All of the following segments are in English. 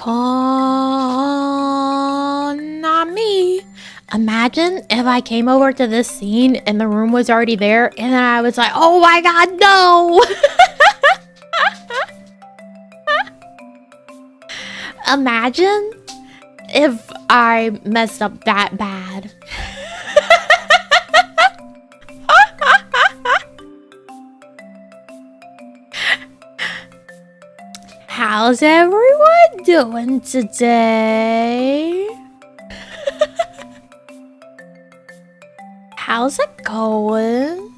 Konami. Imagine if I came over to this scene and the room was already there and then I was like, oh my god, no! Imagine if I messed up that bad. How's everyone doing today? How's it going?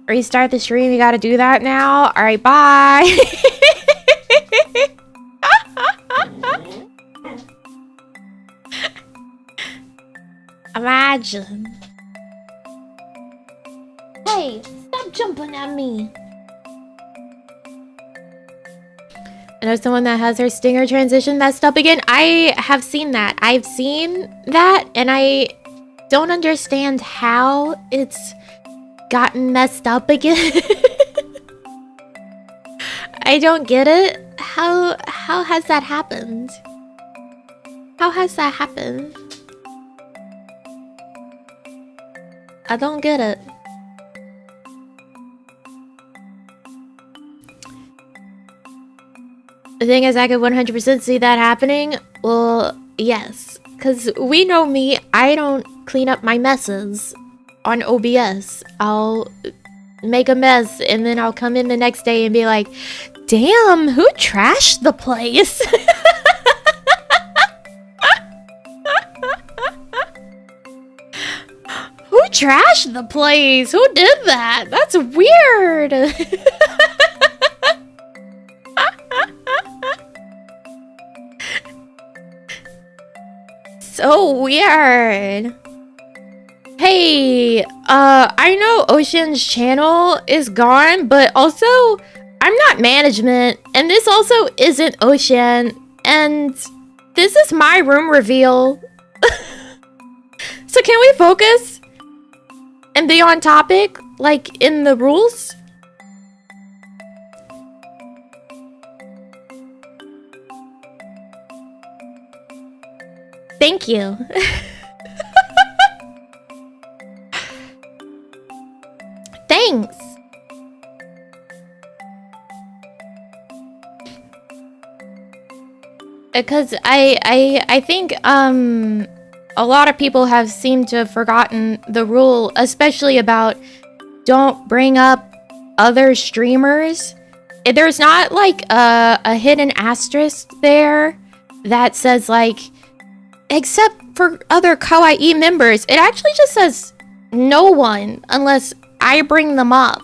Restart the stream, you gotta do that now? Alright, bye! Imagine. Hey, stop jumping at me. I know someone that has their stinger transition messed up again. I have seen that. I've seen that, and I don't understand how it's gotten messed up again. I don't get it. How has that happened? How has that happened? I don't get it. The thing is, I could 100% see that happening. Well, yes. Because we know me, I don't clean up my messes on OBS. I'll make a mess and then I'll come in the next day and be like, damn, who trashed the place? Who trashed the place? Who did that? That's weird. So weird. Hey, I know Ocean's channel is gone, but also I'm not management, and this also isn't Ocean, and this is my room reveal. So can we focus and be on topic, like in the rules? Thank you. Thanks. Because I think a lot of people have seemed to have forgotten the rule, especially about don't bring up other streamers. There's not like a hidden asterisk there that says like except for other Kawaii members. It actually just says no one unless I bring them up.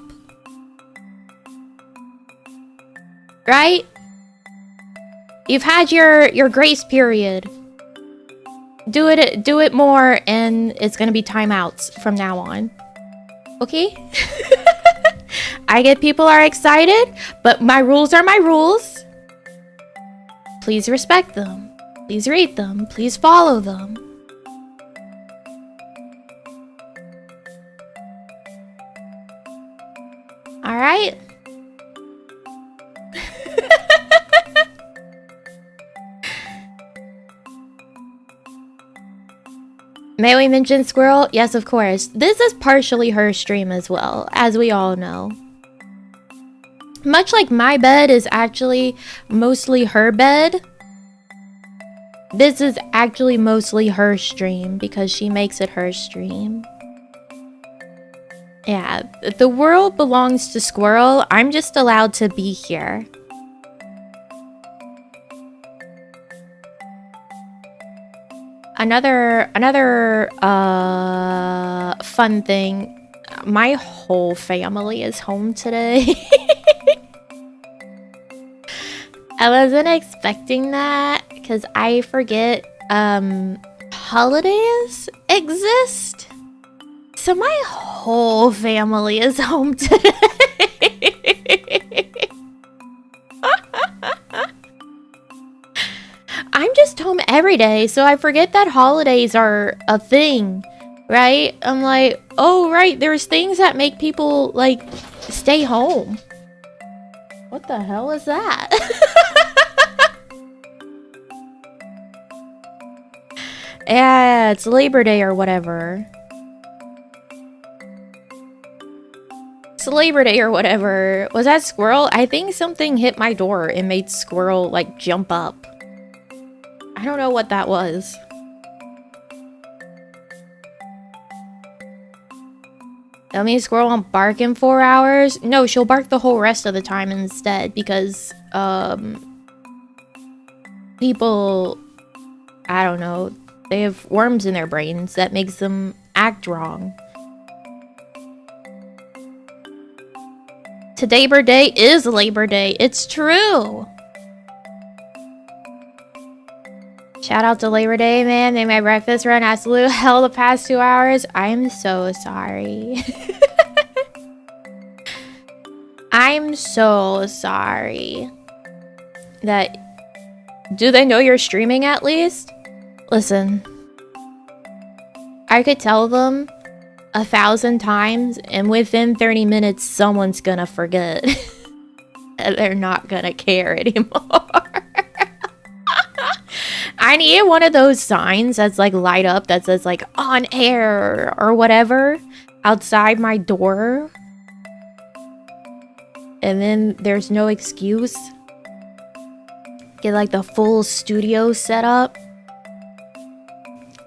Right? You've had your grace period. Do it more and it's gonna be timeouts from now on. Okay? I get people are excited, but my rules are my rules. Please respect them. Please read them. Please follow them. All right. May we mention Squirrel? Yes, of course. This is partially her stream as well, as we all know. Much like my bed is actually mostly her bed, this is actually mostly her stream because she makes it her stream. Yeah, the world belongs to Squirrel. I'm just allowed to be here. Another fun thing. My whole family is home today. I wasn't expecting that because I forget holidays exist. So my whole family is home today. I'm just home every day, so I forget that holidays are a thing, right? I'm like, oh, right, there's things that make people, like, stay home. What the hell is that? Yeah, it's Labor Day or whatever. It's Labor Day or whatever. Was that Squirrel? I think something hit my door and made Squirrel, like, jump up. I don't know what that was. That means Squirrel won't bark in 4 hours? No, she'll bark the whole rest of the time instead because, people, I don't know, they have worms in their brains that makes them act wrong. Today Labor Day is Labor Day. It's true. Shout out to Labor Day, man. Made my breakfast run absolute hell the past 2 hours. I'm so sorry. I'm so sorry. That... Do they know you're streaming at least? Listen. I could tell them 1,000 times, and within 30 minutes, someone's gonna forget. And they're not gonna care anymore. I need one of those signs that's like light up that says like on air or whatever outside my door. And then there's no excuse. Get like the full studio set up.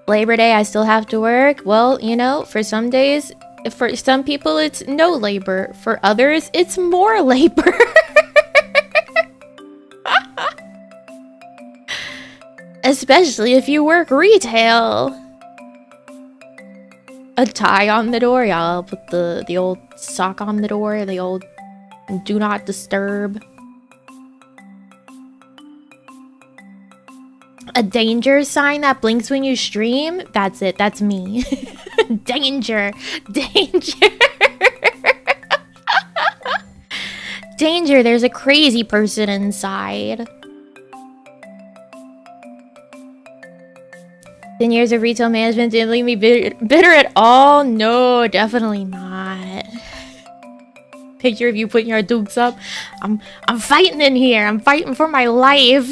Labor Day, I still have to work. Well, you know, for some days, for some people, it's no labor. For others, it's more labor. Especially if you work retail. A tie on the door. Yeah, I'll put the old sock on the door. The old do not disturb. A danger sign that blinks when you stream? That's it. That's me. Danger. Danger. Danger. There's a crazy person inside. 10 years of retail management didn't leave me bitter at all? No, definitely not. Picture of you putting your dukes up. I'm fighting in here. I'm fighting for my life.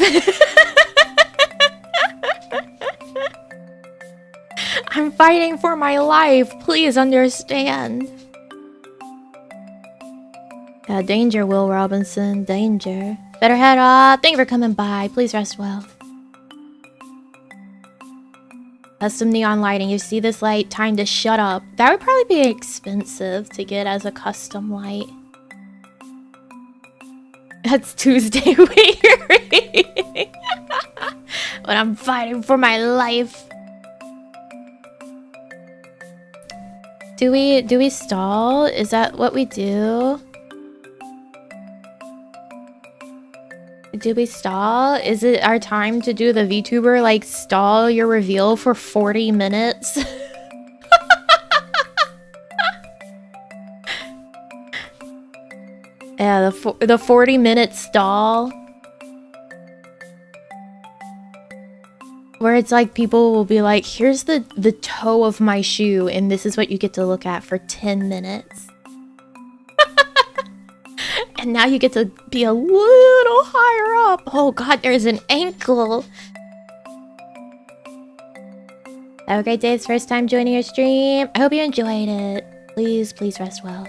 I'm fighting for my life. Please understand. Danger, Will Robinson. Danger. Better head off. Thank you for coming by. Please rest well. Custom neon lighting. You see this light? Time to shut up. That would probably be expensive to get as a custom light. That's Tuesday weary. When I'm fighting for my life. Do we stall? Is that what we do? Do we stall? Is it our time to do the VTuber, like, stall your reveal for 40 minutes? Yeah, the 40-minute stall. Where it's like people will be like, here's the toe of my shoe, and this is what you get to look at for 10 minutes. And now you get to be a little higher up. Oh god, there's an ankle. Have a great day. It's first time joining your stream. I hope you enjoyed it. Please rest well.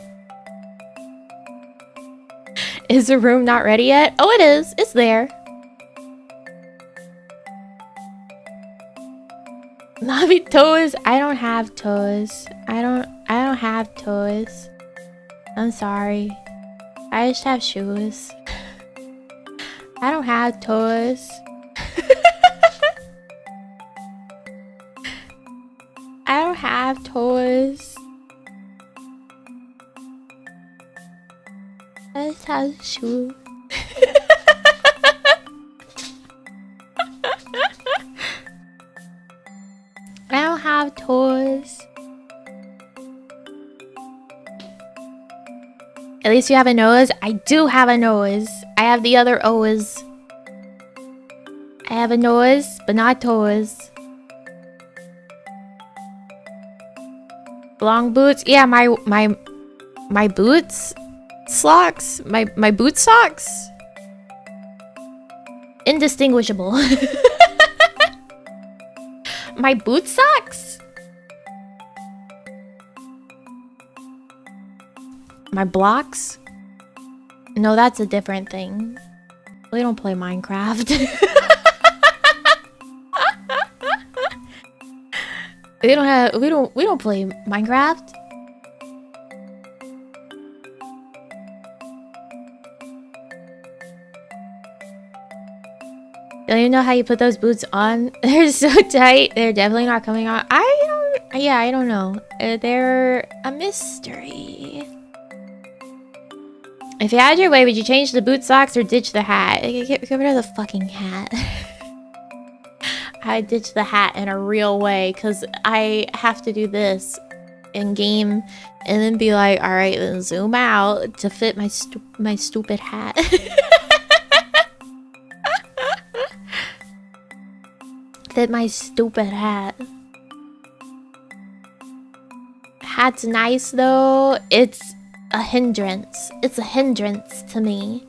Is the room not ready yet? Oh, it is. It's there. Navi toes. I don't have toes. I don't have toes. I'm sorry. I just have shoes. I don't have toes. I don't have toes. I just have shoes. I don't have toes. At least you have a nose. I do have a nose. I have the other O's. I have a nose, but not toes. Long boots. Yeah, my boots socks. My boot socks. My boot socks? My blocks? No, that's a different thing. We don't play Minecraft. we don't play Minecraft. Don't even know how you put those boots on. They're so tight. They're definitely not coming on. I don't know. They're a mystery. If you had your way, would you change the boot socks or ditch the hat? Get rid of the fucking hat. I ditch the hat in a real way because I have to do this in game and then be like, all right, then zoom out to fit my stupid hat. Fit my stupid hat. Hat's nice though. It's a hindrance. It's a hindrance to me.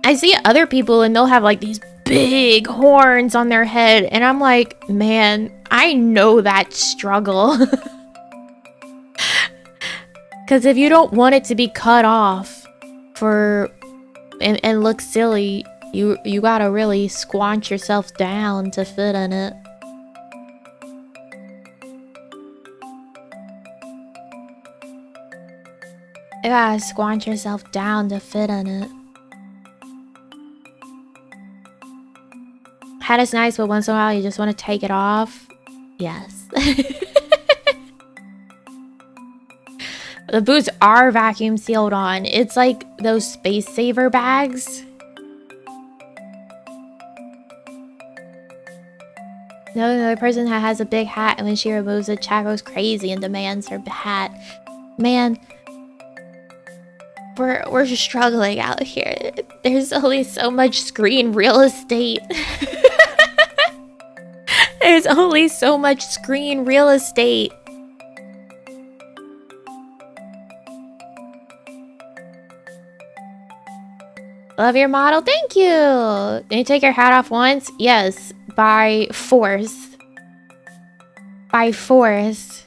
I see other people and they'll have like these big horns on their head and I'm like, man, I know that struggle. Because if you don't want it to be cut off and look silly, you gotta really squanch yourself down to fit in it. You gotta squanch yourself down to fit in it. Hat is nice, but once in a while you just want to take it off. Yes. The boots are vacuum sealed on. It's like those space saver bags. No, another person that has a big hat and when she removes it, chat goes crazy and demands her hat. Man, we're struggling out here. There's only so much screen real estate. There's only so much screen real estate. Love your model. Thank you. Did you take your hat off once? Yes. By force. By force.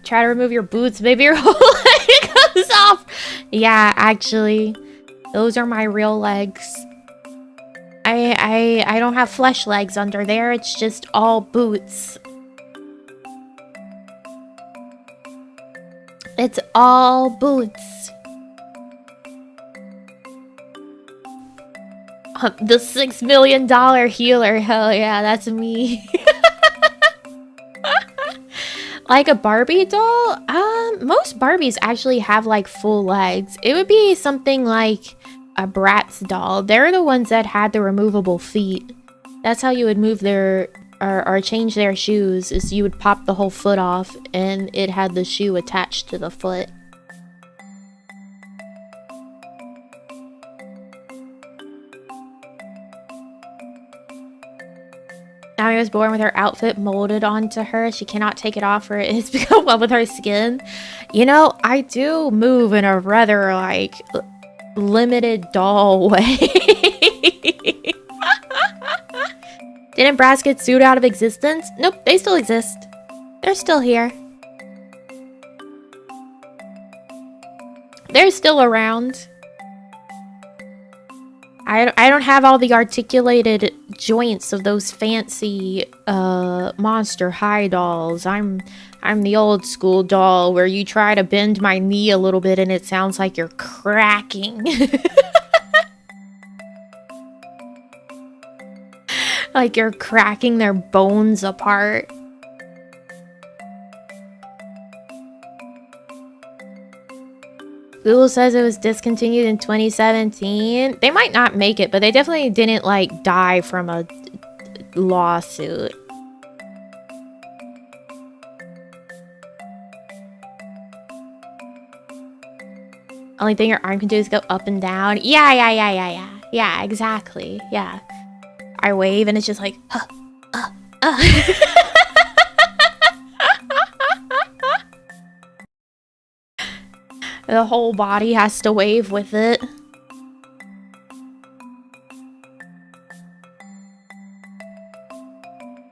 Try to remove your boots. Maybe your whole leg comes off. Yeah, actually. Those are my real legs. I don't have flesh legs under there. It's just all boots. It's all boots. The $6 million healer. Hell yeah, that's me. Like a Barbie doll? Most Barbies actually have like full legs. It would be something like a Bratz doll. They're the ones that had the removable feet. That's how you would move their or change their shoes, is you would pop the whole foot off and it had the shoe attached to the foot. Naomi was born with her outfit molded onto her. She cannot take it off or it has become one with her skin. You know, I do move in a rather like limited doll way. Didn't Brass get sued out of existence? Nope, they still exist. They're still here. They're still around. I don't have all the articulated joints of those fancy Monster High dolls. I'm the old school doll where you try to bend my knee a little bit and it sounds like you're cracking. Like you're cracking their bones apart. Google says it was discontinued in 2017. They might not make it, but they definitely didn't like die from a lawsuit. Only thing your arm can do is go up and down. Yeah, exactly. Yeah. I wave and it's just like, The whole body has to wave with it.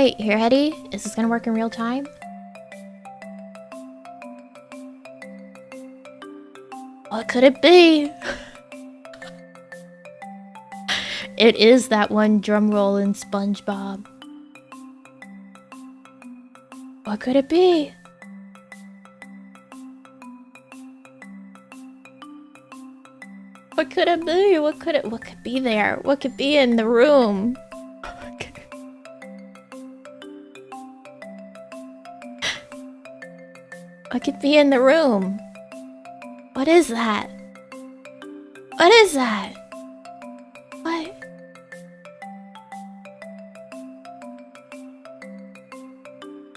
right, you ready? Is this gonna work in real time? What could it be? It is that one drum roll in SpongeBob. What could it be? What could it be? What could be there? What could be in the room? What could be in the room? What is that? What is that? What?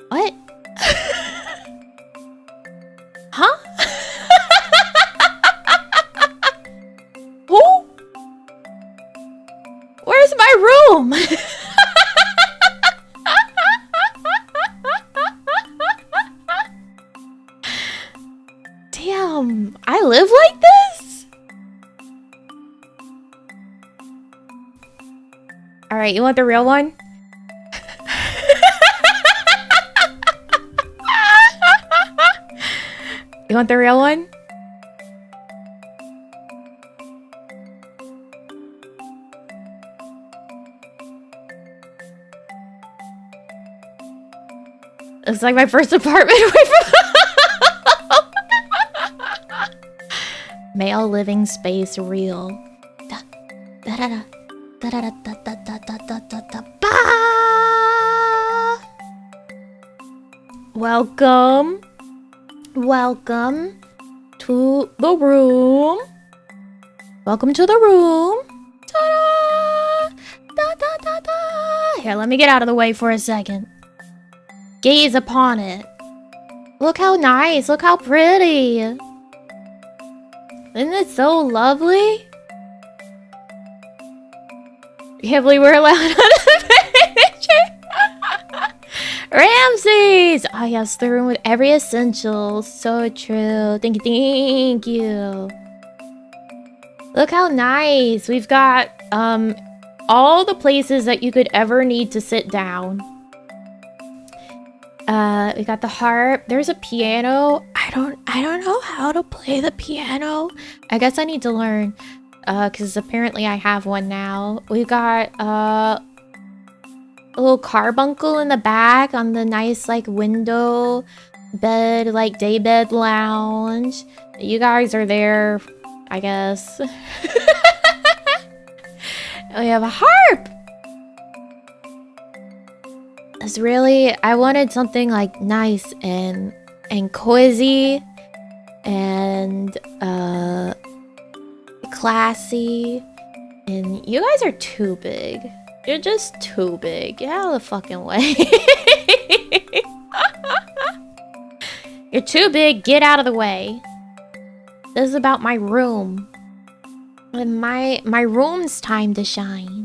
What? Huh? Who? Where's my room? Damn, I live like this? Alright, you want the real one? You want the real one? It's like my first apartment away from male living space real. Welcome. Welcome to the room. Welcome to the room. Ta-da! Da-da-da-da! Here, let me get out of the way for a second. Gaze upon it. Look how nice. Look how pretty. Isn't it so lovely? Can't believe we're allowed on the furniture. Ramses! Oh yes, the room with every essential. So true. Thank you, thank you. Look how nice. We've got all the places that you could ever need to sit down. We got the harp. There's a piano. I don't know how to play the piano. I guess I need to learn. Because apparently I have one now. We've got a little carbuncle in the back on the nice like window bed, like daybed lounge. You guys are there, I guess. We have a harp. It's really, I wanted something like nice and cozy and classy, and you guys are too big. You're just too big. Get out of the fucking way. You're too big. Get out of the way. This is about my room. And my room's time to shine.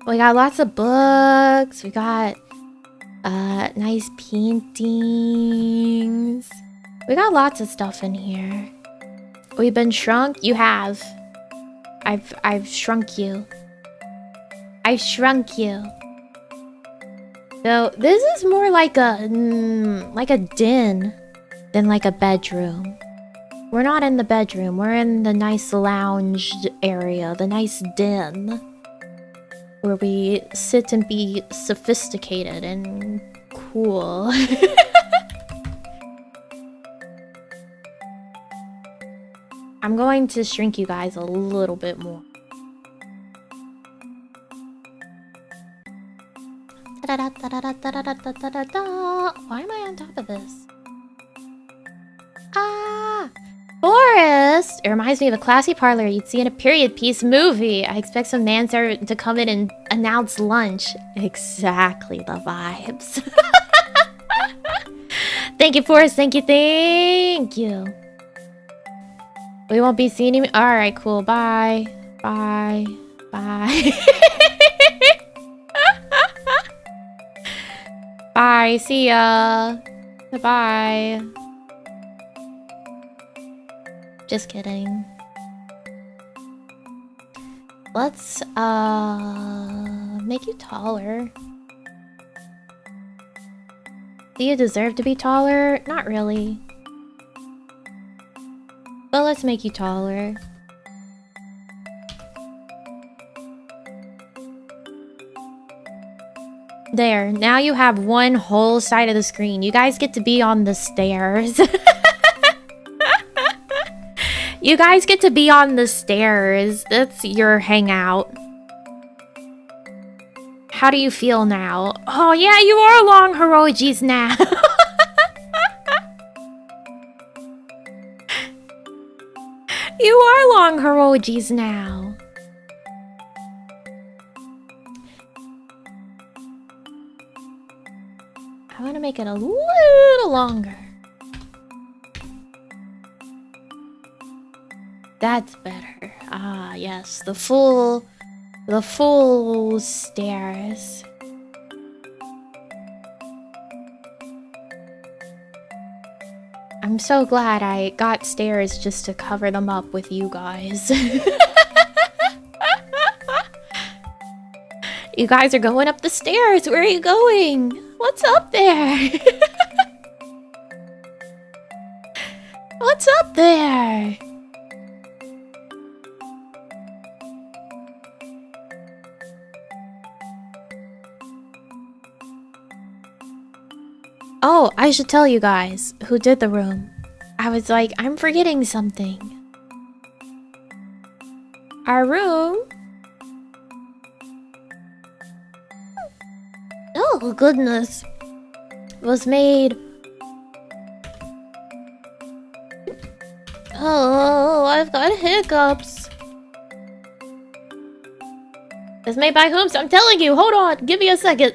We got lots of books. We got nice paintings. We got lots of stuff in here. We've been shrunk. You have. I've shrunk you. I shrunk you. So this is more like a den than like a bedroom. We're not in the bedroom. We're in the nice lounge area, the nice den, where we sit and be sophisticated and cool. I'm going to shrink you guys a little bit more. Why am I on top of this? Ah! Forest! It reminds me of a classy parlor you'd see in a period piece movie. I expect some manservant to come in and announce lunch. Exactly the vibes. Thank you, Forest. Thank you, thank you. We won't be seeing him. Alright, cool. Bye. Bye. Bye. Bye. See ya. Bye. Just kidding. Let's, make you taller. Do you deserve to be taller? Not really. But let's make you taller. There, now you have one whole side of the screen. You guys get to be on the stairs. You guys get to be on the stairs. That's your hangout. How do you feel now? Oh yeah, you are long Hirojis now. You are long Hirojis now. I want to make it a little longer. That's better. Ah, yes, the full stairs. I'm so glad I got stairs just to cover them up with you guys. You guys are going up the stairs. Where are you going? What's up there? What's up there? Oh, I should tell you guys who did the room. I was like, I'm forgetting something. Our room. Oh, goodness. Was made. Oh, I've got hiccups. It's made by whom? I'm telling you. Hold on. Give me a second.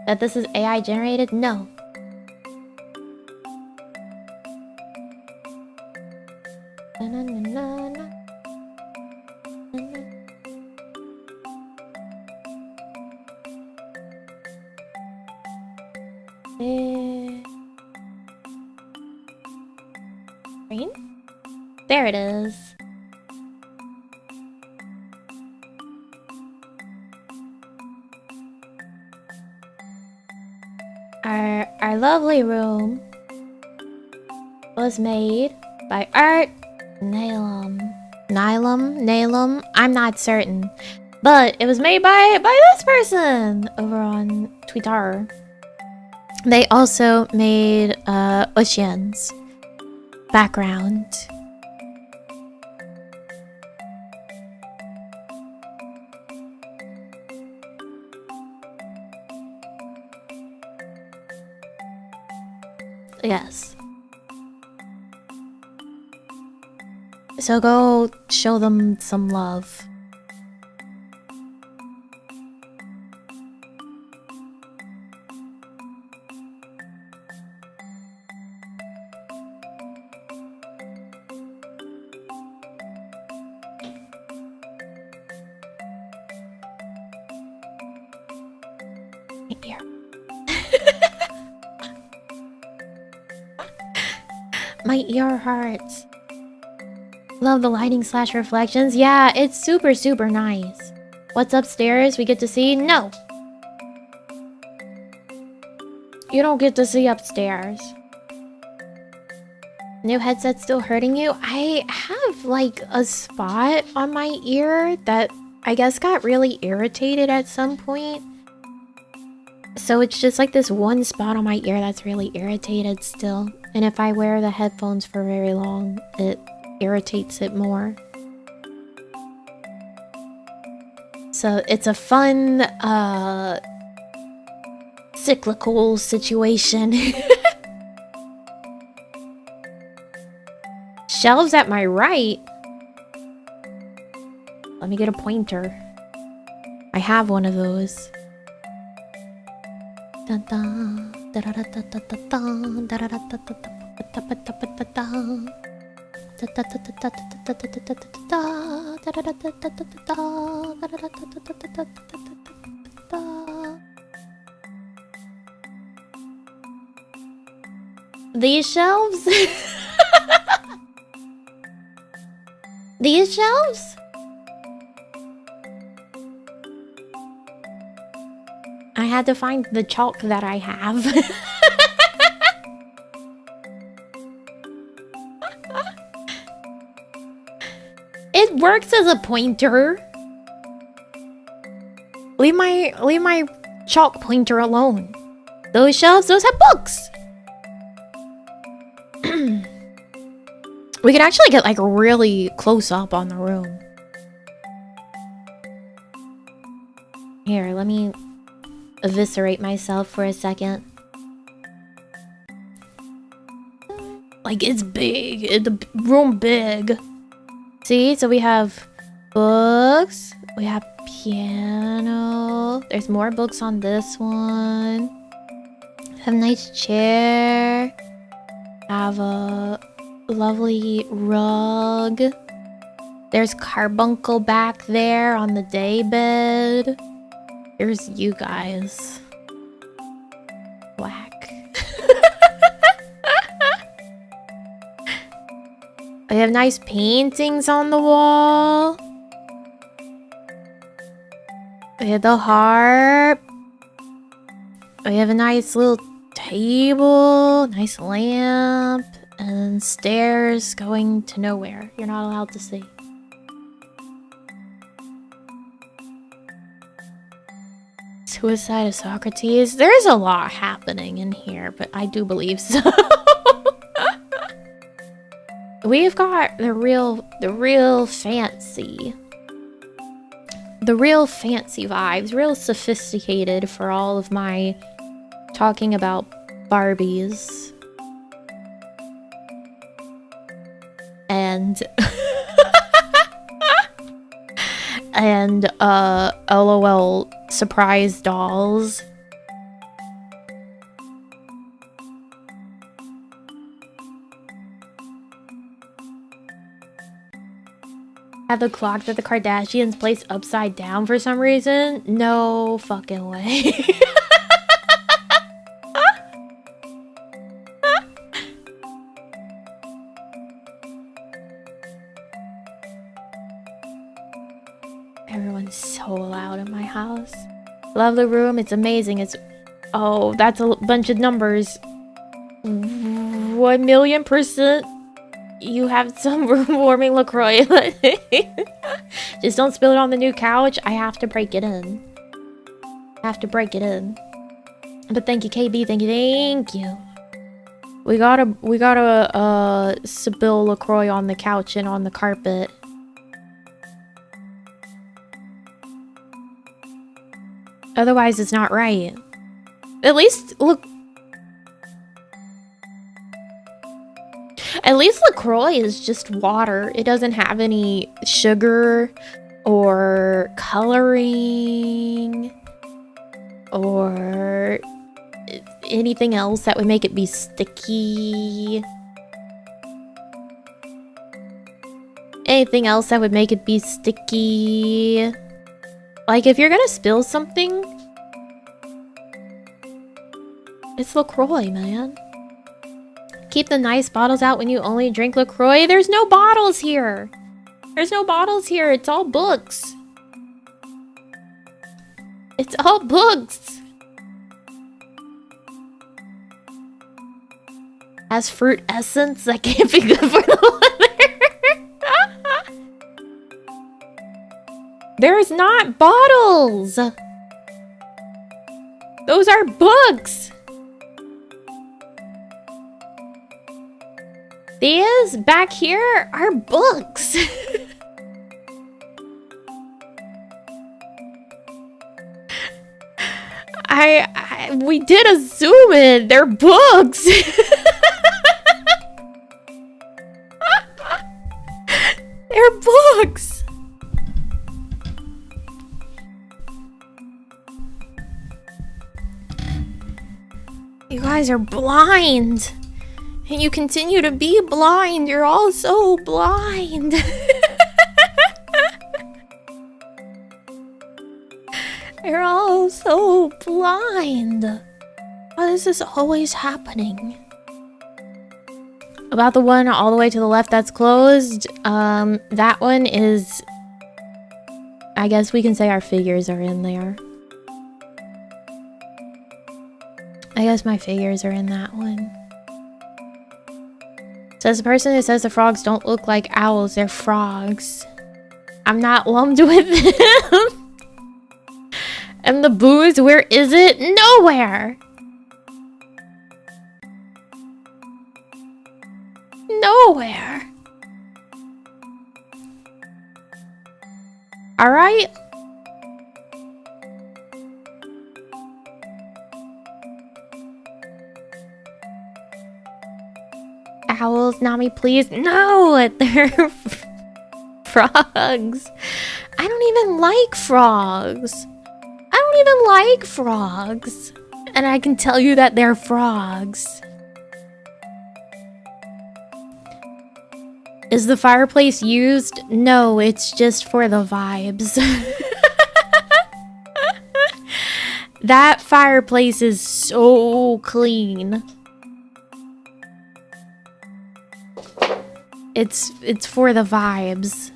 That this is AI generated? No. Green? There it is. Our lovely room was made by Art Nylum. I'm not certain, but it was made by this person over on Twitter. They also made Ocean's background. Yes. So go show them some love. My ear. My ear hurts. Love the lighting / reflections. Yeah, it's super, super nice. What's upstairs we get to see? No. You don't get to see upstairs. New headset still hurting you? I have like a spot on my ear that I guess got really irritated at some point. So it's just like this one spot on my ear that's really irritated still. And if I wear the headphones for very long, it irritates it more. So it's a fun, cyclical situation. Shelves at my right? Let me get a pointer. I have one of those. Dun dun, da da da da da da dun, da da da da da da da da da da da. These shelves? These shelves? had to find the chalk that I have. It works as a pointer. Leave my chalk pointer alone. Those shelves, those have books. We could actually get like really close up on the room. Here, let me eviscerate myself for a second. Like, it's big. The room big. See? So we have books. We have piano. There's more books on this one. Have a nice chair. Have a lovely rug. There's carbuncle back there on the day bed. Here's you guys. Whack. I have nice paintings on the wall. We have the harp. We have a nice little table, nice lamp, and stairs going to nowhere. You're not allowed to see. Suicide of Socrates. There's a lot happening in here, but I do believe so. We've got the real fancy. The real fancy vibes, real sophisticated for all of my talking about Barbies. And and L.O.L. surprise dolls. Have the clock that the Kardashians placed upside down for some reason? No fucking way. Everyone's so loud in my house. Love the room. It's amazing. It's... Oh, that's a bunch of numbers. 1,000,000%. You have some room-warming LaCroix. Just don't spill it on the new couch. I have to break it in. But thank you, KB. Thank you. We gotta spill LaCroix on the couch and on the carpet. Otherwise, it's not right. At least, look... At least LaCroix is just water. It doesn't have any sugar or coloring or anything else that would make it be sticky. Anything else that would make it be sticky. Like, if you're gonna spill something, it's LaCroix, man. Keep the nice bottles out when you only drink LaCroix. There's no bottles here. It's all books. It's all books. Has fruit essence. That can't be good for the leather. There's not bottles. Those are books. These back here are books. We did a zoom in. They're books. They're books. You guys are blind. And you continue to be blind. You're all so blind. You're all so blind. Why is this always happening? About the one all the way to the left that's closed, that one is... I guess we can say our figures are in there. I guess my figures are in that one. Says the person who says the frogs don't look like owls, they're frogs. I'm not lumped with them. And the booze, where is it? Nowhere. Nowhere. All right. Owls, Nami, please. No, they're frogs. I don't even like frogs. I don't even like frogs. And I can tell you that they're frogs. Is the fireplace used? No, it's just for the vibes. That fireplace is so clean. It's for the vibes.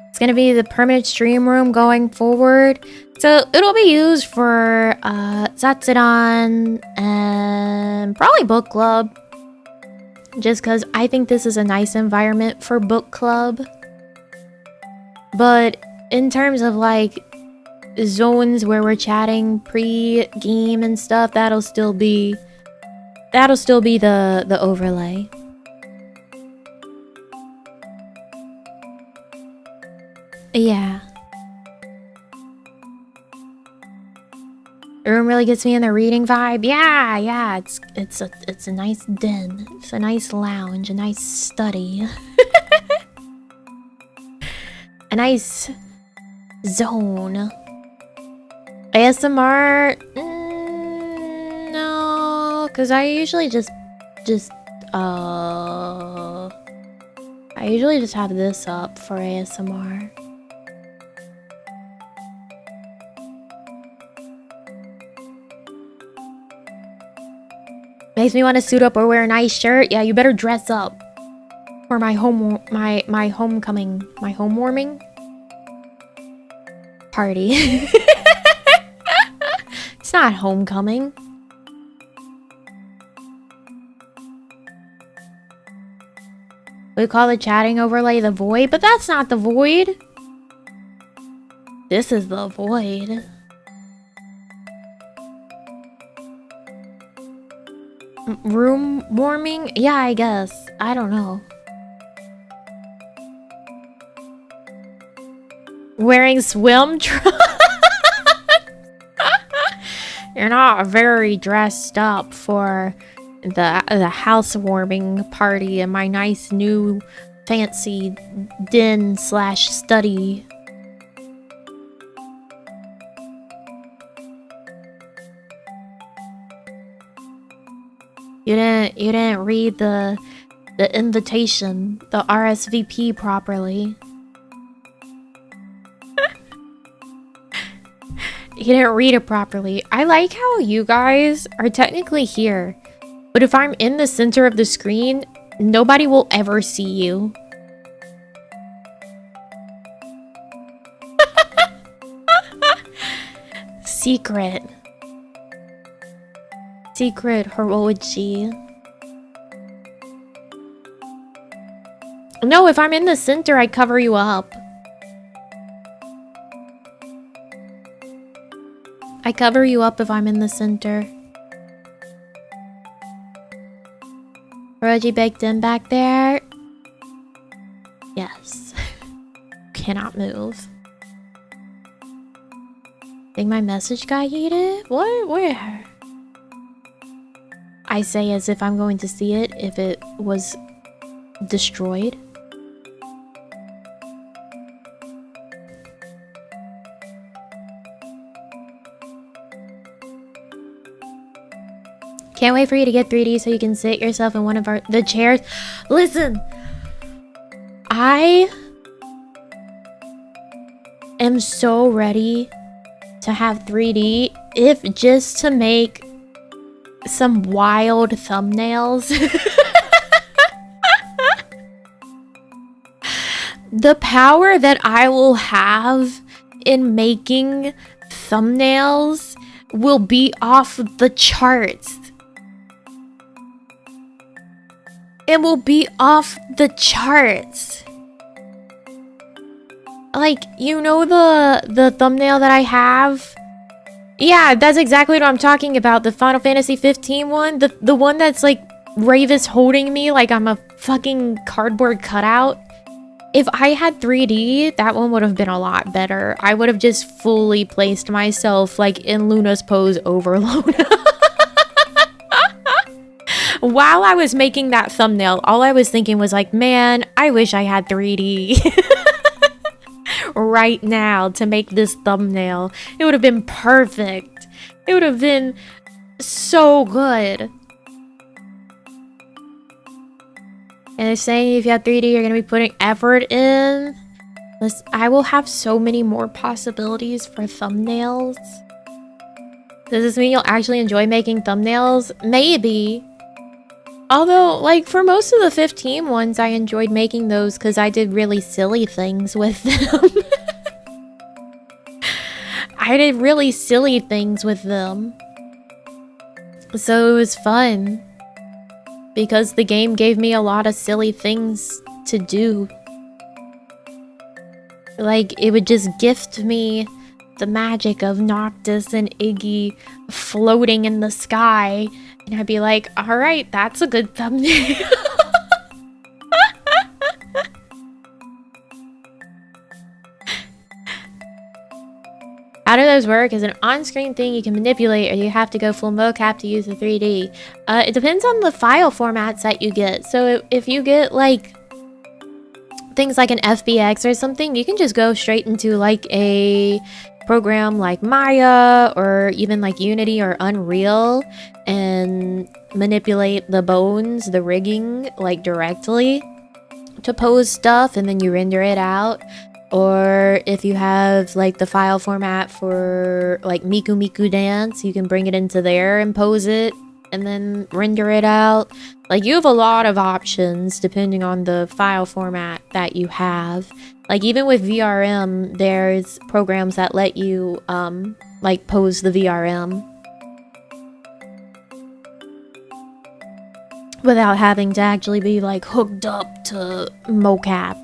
It's gonna be the permanent stream room going forward. So it'll be used for Zatsudan and probably book club. Just because I think this is a nice environment for book club. But in terms of like zones where we're chatting pre-game and stuff, that'll still be the overlay. Yeah. The room really gets me in the reading vibe. Yeah, it's a nice den. It's a nice lounge, a nice study. A nice zone. ASMR? No, because I usually just have this up for ASMR. Makes me want to suit up or wear a nice shirt. Yeah, you better dress up for my homecoming, my homewarming party. It's not homecoming. We call the chatting overlay the void, but that's not the void. This is the void. Room warming? Yeah, I guess. I don't know. Wearing swim trunks? You're not very dressed up for the housewarming party in my nice new fancy den / study. You didn't read the invitation, the RSVP properly. You didn't read it properly. I like how you guys are technically here, but if I'm in the center of the screen, nobody will ever see you. Secret heroicy. No, if I'm in the center, I cover you up. I cover you up if I'm in the center. Roji baked in back there? Yes. Cannot move. Think my message got yeeted? What? Where? I say as if I'm going to see it if it was destroyed. Can't wait for you to get 3D so you can sit yourself in one of the chairs. Listen, I am so ready to have 3D, if just to make some wild thumbnails. The power that I will have in making thumbnails will be off the charts. It will be off the charts. Like, you know the thumbnail that I have? Yeah, that's exactly what I'm talking about. The Final Fantasy 15 one. The one that's like Ravis holding me like I'm a fucking cardboard cutout. If I had 3D, that one would have been a lot better. I would have just fully placed myself like in Luna's pose over Luna. While I was making that thumbnail, all I was thinking was like, man, I wish I had 3D right now to make this thumbnail. It would have been perfect. It would have been so good. And it's saying if you have 3D, you're going to be putting effort in. I will have so many more possibilities for thumbnails. Does this mean you'll actually enjoy making thumbnails? Maybe. Although, like, for most of the 15 ones, I enjoyed making those because I did really silly things with them. I did really silly things with them. So it was fun. Because the game gave me a lot of silly things to do. Like, it would just gift me the magic of Noctis and Iggy floating in the sky. And I'd be like, alright, that's a good thumbnail. How do those work? Is it an on-screen thing you can manipulate, or you have to go full mocap to use the 3D? It depends on the file formats that you get. So if you get like things like an FBX or something, you can just go straight into like a program like Maya or even like Unity or Unreal and manipulate the bones, the rigging, like directly to pose stuff, and then you render it out. Or if you have like the file format for like Miku Miku Dance, you can bring it into there and pose it and then render it out. Like, you have a lot of options depending on the file format that you have. Like, even with VRM, there's programs that let you like pose the VRM without having to actually be like hooked up to mocap.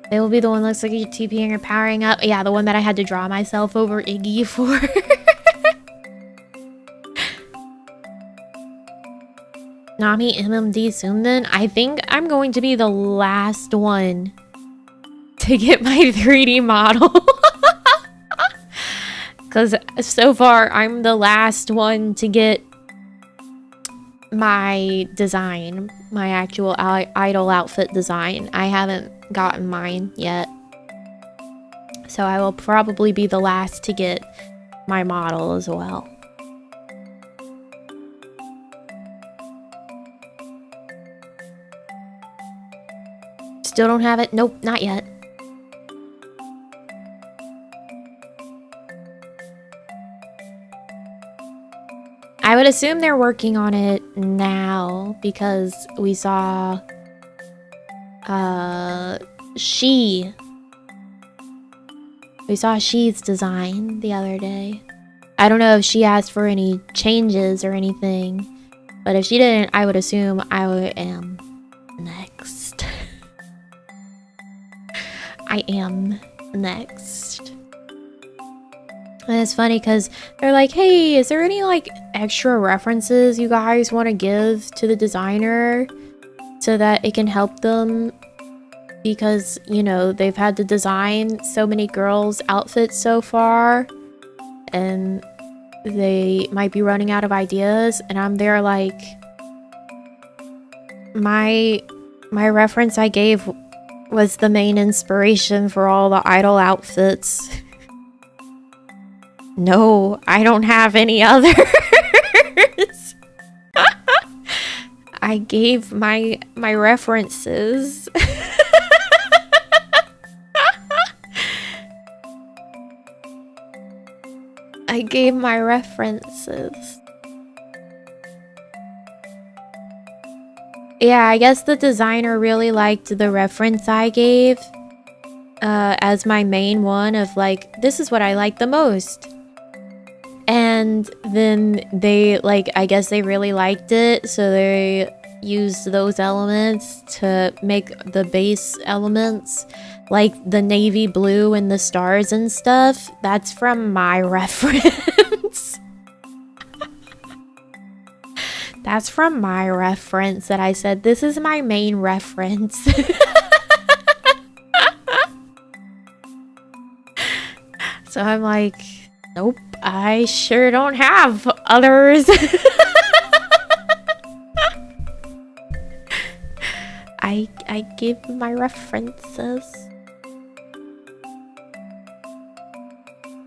They will be the one that looks like you're TPing or powering up. Yeah, the one that I had to draw myself over Iggy for. Nami MMD soon then? I think I'm going to be the last one to get my 3D model. Because so far, I'm the last one to get my design. My actual idol outfit design. I haven't gotten mine yet. So I will probably be the last to get my model as well. Still don't have it? Nope, not yet. I would assume they're working on it now because we saw She's design the other day. I don't know if she asked for any changes or anything, but if she didn't, I would assume I am next. I am next. And it's funny because they're like, hey, is there any like extra references you guys want to give to the designer so that it can help them? Because, you know, they've had to design so many girls' outfits so far, and they might be running out of ideas. And I'm there like, my reference I gave was the main inspiration for all the idol outfits. No, I don't have any others. I gave my references. I gave my references. Yeah, I guess the designer really liked the reference I gave as my main one of like, this is what I like the most. And then they, like, I guess they really liked it, so they used those elements to make the base elements, like the navy blue and the stars and stuff. That's from my reference. That's from my reference that I said, this is my main reference. So I'm like, nope, I sure don't have others. I give my references.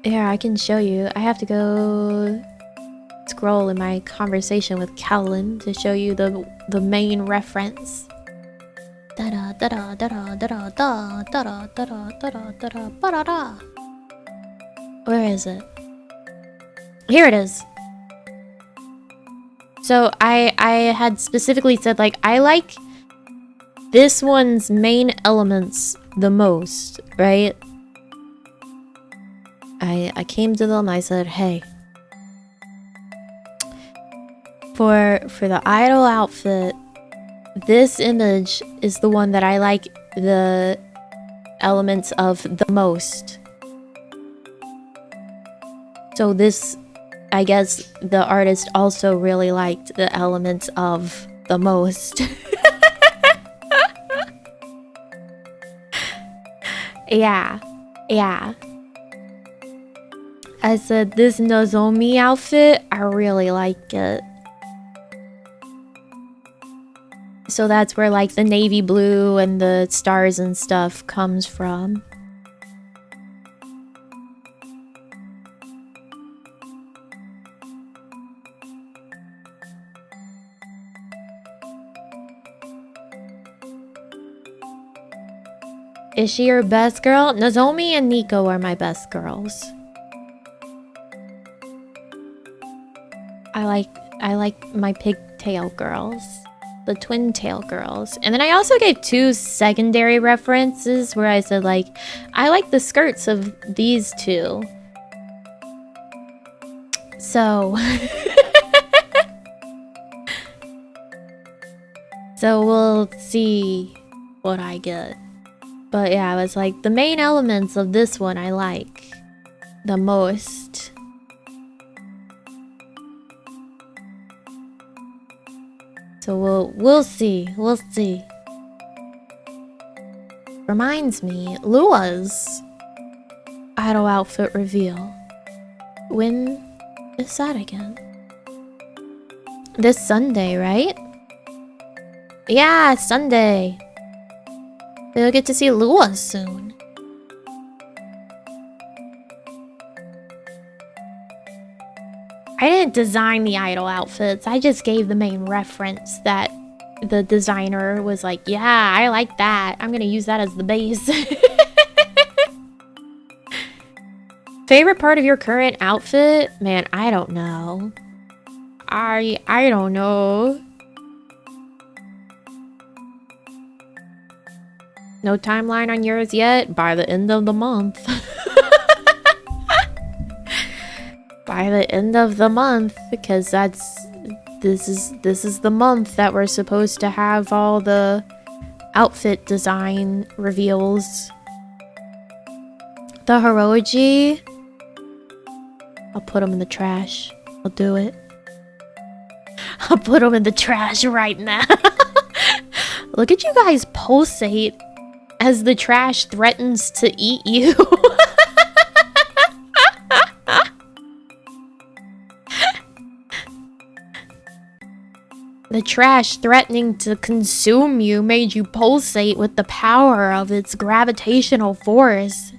Yeah, I can show you. I have to go scroll in my conversation with Callan to show you the main reference. Da-da da da da da da da da da da da da da da. Where is it? Here it is. So I had specifically said, like, I like this one's main elements the most, right? I came to them, I said, hey, for the idol outfit, this image is the one that I like the elements of the most. So this, I guess the artist also really liked the elements of the most. Yeah. I said, this Nozomi outfit, I really like it. So that's where, like, the navy blue and the stars and stuff comes from. Is she your best girl? Nozomi and Nico are my best girls. I like my pigtail girls. The twin tail girls. And then I also gave 2 secondary references where I said, like, I like the skirts of these 2. So so we'll see what I get. But yeah, I was like, the main elements of this one I like the most. So we'll see. Reminds me, Lua's idol outfit reveal. When is that again? This Sunday, right? Yeah, Sunday. We'll get to see Lua soon. I didn't design the idol outfits. I just gave the main reference that the designer was like, yeah, I like that. I'm gonna use that as the base. Favorite part of your current outfit? Man, I don't know. I don't know. No timeline on yours yet? By the end of the month. By the end of the month, because this is the month that we're supposed to have all the outfit design reveals. The Hiroji, I'll put them in the trash. I'll do it. I'll put them in the trash right now. Look at you guys pulsate as the trash threatens to eat you. The trash threatening to consume you made you pulsate with the power of its gravitational force.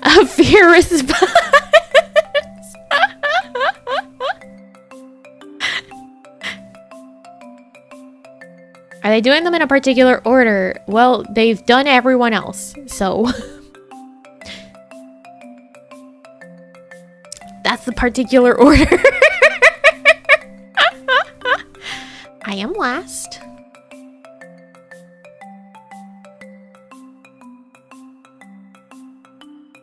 A fear response. Are they doing them in a particular order? Well, they've done everyone else, so... that's the particular order. I am last.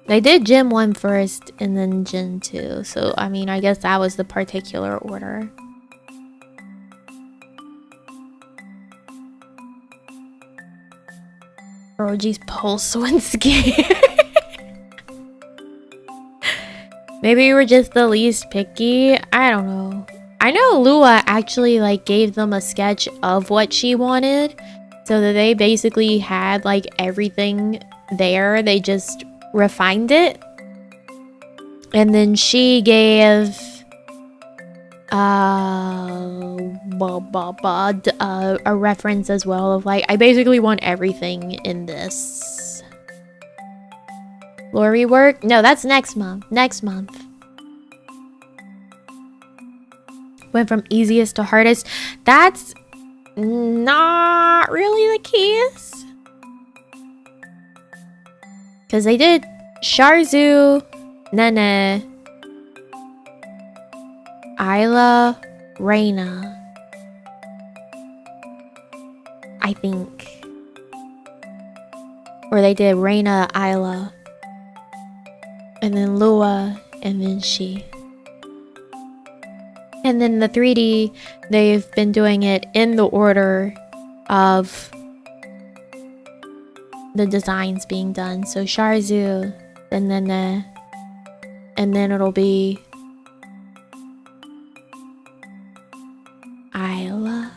I did Gen 1 first and then Gen 2. So, I mean, I guess that was the particular order. Roji's pulse when scared. Maybe you were just the least picky. I don't know. I know Lua actually like gave them a sketch of what she wanted, so that they basically had like everything there. They just refined it, and then she gave a reference as well of like, I basically want everything in this. Lore rework? No, that's next month. Next month. Went from easiest to hardest. That's not really the case. Because they did Sharzu, Nene, Isla, Reina. I think. Or they did Reina, Isla. And then Lua, and then she. And then the 3D, they've been doing it in the order of the designs being done. So Sharzu, and then it'll be Isla.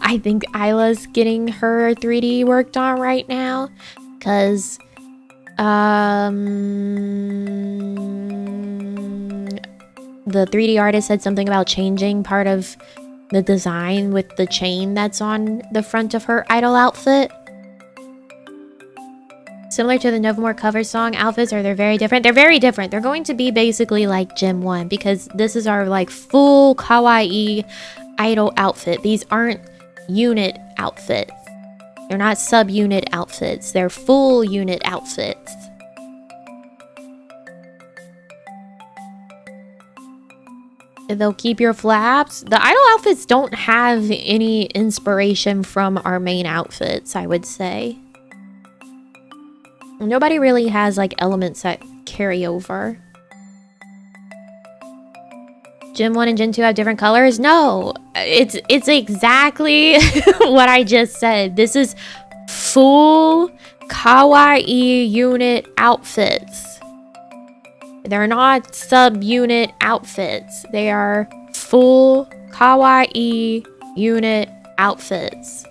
I think Isla's getting her 3D worked on right now, because the 3D artist said something about changing part of the design with the chain that's on the front of her idol outfit. Similar to the Novamore cover song outfits, or they're very different? They're very different. They're going to be basically like Gen 1, because this is our like full kawaii idol outfit. These aren't unit outfits. They're not sub-unit outfits. They're full unit outfits. They'll keep your flaps. The idol outfits don't have any inspiration from our main outfits, I would say. Nobody really has like elements that carry over. Gen 1 and Gen 2 have different colors? No, it's exactly what I just said. This is full kawaii unit outfits. They're not sub-unit outfits. They are full kawaii unit outfits.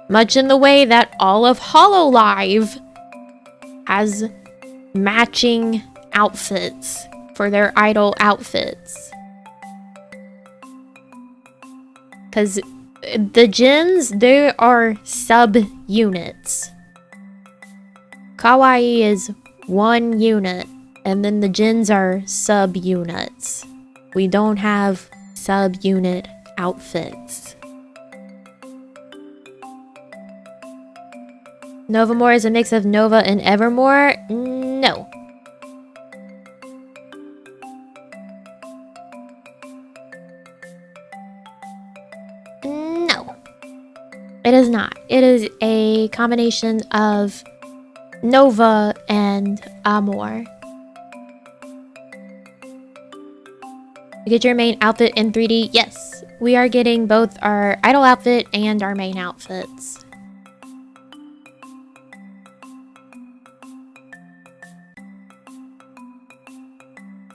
Much in the way that all of HoloLive has matching outfits for their idol outfits. Because the gens, they are sub-units. Kawaii is one unit, and then the gens are sub-units. We don't have sub-unit outfits. Novamore is a mix of Nova and Evermore? No. No. It is not. It is a combination of Nova and Amor. You get your main outfit in 3D? Yes. We are getting both our idol outfit and our main outfits.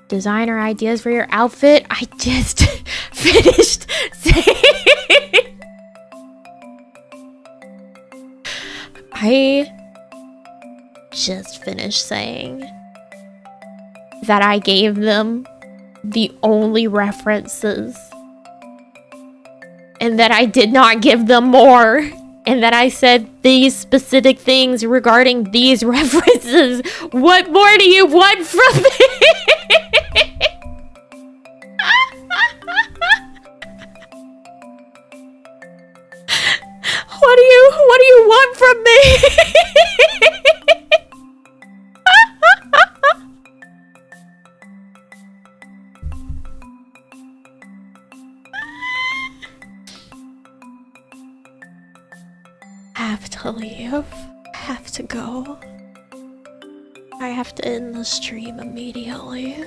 Designer ideas for your outfit? I just finished saying. I just finished saying that I gave them the only references, and that I did not give them more, and that I said these specific things regarding these references. What more do you want from me? What do you want from me? have to leave. I have to go. I have to end the stream immediately.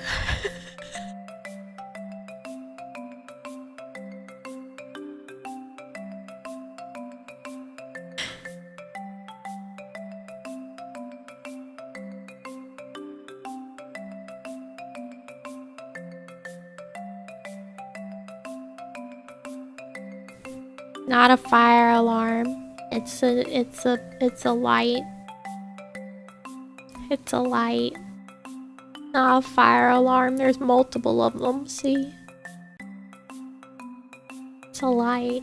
Not a fire alarm. It's a light. It's a light. Not a fire alarm. There's multiple of them, see? It's a light.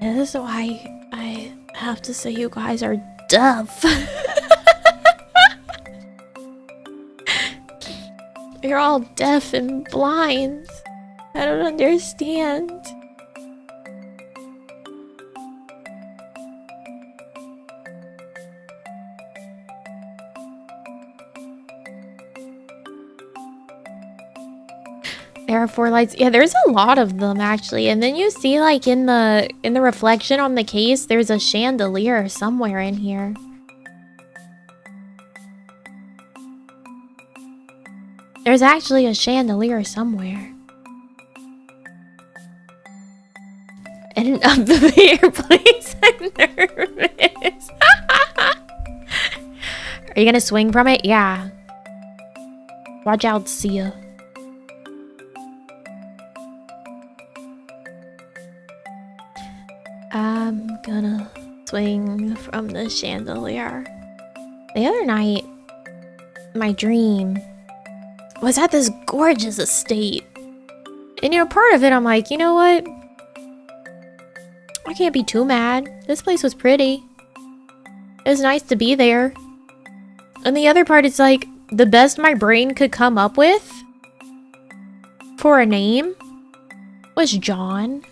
This is why I have to say you guys are deaf. You're all deaf and blind. I don't understand. There are 4 lights. Yeah, there's a lot of them actually. And then you see like in the reflection on the case, there's a chandelier somewhere in here. There's actually a chandelier somewhere. And up the fireplace, I'm nervous. Are you gonna swing from it? Yeah. Watch out, see ya. I'm gonna swing from the chandelier. The other night, my dream was at this gorgeous estate. And you know, part of it, I'm like, you know what? I can't be too mad. This place was pretty. It was nice to be there. And the other part is like, the best my brain could come up with for a name was John.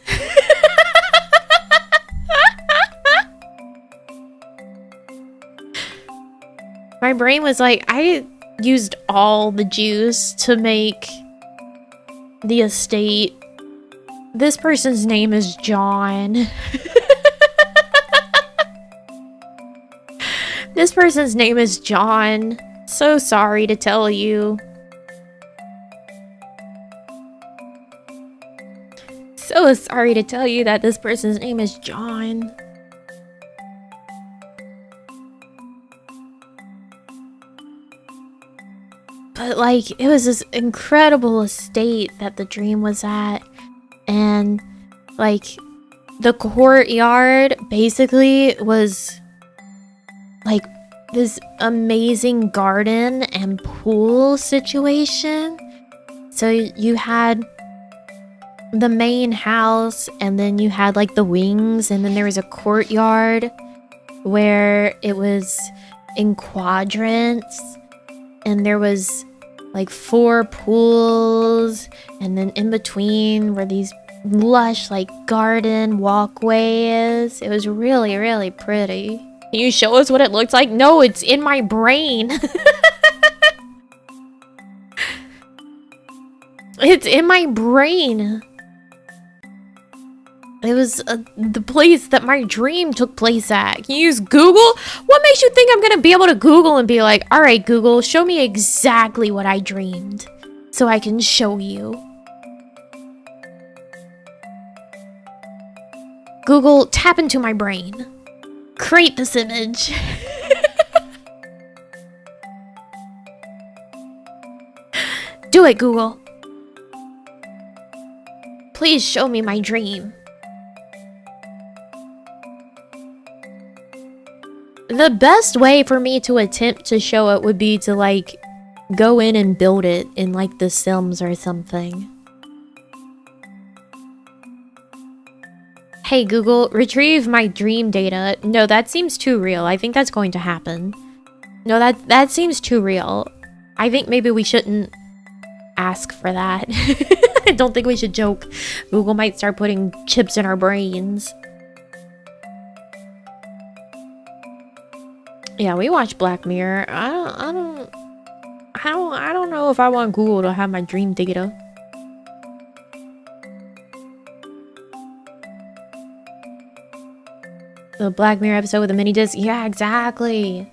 My brain was like, I used all the juice to make the estate. This person's name is John. This person's name is John. So sorry to tell you. So sorry to tell you that this person's name is John. But like, it was this incredible estate that the dream was at. And like, the courtyard basically was like this amazing garden and pool situation. So you had the main house, and then you had like the wings, and then there was a courtyard where it was in quadrants. And there was like 4 pools, and then in between were these lush like garden walkways. It was really, really pretty. Can you show us what it looks like? No, it's in my brain. It's in my brain. It was the place that my dream took place at. Can you use Google? What makes you think I'm gonna be able to Google and be like, all right, Google, show me exactly what I dreamed so I can show you? Google, tap into my brain. Create this image. Do it, Google. Please show me my dream. The best way for me to attempt to show it would be to like go in and build it in like The Sims or something. Hey Google, retrieve my dream data. No, that seems too real. I think that's going to happen. No, that seems too real. I think maybe we shouldn't ask for that. I don't think we should joke. Google might start putting chips in our brains. Yeah, we watch Black Mirror. I I don't know if I want Google to have my dream data. The Black Mirror episode with the mini disc. Yeah, exactly.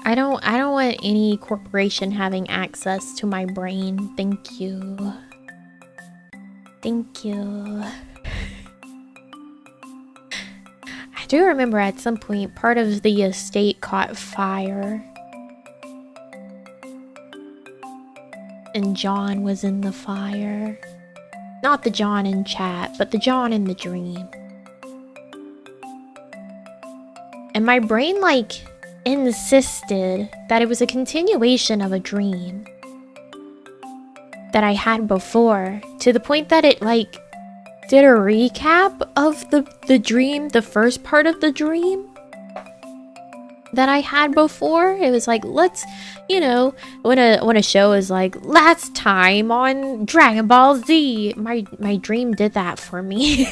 I don't want any corporation having access to my brain. Thank you. Thank you. I do remember at some point part of the estate caught fire. And John was in the fire. Not the John in chat, but the John in the dream. And my brain, like, insisted that it was a continuation of a dream that I had before, to the point that it, like, did a recap of the dream, the first part of the dream that I had before. It was like, let's, you know, when a show is like, last time on Dragon Ball Z, my dream did that for me.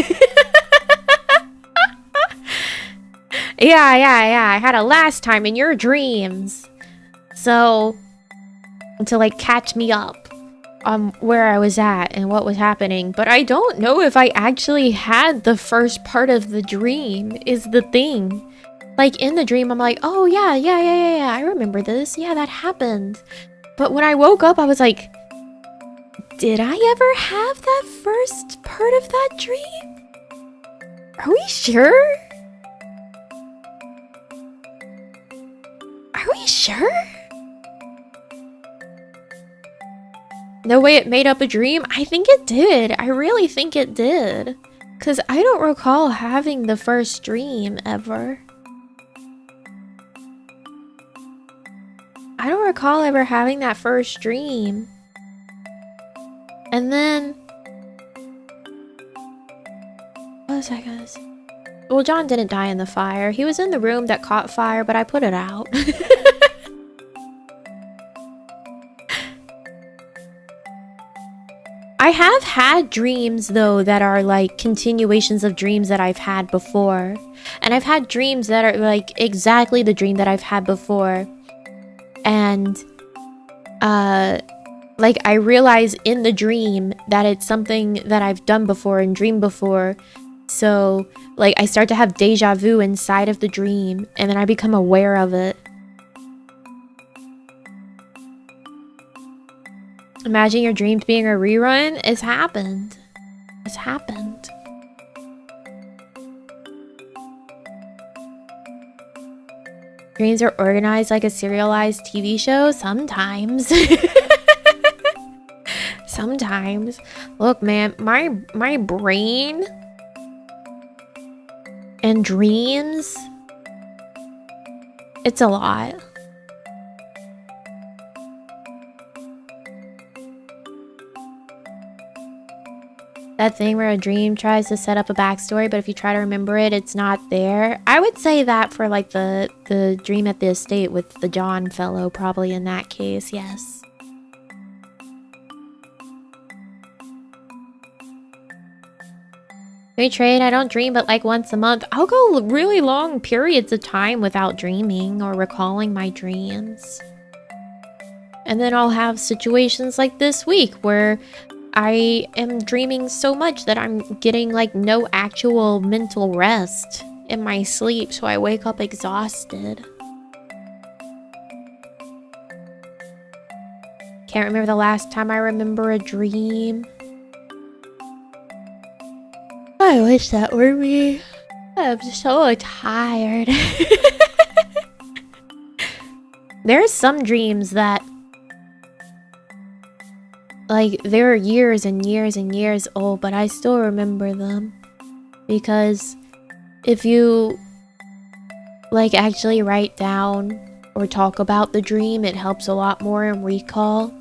Yeah, I had a last time in your dreams. So, to like catch me up on where I was at and what was happening. But I don't know if I actually had the first part of the dream, is the thing. Like, in the dream, I'm like, oh, yeah, I remember this. Yeah, that happened. But when I woke up, I was like, did I ever have that first part of that dream? Are we sure? Are we sure? No way it made up a dream? I think it did. I really think it did. Because I don't recall having the first dream ever. I don't recall ever having that first dream. And then... what was I gonna say? Well, John didn't die in the fire. He was in the room that caught fire, but I put it out. I have had dreams, though, that are like continuations of dreams that I've had before. And I've had dreams that are like exactly the dream that I've had before. And, like, I realize in the dream that it's something that I've done before and dreamed before. So, like, I start to have deja vu inside of the dream, and then I become aware of it. Imagine your dreams being a rerun. It's happened. It's happened. Dreams are organized like a serialized TV show? Sometimes. Sometimes. Look, man, my brain and dreams, it's a lot. That thing where a dream tries to set up a backstory, but if you try to remember it, it's not there. I would say that for like the dream at the estate with the John fellow, probably in that case, yes. We trade, I don't dream but like once a month. I'll go really long periods of time without dreaming or recalling my dreams. And then I'll have situations like this week where I am dreaming so much that I'm getting like no actual mental rest in my sleep, so I wake up exhausted. Can't remember the last time I remember a dream. I wish that were me. I'm so tired. There's some dreams that, like, they're years and years and years old, but I still remember them. Because if you, like, actually write down or talk about the dream, it helps a lot more in recall.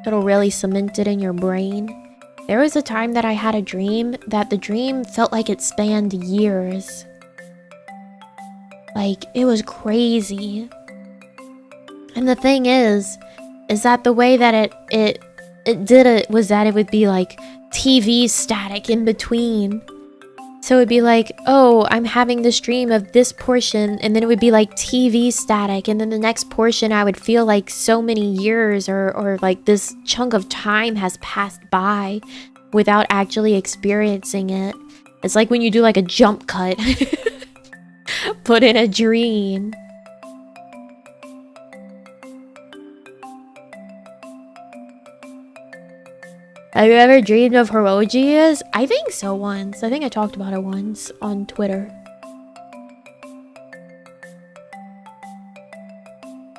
It'll really cement it in your brain. There was a time that I had a dream that the dream felt like it spanned years. Like, it was crazy. And the thing is that the way that it did it was that it would be like TV static in between. So it'd be like, oh, I'm having this dream of this portion, and then it would be like TV static, and then the next portion I would feel like so many years or like this chunk of time has passed by without actually experiencing it. It's like when you do like a jump cut, but in a dream. Have you ever dreamed of Hiroji's? I think so once. I think I talked about it once on Twitter.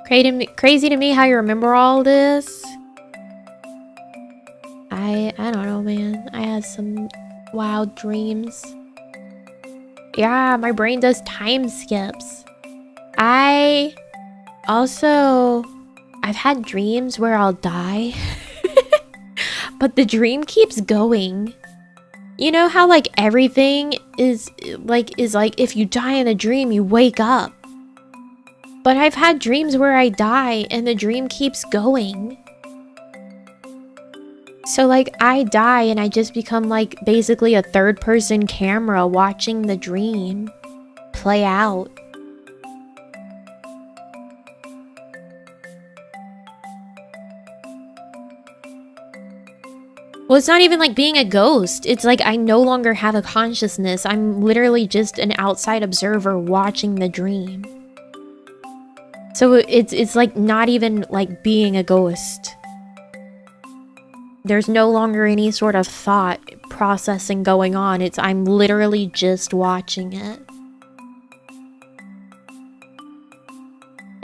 Crazy to me how you remember all this. I don't know, man. I had some wild dreams. Yeah, my brain does time skips. I've had dreams where I'll die. But the dream keeps going. You know how like everything is like if you die in a dream, you wake up. But I've had dreams where I die and the dream keeps going. So like I die and I just become like basically a third person camera watching the dream play out. Well, it's not even like being a ghost. It's like I no longer have a consciousness. I'm literally just an outside observer watching the dream. So it's like not even like being a ghost. There's no longer any sort of thought processing going on. I'm literally just watching it.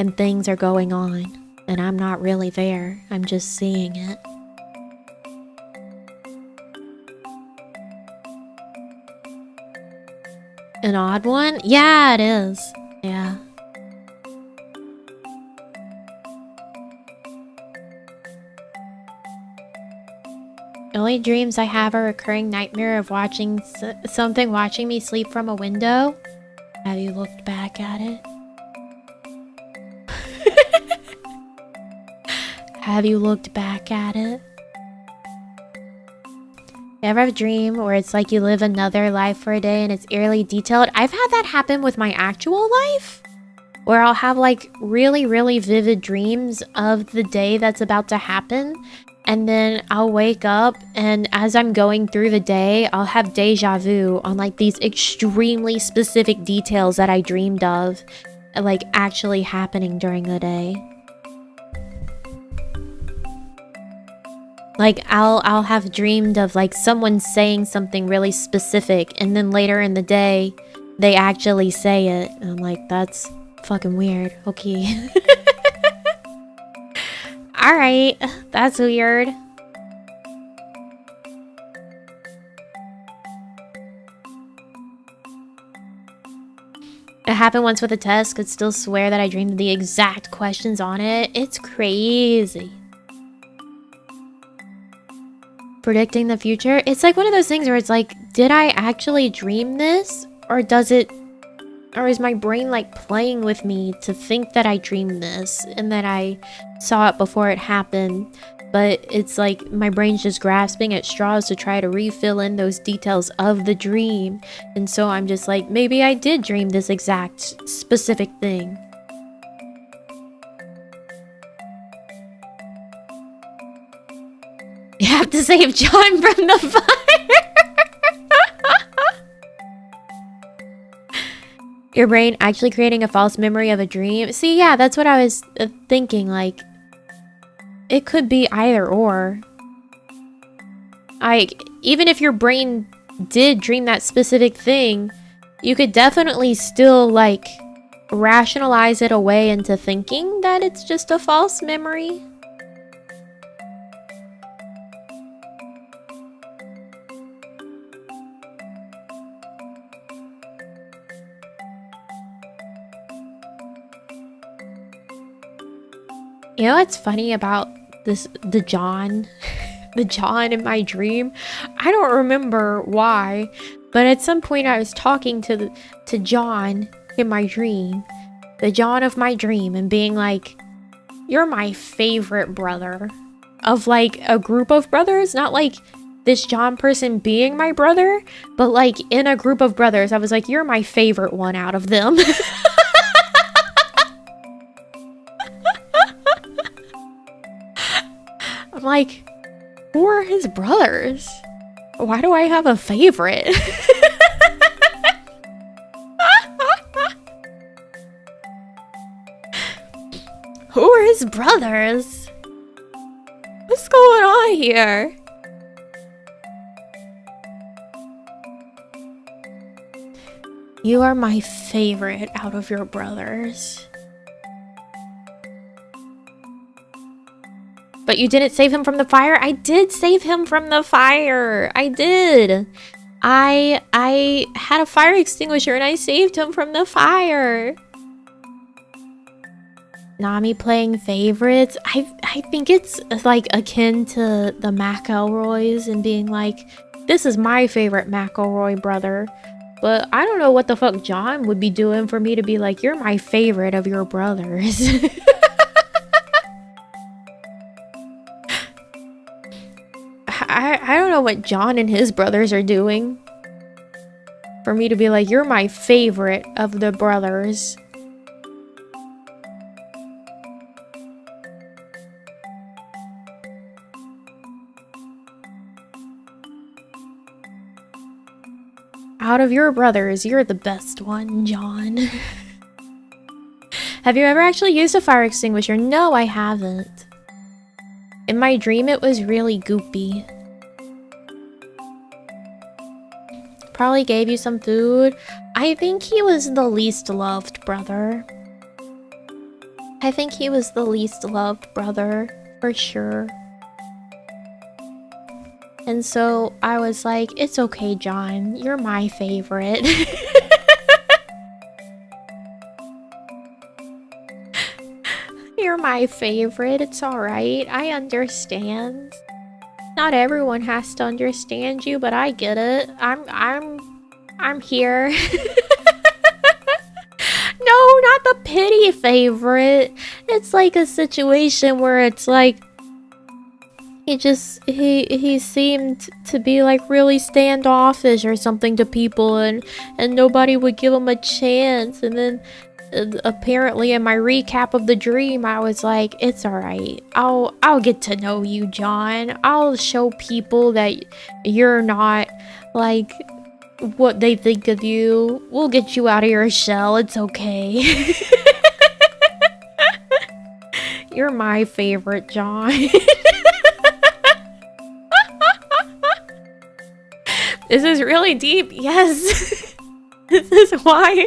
And things are going on. And I'm not really there. I'm just seeing it. An odd one? Yeah, it is. Yeah. The only dreams I have are a recurring nightmare of watching something watching me sleep from a window. Have you looked back at it? Have you looked back at it? You ever have a dream where it's like you live another life for a day and it's eerily detailed? I've had that happen with my actual life, where I'll have like really, really vivid dreams of the day that's about to happen. And then I'll wake up and as I'm going through the day, I'll have déjà vu on like these extremely specific details that I dreamed of, like actually happening during the day. Like, I'll have dreamed of, like, someone saying something really specific, and then later in the day, they actually say it. And I'm like, that's fucking weird. Okay. Alright, that's weird. It happened once with a test. Could still swear that I dreamed the exact questions on it. It's crazy. Predicting the future, it's like one of those things where it's like, did I actually dream this, or is my brain like playing with me to think that I dreamed this and that I saw it before it happened? But it's like my brain's just grasping at straws to try to refill in those details of the dream, and so I'm just like, maybe I did dream this exact specific thing. You have to save John from the fire. Your brain actually creating a false memory of a dream. See, yeah, that's what I was thinking. Like, it could be either or. Even if your brain did dream that specific thing, you could definitely still, like, rationalize it away into thinking that it's just a false memory. You know what's funny about the John in my dream? I don't remember why, but at some point I was talking to John in my dream, the John of my dream, and being like, "You're my favorite brother of like a group of brothers, not like this John person being my brother, but like in a group of brothers, I was like, you're my favorite one out of them. I'm like, who are his brothers? Why do I have a favorite? Who are his brothers? What's going on here? You are my favorite out of your brothers. But you didn't save him from the fire? I did save him from the fire. I did. I had a fire extinguisher and I saved him from the fire. Nami playing favorites. I think it's like akin to the McElroys and being like, this is my favorite McElroy brother. But I don't know what the fuck John would be doing for me to be like, you're my favorite of your brothers. I don't know what John and his brothers are doing for me to be like, you're my favorite of the brothers. Out of your brothers, you're the best one, John. Have you ever actually used a fire extinguisher? No, I haven't. In my dream, it was really goopy. Probably gave you some food. I think he was the least loved brother. I think he was the least loved brother, for sure. And so I was like, it's okay, John. You're my favorite. You're my favorite. It's alright. I understand. Not everyone has to understand you, but I get it. I'm here. No, not the pity favorite. It's like a situation where it's like he seemed to be like really standoffish or something to people, and nobody would give him a chance. And then apparently in my recap of the dream, I was like, it's alright. I'll get to know you, John. I'll show people that you're not like what they think of you. We'll get you out of your shell. It's okay. You're my favorite, John. This is really deep. Yes. This is why.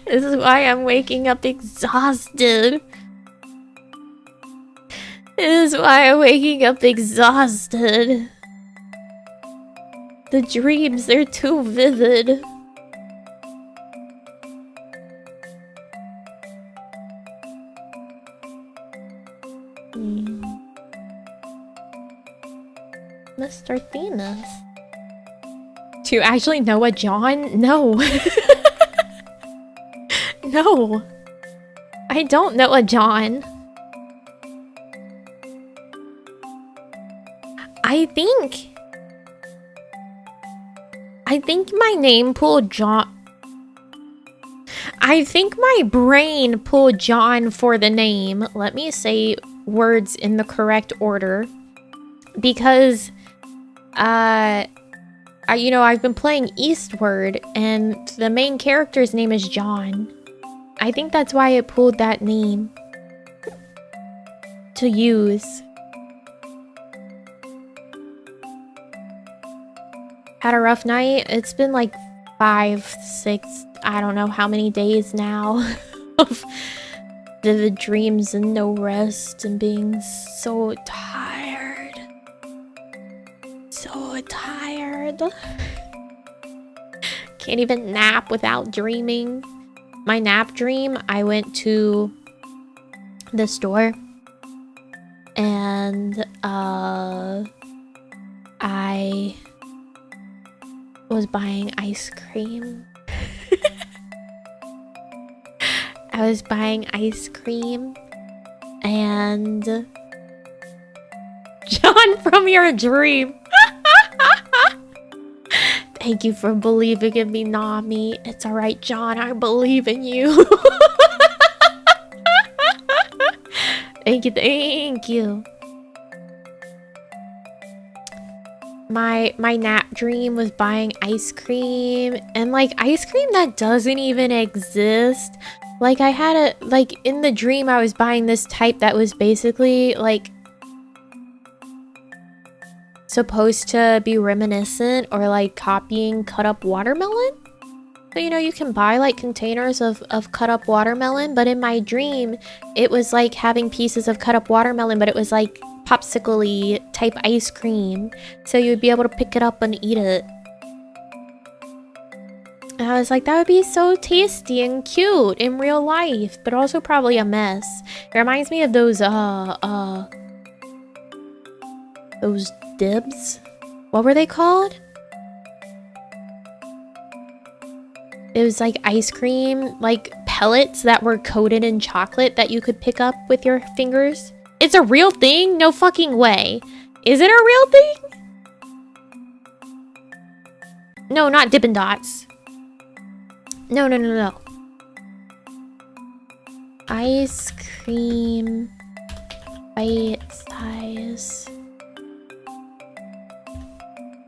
This is why I'm waking up exhausted. This is why I'm waking up exhausted. The dreams, they're too vivid. Mr. Venus. Do you actually know a John? No. No. I don't know a John. I think my name pulled John. I think my brain pulled John for the name. Let me say words in the correct order. Because I've been playing Eastward, and the main character's name is John. I think that's why it pulled that name to use. Had a rough night. It's been like 5, 6, I don't know how many days now of vivid dreams and no rest and being so tired. So tired. Can't even nap without dreaming. My nap dream, I went to the store and I was buying ice cream. I was buying ice cream and John. John from your dream. Thank you for believing in me, Nami. It's alright, John. I believe in you. Thank you, thank you. My nap dream was buying ice cream, and like ice cream that doesn't even exist. Like I had a, like in the dream I was buying this type that was basically like supposed to be reminiscent or like copying cut up watermelon. So you know, you can buy like containers of cut up watermelon, but in my dream it was like having pieces of cut up watermelon, but it was like popsicle-y type ice cream, so you'd be able to pick it up and eat it. And I was like, that would be so tasty and cute in real life, but also probably a mess. It reminds me of those dibs. What were they called? It was like ice cream, like pellets that were coated in chocolate that you could pick up with your fingers. It's a real thing? No fucking way. Is it a real thing? No, not Dippin' Dots. No. Ice cream bite size.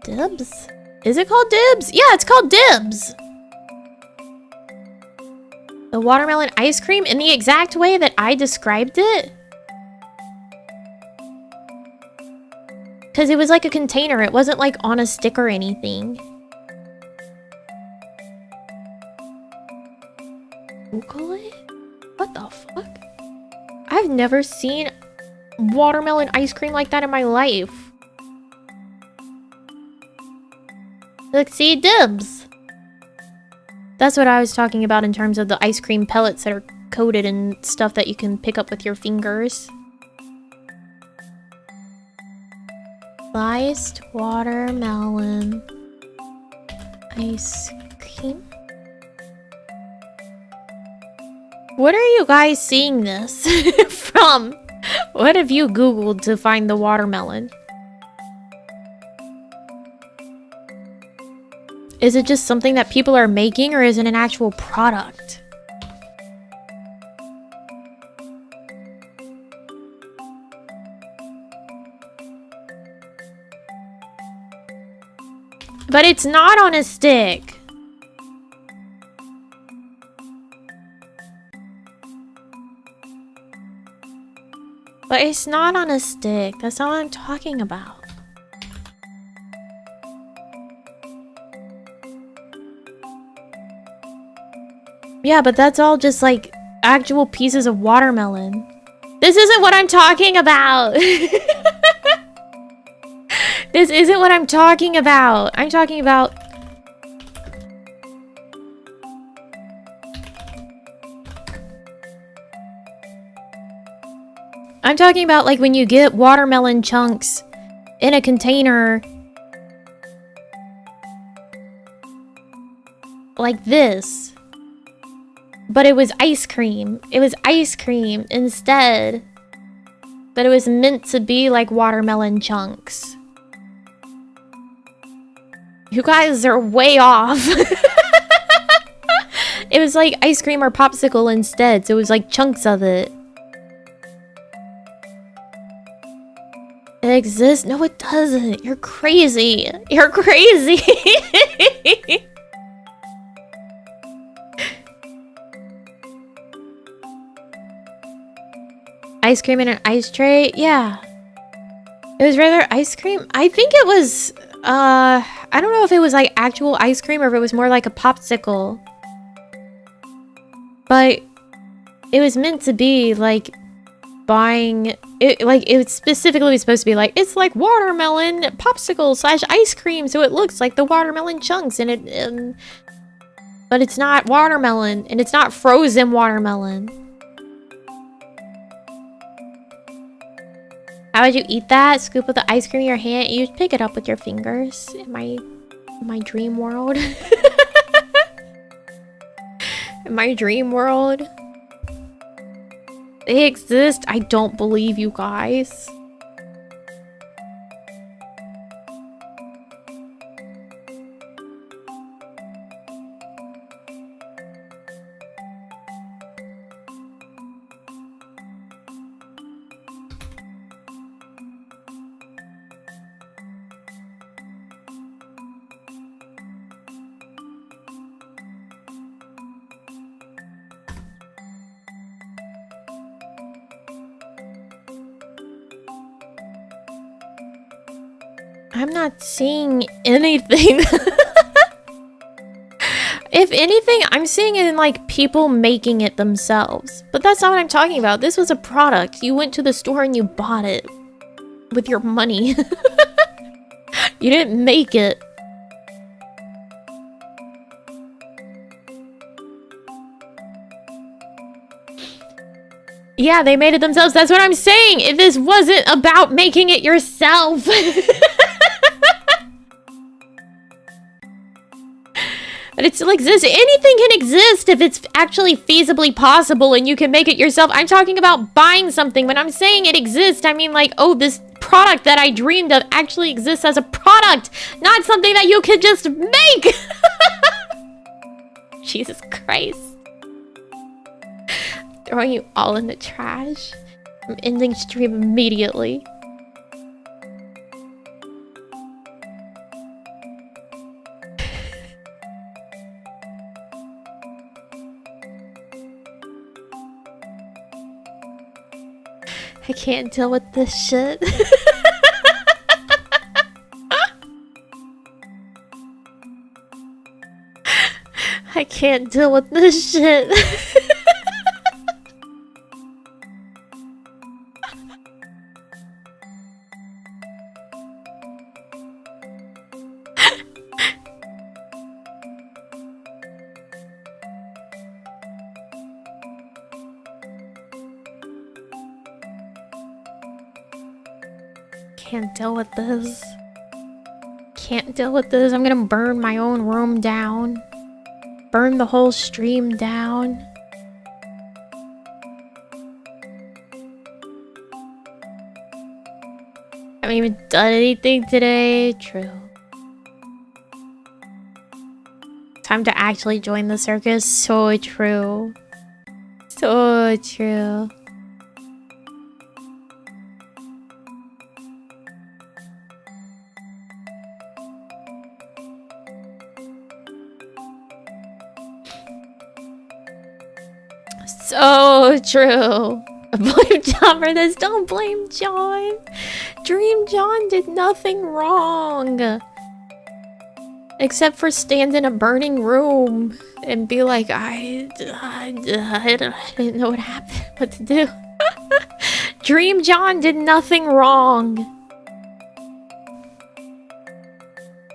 Dibs? Is it called Dibs? Yeah, it's called Dibs. The watermelon ice cream in the exact way that I described it? Because it was like a container. It wasn't like on a stick or anything. Google it? What the fuck? I've never seen watermelon ice cream like that in my life. Look, see, Dibs. That's what I was talking about in terms of the ice cream pellets that are coated in stuff that you can pick up with your fingers. Sliced watermelon ice cream. What are you guys seeing this from? What have you Googled to find the watermelon? Is it just something that people are making, or is it an actual product? But it's not on a stick. But it's not on a stick. That's not what I'm talking about. Yeah, but that's all just like actual pieces of watermelon. This isn't what I'm talking about. This isn't what I'm talking about. I'm talking about... I'm talking about like when you get watermelon chunks in a container like this. But it was ice cream. It was ice cream instead. But it was meant to be like watermelon chunks. You guys are way off. It was like ice cream or popsicle instead. So it was like chunks of it. It exists? No, it doesn't. You're crazy. You're crazy. Ice cream in an ice tray? Yeah. It was rather ice cream? I think it was, I don't know if it was like actual ice cream or if it was more like a popsicle. But it was meant to be like buying it, like it specifically was supposed to be like, it's like watermelon popsicle slash ice cream, so it looks like the watermelon chunks in it, but it's not watermelon, and it's not frozen watermelon. How would you eat that? Scoop of the ice cream in your hand. You pick it up with your fingers. In my dream world. In my dream world. They exist. I don't believe you guys. I'm not seeing anything. If anything, I'm seeing it in like people making it themselves. But that's not what I'm talking about. This was a product. You went to the store and you bought it with your money. You didn't make it. Yeah, they made it themselves. That's what I'm saying. If this wasn't about making it yourself. But it still exists. Anything can exist if it's actually feasibly possible and you can make it yourself. I'm talking about buying something. When I'm saying it exists, I mean like, oh, this product that I dreamed of actually exists as a product, not something that you could just make. Jesus Christ. Throwing you all in the trash. I'm ending stream immediately. I can't deal with this shit. I can't deal with this shit. Can't deal with this. Can't deal with this. I'm gonna burn my own room down. Burn the whole stream down. I haven't even done anything today. True. Time to actually join the circus. So true. So true. So true. Blame John for this. Don't blame John. Dream John did nothing wrong. Except for stand in a burning room and be like, I didn't know what happened, what to do. Dream John did nothing wrong.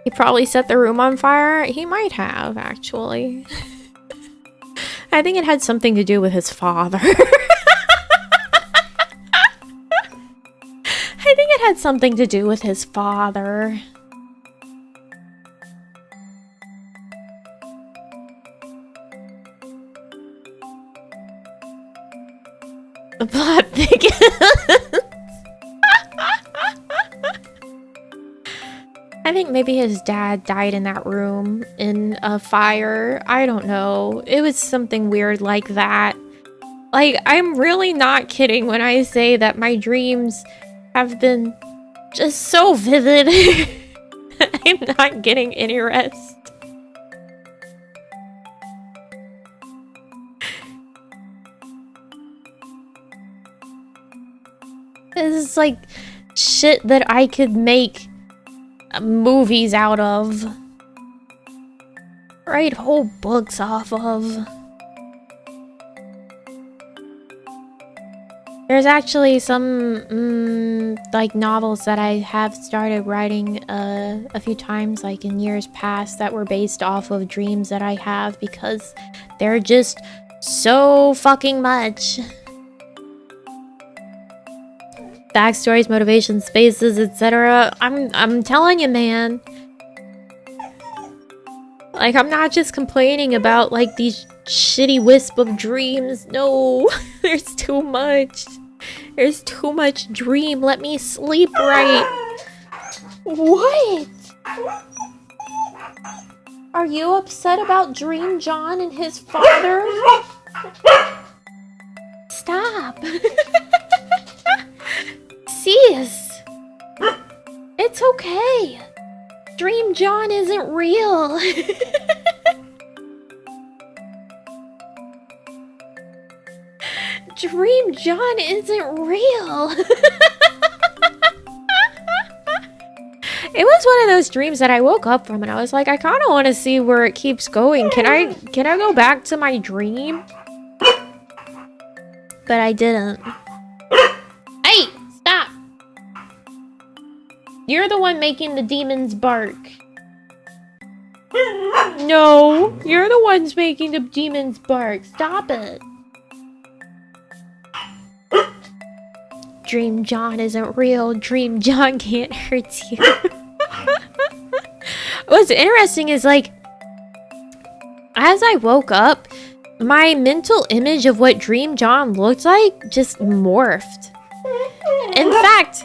He probably set the room on fire. He might have, actually. I think it had something to do with his father. I think it had something to do with his father. The plot thickens. I think maybe his dad died in that room in a fire. I don't know. It was something weird like that. Like, I'm really not kidding when I say that my dreams have been just so vivid. I'm not getting any rest. This is like shit that I could make movies out of. Write whole books off of. There's actually some like novels that I have started writing a few times, like in years past, that were based off of dreams that I have, because they're just so fucking much. Backstories, motivations, spaces, etc. I'm telling you, man. Like, I'm not just complaining about like these shitty wisp of dreams. No, there's too much. There's too much dream. Let me sleep right. What? Are you upset about Dream John and his father? Stop. Sis. It's okay. Dream John isn't real. Dream John isn't real. It those dreams that I woke up from and I was like, I kind of want to see where it keeps going. Can I go back to my dream? But I didn't. Hey, stop. You're the one making the demons bark. No, you're the ones making the demons bark. Stop it. Dream John isn't real. Dream John can't hurt you. What's interesting is, like, as I woke up, my mental image of what Dream John looked like just morphed. In fact,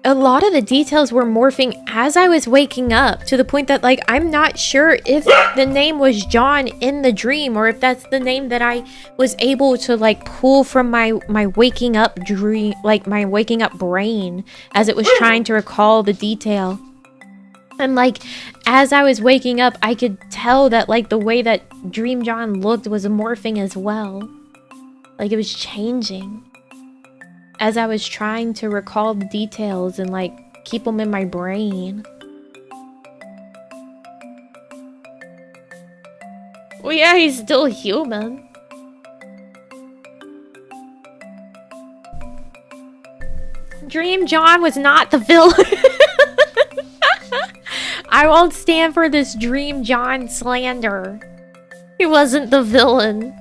a lot of the details were morphing as I was waking up, to the point that, like, I'm not sure if the name was John in the dream or if that's the name that I was able to, like, pull from my waking up dream, like my waking up brain, as it was trying to recall the detail. And, like, as I was waking up, I could tell that, like, the way that Dream John looked was morphing as well. Like, it was changing as I was trying to recall the details and, like, keep them in my brain. Well, yeah, he's still human. Dream John was not the villain. I won't stand for this Dream John slander. He wasn't the villain.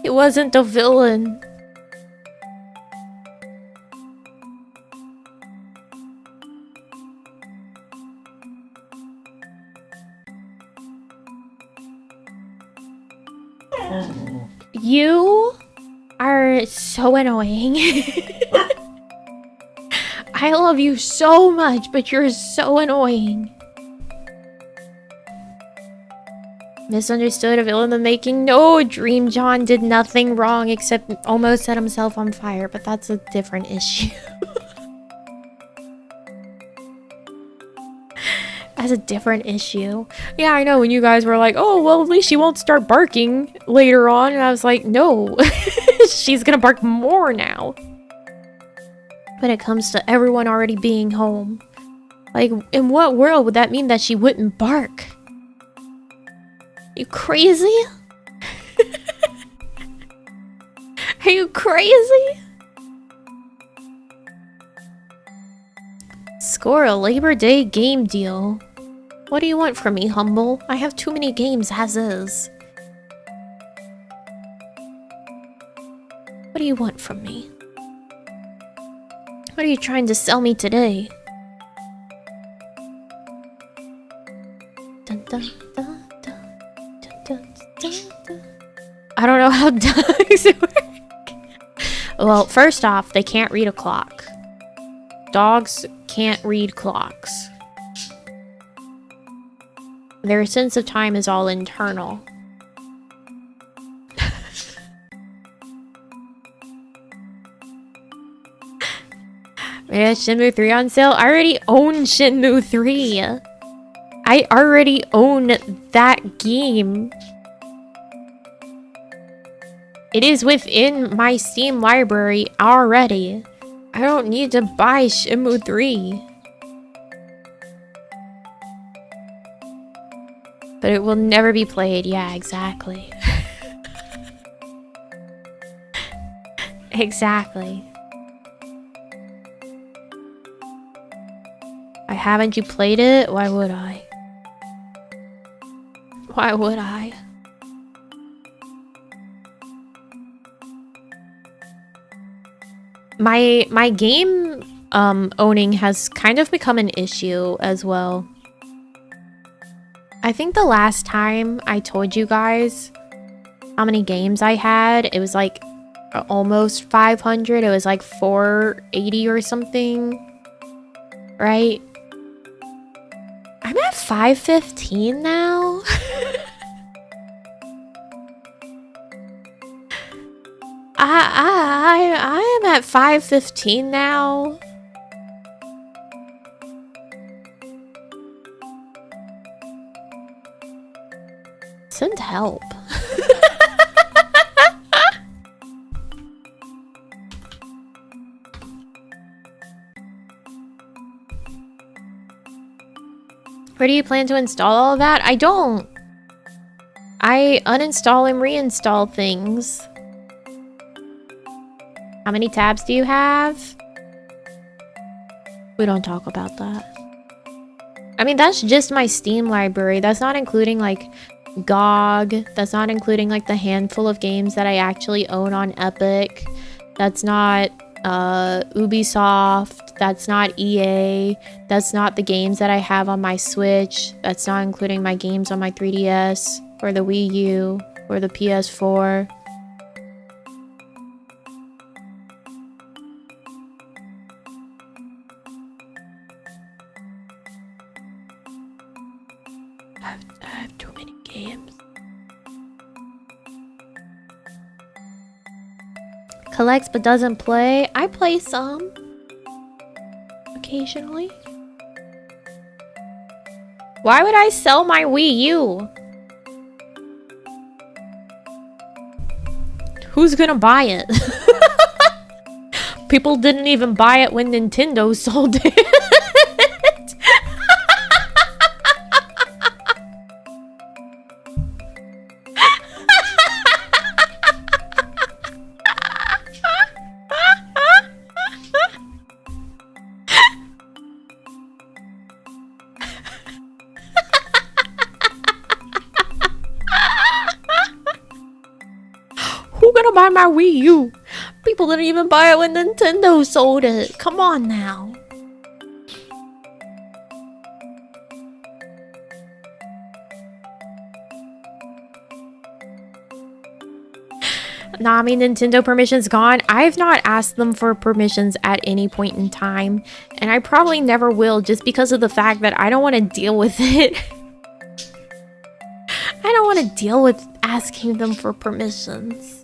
He wasn't the villain. You are so annoying. I love you so much, but you're so annoying. Misunderstood, a villain in the making. No, Dream John did nothing wrong except almost set himself on fire, but that's a different issue. That's a different issue. Yeah, I know, when you guys were like, oh, well, at least she won't start barking later on. And I was like, no, she's gonna bark more now. When it comes to everyone already being home. Like, in what world would that mean that she wouldn't bark? You crazy? Are you crazy? Score a Labor Day game deal. What do you want from me, Humble? I have too many games as is. What do you want from me? What are you trying to sell me today? Dun, dun, dun, dun, dun, dun, dun, dun. I don't know how dogs work. Well, first off, they can't read a clock. Dogs can't read clocks. Their sense of time is all internal. Yeah, Shenmue 3 on sale. I already own Shenmue 3. I already own that game. It is within my Steam library already. I don't need to buy Shenmue 3. But it will never be played. Yeah, exactly. Exactly. Haven't you played it? Why would I? Why would I? My game owning has kind of become an issue as well. I think the last time I told you guys how many games I had, it was like almost 500. It was like 480 or something. Right? I'm at 515 now. I am at 515 now. Send help. Where do you plan to install all of that? I don't. I uninstall and reinstall things. How many tabs do you have? We don't talk about that. I mean, that's just my Steam library. That's not including like GOG. That's not including like the handful of games that I actually own on Epic. That's not Ubisoft. That's not EA. That's not the games that I have on my Switch. That's not including my games on my 3DS or the Wii U or the PS4. I have too many games. Collects but doesn't play. I play some. Occasionally. Why would I sell my Wii U? Who's gonna buy it? People didn't even buy it when Nintendo sold it. Buy my Wii U. People didn't even buy it when Nintendo sold it. Come on now. Nah, I mean, Nintendo permission's gone. I've not asked them for permissions at any point in time, and I probably never will, just because of the fact that I don't want to deal with it. I don't want to deal with asking them for permissions.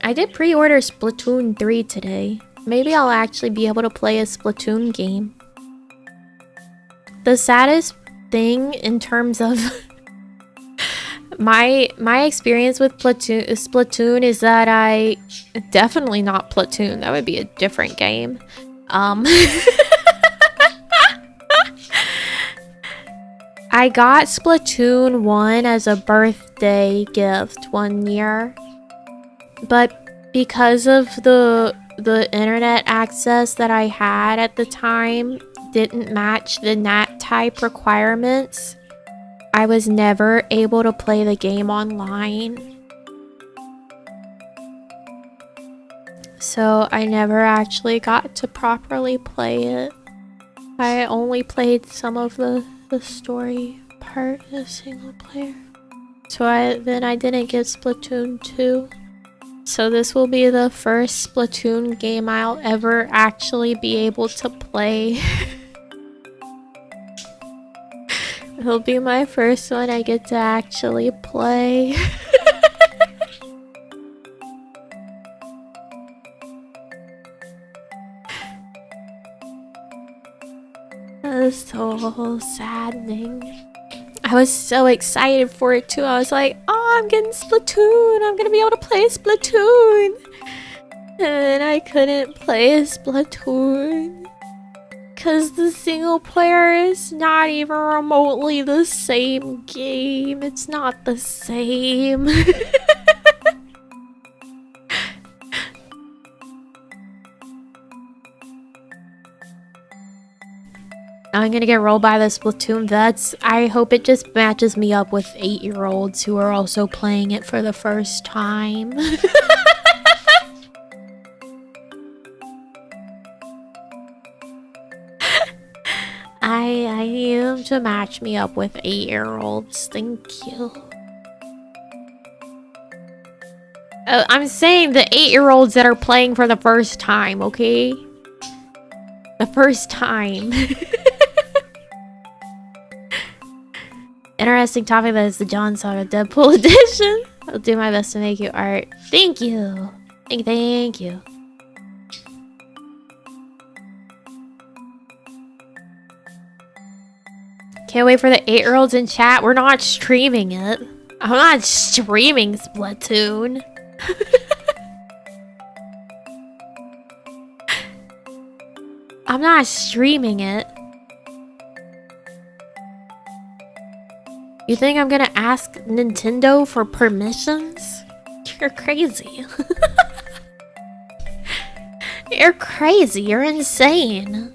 I did pre-order Splatoon 3 today. Maybe I'll actually be able to play a Splatoon game. The saddest thing in terms of my experience with Splatoon is that I definitely not Platoon. That would be a different game. I got Splatoon 1 as a birthday gift one year. But because of the internet access that I had at the time didn't match the NAT type requirements, I was never able to play the game online. So I never actually got to properly play it. I only played some of the story part as single player. So then I didn't get Splatoon 2. So this will be the first Splatoon game I'll ever actually be able to play. It'll be my first one I get to actually play. That's so saddening. I was so excited for it too. I was like, oh, I'm getting Splatoon. I'm gonna be able to play Splatoon. And then I couldn't play Splatoon. Because the single player is not even remotely the same game. It's not the same. I'm gonna get rolled by the Splatoon vets. I hope it just matches me up with 8-year-olds who are also playing it for the first time. I need them to match me up with 8-year-olds. Thank you. I'm saying the 8-year-olds that are playing for the first time, okay? The first time. Interesting topic, that is the John Saga Deadpool edition. I'll do my best to make you art. Thank you. Thank you. Can't wait for the 8-year-olds in chat. We're not streaming it. I'm not streaming Splatoon. I'm not streaming it. You think I'm gonna ask Nintendo for permissions? You're crazy. You're crazy. You're insane.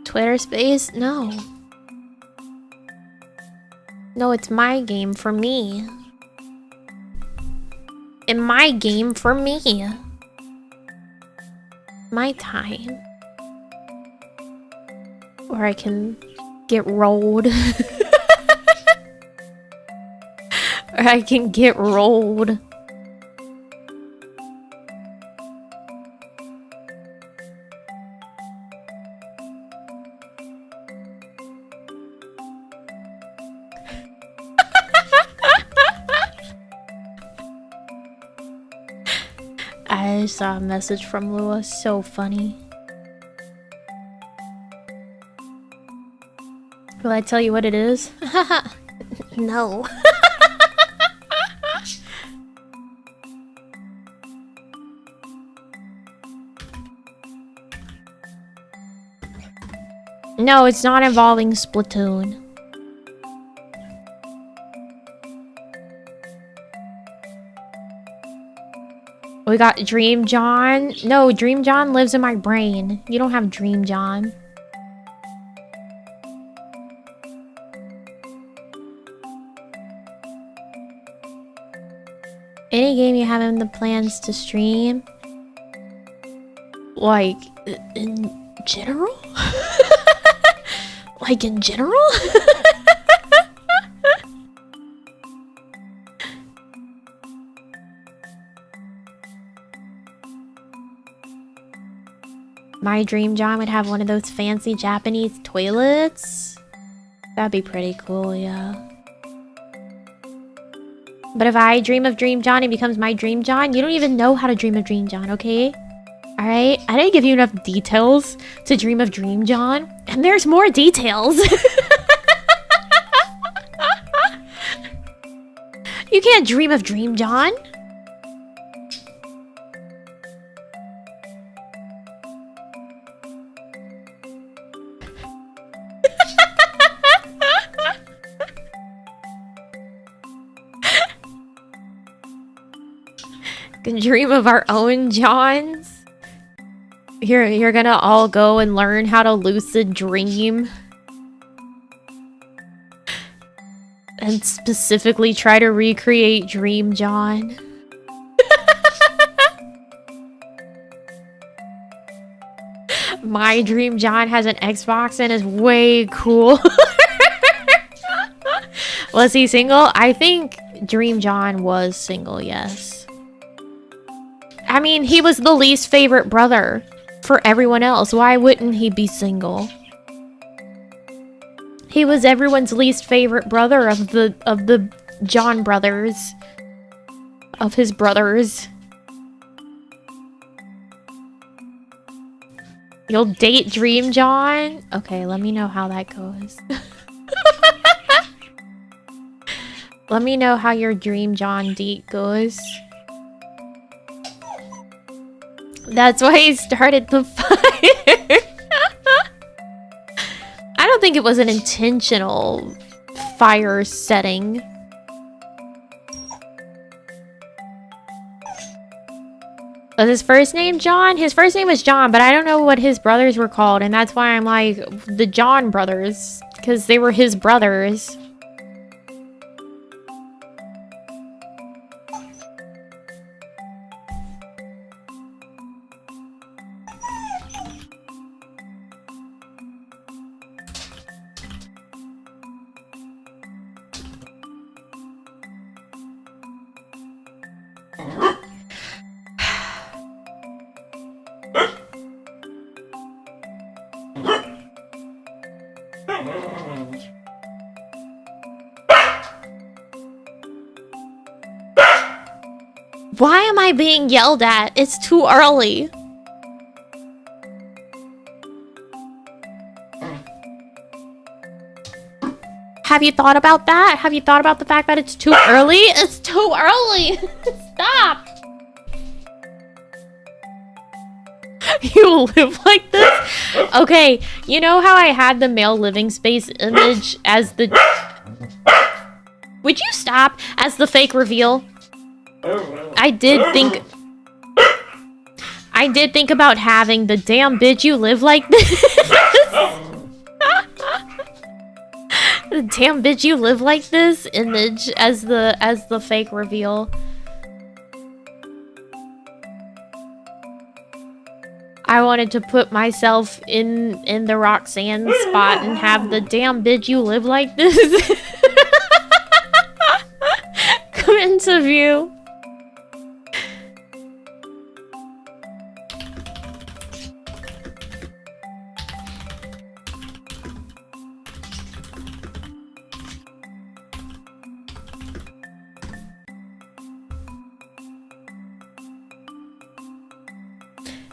Twitter space? No. No, it's my game for me. In my game for me. My time. Or I can get rolled. Or I can get rolled. I saw a message from Lua, so funny. Will I tell you what it is? No. No, it's not involving Splatoon. We got Dream John. No, Dream John lives in my brain. You don't have Dream John. Any game you have in the plans to stream? Like, in general? Like, in general? My dream John would have one of those fancy Japanese toilets. That'd be pretty cool, yeah. But if I dream of Dream John, he becomes my Dream John. You don't even know how to dream of Dream John, okay? Alright? I didn't give you enough details to dream of Dream John. And there's more details. You can't dream of Dream John. Can dream of our own Johns. You're gonna all go and learn how to lucid dream. And specifically try to recreate Dream John. My Dream John has an Xbox and is way cool. Was he single? I think Dream John was single, yes. I mean, he was the least favorite brother for everyone else. Why wouldn't he be single? He was everyone's least favorite brother of the John brothers. Of his brothers. You'll date Dream John? Okay, let me know how that goes. Let me know how your Dream John date goes. That's why he started the fire. I don't think it was an intentional fire setting. Was his first name John? His first name was John, but I don't know what his brothers were called, and that's why I'm like, the John brothers, because they were his brothers. Why am I being yelled at? It's too early. Have you thought about that? Have you thought about the fact that it's too early? It's too early! Stop! You live like this? Okay, you know how I had the male living space image as the... Would you stop? As the fake reveal? I did think about having the damn bitch you live like this. The damn bitch you live like this image as the fake reveal. I wanted to put myself in the Roxanne spot and have the damn bitch you live like this come into view.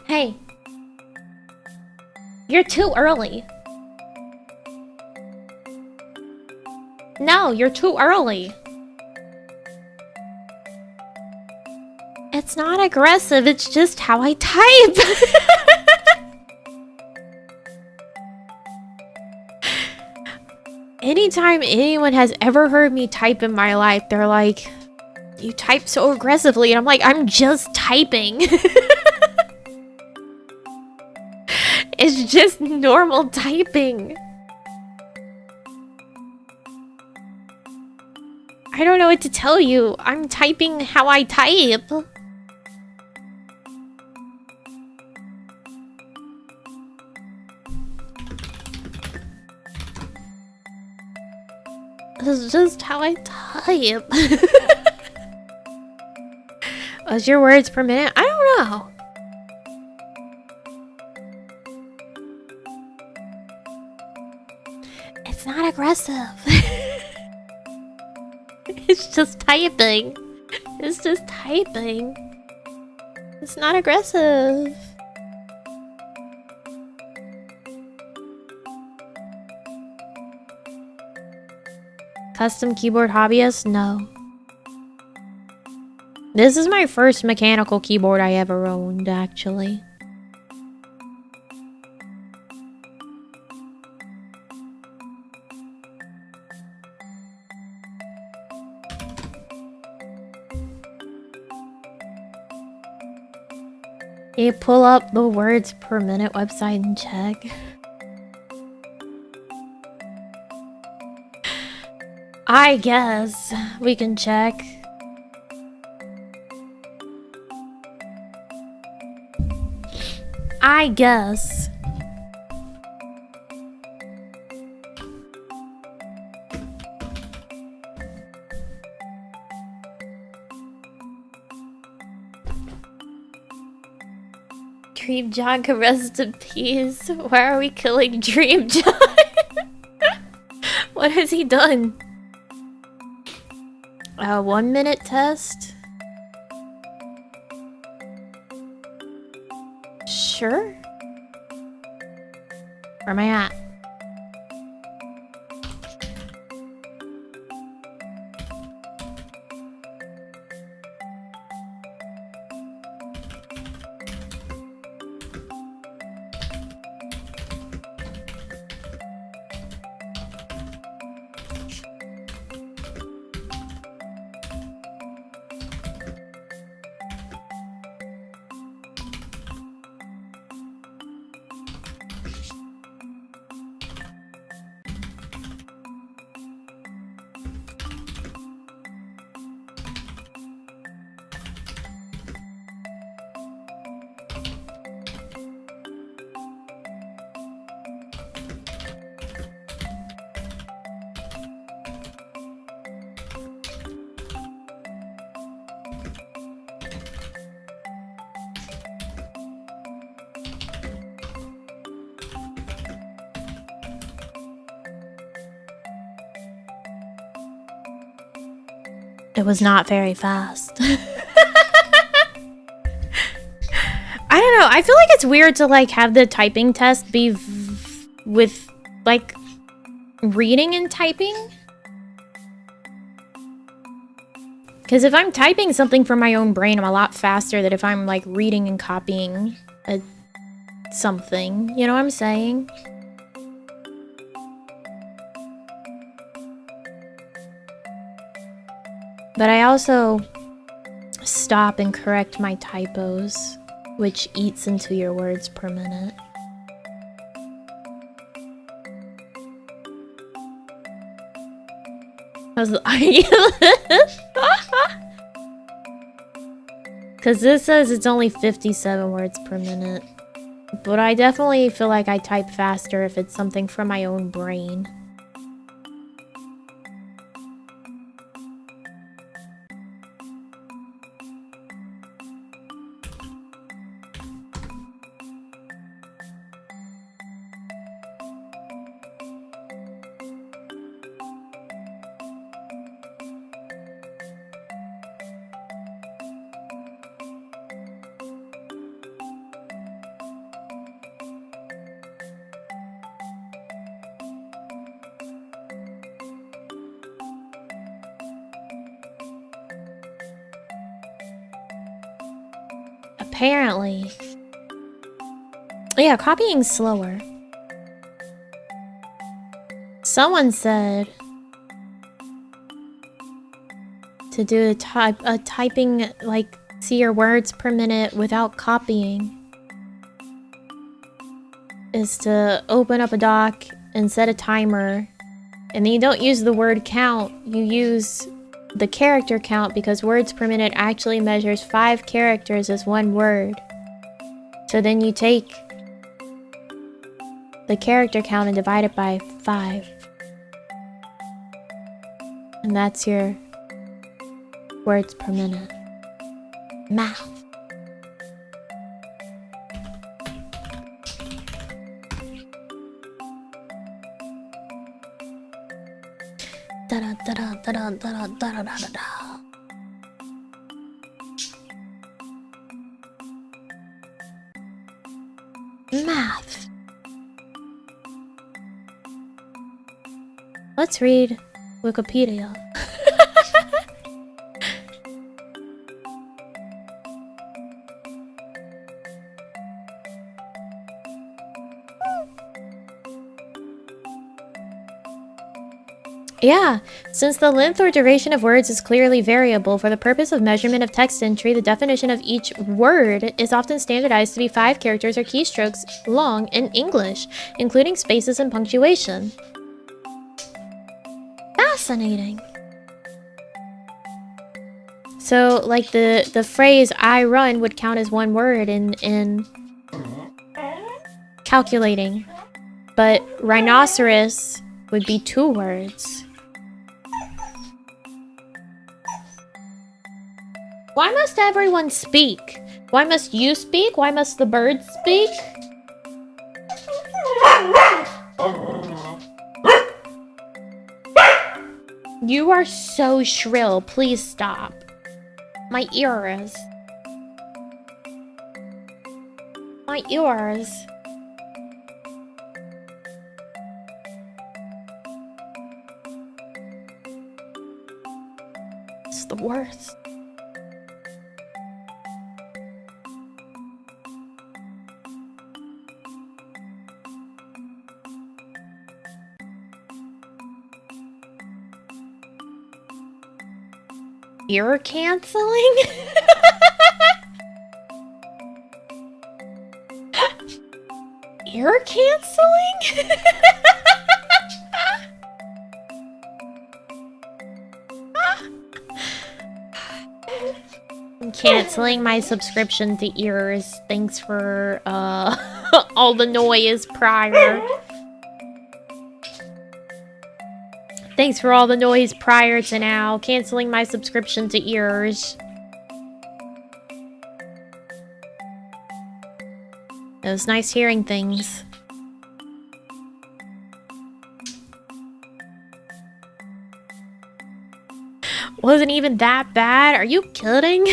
Hey. You're too early. No, you're too early. It's not aggressive, it's just how I type. Anytime anyone has ever heard me type in my life, they're like, you type so aggressively. And I'm like, I'm just typing. It's just normal typing. I don't know what to tell you. I'm typing how I type. This is just how I type. What's your words per minute? I don't know. It's not aggressive. It's just typing. It's just typing. It's not aggressive. Custom keyboard hobbyist? No. This is my first mechanical keyboard I ever owned, actually. You pull up the words per minute website and check. I guess we can check. I guess. Dream John can rest in peace. Why are we killing Dream John? What has he done? A 1 minute test? Sure. Where am I at? It was not very fast. I don't know. I feel like it's weird to like have the typing test be with like reading and typing. Because if I'm typing something from my own brain, I'm a lot faster than if I'm like reading and copying something. You know what I'm saying? But I also stop and correct my typos, which eats into your words per minute. Because this says it's only 57 words per minute. But I definitely feel like I type faster if it's something from my own brain. Apparently. Yeah, copying's slower. Someone said to do a typing, like, see your words per minute without copying is to open up a doc and set a timer, and then you don't use the word count, you use the character count, because words per minute actually measures 5 characters as 1 word. So then you take the character count and divide it by 5. And that's your words per minute. Math. Da da da da da da da da da da. Math. Let's read Wikipedia. Yeah, since the length or duration of words is clearly variable, for the purpose of measurement of text entry, the definition of each word is often standardized to be 5 characters or keystrokes long in English, including spaces and punctuation. Fascinating. So, like, the phrase "I run" would count as 1 word in calculating, but rhinoceros would be 2 words. Why must everyone speak? Why must you speak? Why must the birds speak? You are so shrill. Please stop. My ears. My ears. It's the worst. Ear canceling? Ear canceling? I'm canceling my subscription to Ears. Thanks for all the noise prior. Thanks for all the noise prior to now. Canceling my subscription to Ears. It was nice hearing things. Wasn't even that bad? Are you kidding?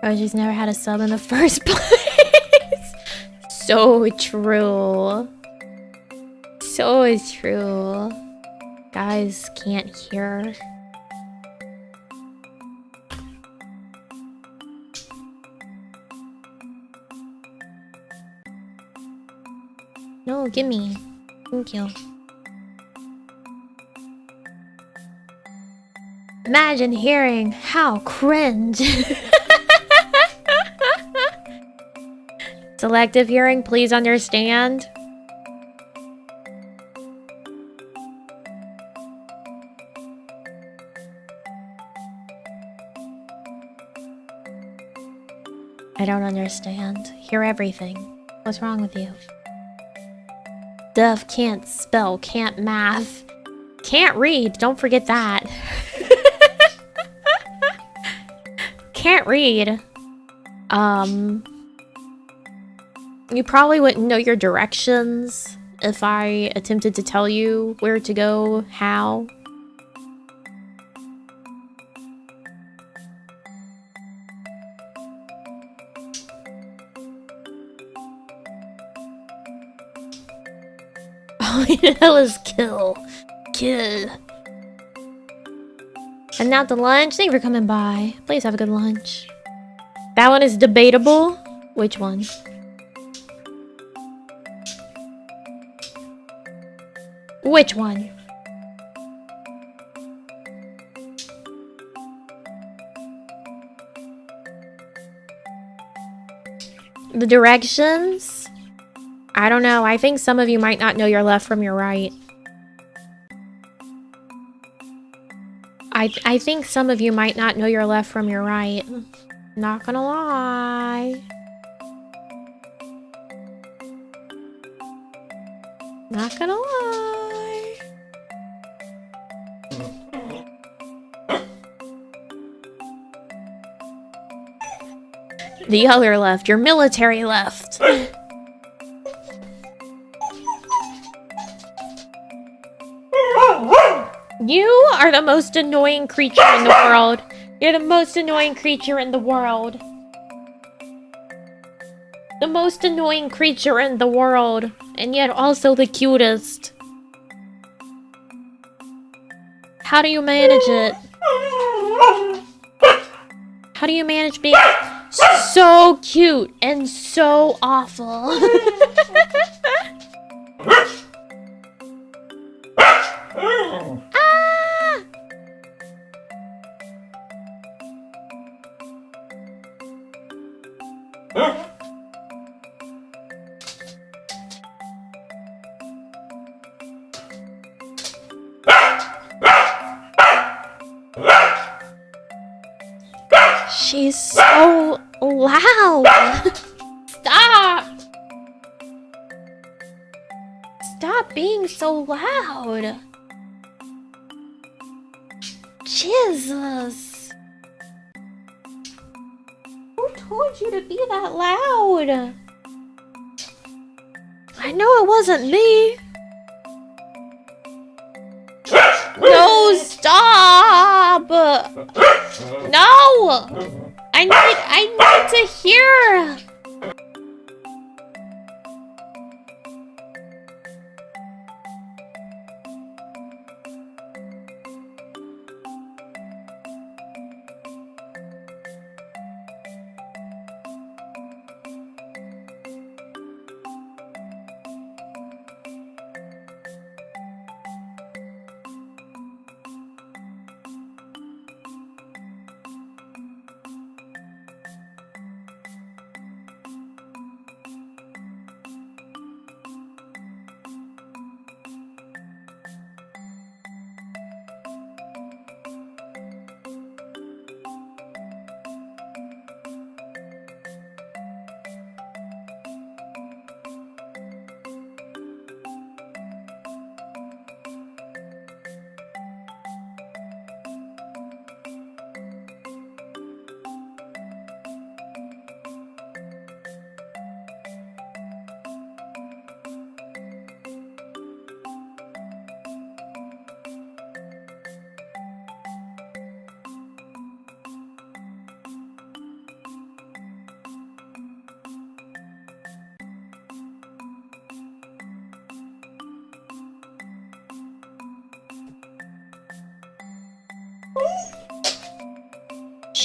I just never had a sub in the first place. So true. So true. Guys can't hear. No, gimme. Thank you. Imagine hearing how cringe. Selective hearing, please understand. I don't understand. Hear everything. What's wrong with you? Deaf, can't spell, can't math, can't read. Don't forget that. Can't read. You probably wouldn't know your directions if I attempted to tell you where to go, how. All you know is kill. Kill. And now to lunch. Thank you for coming by. Please have a good lunch. That one is debatable. Which one? Which one? The directions? I don't know. I think some of you might not know your left from your right. I think some of you might not know your left from your right. Not gonna lie. Not gonna lie. The other left, your military left. You are the most annoying creature in the world. You're the most annoying creature in the world. The most annoying creature in the world. And yet also the cutest. How do you manage it? How do you manage being so cute and so awful? She's so loud. Stop. Stop being so loud. Jesus. Who told you to be that loud? I know it wasn't me. No, stop. No. I need to hear.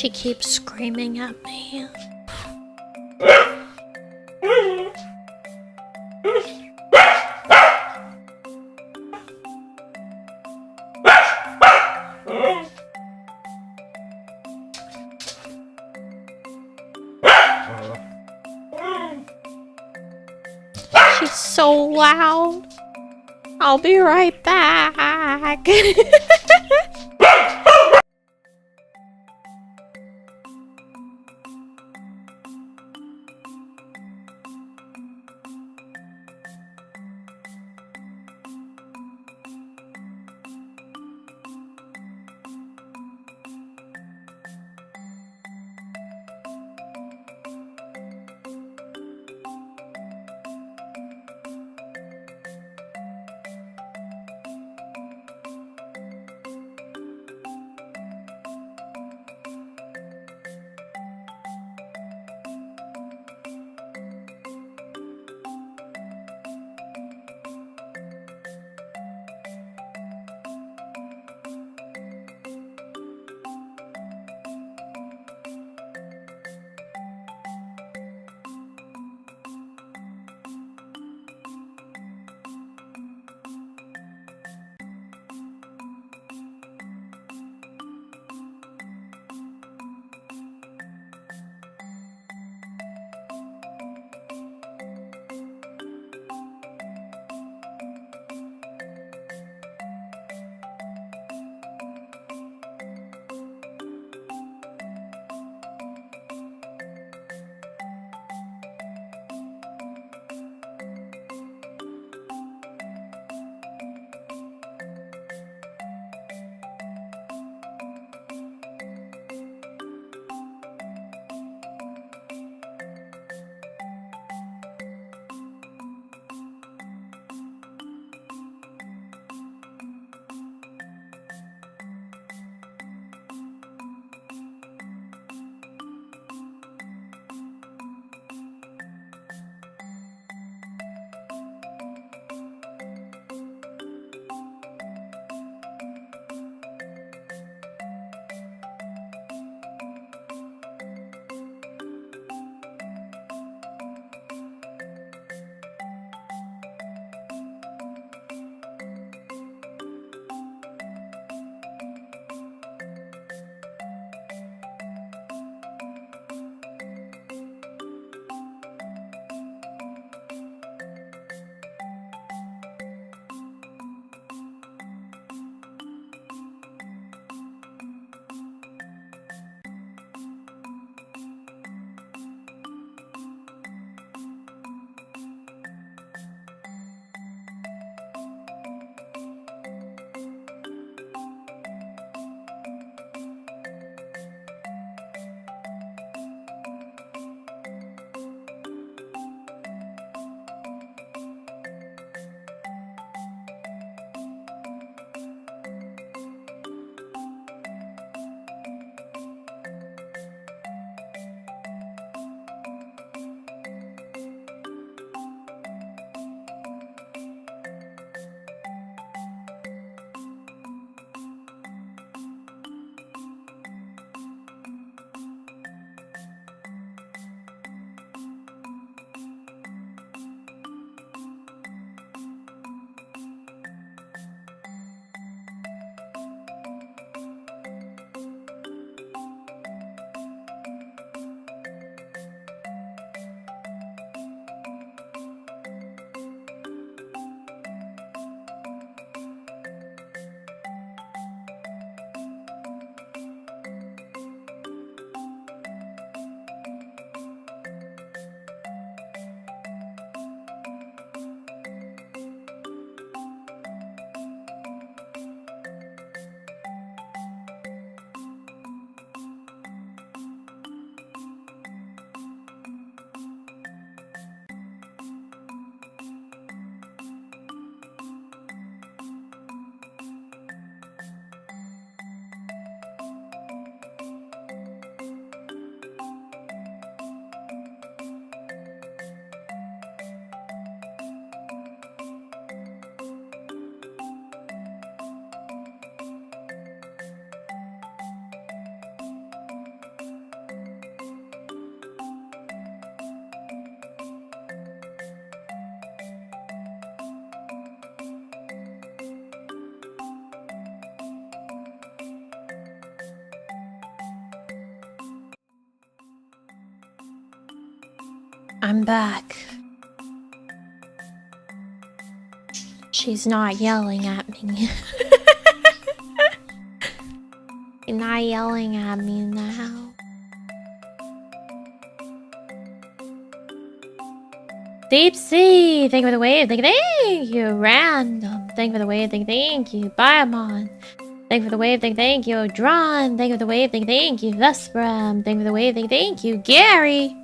She keeps screaming at me. She's so loud. I'll be right back. I'm back. She's not yelling at me. She's not yelling at me now. Deep Sea, thank you for the wave, thank you. Random, thank you for the wave, thank you. Biomon, thank you for the wave, thank you. Drawn, thank you for the wave, thank you. Vespram, thank you for the wave, thank you. Gary,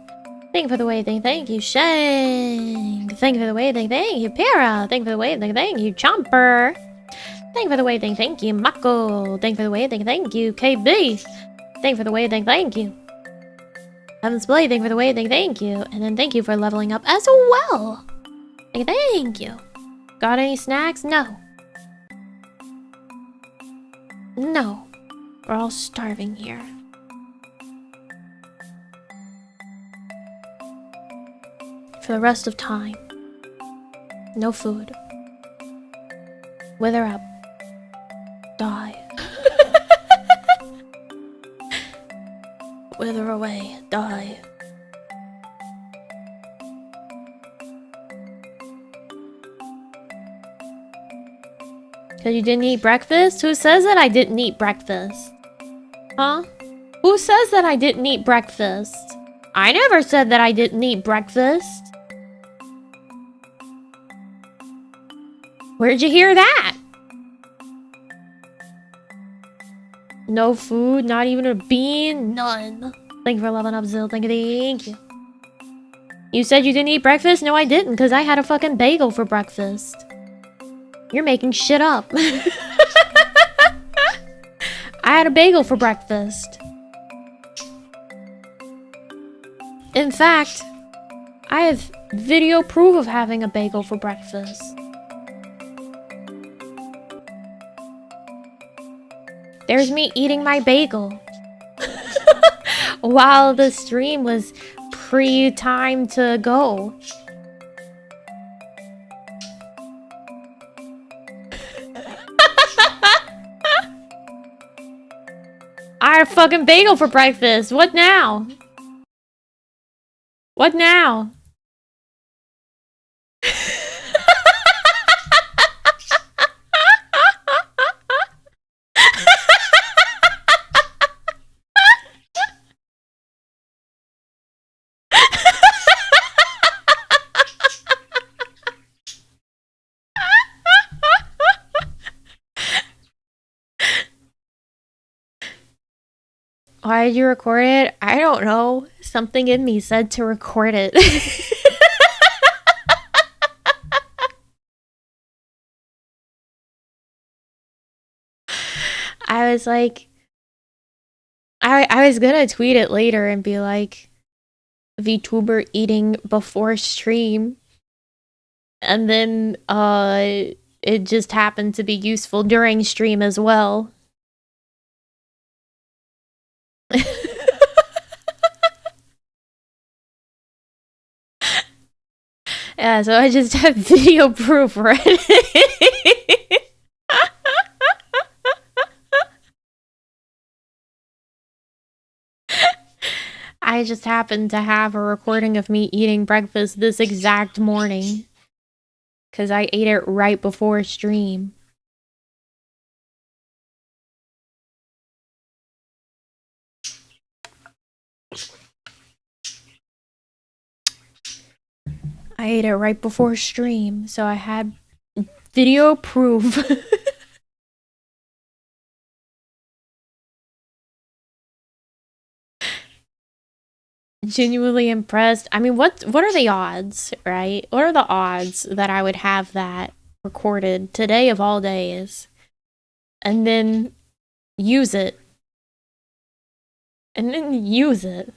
thank you for the wave, thank you. Shang, thank you for the wave, thank you. Pira, thank you for the wave, thank you. Chomper, thank you for the wave, thank you. Mako, thank you for the wave, thank you. KB, thank you for the wave, thank you. Heaven's Blade, thank you for the wave, thank you. And then thank you for leveling up as well. Thank you. Got any snacks? No. No. We're all starving here. For the rest of time. No food. Wither up. Die. Wither away. Die. Cause you didn't eat breakfast? Who says that I didn't eat breakfast? Huh? Who says that I didn't eat breakfast? I never said that I didn't eat breakfast. Where'd you hear that? No food, not even a bean, none. Thank you for leveling up, Zill. Thank you. You said you didn't eat breakfast? No, I didn't, because I had a fucking bagel for breakfast. You're making shit up. I had a bagel for breakfast. In fact, I have video proof of having a bagel for breakfast. There's me eating my bagel. While the stream was pre-time to go. I had a fucking bagel for breakfast. What now? What now? Why did you record it? I don't know. Something in me said to record it. I was like, I was gonna tweet it later and be like, VTuber eating before stream. And then, it just happened to be useful during stream as well. Yeah, so I just have video proof, right? I just happened to have a recording of me eating breakfast this exact morning. Because I ate it right before stream. I ate it right before stream, so I had video proof. Genuinely impressed. I mean, what are the odds, right? What are the odds that I would have that recorded today of all days and then use it? And then use it.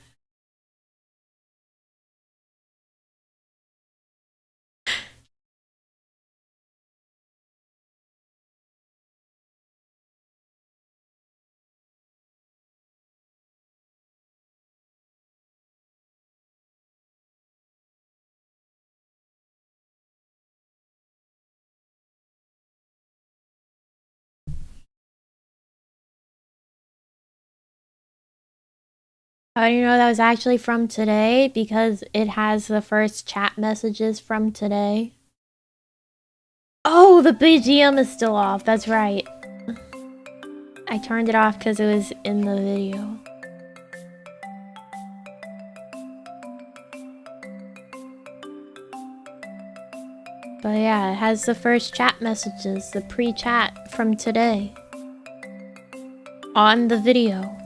How do you know that was actually from today? Because it has the first chat messages from today. Oh, the BGM is still off. That's right. I turned it off because it was in the video. But yeah, it has the first chat messages, the pre-chat from today. On the video.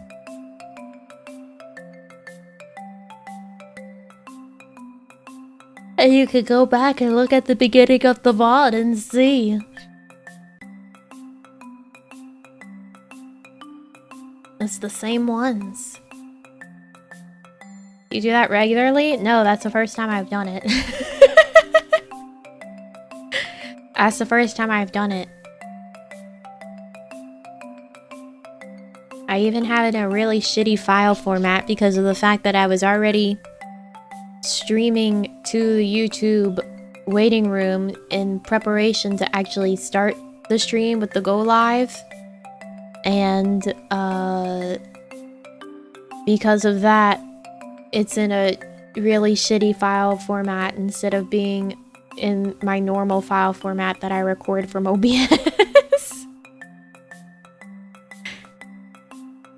And you could go back and look at the beginning of the VOD and see. It's the same ones. You do that regularly? No, that's the first time I've done it. That's the first time I've done it. I even have it in a really shitty file format because of the fact that I was already streaming to the YouTube waiting room in preparation to actually start the stream with the go live. And because of that, it's in a really shitty file format instead of being in my normal file format that I record from OBS.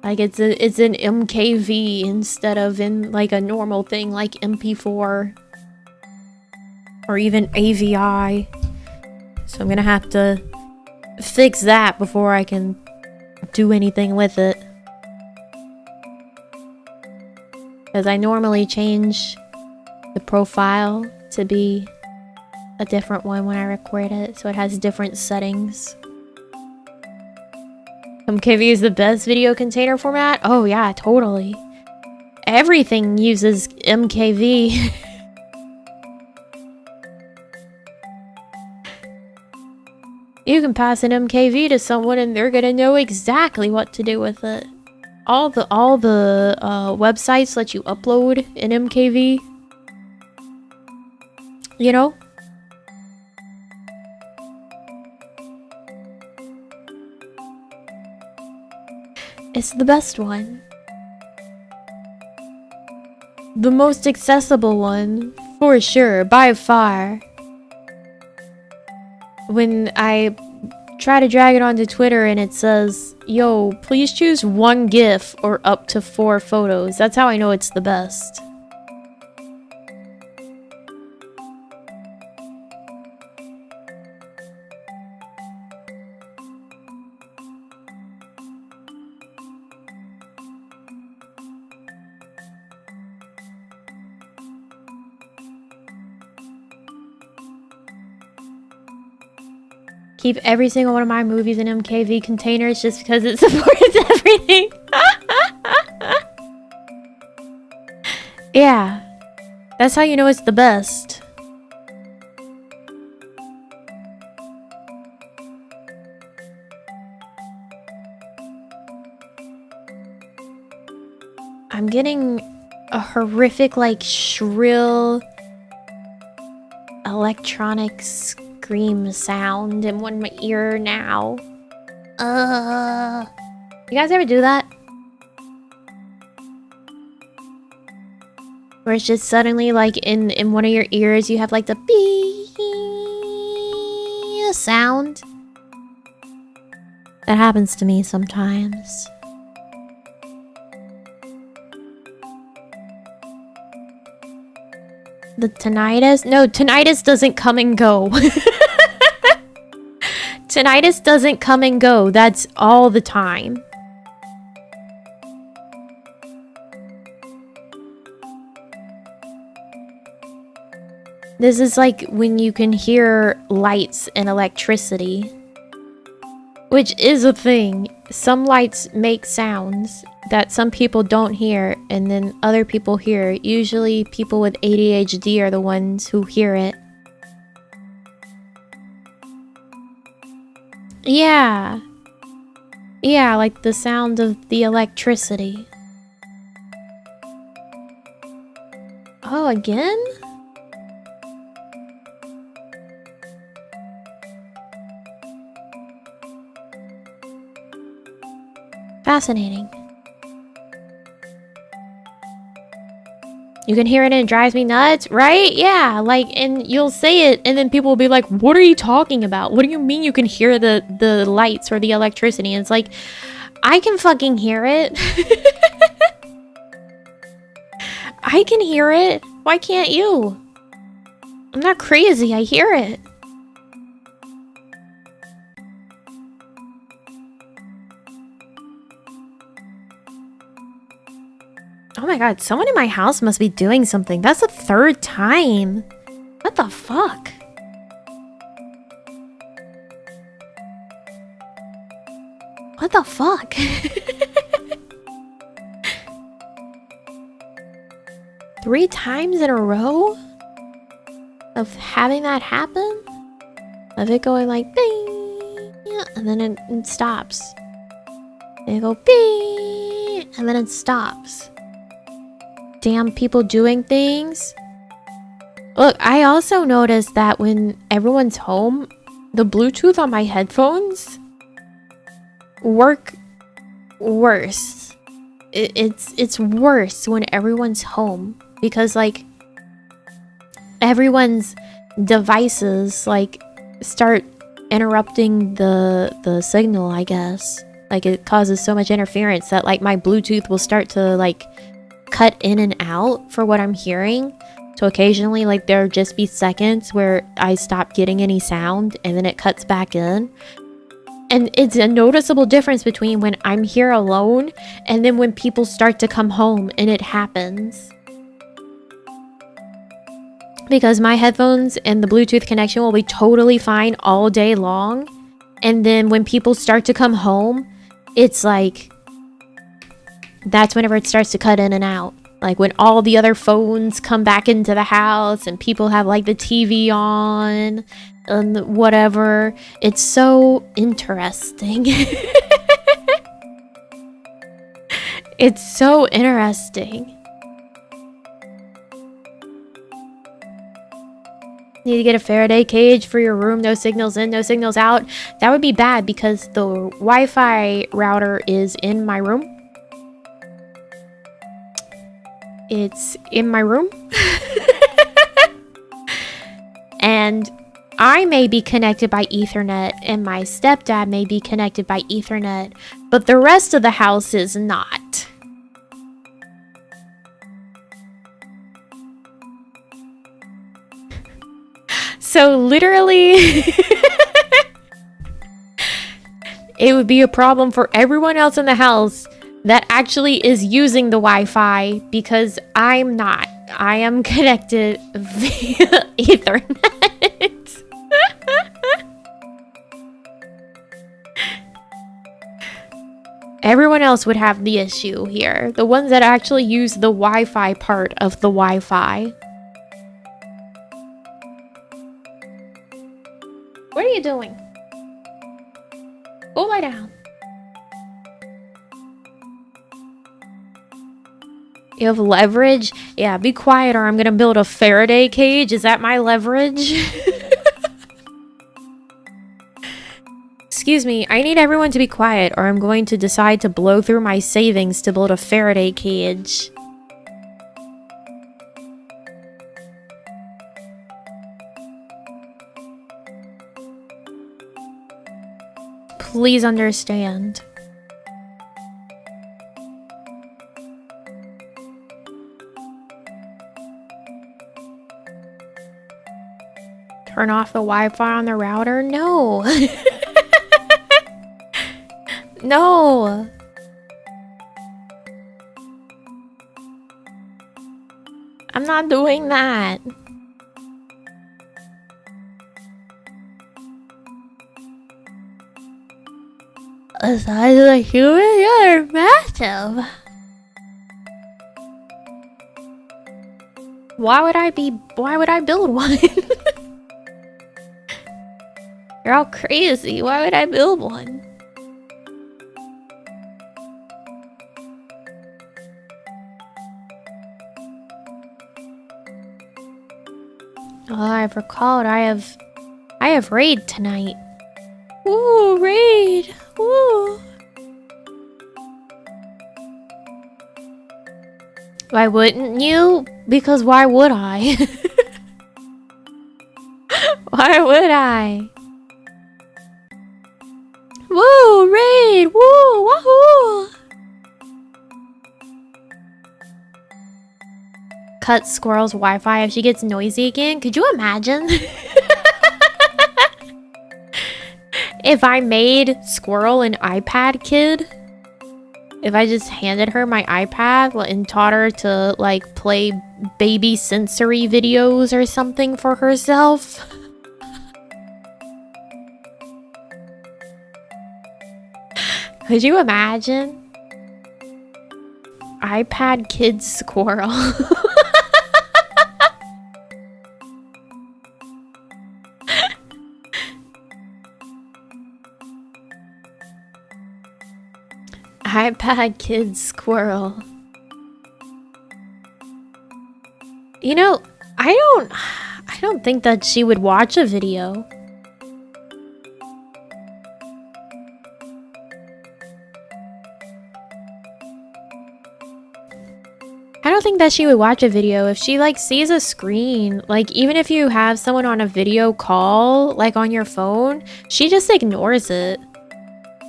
Like it's in MKV instead of in like a normal thing like MP4 or even AVI. So I'm gonna have to fix that before I can do anything with it. Because I normally change the profile to be a different one when I record it, so it has different settings. MKV is the best video container format? Oh yeah, totally. Everything uses MKV. You can pass an MKV to someone and they're gonna know exactly what to do with it. All the websites let you upload an MKV. You know? It's the best one. The most accessible one, for sure, by far. When I try to drag it onto Twitter and it says, yo, please choose one GIF or up to 4 photos. That's how I know it's the best. Keep every single one of my movies in MKV containers just because it supports everything. Yeah. That's how you know it's the best. I'm getting a horrific, like, shrill electronic scream sound in my ear now. You guys ever do that? Where it's just suddenly like in one of your ears you have like the beep sound? That happens to me sometimes. The tinnitus? No, tinnitus doesn't come and go. Tinnitus doesn't come and go. That's all the time. This is like when you can hear lights and electricity. Which is a thing. Some lights make sounds that some people don't hear and then other people hear. Usually people with ADHD are the ones who hear it. Yeah. Yeah, like the sound of the electricity. Oh, again? Fascinating. You can hear it and it drives me nuts, right? Yeah, like, and you'll say it and then people will be like, what are you talking about? What do you mean you can hear the lights or the electricity? And it's like, I can fucking hear it. I can hear it. Why can't you? I'm not crazy, I hear it. Oh my god, someone in my house must be doing something. That's the third time. What the fuck? What the fuck? Three times in a row of having that happen? Of it going like bing, and then it stops. And it go bing, and then it stops. Damn people doing things. Look, I also noticed that when everyone's home, the Bluetooth on my headphones work worse. It's worse when everyone's home because like everyone's devices like start interrupting the signal, I guess. Like it causes so much interference that like my Bluetooth will start to like cut in and out for what I'm hearing. So occasionally like there'll just be seconds where I stop getting any sound and then it cuts back in. And it's a noticeable difference between when I'm here alone and then when people start to come home and it happens. Because my headphones and the Bluetooth connection will be totally fine all day long. And then when people start to come home, it's like that's whenever it starts to cut in and out. Like when all the other phones come back into the house and people have like the TV on and whatever. It's so interesting. It's so interesting. Need to get a Faraday cage for your room. No signals in, no signals out. That would be bad because the Wi-Fi router is in my room. It's in my room. And I may be connected by Ethernet and my stepdad may be connected by Ethernet, but the rest of the house is not. So literally, it would be a problem for everyone else in the house that actually is using the Wi-Fi because I'm not. I am connected via Ethernet. Everyone else would have the issue here. The ones that actually use the Wi-Fi part of the Wi-Fi. What are you doing? Go lie down. You have leverage? Yeah, be quiet or I'm gonna build a Faraday cage. Is that my leverage? Excuse me, I need everyone to be quiet or I'm going to decide to blow through my savings to build a Faraday cage. Please understand. Turn off the Wi-Fi on the router? No. No. I'm not doing that. The size of the human? You're massive. Why would I build one? You're all crazy. Why would I build one? Oh, I've recalled I have raid tonight. Ooh, raid. Ooh. Why wouldn't you? Because why would I? Why would I? Woo, raid! Woo, wahoo! Cut squirrel's Wi-Fi if she gets noisy again. Could you imagine? If I made Squirrel an iPad kid? If I just handed her my iPad and taught her to like play baby sensory videos or something for herself? Could you imagine? iPad kid Squirrel. iPad kid Squirrel. You know, I don't think that she would watch a video. I don't think that she would watch a video if she like sees a screen. Like even if you have someone on a video call like on your phone, she just ignores it.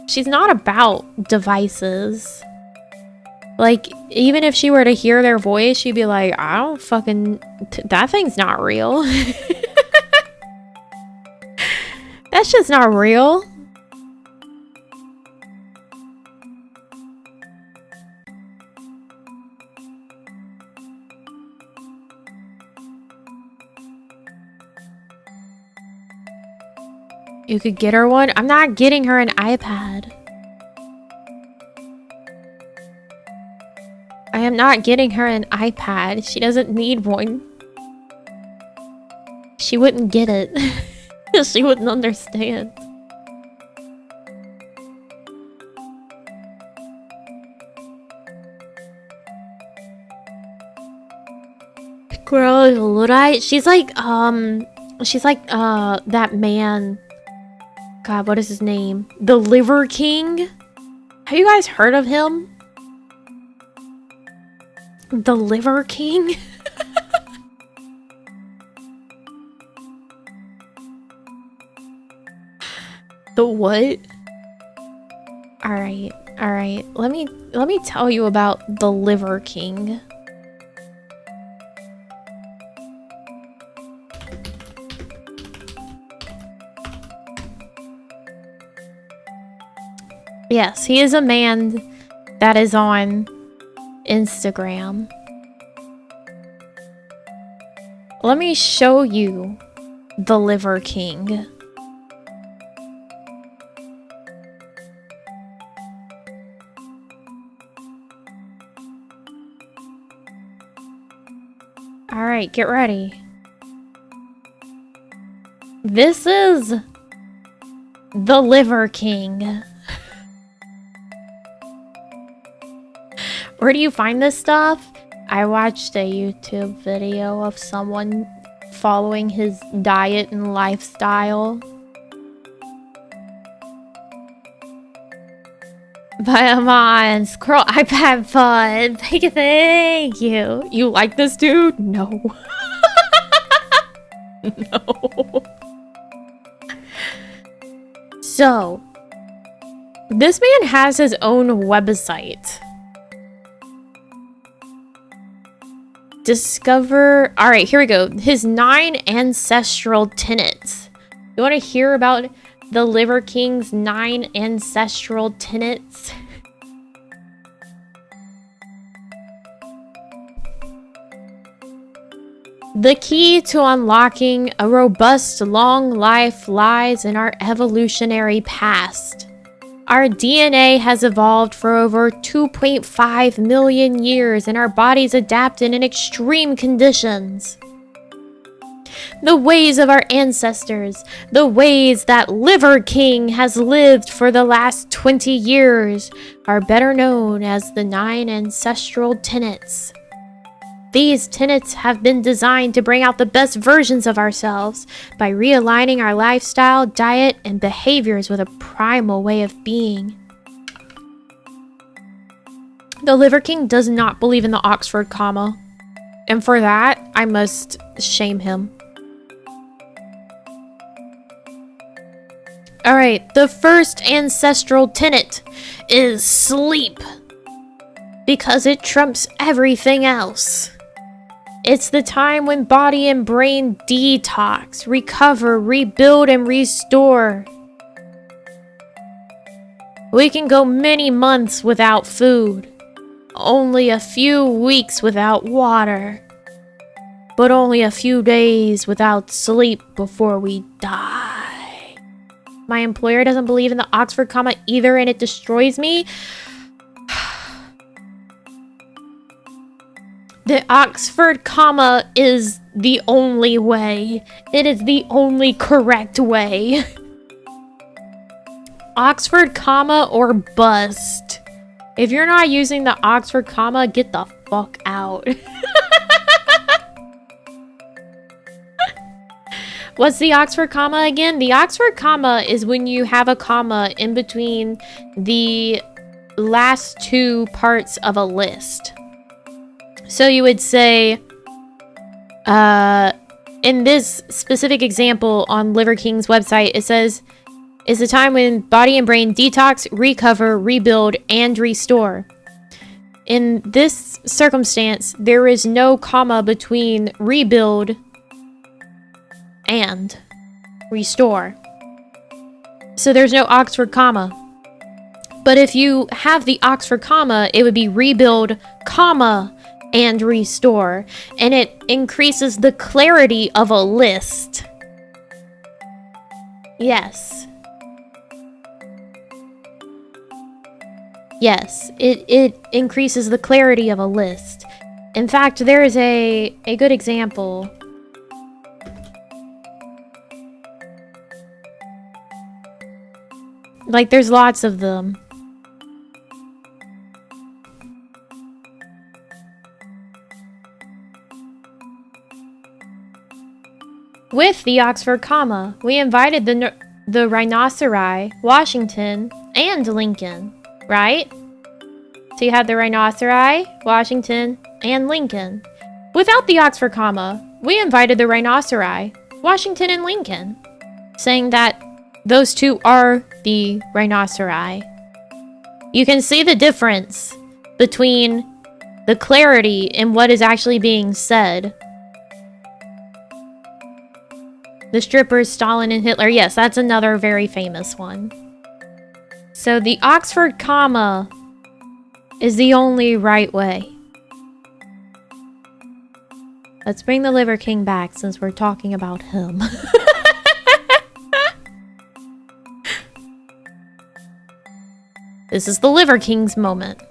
She's not about devices. Like, even if she were to hear their voice, she'd be like, I don't fucking... that thing's not real. That's just not real. You could get her one? I'm not getting her an iPad. I am not getting her an iPad. She doesn't need one. She wouldn't get it. She wouldn't understand. Girl, Luddite? She's like that man. God, what is his name? The Liver King? Have you guys heard of him? The Liver King? The what? Alright, alright. Let me tell you about the Liver King. Yes, he is a man that is on Instagram. Let me show you the Liver King. Alright, get ready. This is the Liver King. Where do you find this stuff? I watched a YouTube video of someone following his diet and lifestyle. But I'm on Scroll iPad Fun. Thank you. You like this dude? No. No. So, this man has his own website. Discover... Alright, here we go. His 9 ancestral tenets. You want to hear about the Liver King's 9 ancestral tenets? The key to unlocking a robust, long life lies in our evolutionary past. Our DNA has evolved for over 2.5 million years and our bodies adapted in extreme conditions. The ways of our ancestors, the ways that Liver King has lived for the last 20 years, are better known as the 9 ancestral tenets. These tenets have been designed to bring out the best versions of ourselves by realigning our lifestyle, diet, and behaviors with a primal way of being. The Liver King does not believe in the Oxford comma. And for that, I must shame him. Alright, the first ancestral tenet is sleep. Because it trumps everything else. It's the time when body and brain detox, recover, rebuild, and restore. We can go many months without food. Only a few weeks without water. But only a few days without sleep before we die. My employer doesn't believe in the Oxford comma either, and it destroys me. The Oxford comma is the only way. It is the only correct way. Oxford comma or bust. If you're not using the Oxford comma, get the fuck out. What's the Oxford comma again? The Oxford comma is when you have a comma in between the last two parts of a list. So you would say, in this specific example on Liver King's website, it says, is the time when body and brain detox, recover, rebuild, and restore. In this circumstance, there is no comma between rebuild and restore. So there's no Oxford comma. But if you have the Oxford comma, it would be rebuild, comma, and restore, and it increases the clarity of a list. Yes, it increases the clarity of a list. In fact, there is a good example. Like, there's lots of them. With the Oxford comma, we invited the rhinoceri, Washington, and Lincoln, right? So you have the rhinoceri, Washington, and Lincoln. Without the Oxford comma, we invited the rhinoceri, Washington, and Lincoln, saying that those two are the rhinoceri. You can see the difference between the clarity in what is actually being said. The strippers, Stalin, and Hitler. Yes, that's another very famous one. So the Oxford comma is the only right way. Let's bring the Liver King back since we're talking about him. This is the Liver King's moment.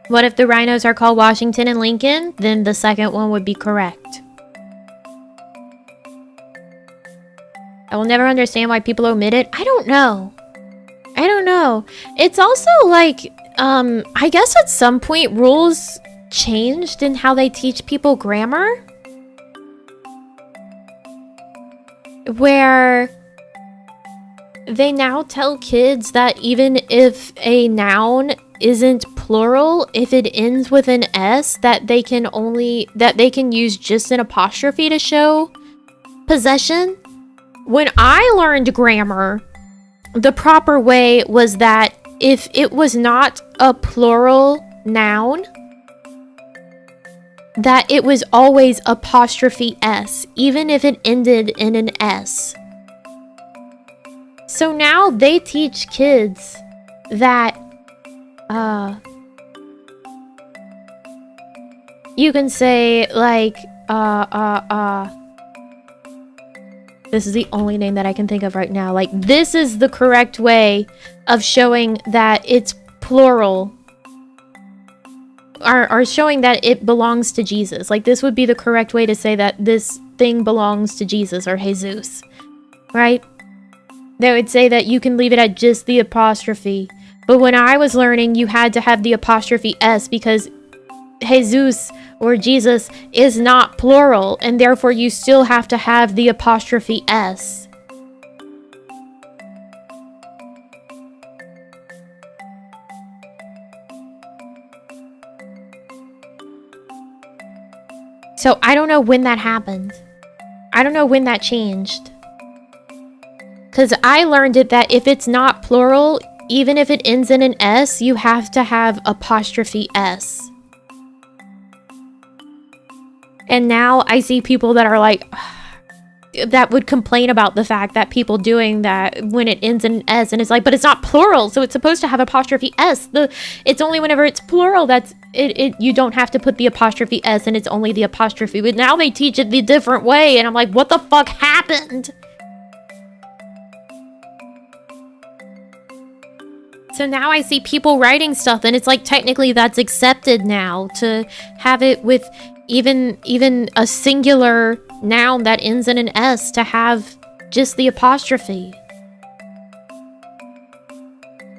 What if the rhinos are called Washington and Lincoln? Then the second one would be correct. I will never understand why people omit it. I don't know. It's also like, I guess at some point rules changed in how they teach people grammar. Where they now tell kids that even if a noun isn't plural, if it ends with an S, that they can use just an apostrophe to show possession. When I learned grammar, the proper way was that if it was not a plural noun, that it was always apostrophe S, even if it ended in an S. So now they teach kids that you can say like this is the only name that I can think of right now. Like, this is the correct way of showing that it's plural. Are showing that it belongs to Jesus. Like, this would be the correct way to say that this thing belongs to Jesus or Jesus, right? They would say that you can leave it at just the apostrophe. But when I was learning, you had to have the apostrophe S because Jesus or Jesus is not plural, and therefore you still have to have the apostrophe S. So I don't know when that happened. I don't know when that changed. Because I learned it that if it's not plural, even if it ends in an S, you have to have apostrophe S. And now I see people that are like, that would complain about the fact that people doing that when it ends in an S, and it's like, but it's not plural, so it's supposed to have apostrophe S. It's only whenever it's plural that's you don't have to put the apostrophe S, and it's only the apostrophe. But now they teach it the different way, and I'm like, what the fuck happened? So now I see people writing stuff, and it's like technically that's accepted now to have it with even a singular noun that ends in an S to have just the apostrophe.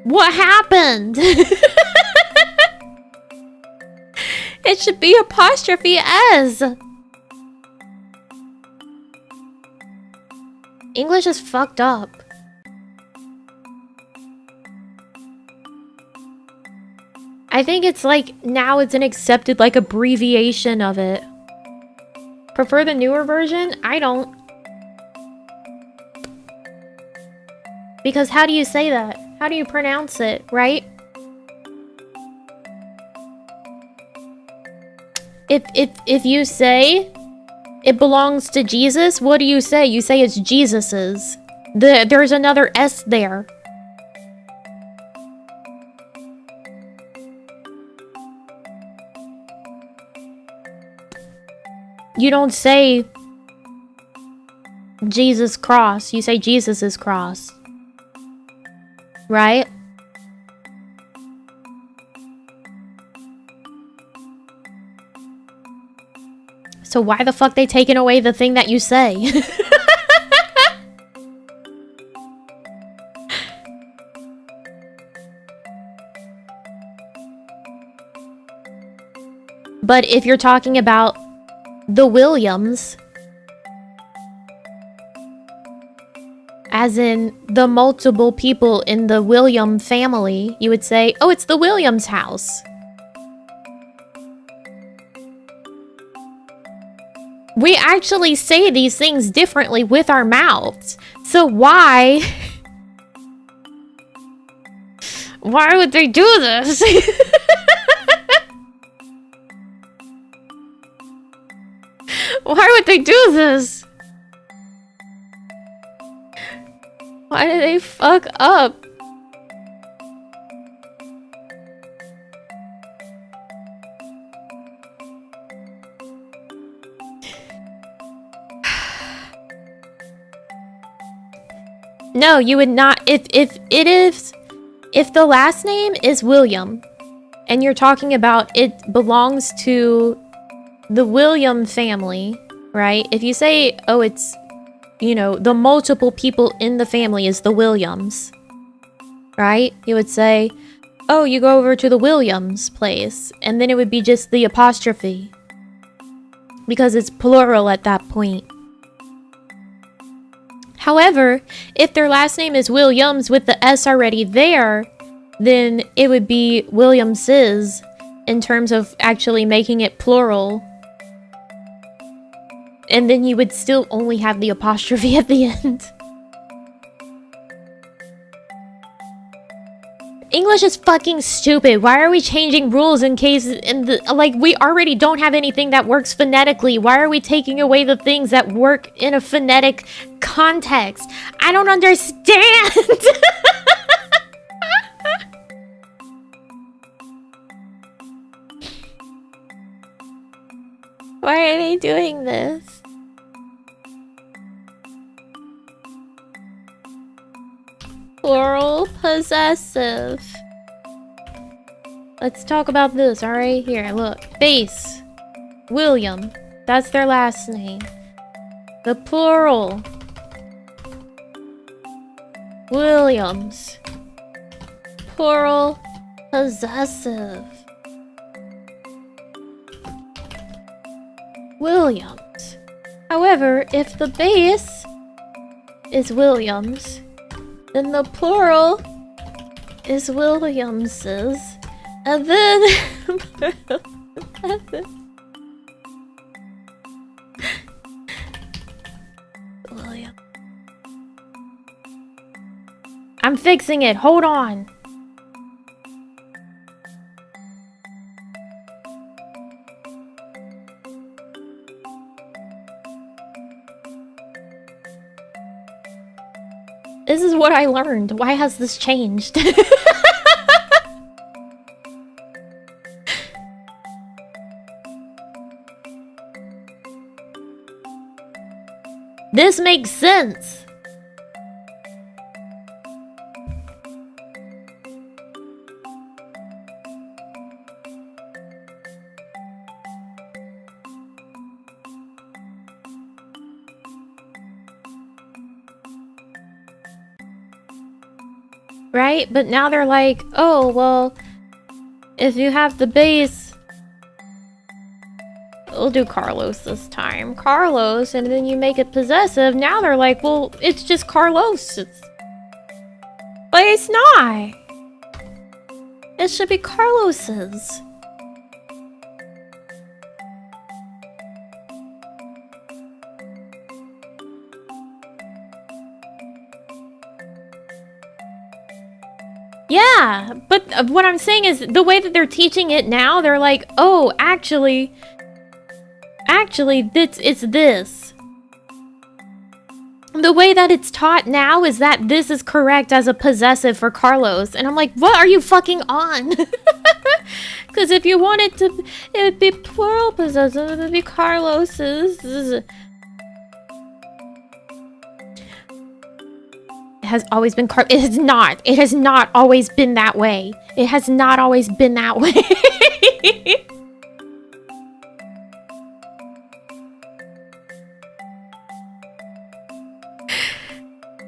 What happened? It should be apostrophe S. English is fucked up. I think it's like now it's an accepted like abbreviation of it. Prefer the newer version? I don't. Because how do you say that? How do you pronounce it, right? If you say it belongs to Jesus, what do you say? You say it's Jesus's. There's another S there. You don't say Jesus cross, you say Jesus's cross. Right? So why the fuck they taking away the thing that you say? But if you're talking about the Williams, as in the multiple people in the William family, you would say, oh, it's the Williams house. We actually say these things differently with our mouths. So why would they do this? Why would they do this? Why did they fuck up? No, you would not. If the last name is William, and you're talking about it belongs to the William family, right? If you say, oh, it's, you know, the multiple people in the family is the Williams, right? You would say, oh, you go over to the Williams place, and then it would be just the apostrophe, because it's plural at that point. However, if their last name is Williams with the S already there, then it would be Williams's in terms of actually making it plural. And then you would still only have the apostrophe at the end. English is fucking stupid. Why are we changing rules in case like we already don't have anything that works phonetically? Why are we taking away the things that work in a phonetic context? I don't understand. Why are they doing this? Plural possessive. Let's talk about this, alright? Here, look. Base. William. That's their last name. The plural. Williams. Plural possessive. Williams. However, if the base is Williams, then the plural is Williams's, and then I'm fixing it. Hold on. This is what I learned. Why has this changed? This makes sense. Right? But now they're like, oh, well, if you have the base, we'll do Carlos this time. Carlos, and then you make it possessive. Now they're like, well, it's just Carlos. But it's not. It should be Carlos's. Yeah, but what I'm saying is the way that they're teaching it now, they're like, oh, actually, it's this. The way that it's taught now is that this is correct as a possessive for Carlos. And I'm like, what are you fucking on? Because if you want it to, it would be plural possessive, it would be Carlos's. It has always been it has not. It has not always been that way. It has not always been that way.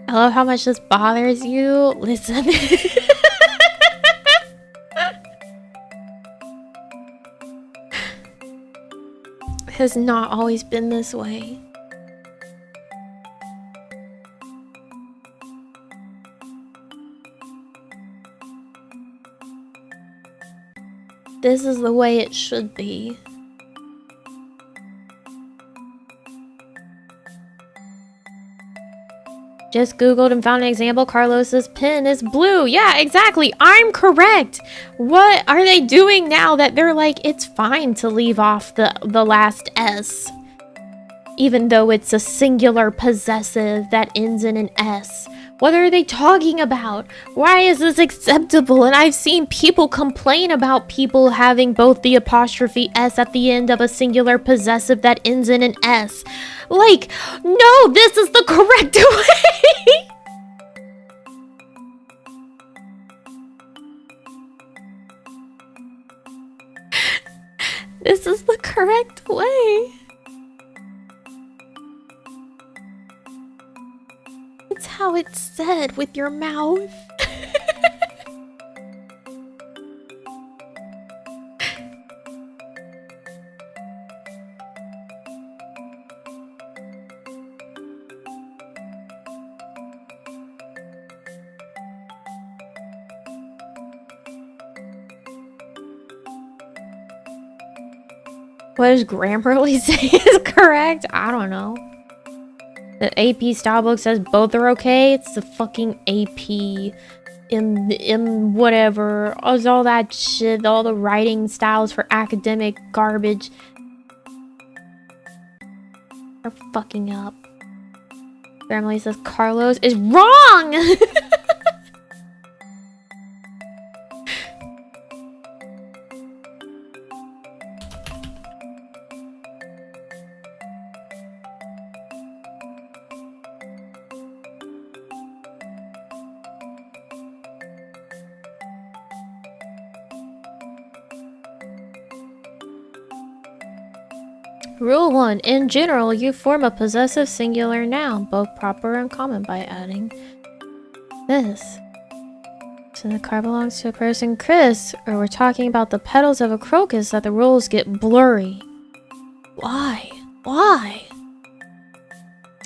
I love how much this bothers you. Listen. It has not always been this way. This is the way it should be. Just Googled and found an example. Carlos's pen is blue. Yeah, exactly. I'm correct. What are they doing now that they're like, it's fine to leave off the last S, even though it's a singular possessive that ends in an S? What are they talking about? Why is this acceptable? And I've seen people complain about people having both the apostrophe S at the end of a singular possessive that ends in an S. Like, no, this is the correct way. This is the correct way. It's how it's said with your mouth. What does Grammarly say is correct? I don't know. The AP style book says both are okay. It's the fucking AP in whatever. All that shit. All the writing styles for academic garbage. They're fucking up. Grammarly says Carlos is wrong! Rule 1. In general, you form a possessive singular noun, both proper and common, by adding this. So the car belongs to a person, Chris, or we're talking about the petals of a crocus that the rules get blurry. Why? Why?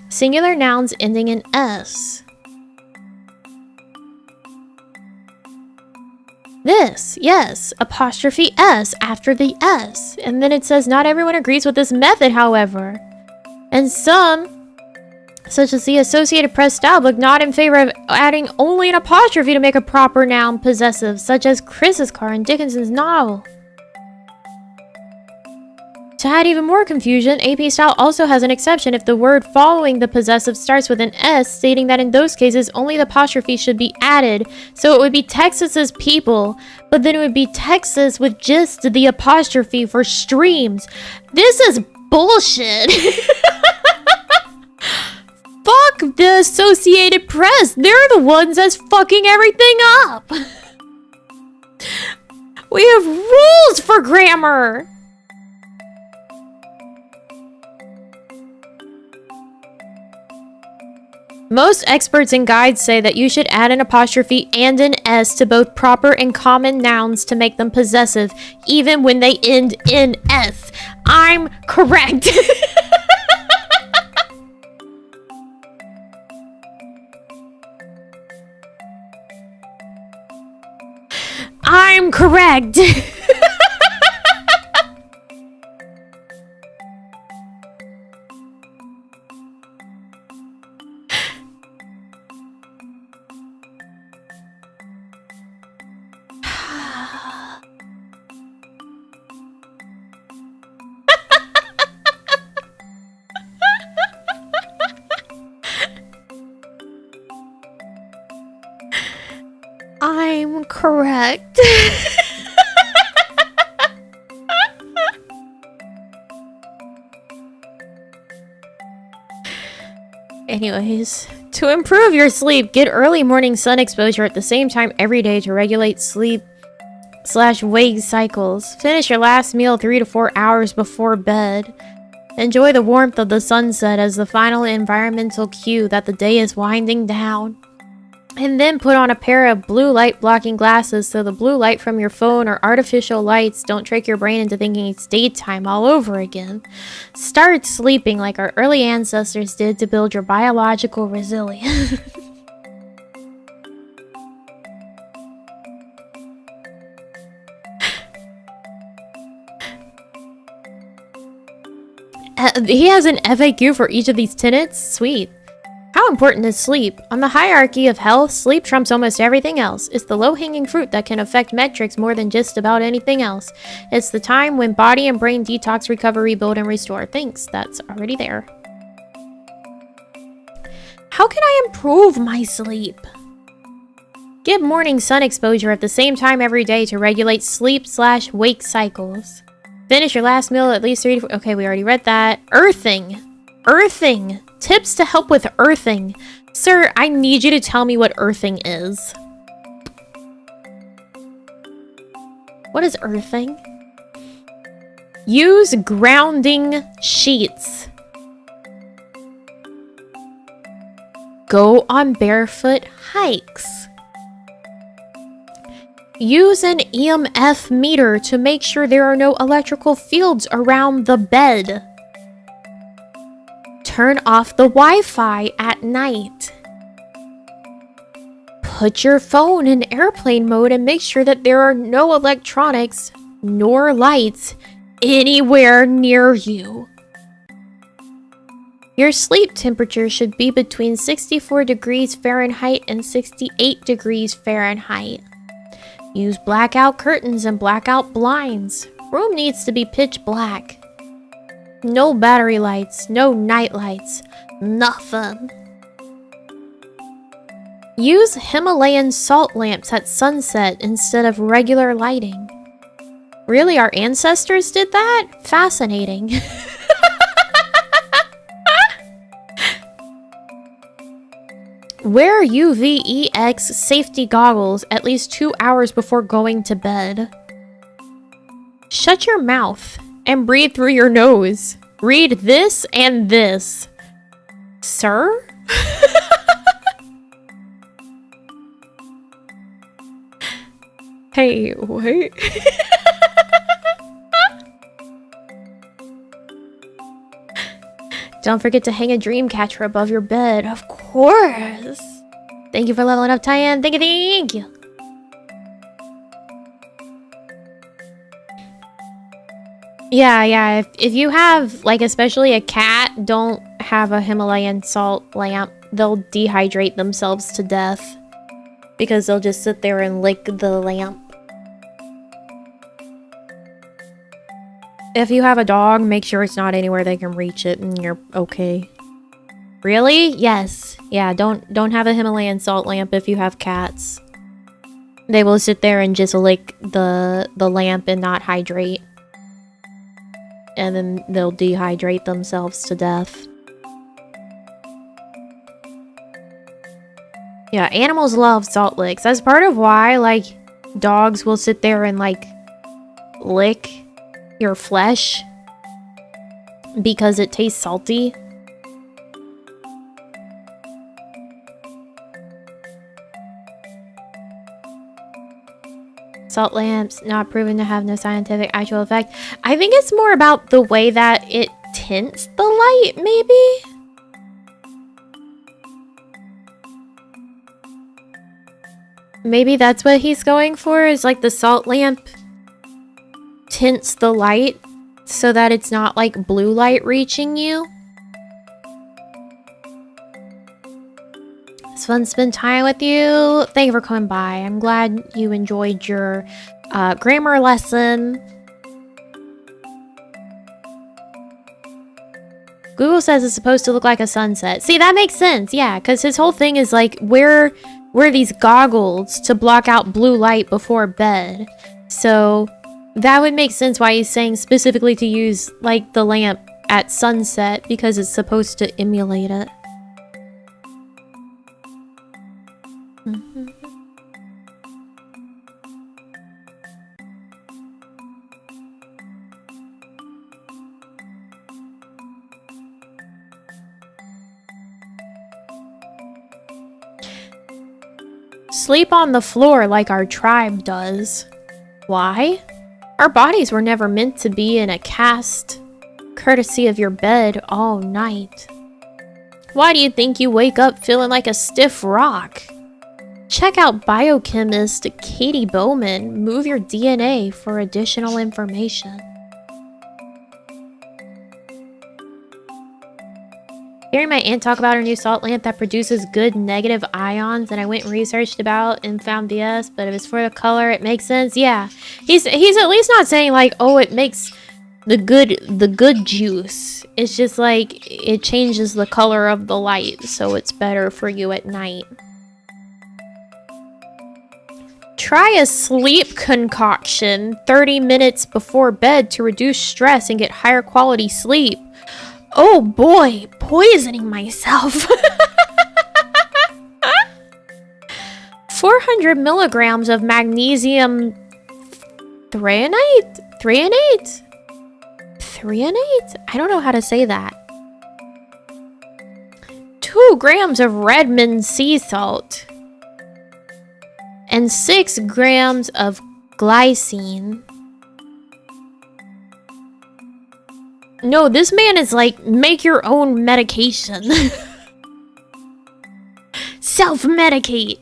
Singular nouns ending in S. This, yes, apostrophe S after the S. And then it says, not everyone agrees with this method, however. And some such as the Associated Press style book, not in favor of adding only an apostrophe to make a proper noun possessive, such as Chris's car in Dickinson's novel. To add even more confusion, AP style also has an exception if the word following the possessive starts with an S, stating that in those cases only the apostrophe should be added. So it would be Texas's people, but then it would be Texas with just the apostrophe for streams. This is bullshit. Fuck the Associated Press. They're the ones that's fucking everything up. We have rules for grammar. Most experts and guides say that you should add an apostrophe and an S to both proper and common nouns to make them possessive, even when they end in S. I'm correct. I'm correct. I'm correct. Anyways, to improve your sleep, get early morning sun exposure at the same time every day to regulate sleep/wake cycles. Finish your last meal 3 to 4 hours before bed. Enjoy the warmth of the sunset as the final environmental cue that the day is winding down. And then put on a pair of blue light blocking glasses so the blue light from your phone or artificial lights don't trick your brain into thinking it's daytime all over again. Start sleeping like our early ancestors did to build your biological resilience. He has an FAQ for each of these tenets? Sweet. How important is sleep? On the hierarchy of health, sleep trumps almost everything else. It's the low-hanging fruit that can affect metrics more than just about anything else. It's the time when body and brain detox, recover, rebuild, and restore. Thanks, that's already there. How can I improve my sleep? Get morning sun exposure at the same time every day to regulate sleep/wake cycles. Finish your last meal at least 3 to 4... Okay, we already read that. Earthing. Earthing. Tips to help with earthing. Sir, I need you to tell me what earthing is. What is earthing? Use grounding sheets. Go on barefoot hikes. Use an EMF meter to make sure there are no electrical fields around the bed. Turn off the Wi-Fi at night. Put your phone in airplane mode and make sure that there are no electronics nor lights anywhere near you. Your sleep temperature should be between 64 degrees Fahrenheit and 68 degrees Fahrenheit. Use blackout curtains and blackout blinds. Room needs to be pitch black. No battery lights, no night lights, nothing. Use Himalayan salt lamps at sunset instead of regular lighting. Really, our ancestors did that? Fascinating. Wear UVEX safety goggles at least 2 hours before going to bed. Shut your mouth and breathe through your nose. Read this and this. Sir? Hey, what? Don't forget to hang a dream catcher above your bed. Of course. Thank you for leveling up, Tyann. Thank you, thank you. Yeah. If you have, like, especially a cat, don't have a Himalayan salt lamp. They'll dehydrate themselves to death because they'll just sit there and lick the lamp. If you have a dog, make sure it's not anywhere they can reach it and you're okay. Really? Yes. Yeah, don't have a Himalayan salt lamp if you have cats. They will sit there and just lick the lamp and not hydrate. And then they'll dehydrate themselves to death. Yeah, animals love salt licks. That's part of why, like, dogs will sit there and, like, lick your flesh. Because it tastes salty. Salt lamps not proven to have no scientific actual effect. I think it's more about the way that it tints the light, maybe? Maybe that's what he's going for, is like the salt lamp tints the light so that it's not like blue light reaching you. It's fun to spend time with you. Thank you for coming by. I'm glad you enjoyed your grammar lesson. Google says it's supposed to look like a sunset. See, that makes sense. Yeah, because his whole thing is like, wear these goggles to block out blue light before bed. So that would make sense why he's saying specifically to use like the lamp at sunset, because it's supposed to emulate it. Sleep on the floor like our tribe does. Why? Our bodies were never meant to be in a cast, courtesy of your bed all night. Why do you think you wake up feeling like a stiff rock? Check out biochemist Katie Bowman, Move Your DNA for additional information. Hearing my aunt talk about her new salt lamp that produces good negative ions, and I went and researched about and found BS, but if it's for the color, it makes sense. Yeah, he's at least not saying like, oh, it makes the good juice. It's just like it changes the color of the light, so it's better for you at night. Try a sleep concoction 30 minutes before bed to reduce stress and get higher quality sleep. Oh boy, poisoning myself. 400 milligrams of magnesium threonate? I don't know how to say that. 2 grams of Redmond sea salt. And 6 grams of glycine. No, this man is like, make your own medication. Self-medicate.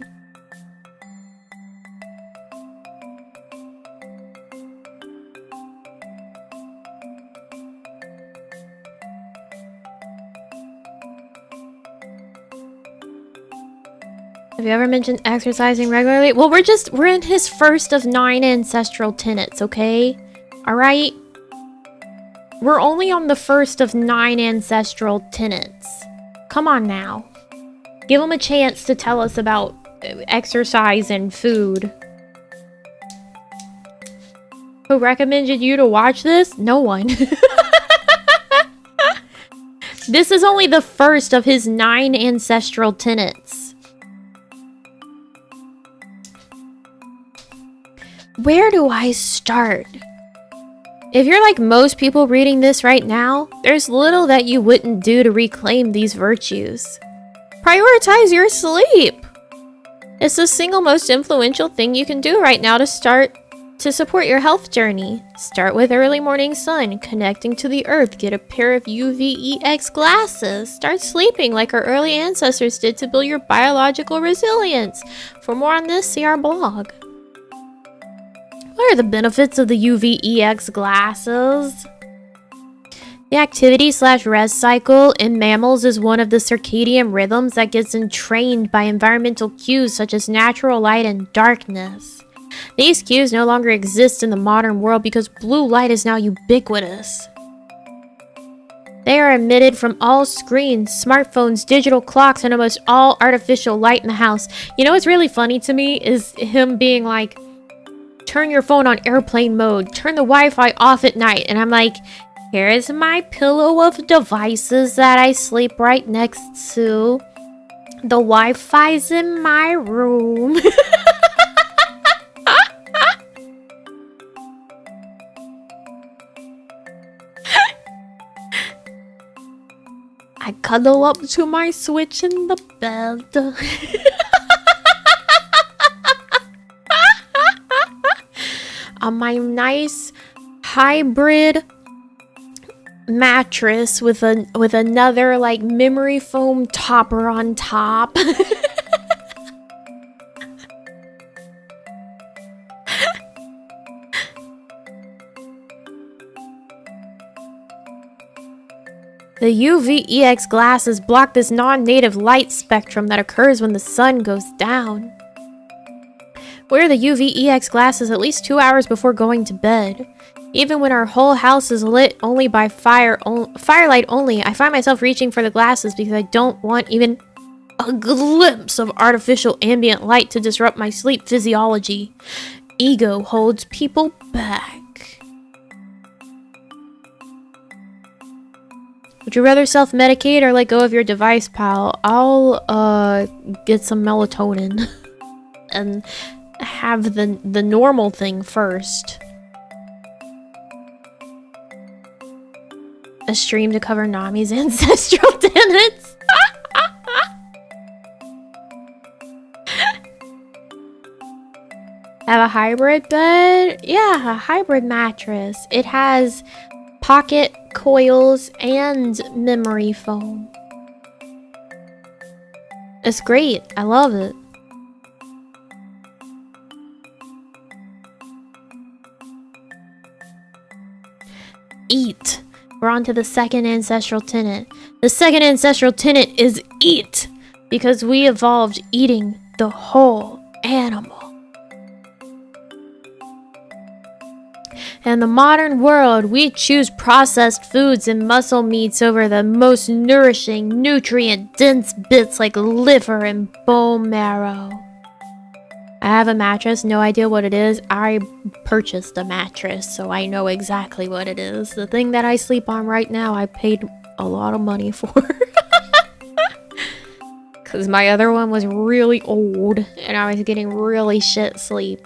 Have you ever mentioned exercising regularly? Well, we're in his first of 9 ancestral tenets, okay? Alright? We're only on the first of 9 ancestral tenets. Come on now. Give him a chance to tell us about exercise and food. Who recommended you to watch this? No one. This is only the first of his 9 ancestral tenets. Where do I start? If you're like most people reading this right now, there's little that you wouldn't do to reclaim these virtues. Prioritize your sleep. It's the single most influential thing you can do right now to support your health journey. Start with early morning sun, connecting to the earth, get a pair of UVEX glasses. Start sleeping like our early ancestors did to build your biological resilience. For more on this, see our blog. What are the benefits of the UVEX glasses? The activity/rest cycle in mammals is one of the circadian rhythms that gets entrained by environmental cues such as natural light and darkness. These cues no longer exist in the modern world because blue light is now ubiquitous. They are emitted from all screens, smartphones, digital clocks, and almost all artificial light in the house. You know what's really funny to me is him being like, turn your phone on airplane mode, turn the Wi-Fi off at night. And I'm like, here's my pillow of devices that I sleep right next to. The Wi-Fi's in my room. I cuddle up to my Switch in the bed. On my nice hybrid mattress with another like memory foam topper on top. The UV-EX glasses block this non-native light spectrum that occurs when the sun goes down. Wear the UV-EX glasses at least 2 hours before going to bed. Even when our whole house is lit only by firelight only, I find myself reaching for the glasses because I don't want even a glimpse of artificial ambient light to disrupt my sleep physiology. Ego holds people back. Would you rather self-medicate or let go of your device, pal? I'll get some melatonin and have the normal thing first. A stream to cover Nami's ancestral tenets. Have a hybrid bed? Yeah, a hybrid mattress. It has pocket coils and memory foam. It's great. I love it. Eat. We're on to the second ancestral tenet. The second ancestral tenet is eat, because we evolved eating the whole animal. In the modern world, we choose processed foods and muscle meats over the most nourishing, nutrient-dense bits like liver and bone marrow. I have a mattress, no idea what it is. I purchased a mattress, so I know exactly what it is. The thing that I sleep on right now, I paid a lot of money for. Because my other one was really old, and I was getting really shit sleep.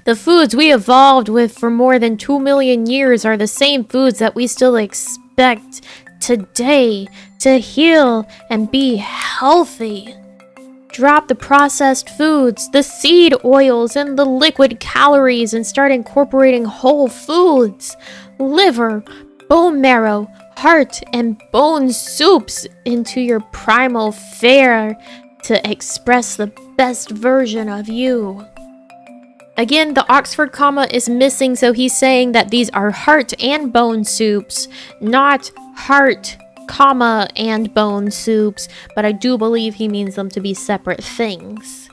The foods we evolved with for more than 2 million years are the same foods that we still expect today to heal and be healthy. Drop the processed foods, the seed oils, and the liquid calories and start incorporating whole foods, liver, bone marrow, heart, and bone soups into your primal fare to express the best version of you. Again, the Oxford comma is missing, so he's saying that these are heart and bone soups, not heart, comma, and bone soups, but I do believe he means them to be separate things.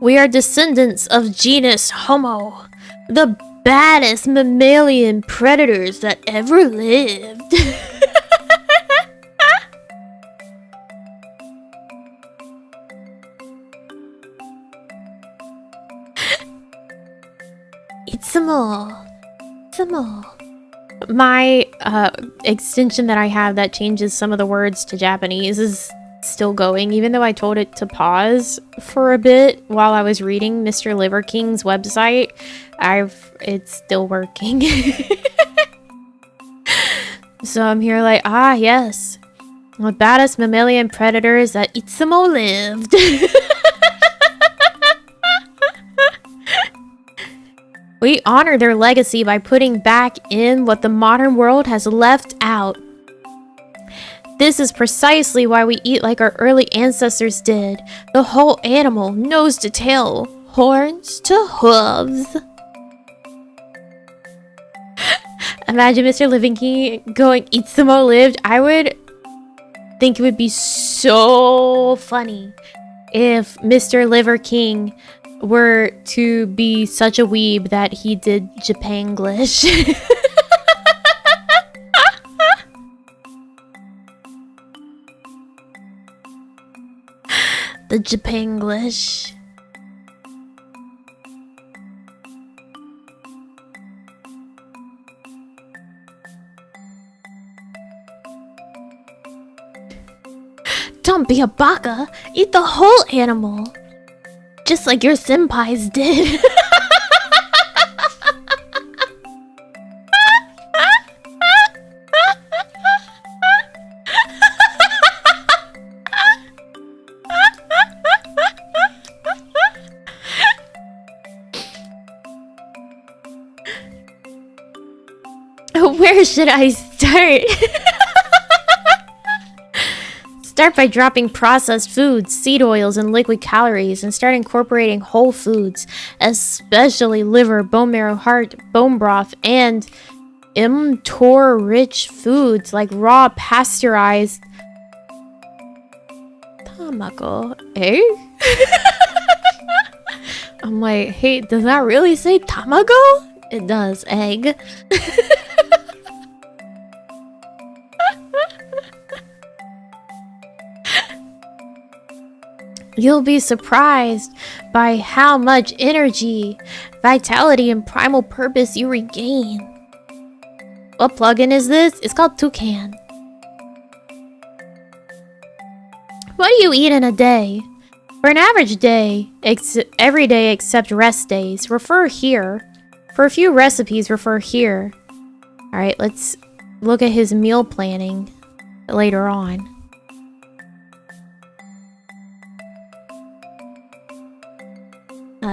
We are descendants of genus Homo, the baddest mammalian predators that ever lived. It's my extension that I have that changes some of the words to Japanese is still going, even though I told it to pause for a bit while I was reading Mr. Liver King's website. It's still working. So I'm here like, yes, the baddest mammalian predators that Itsumo lived. We honor their legacy by putting back in what the modern world has left out. This is precisely why we eat like our early ancestors did. The whole animal, nose to tail, horns to hooves. Imagine Mr. Living King going, eat some more lived. I would think it would be so funny if Mr. Liver King were to be such a weeb that he did Japanglish. The Japanglish. Don't be a baka. Eat the whole animal. Just like your senpais did. Where should I start? Start by dropping processed foods, seed oils, and liquid calories, and start incorporating whole foods, especially liver, bone marrow, heart, bone broth, and mTOR-rich foods like raw pasteurized tamago egg. I'm like, hey, does that really say tamago? It does, egg. You'll be surprised by how much energy, vitality, and primal purpose you regain. What plugin is this? It's called Toucan. What do you eat in a day? For an average day, every day except rest days, refer here. For a few recipes, refer here. Alright, let's look at his meal planning later on.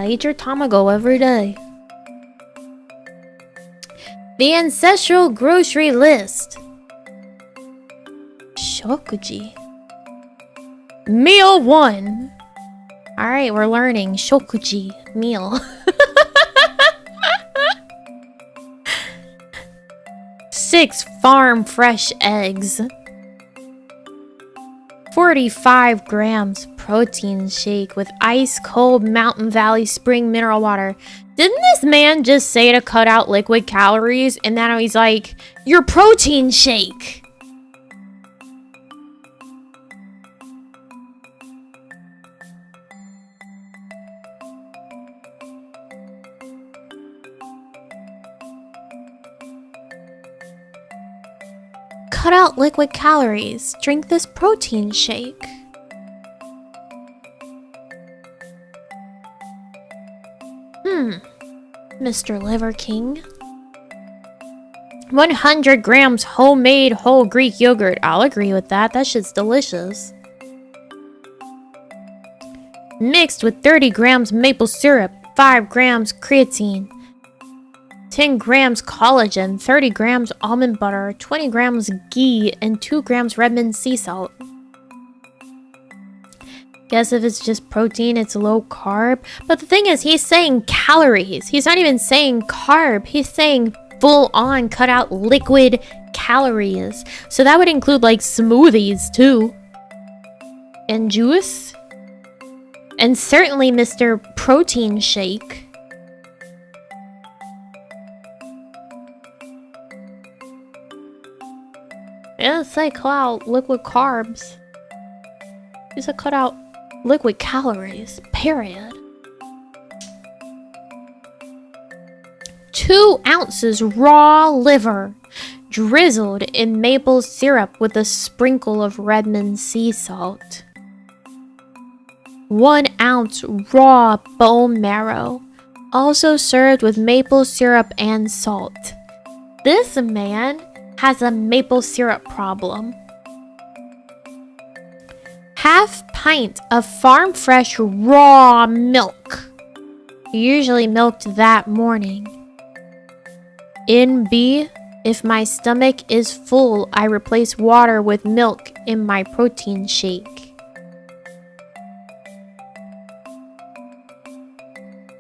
Eat your tamago every day. The Ancestral Grocery List. Shokuji. Meal 1. Alright, we're learning. Shokuji. Meal. 6 farm fresh eggs. 45 grams protein shake with ice cold Mountain Valley spring mineral water. Didn't this man just say to cut out liquid calories and now he's like, your protein shake? Cut out liquid calories. Drink this protein shake. Mr. Liver King. 100 grams homemade whole Greek yogurt. I'll agree with that. That shit's delicious. Mixed with 30 grams maple syrup, 5 grams creatine, 10 grams collagen, 30 grams almond butter, 20 grams ghee, and 2 grams Redmond sea salt. Guess if it's just protein, it's low carb. But the thing is, he's saying calories. He's not even saying carb. He's saying full on cut out liquid calories. So that would include like smoothies too. And juice. And certainly Mr. Protein Shake. Yeah, it's like cut out liquid carbs. It's a cut out liquid calories, period. 2 ounces raw liver, drizzled in maple syrup with a sprinkle of Redmond sea salt. 1 ounce raw bone marrow, also served with maple syrup and salt. This man has a maple syrup problem. Half pint of farm fresh raw milk, usually milked that morning. In B, if my stomach is full, I replace water with milk in my protein shake.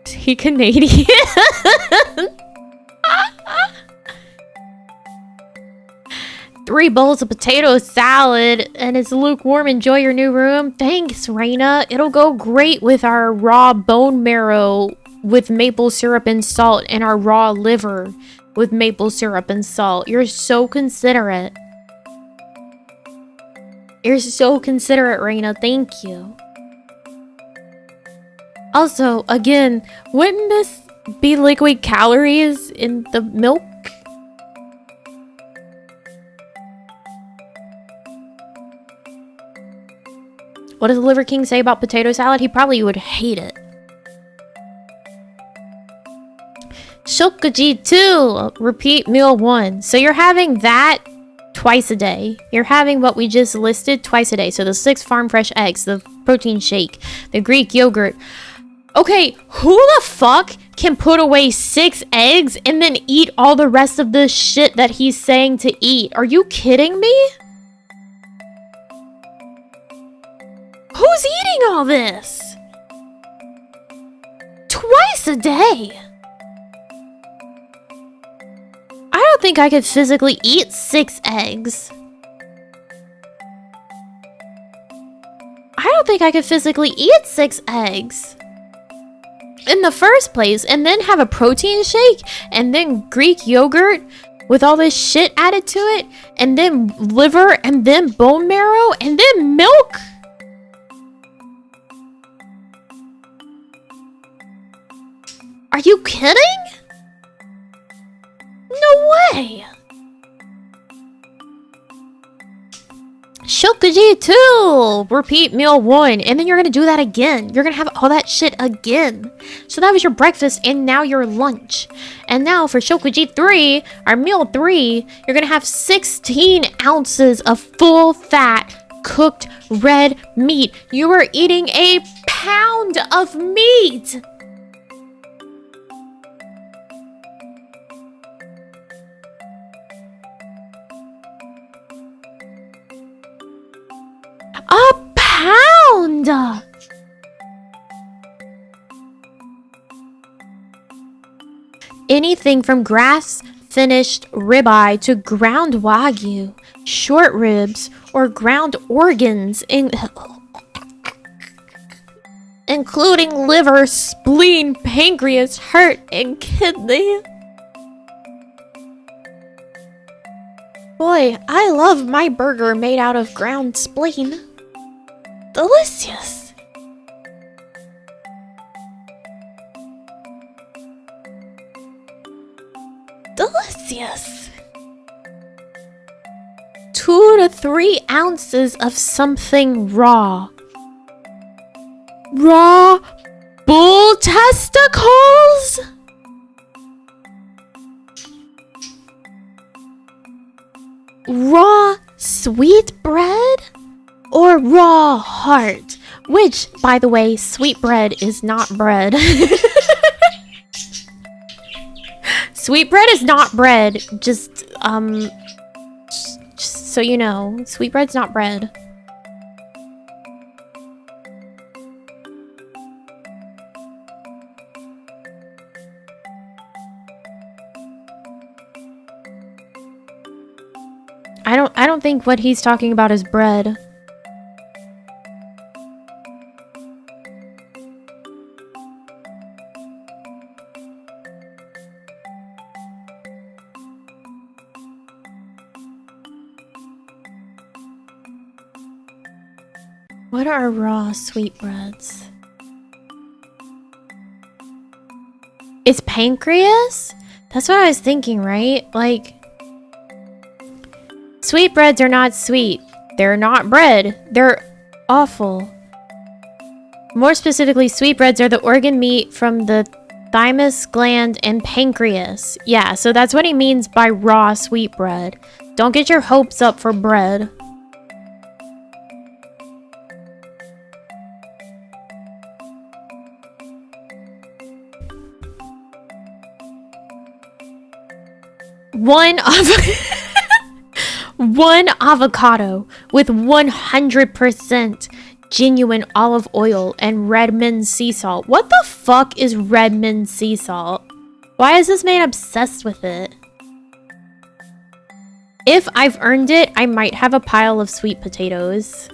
Is he Canadian? Three bowls of potato salad and it's lukewarm. Enjoy your new room. Thanks, Raina. It'll go great with our raw bone marrow with maple syrup and salt and our raw liver with maple syrup and salt. You're so considerate. You're so considerate, Raina. Thank you. Also, again, wouldn't this be liquid calories in the milk? What does the Liver King say about potato salad? He probably would hate it. Shokuji 2. Repeat meal 1. So you're having that twice a day. You're having what we just listed twice a day. So the 6 farm fresh eggs, the protein shake, the Greek yogurt. Okay, who the fuck can put away 6 eggs and then eat all the rest of the shit that he's saying to eat? Are you kidding me? Who's eating all this? Twice a day? I don't think I could physically eat 6 eggs. I don't think I could physically eat 6 eggs in the first place, and then have a protein shake, and then Greek yogurt with all this shit added to it, and then liver, and then bone marrow, and then milk. Are you kidding? No way! Shokuji 2! Repeat meal 1. And then you're gonna do that again. You're gonna have all that shit again. So that was your breakfast and now your lunch. And now for Shokuji 3, our meal 3, you're gonna have 16 ounces of full fat cooked red meat. You are eating a pound of meat! A pound! Anything from grass-finished ribeye to ground wagyu, short ribs, or ground organs, including liver, spleen, pancreas, heart, and kidney. Boy, I love my burger made out of ground spleen. Delicious. Delicious. 2 to 3 ounces of something raw. Raw bull testicles? Raw sweetbread? Or raw heart? Which, by the way, sweetbread is not bread. Sweetbread is not bread. Just so you know, sweetbread's not bread. I don't think what he's talking about is bread. What are raw sweetbreads? It's pancreas? That's what I was thinking, right? Like, sweetbreads are not sweet. They're not bread. They're awful. More specifically, sweetbreads are the organ meat from the thymus gland and pancreas. Yeah, so that's what he means by raw sweetbread. Don't get your hopes up for bread. one avocado with 100% genuine olive oil and Redmond sea salt. What the fuck is Redmond sea salt? Why is this man obsessed with it? If I've earned it, I might have a pile of sweet potatoes.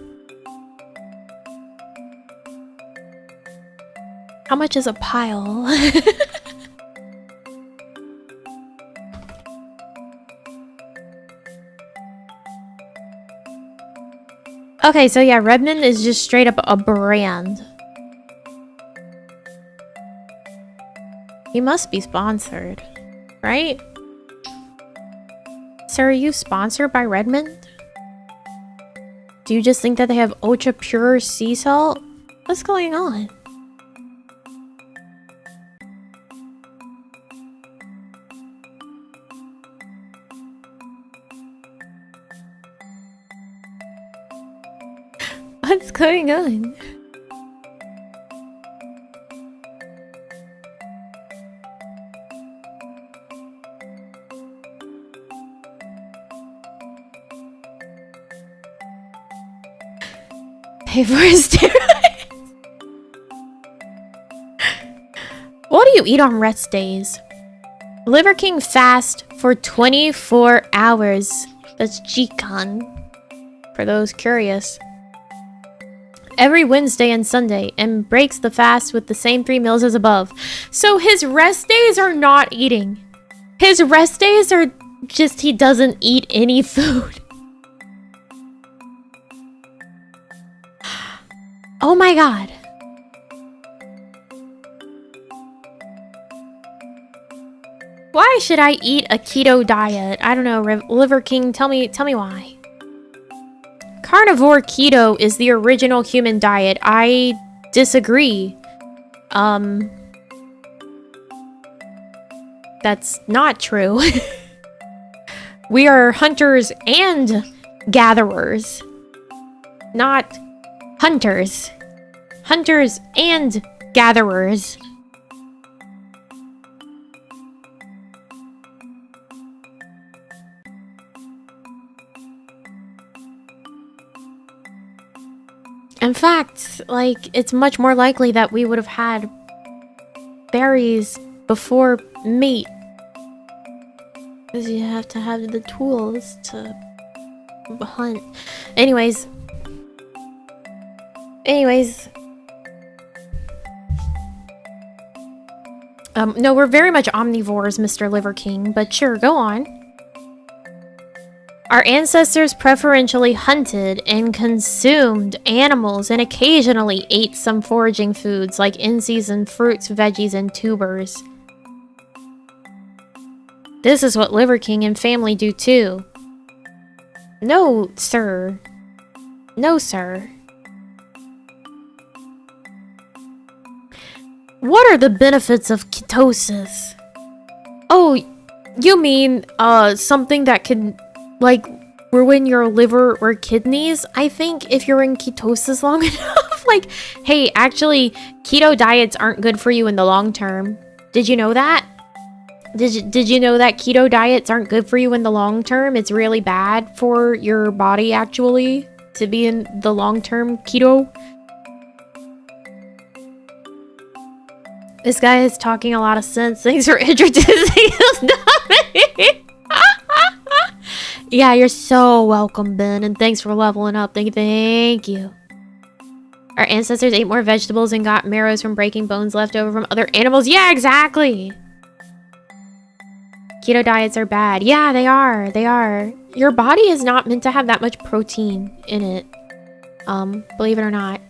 How much is a pile? Okay, so yeah, Redmond is just straight up a brand. He must be sponsored, right? Sir, are you sponsored by Redmond? Do you just think that they have ultra pure sea salt? What's going on? What's going on? Pay for steroids. What do you eat on rest days? Liver King fast for 24 hours. That's G-Con. For those curious. Every Wednesday and Sunday, and breaks the fast with the same 3 meals as above. So his rest days are not eating. His rest days are just he doesn't eat any food. Oh my god. Why should I eat a keto diet? I don't know, Liver King, tell me why. Carnivore keto is the original human diet. I disagree. That's not true. We are hunters and gatherers. Not hunters. Hunters and gatherers. In fact, like, it's much more likely that we would have had berries before meat. Because you have to have the tools to hunt. Anyways. No, we're very much omnivores, Mr. Liver King, but sure, go on. Our ancestors preferentially hunted and consumed animals and occasionally ate some foraging foods like in-season fruits, veggies, and tubers. This is what Liver King and family do too. No, sir. No, sir. What are the benefits of ketosis? Oh, you mean, something that can, like, ruin your liver or kidneys? I think if you're in ketosis long enough. Like, hey, actually, keto diets aren't good for you in the long term. Did you know that? Did you know that keto diets aren't good for you in the long term? It's really bad for your body, actually, to be in the long-term keto. This guy is talking a lot of sense. Thanks for introducing us. Yeah, you're so welcome, Ben, and thanks for leveling up. Thank you. Our ancestors ate more vegetables and got marrows from breaking bones left over from other animals. Yeah, exactly. Keto diets are bad. Yeah, they are. They are. Your body is not meant to have that much protein in it. Believe it or not.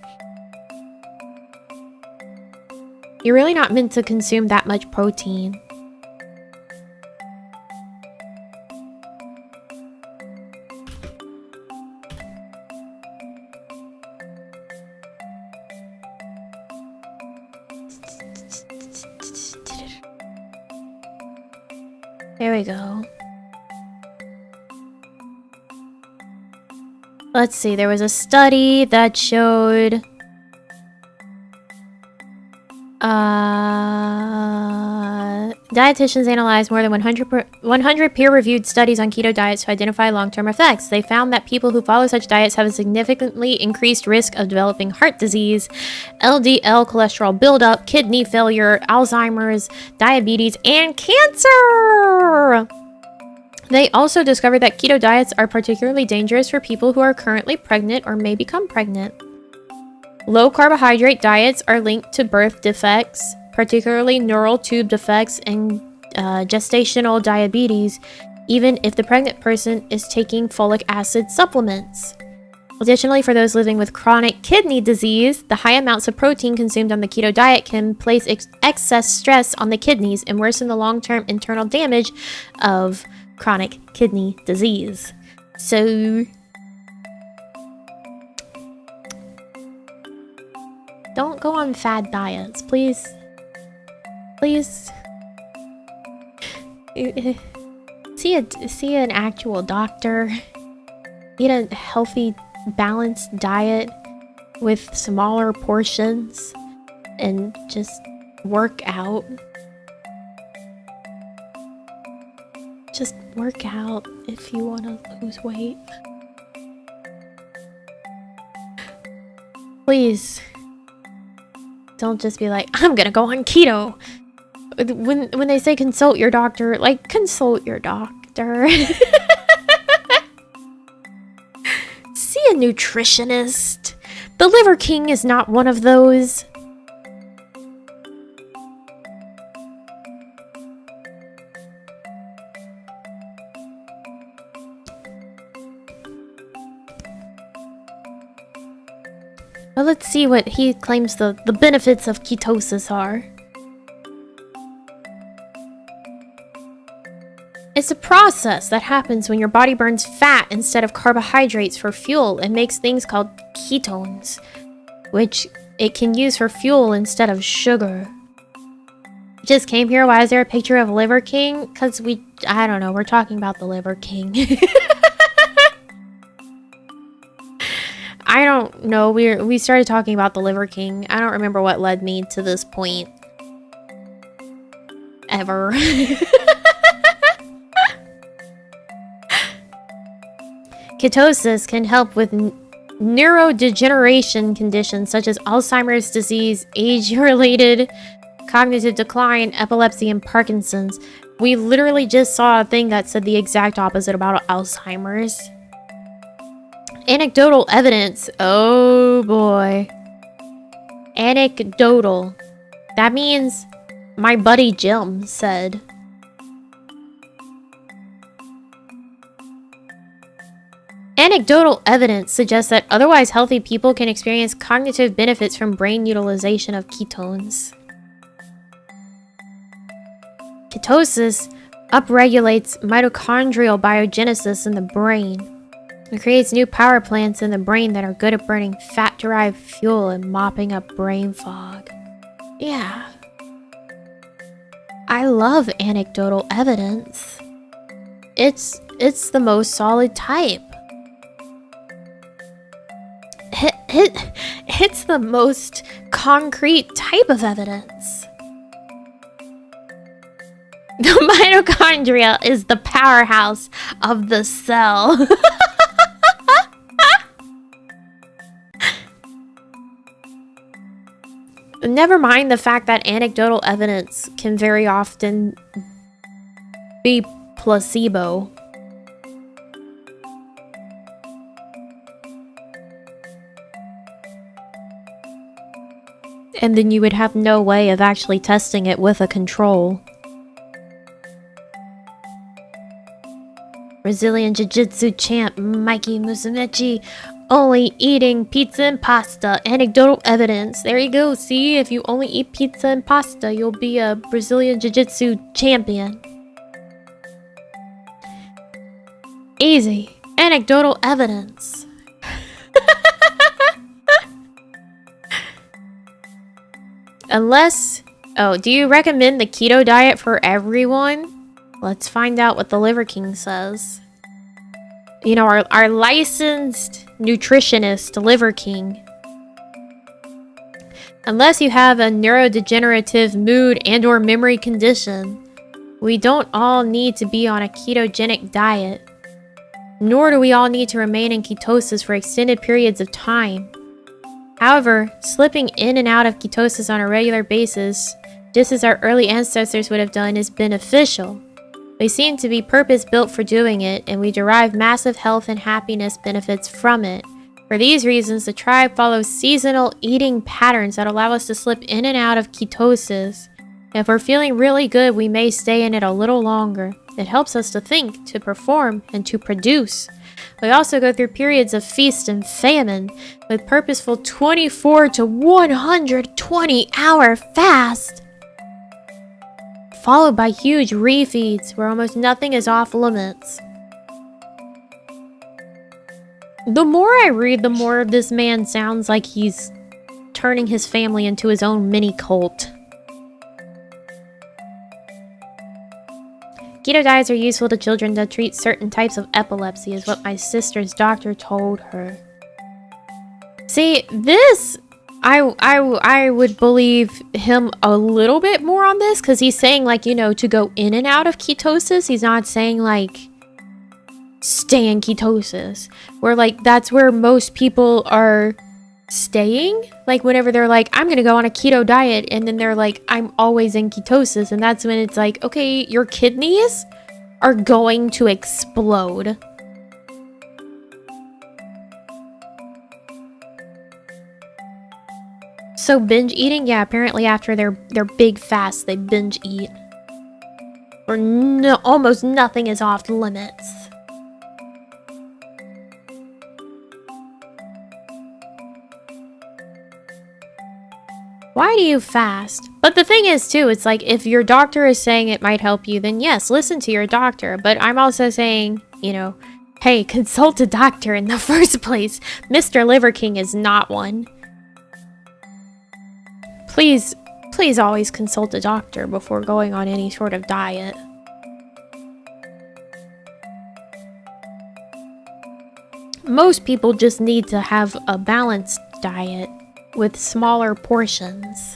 You're really not meant to consume that much protein. There we go. Let's see, there was a study that showed Dietitians analyzed more than 100 peer-reviewed studies on keto diets to identify long-term effects. They found that people who follow such diets have a significantly increased risk of developing heart disease, LDL cholesterol buildup, kidney failure, Alzheimer's, diabetes, and cancer. They also discovered that keto diets are particularly dangerous for people who are currently pregnant or may become pregnant. Low carbohydrate diets are linked to birth defects, particularly neural tube defects and gestational diabetes, even if the pregnant person is taking folic acid supplements. Additionally, for those living with chronic kidney disease, the high amounts of protein consumed on the keto diet can place excess stress on the kidneys and worsen the long-term internal damage of chronic kidney disease. So, don't go on fad diets, please. Please. See an actual doctor. Eat a healthy, balanced diet with smaller portions and just work out. Just work out if you want to lose weight. Please. Don't just be like, I'm gonna go on keto. When they say consult your doctor, like, consult your doctor. See a nutritionist. The Liver King is not one of those. Well, let's see what he claims the benefits of ketosis are. It's a process that happens when your body burns fat instead of carbohydrates for fuel and makes things called ketones, which it can use for fuel instead of sugar. Just came here. Why is there a picture of Liver King? Because I don't know, we're talking about the Liver King. I don't know. We started talking about the Liver King. I don't remember what led me to this point. Ever. Ketosis can help with neurodegeneration conditions such as Alzheimer's disease, age-related cognitive decline, epilepsy, and Parkinson's. We literally just saw a thing that said the exact opposite about Alzheimer's. Anecdotal evidence. Oh boy. Anecdotal. That means my buddy Jim said. Anecdotal evidence suggests that otherwise healthy people can experience cognitive benefits from brain utilization of ketones. Ketosis upregulates mitochondrial biogenesis in the brain. It creates new power plants in the brain that are good at burning fat-derived fuel and mopping up brain fog. Yeah. I love anecdotal evidence. It's the most solid type. It's the most concrete type of evidence. The mitochondria is the powerhouse of the cell. Never mind the fact that anecdotal evidence can very often be placebo. And then you would have no way of actually testing it with a control. Brazilian Jiu-Jitsu champ Mikey Musumeci only eating pizza and pasta. Anecdotal evidence. There you go. See, if you only eat pizza and pasta, you'll be a Brazilian Jiu-Jitsu champion. Easy. Anecdotal evidence. Unless... Oh, do you recommend the keto diet for everyone? Let's find out what the Liver King says. You know, our licensed nutritionist, Liver King. Unless you have a neurodegenerative mood and or memory condition, We don't all need to be on a ketogenic diet, nor do we all need to remain in ketosis for extended periods of time. However, slipping in and out of ketosis on a regular basis, just as our early ancestors would have done, is beneficial. We seem to be purpose-built for doing it, and we derive massive health and happiness benefits from it. For these reasons, the tribe follows seasonal eating patterns that allow us to slip in and out of ketosis. If we're feeling really good, we may stay in it a little longer. It helps us to think, to perform, and to produce. We also go through periods of feast and famine, with purposeful 24 to 120 hour fast, followed by huge refeeds where almost nothing is off limits. The more I read, the more this man sounds like he's turning his family into his own mini cult. Keto diets are useful to children to treat certain types of epilepsy, is what my sister's doctor told her. See, this, I would believe him a little bit more on this, because he's saying, like, you know, to go in and out of ketosis. He's not saying, like, stay in ketosis. Where, like, that's where most people are staying. Like, whenever they're like, I'm gonna go on a keto diet, and then they're like, I'm always in ketosis. And that's when it's like, okay, your kidneys are going to explode. So binge eating, yeah, apparently after their big fast, they binge eat. Or no, almost nothing is off limits. Why do you fast? But the thing is too, it's like if your doctor is saying it might help you, then yes, listen to your doctor. But I'm also saying, you know, hey, consult a doctor in the first place. Mr. Liver King is not one. Please always consult a doctor before going on any sort of diet. Most people just need to have a balanced diet with smaller portions.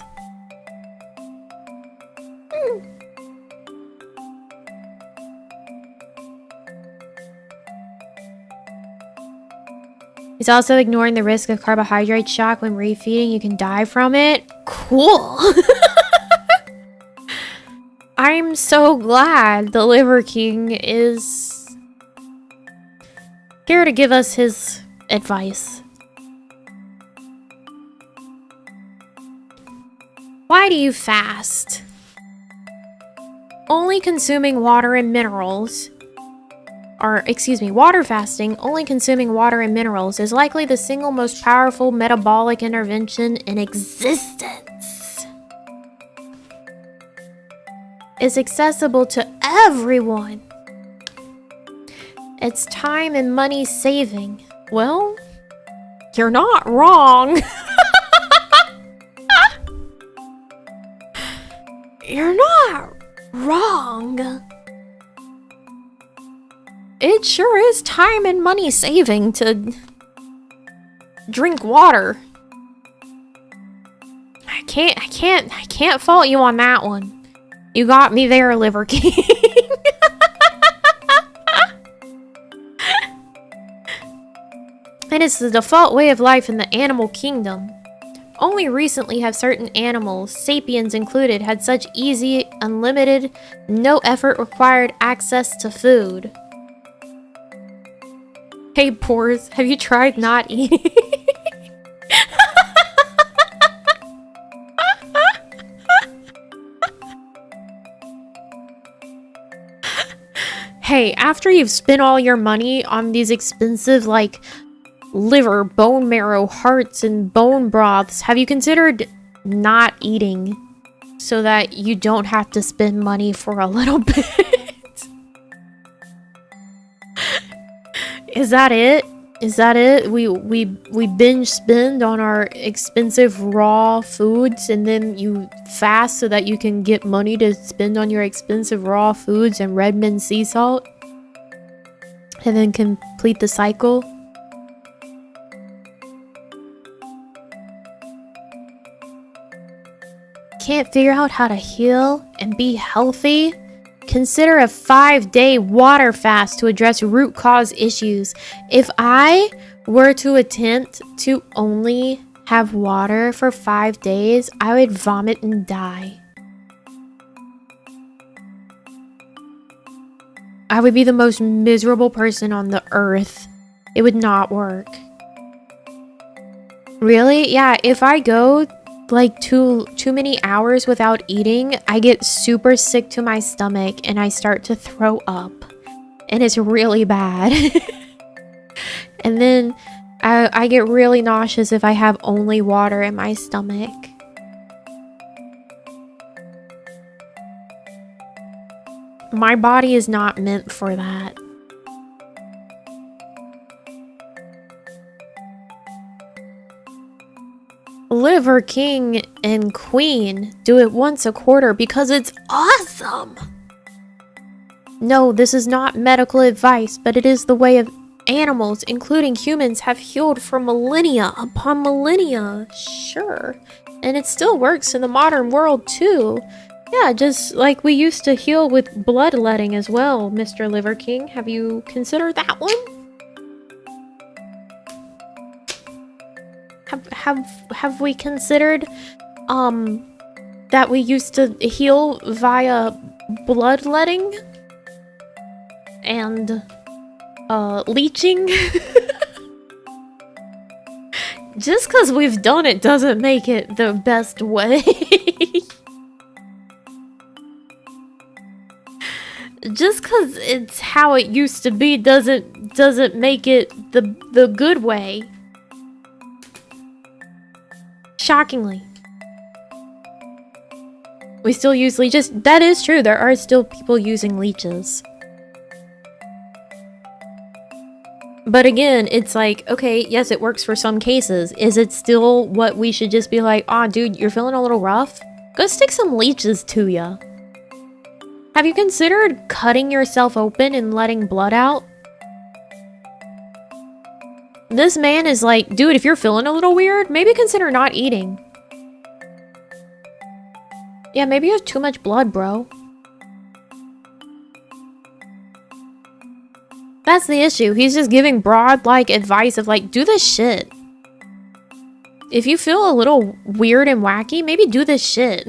He's also ignoring the risk of carbohydrate shock when refeeding. You can die from it. Cool. I'm so glad the Liver King is here to give us his advice. Why do you fast? Only consuming water and minerals, water fasting, only consuming water and minerals, is likely the single most powerful metabolic intervention in existence. It's accessible to everyone. It's time and money saving. Well, you're not wrong. You're not wrong. It sure is time and money saving to drink water. I can't fault you on that one. You got me there, Liver King. And it's the default way of life in the animal kingdom. Only recently have certain animals, sapiens included, had such easy, unlimited, no effort required access to food. Hey, Pores, have you tried not eating? Hey, after you've spent all your money on these expensive, like, liver, bone marrow, hearts, and bone broths, have you considered not eating so that you don't have to spend money for a little bit? Is that it? Is that it? We binge spend on our expensive raw foods, and then you fast so that you can get money to spend on your expensive raw foods and Redmond sea salt, and then complete the cycle? Can't figure out how to heal and be healthy Consider a 5-day water fast to address root cause issues. If I were to attempt to only have water for 5 days, I would vomit and die. I would be the most miserable person on the earth. It would not work. Really? Yeah, if I go like too many hours without eating, I get super sick to my stomach and I start to throw up. And it's really bad. And then I get really nauseous if I have only water in my stomach. My body is not meant for that. Liver King and Queen do it once a quarter because it's awesome. No, this is not medical advice, but it is the way of animals, including humans, have healed for millennia upon millennia. Sure. And it still works in the modern world too. Yeah, just like we used to heal with bloodletting as well, Mr. Liver King. Have you considered that one? Have we considered that we used to heal via bloodletting and leeching? Just because we've done it doesn't make it the best way. Just because it's how it used to be doesn't make it the good way. Shockingly. We still use leeches. That is true. There are still people using leeches. But again, it's like, okay, yes, it works for some cases. Is it still what we should just be like, aw, dude, you're feeling a little rough? Go stick some leeches to ya. Have you considered cutting yourself open and letting blood out? This man is like, dude, if you're feeling a little weird, maybe consider not eating. Yeah, maybe you have too much blood, bro. That's the issue. He's just giving broad, like, advice of, like, do this shit. If you feel a little weird and wacky, maybe do this shit.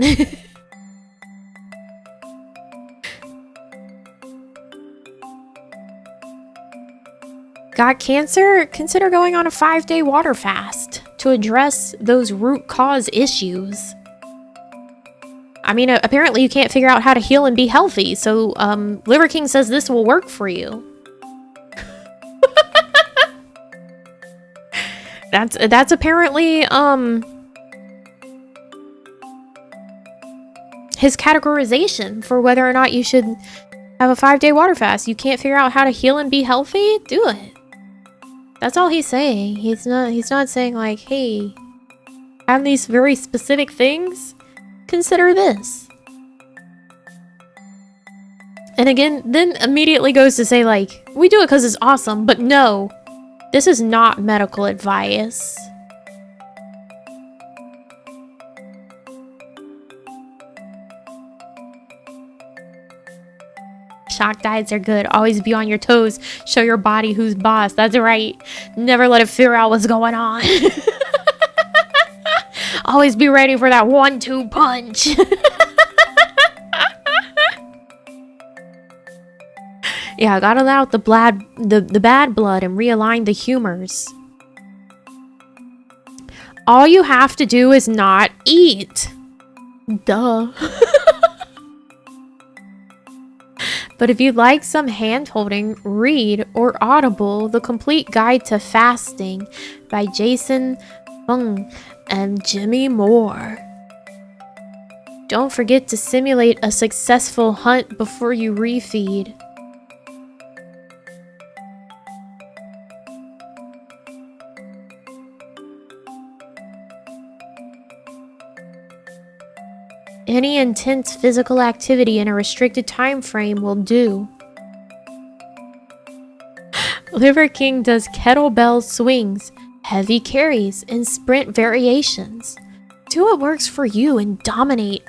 Got cancer? Consider going on a 5-day water fast to address those root cause issues. I mean, apparently you can't figure out how to heal and be healthy, so Liver King says this will work for you. That's apparently his categorization for whether or not you should have a 5-day water fast. You can't figure out how to heal and be healthy? Do it. That's all he's saying. He's not saying like, hey, have these very specific things. Consider this. And again, then immediately goes to say like, we do it because it's awesome, but no, this is not medical advice. Shock diets are good. Always be on your toes. Show your body who's boss. That's right. Never let it figure out what's going on. Always be ready for that 1-2 punch. Yeah, gotta let out the bad blood and realign the humors. All you have to do is not eat. Duh. But if you'd like some hand-holding, read or Audible The Complete Guide to Fasting by Jason Fung and Jimmy Moore. Don't forget to simulate a successful hunt before you refeed. Any intense physical activity in a restricted time frame will do. Liver King does kettlebell swings, heavy carries, and sprint variations. Do what works for you and dominate.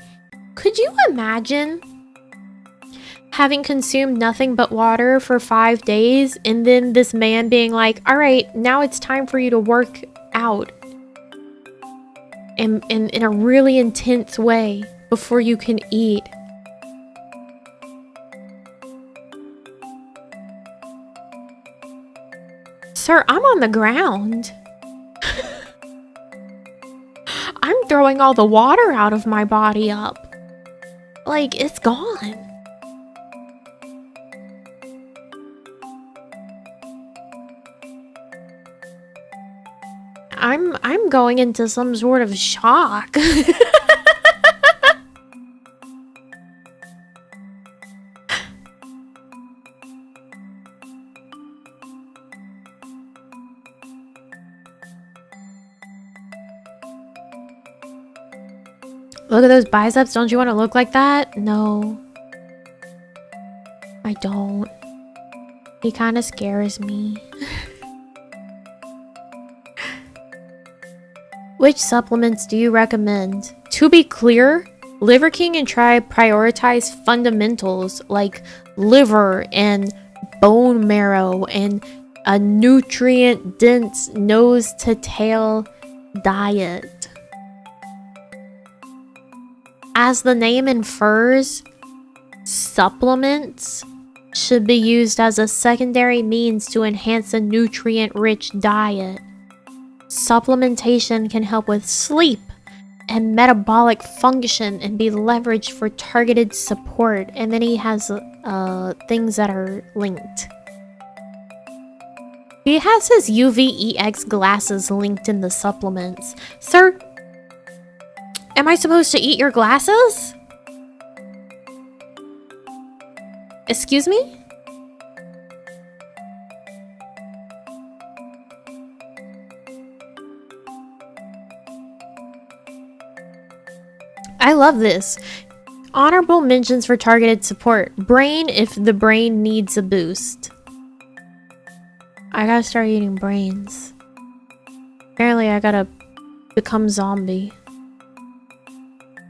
Could you imagine having consumed nothing but water for 5 days, and then this man being like, all right, now it's time for you to work out in a really intense way before you can eat. Sir, I'm on the ground. I'm throwing all the water out of my body up. Like, it's gone. I'm going into some sort of shock. Look at those biceps. Don't you want to look like that? No. I don't. He kind of scares me. Which supplements do you recommend? To be clear, Liver King and Tribe prioritize fundamentals like liver and bone marrow and a nutrient-dense nose-to-tail diet. As the name infers, supplements should be used as a secondary means to enhance a nutrient-rich diet. Supplementation can help with sleep and metabolic function and be leveraged for targeted support. And then he has things that are linked. He has his UVEX glasses linked in the supplements. Sir, am I supposed to eat your glasses? Excuse me? I love this. Honorable mentions for targeted support. Brain if the brain needs a boost. I gotta start eating brains. Apparently I gotta become zombie.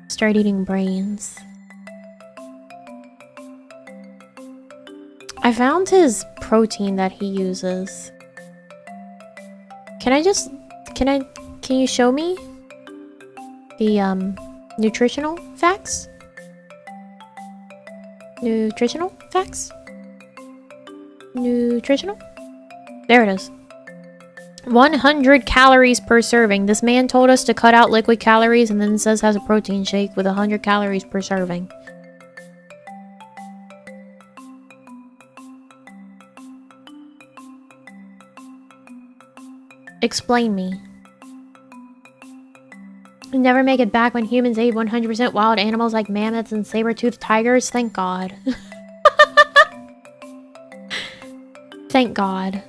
Start eating brains. I found his protein that he uses. Can you show me the nutritional facts? Nutritional facts? Nutritional? There it is. 100 calories per serving. This man told us to cut out liquid calories and then says has a protein shake with 100 calories per serving. Explain me. Never make it back when humans ate 100% wild animals like mammoths and saber-toothed tigers. Thank God. Thank God.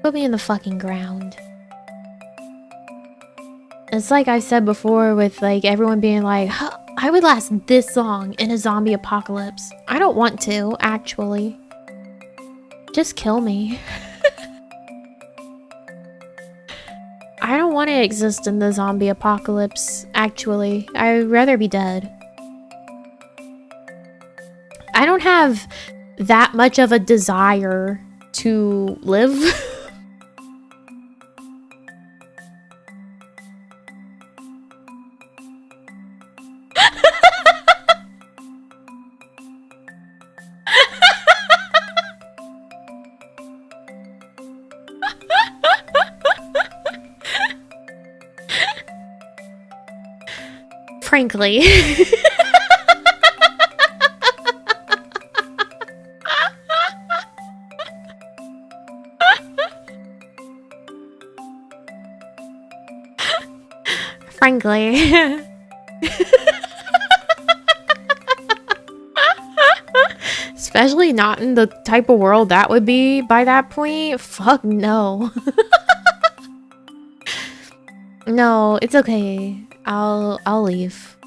Put me in the fucking ground. It's like I said before with like everyone being like, huh, I would last this long in a zombie apocalypse. I don't want to, actually. Just kill me. I don't want to exist in the zombie apocalypse, actually. I'd rather be dead. I don't have that much of a desire to live. Frankly. Frankly. Especially not in the type of world that would be by that point. Fuck no. No, it's okay. I'll leave.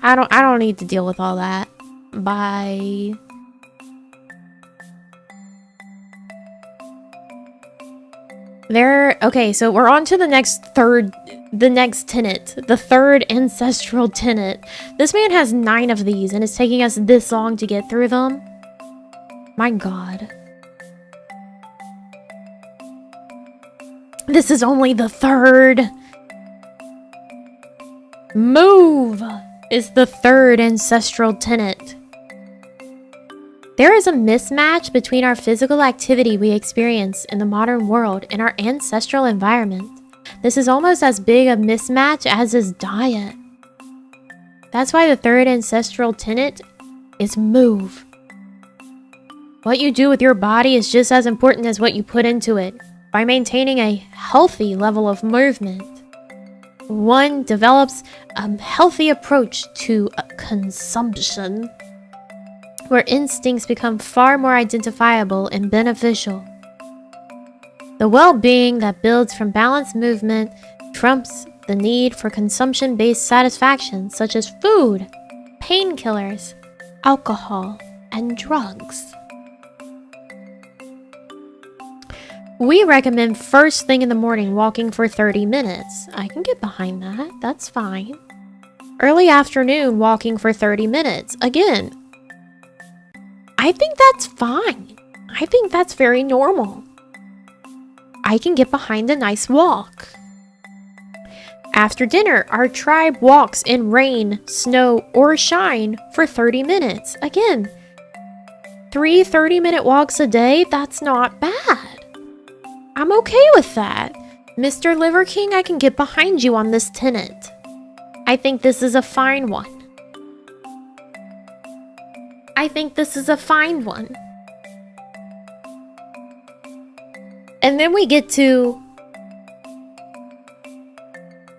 I don't need to deal with all that. Bye. Okay, so we're on to the next tenet, the third ancestral tenet. This man has 9 of these, and it's taking us this long to get through them. My God. This is only the third. Move is the third ancestral tenet. There is a mismatch between our physical activity we experience in the modern world and our ancestral environment. This is almost as big a mismatch as is diet. That's why the third ancestral tenet is move. What you do with your body is just as important as what you put into it. By maintaining a healthy level of movement, one develops a healthy approach to consumption, where instincts become far more identifiable and beneficial. The well-being that builds from balanced movement trumps the need for consumption-based satisfaction such as food, painkillers, alcohol, and drugs. We recommend first thing in the morning walking for 30 minutes. I can get behind that. That's fine. Early afternoon walking for 30 minutes. Again, I think that's fine. I think that's very normal. I can get behind a nice walk. After dinner, our tribe walks in rain, snow, or shine for 30 minutes. Again, 3 30-minute walks a day, that's not bad. I'm okay with that. Mr. Liver King, I can get behind you on this tenet. I think this is a fine one. I think this is a fine one. And then we get to...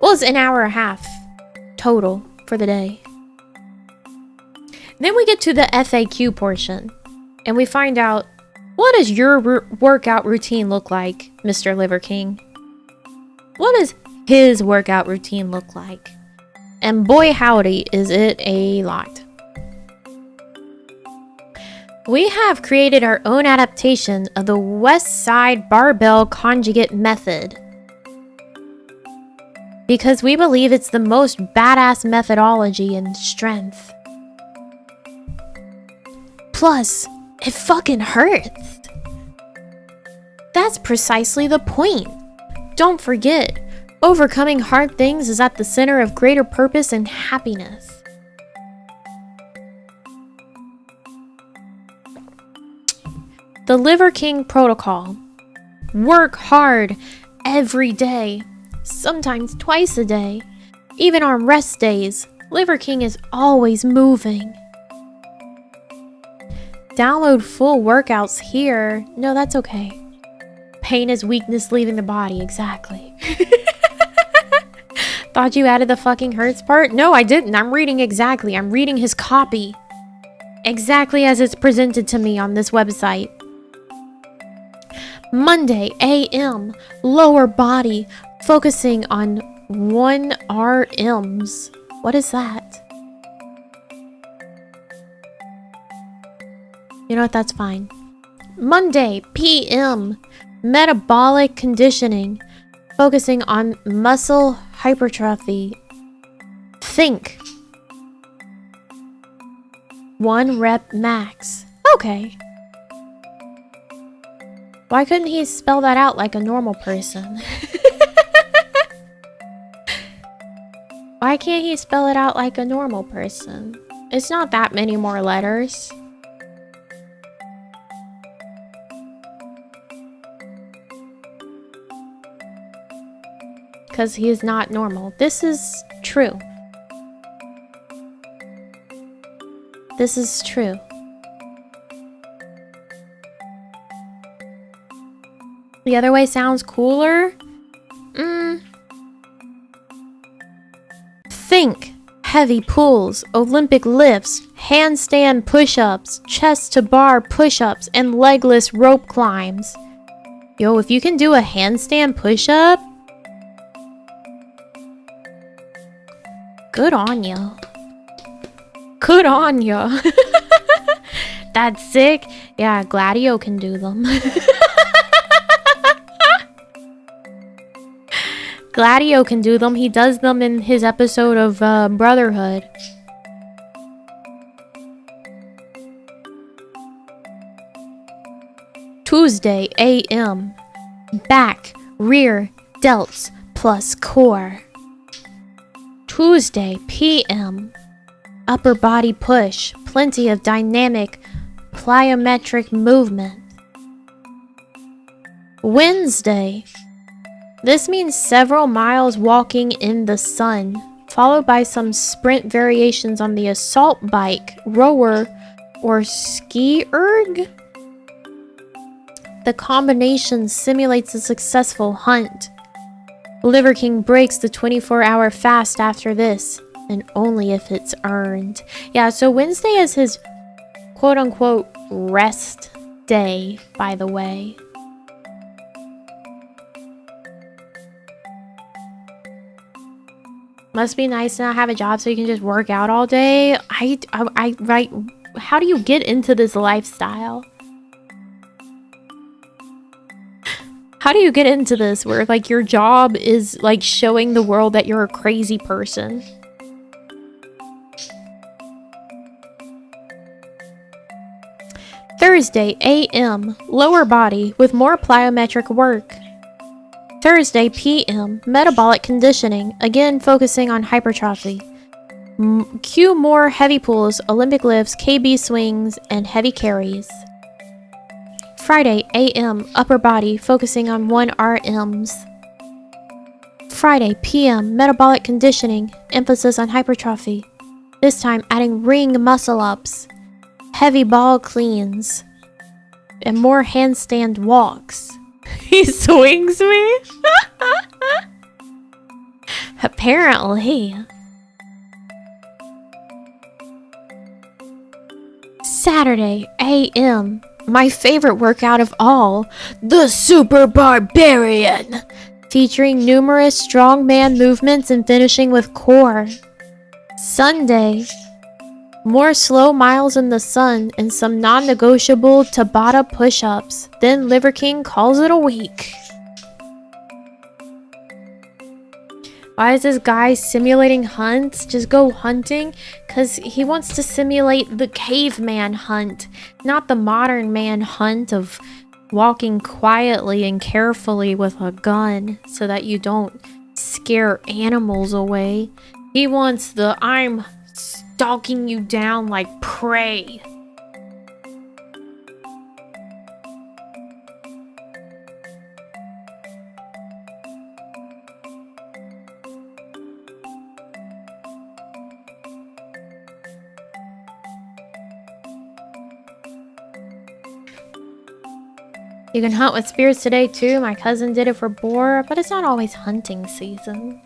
well, it's an hour and a half total for the day. Then we get to the FAQ portion. And we find out, what does your workout routine look like, Mr. Liver King? What does his workout routine look like? And boy howdy, is it a lot. We have created our own adaptation of the West Side Barbell Conjugate Method because we believe it's the most badass methodology in strength. Plus, it fucking hurts. That's precisely the point. Don't forget, overcoming hard things is at the center of greater purpose and happiness. The Liver King Protocol. Work hard every day, sometimes twice a day. Even on rest days, Liver King is always moving. Download full workouts here. No, that's okay. Pain is weakness leaving the body, exactly. Thought you added the fucking hurts part? No, I didn't. I'm reading exactly. I'm reading his copy. Exactly as it's presented to me on this website. Monday, AM, lower body, focusing on 1RMs. What is that? You know what? That's fine. Monday, PM, metabolic conditioning, focusing on muscle hypertrophy. Think. 1 rep max. Okay. Why couldn't he spell that out like a normal person? Why can't he spell it out like a normal person? It's not that many more letters. Because he is not normal. This is true. This is true. The other way sounds cooler. Think heavy pulls, Olympic lifts, handstand push-ups, chest to bar push-ups, and legless rope climbs. Yo, if you can do a handstand push-up, good on ya. Good on ya. That's sick. Yeah, Gladio can do them. Gladio can do them. He does them in his episode of Brotherhood. Tuesday, AM. Back, rear, delts, plus core. Tuesday, PM. Upper body push. Plenty of dynamic, plyometric movement. Wednesday. This means several miles walking in the sun, followed by some sprint variations on the assault bike, rower, or ski erg. The combination simulates a successful hunt. Liver King breaks the 24-hour fast after this, and only if it's earned. Yeah, so Wednesday is his quote-unquote rest day, by the way. Must be nice to not have a job so you can just work out all day. Right, how do you get into this lifestyle? How do you get into this where like your job is like showing the world that you're a crazy person? Thursday, AM, lower body with more plyometric work. Thursday, PM, metabolic conditioning, again focusing on hypertrophy. Cue more heavy pulls, Olympic lifts, KB swings, and heavy carries. Friday, AM, upper body, focusing on 1RMs. Friday, PM, metabolic conditioning, emphasis on hypertrophy. This time adding ring muscle ups, heavy ball cleans, and more handstand walks. He swings me? Apparently. Saturday, AM. My favorite workout of all, the Super Barbarian. Featuring numerous strongman movements and finishing with core. Sunday. More slow miles in the sun and some non-negotiable Tabata push-ups. Then Liver King calls it a week. Why is this guy simulating hunts? Just go hunting? Because he wants to simulate the caveman hunt, not the modern man hunt of walking quietly and carefully with a gun so that you don't scare animals away. He wants the I'm stalking you down like prey. You can hunt with spears today too. My cousin did it for boar, but it's not always hunting season.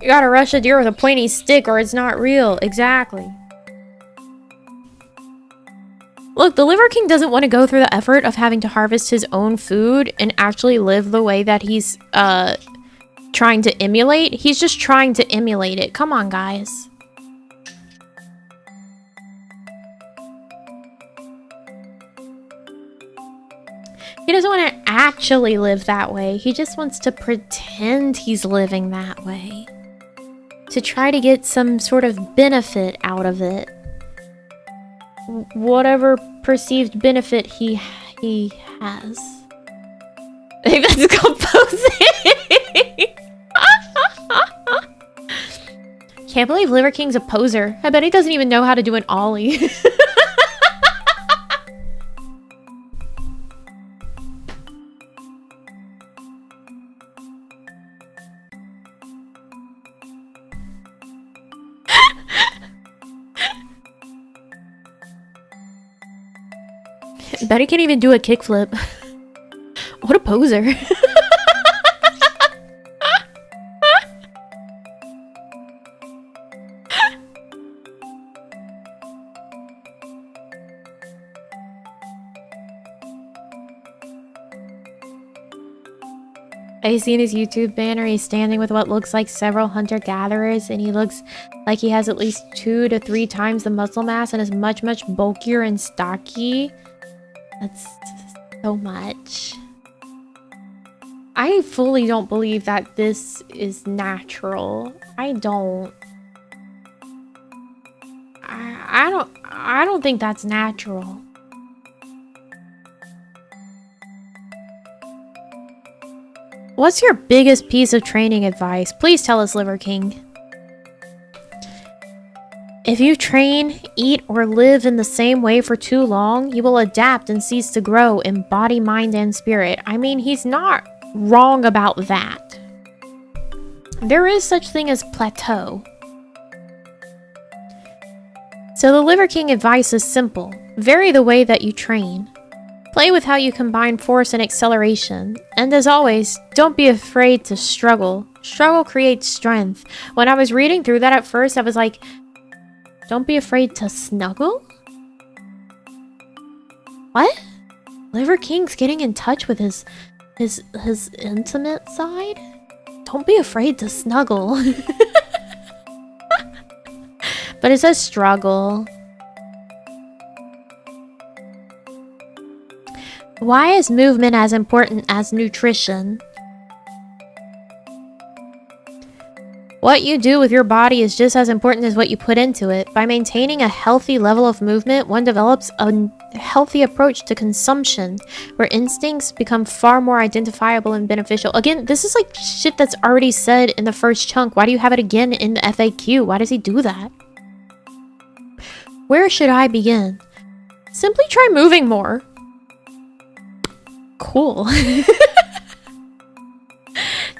You gotta rush a deer with a pointy stick or it's not real. Exactly. Look, the Liver King doesn't want to go through the effort of having to harvest his own food and actually live the way that he's trying to emulate. He's just trying to emulate it. Come on, guys. He doesn't want to actually live that way. He just wants to pretend he's living that way. To try to get some sort of benefit out of it. Whatever perceived benefit he has. I think that's called posing. Can't believe Liver King's a poser. I bet he doesn't even know how to do an ollie. Bet he can't even do a kickflip. What a poser. I see in his YouTube banner he's standing with what looks like several hunter-gatherers, and he looks like he has at least 2 to 3 times the muscle mass and is much, much bulkier and stocky. That's so much. I fully don't believe that this is natural. I don't. I don't think that's natural. What's your biggest piece of training advice? Please tell us, Liver King. If you train, eat, or live in the same way for too long, you will adapt and cease to grow in body, mind, and spirit. I mean, he's not wrong about that. There is such thing as plateau. So the Liver King advice is simple. Vary the way that you train. Play with how you combine force and acceleration. And as always, don't be afraid to struggle. Struggle creates strength. When I was reading through that at first, I was like, don't be afraid to snuggle? What? Liver King's getting in touch with his intimate side? Don't be afraid to snuggle. But it says struggle. Why is movement as important as nutrition? What you do with your body is just as important as what you put into it. By maintaining a healthy level of movement, one develops a healthy approach to consumption, where instincts become far more identifiable and beneficial. Again, this is like shit that's already said in the first chunk. Why do you have it again in the FAQ? Why does he do that? Where should I begin? Simply try moving more. Cool.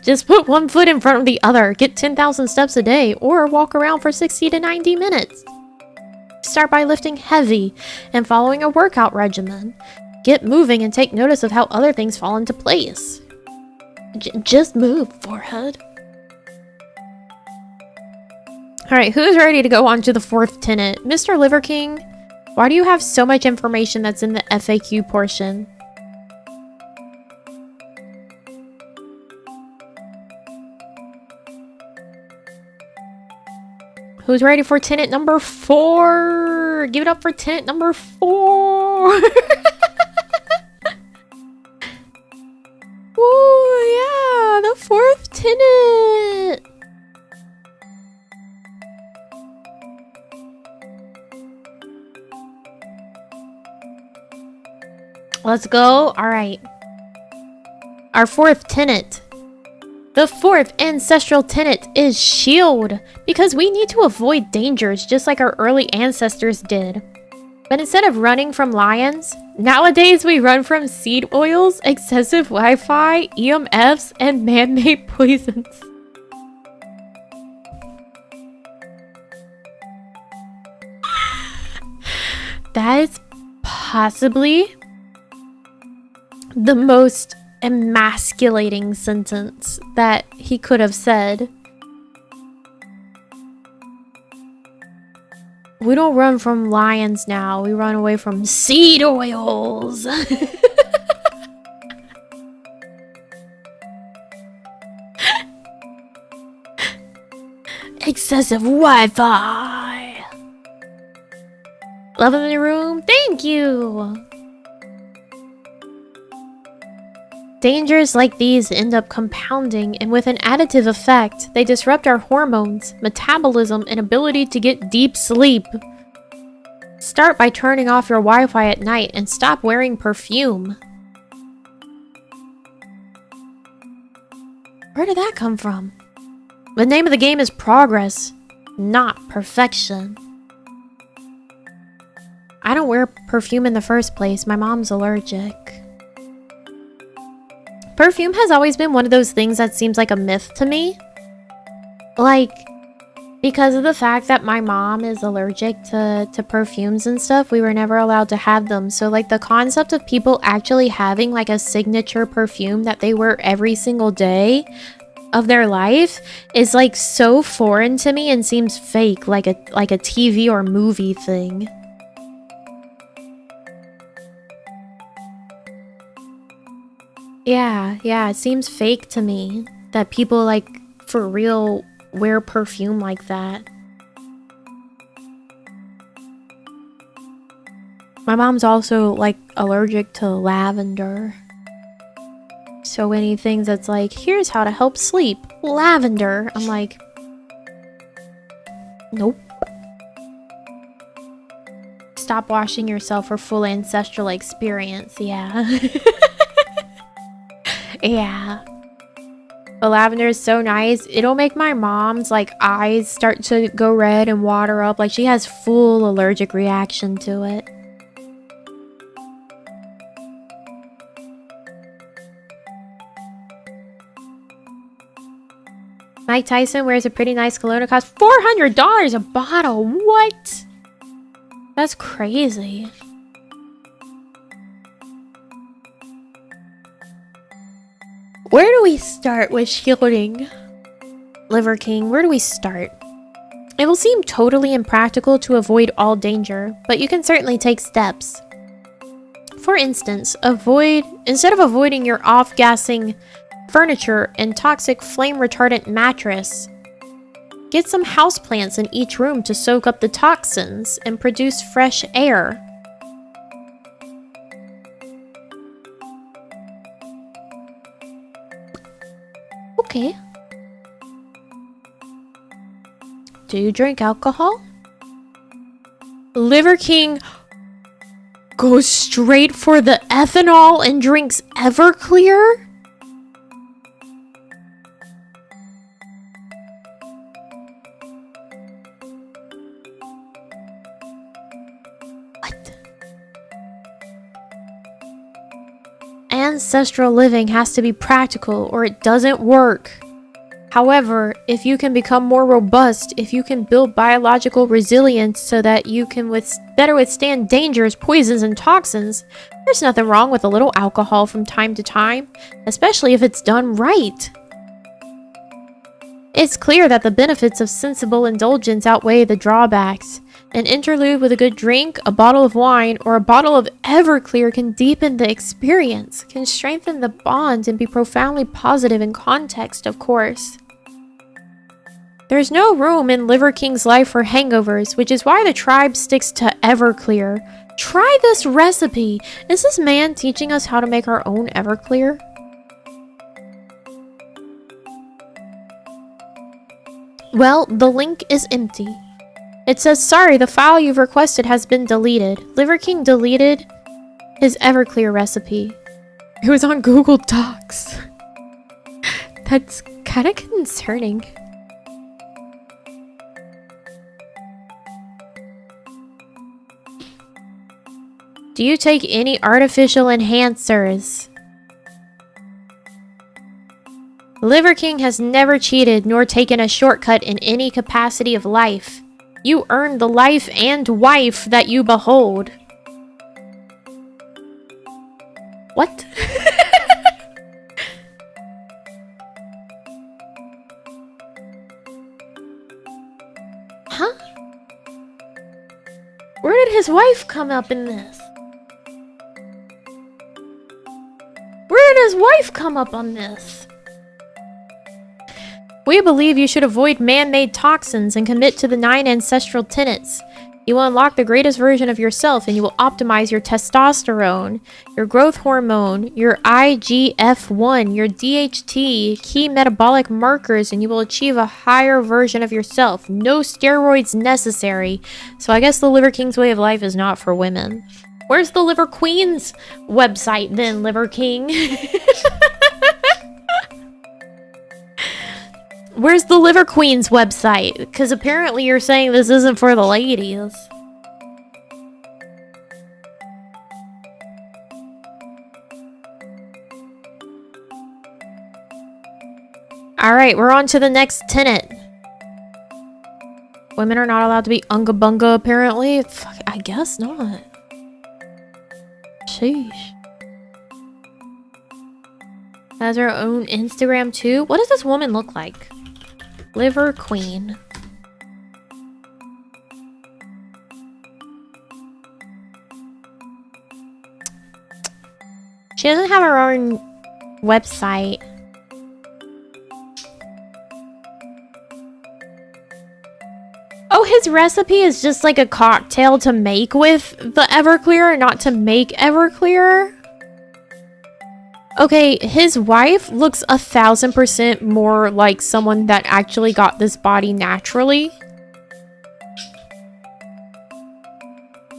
Just put one foot in front of the other, get 10,000 steps a day, or walk around for 60 to 90 minutes. Start by lifting heavy and following a workout regimen. Get moving and take notice of how other things fall into place. Just move, forehead. Alright, who's ready to go on to the fourth tenet? Mr. Liver King, why do you have so much information that's in the FAQ portion? Who's ready for tenet number 4? Give it up for tenet number 4. Ooh, yeah, the fourth tenet. Let's go. All right. Our fourth tenet. The fourth ancestral tenet is shield, because we need to avoid dangers just like our early ancestors did. But instead of running from lions, nowadays we run from seed oils, excessive Wi-Fi, EMFs, and man-made poisons. That is possibly the most emasculating sentence that he could have said. We don't run from lions now, we run away from seed oils. Excessive Wi-Fi. Love in the room, thank you. Dangers like these end up compounding, and with an additive effect, they disrupt our hormones, metabolism, and ability to get deep sleep. Start by turning off your Wi-Fi at night and stop wearing perfume. Where did that come from? The name of the game is progress, not perfection. I don't wear perfume in the first place. My mom's allergic. Perfume has always been one of those things that seems like a myth to me. Like, because of the fact that my mom is allergic to perfumes and stuff, we were never allowed to have them. So, like, the concept of people actually having, like, a signature perfume that they wear every single day of their life is, like, so foreign to me and seems fake, like a TV or movie thing. Yeah, it seems fake to me that people, like, for real wear perfume like that. My mom's also, like, allergic to lavender. so many things that's like, here's how to help sleep. Lavender. I'm like, nope. Stop washing yourself for full ancestral experience. Yeah. Yeah. But lavender is so nice. It'll make my mom's like eyes start to go red and water up. Like she has full allergic reaction to it. Mike Tyson wears a pretty nice cologne. It costs $400 a bottle. What? That's crazy. Where do we start with shielding? Liver King, where do we start? It will seem totally impractical to avoid all danger, but you can certainly take steps. For instance, instead of avoiding your off-gassing furniture and toxic flame-retardant mattress, get some houseplants in each room to soak up the toxins and produce fresh air. Okay. Do you drink alcohol? Liver King goes straight for the ethanol and drinks Everclear? What? Ancestral living has to be practical or it doesn't work. However, if you can become more robust, if you can build biological resilience so that you can better withstand dangers, poisons, and toxins, there's nothing wrong with a little alcohol from time to time, especially if it's done right. It's clear that the benefits of sensible indulgence outweigh the drawbacks. An interlude with a good drink, a bottle of wine, or a bottle of Everclear can deepen the experience, can strengthen the bond, and be profoundly positive in context, of course. There's no room in Liver King's life for hangovers, which is why the tribe sticks to Everclear. Try this recipe! Is this man teaching us how to make our own Everclear? Well, the link is empty. It says, sorry, the file you've requested has been deleted. Liver King deleted his Everclear recipe. It was on Google Docs. That's kind of concerning. Do you take any artificial enhancers? Liver King has never cheated nor taken a shortcut in any capacity of life. You earn the life and wife that you behold. What? Huh? Where did his wife come up in this? Where did his wife come up on this? We believe you should avoid man-made toxins and commit to the 9 ancestral tenets. You will unlock the greatest version of yourself and you will optimize your testosterone, your growth hormone, your IGF-1, your DHT, key metabolic markers, and you will achieve a higher version of yourself. No steroids necessary. So I guess the Liver King's way of life is not for women. Where's the Liver Queen's website then, Liver King? Where's the Liver Queen's website? Because apparently you're saying this isn't for the ladies. Alright, we're on to the next tenet. Women are not allowed to be unga bunga, apparently. Fuck, I guess not. Sheesh. Has her own Instagram too? What does this woman look like? Liver Queen. She doesn't have her own website. Oh, his recipe is just like a cocktail to make with the Everclear, not to make Everclear? Okay, his wife looks 1,000% more like someone that actually got this body naturally.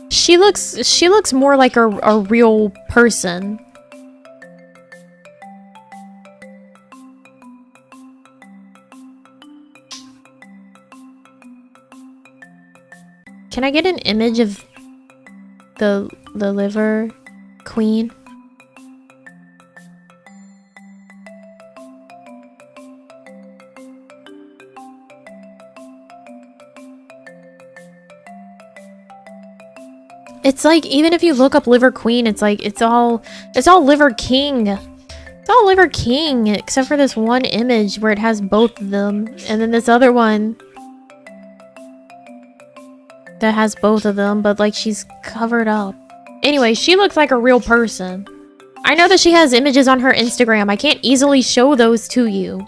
She looks more like a real person. Can I get an image of the liver queen? It's like, even if you look up liver queen, it's like it's all liver king. It's all liver king except for this one image where it has both of them, and then this other one that has both of them, but like she's covered up. Anyway, she looks like a real person. I know that she has images on her Instagram. I can't easily show those to you.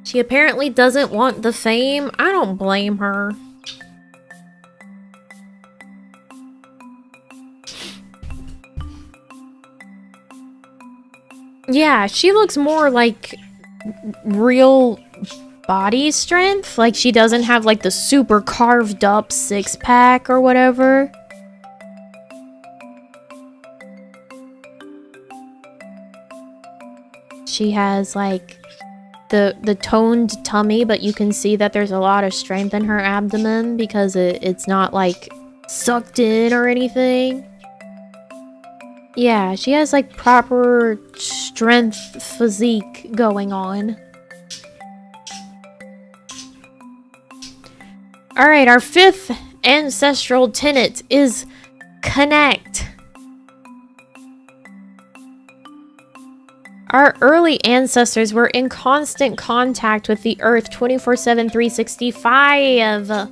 She apparently doesn't want the fame. I don't blame her. Yeah, she looks more like real body strength. Like she doesn't have like the super carved up six-pack or whatever. She has like the toned tummy, but you can see that there's a lot of strength in her abdomen because it's not like sucked in or anything. Yeah, she has like proper strength physique going on. Alright, our 5th ancestral tenet is connect. Our early ancestors were in constant contact with the earth 24/7, 365.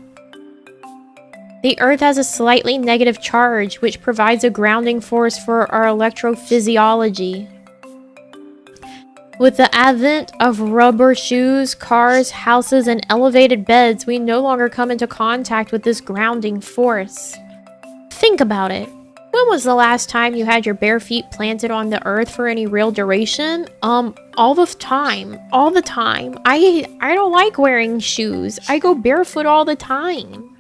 The earth has a slightly negative charge, which provides a grounding force for our electrophysiology. With the advent of rubber shoes, cars, houses, and elevated beds, we no longer come into contact with this grounding force. Think about it. When was the last time you had your bare feet planted on the earth for any real duration? All the time. All the time. I don't like wearing shoes. I go barefoot all the time.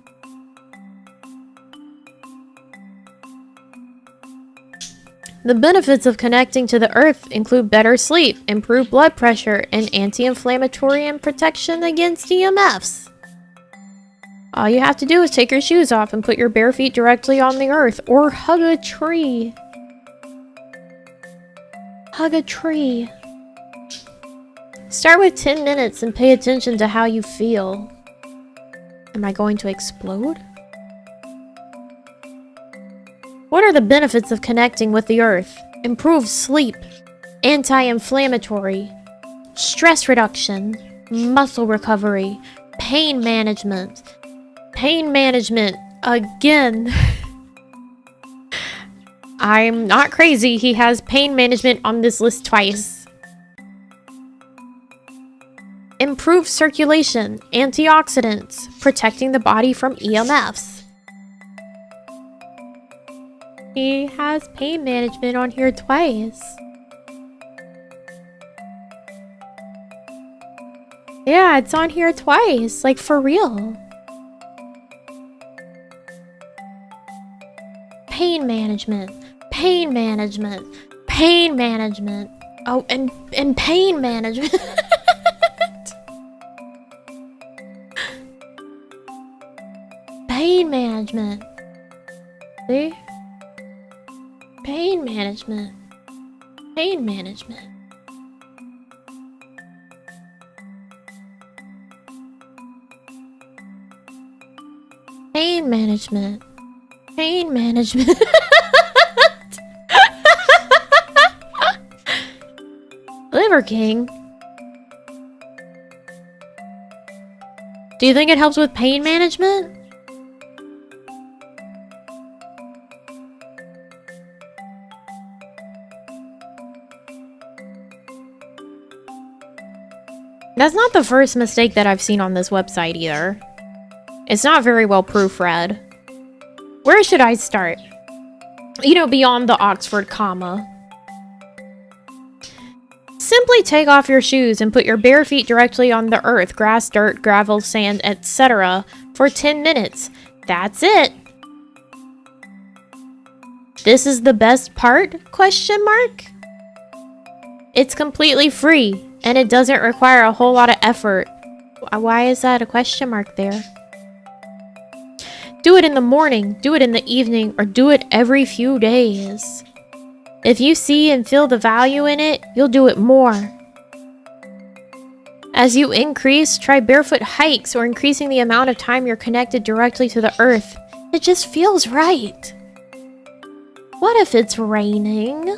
The benefits of connecting to the earth include better sleep, improved blood pressure, and anti-inflammatory and protection against EMFs. All you have to do is take your shoes off and put your bare feet directly on the earth, or hug a tree. Hug a tree. Start with 10 minutes and pay attention to how you feel. Am I going to explode? What are the benefits of connecting with the earth? Improved sleep, anti-inflammatory, stress reduction, muscle recovery, pain management. Pain management, again. I'm not crazy, he has pain management on this list twice. Improved circulation, antioxidants, protecting the body from EMFs. He has pain management on here twice. Yeah, it's on here twice, like for real. Pain management, pain management, pain management. Oh, and pain management. Pain management. See? Pain management. Pain management. Pain management. Pain management. Liver King. Do you think it helps with pain management? That's not the first mistake that I've seen on this website either. It's not very well proofread. Where should I start? beyond the Oxford comma. Simply take off your shoes and put your bare feet directly on the earth, grass, dirt, gravel, sand, etc. for 10 minutes. That's it. This is the best part? ? It's completely free, and it doesn't require a whole lot of effort. Why is that a question mark there? Do it in the morning, do it in the evening, or do it every few days. If you see and feel the value in it, you'll do it more. As you increase, try barefoot hikes or increasing the amount of time you're connected directly to the earth. It just feels right. What if it's raining?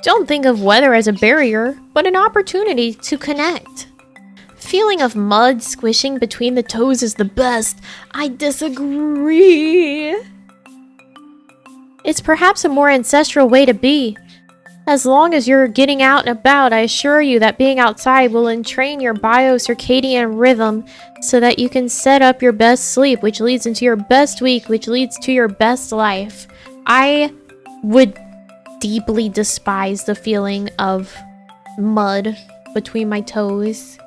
Don't think of weather as a barrier, but an opportunity to connect. Feeling of mud squishing between the toes is the best. I disagree. It's perhaps a more ancestral way to be. As long as you're getting out and about, I assure you that being outside will entrain your biocircadian rhythm so that you can set up your best sleep, which leads into your best week, which leads to your best life. I would deeply despise the feeling of mud between my toes.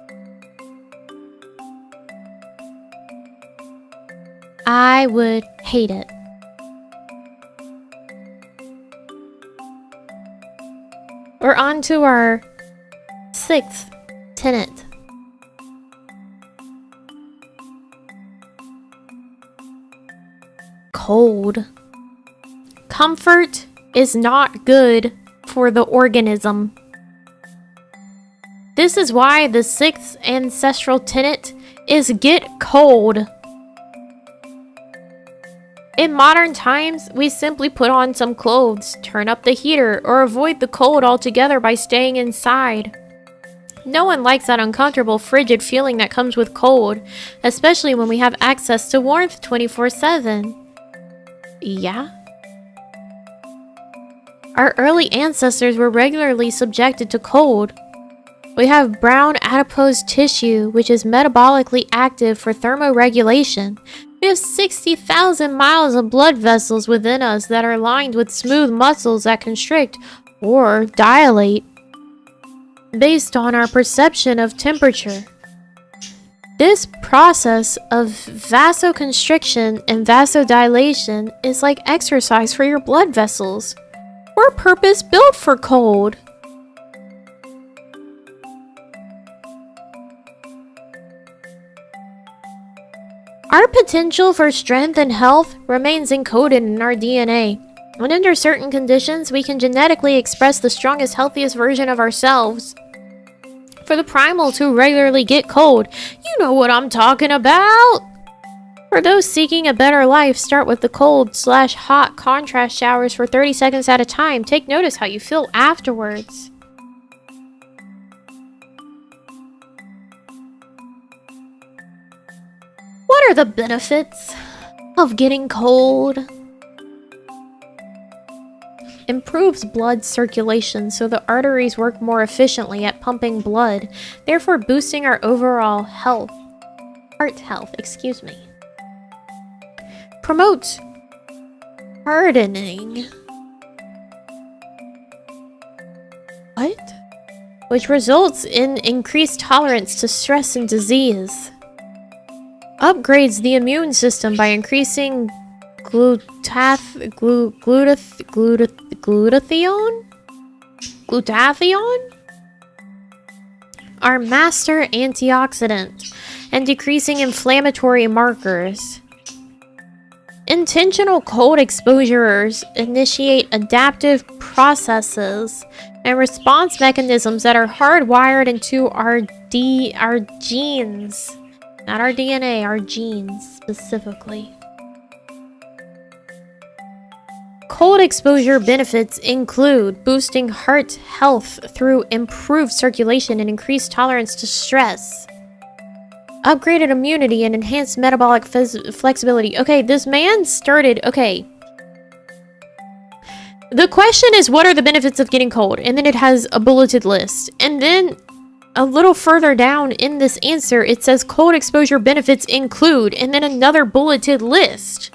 I would hate it. We're on to our 6th tenet. Cold. Comfort is not good for the organism. This is why the 6th ancestral tenet is get cold. In modern times, we simply put on some clothes, turn up the heater, or avoid the cold altogether by staying inside. No one likes that uncomfortable, frigid feeling that comes with cold, especially when we have access to warmth 24/7. Yeah? Our early ancestors were regularly subjected to cold. We have brown adipose tissue, which is metabolically active for thermoregulation. We have 60,000 miles of blood vessels within us that are lined with smooth muscles that constrict or dilate based on our perception of temperature. This process of vasoconstriction and vasodilation is like exercise for your blood vessels. We're purpose-built for cold. Our potential for strength and health remains encoded in our DNA, and under certain conditions, we can genetically express the strongest, healthiest version of ourselves. For the primals who regularly get cold, you know what I'm talking about! For those seeking a better life, start with the cold/hot contrast showers for 30 seconds at a time. Take notice how you feel afterwards. What are the benefits of getting cold? Improves blood circulation so the arteries work more efficiently at pumping blood, therefore boosting our overall health. Heart health, excuse me. Promotes hardening. What? Which results in increased tolerance to stress and disease. Upgrades the immune system by increasing glutathione, our master antioxidant, and decreasing inflammatory markers. Intentional cold exposures initiate adaptive processes and response mechanisms that are hardwired into our genes. Not our DNA, our genes specifically. Cold exposure benefits include boosting heart health through improved circulation and increased tolerance to stress, upgraded immunity, and enhanced metabolic flexibility. Okay, this man started... Okay. The question is, what are the benefits of getting cold? And then it has a bulleted list. And then a little further down in this answer, it says cold exposure benefits include, and then another bulleted list.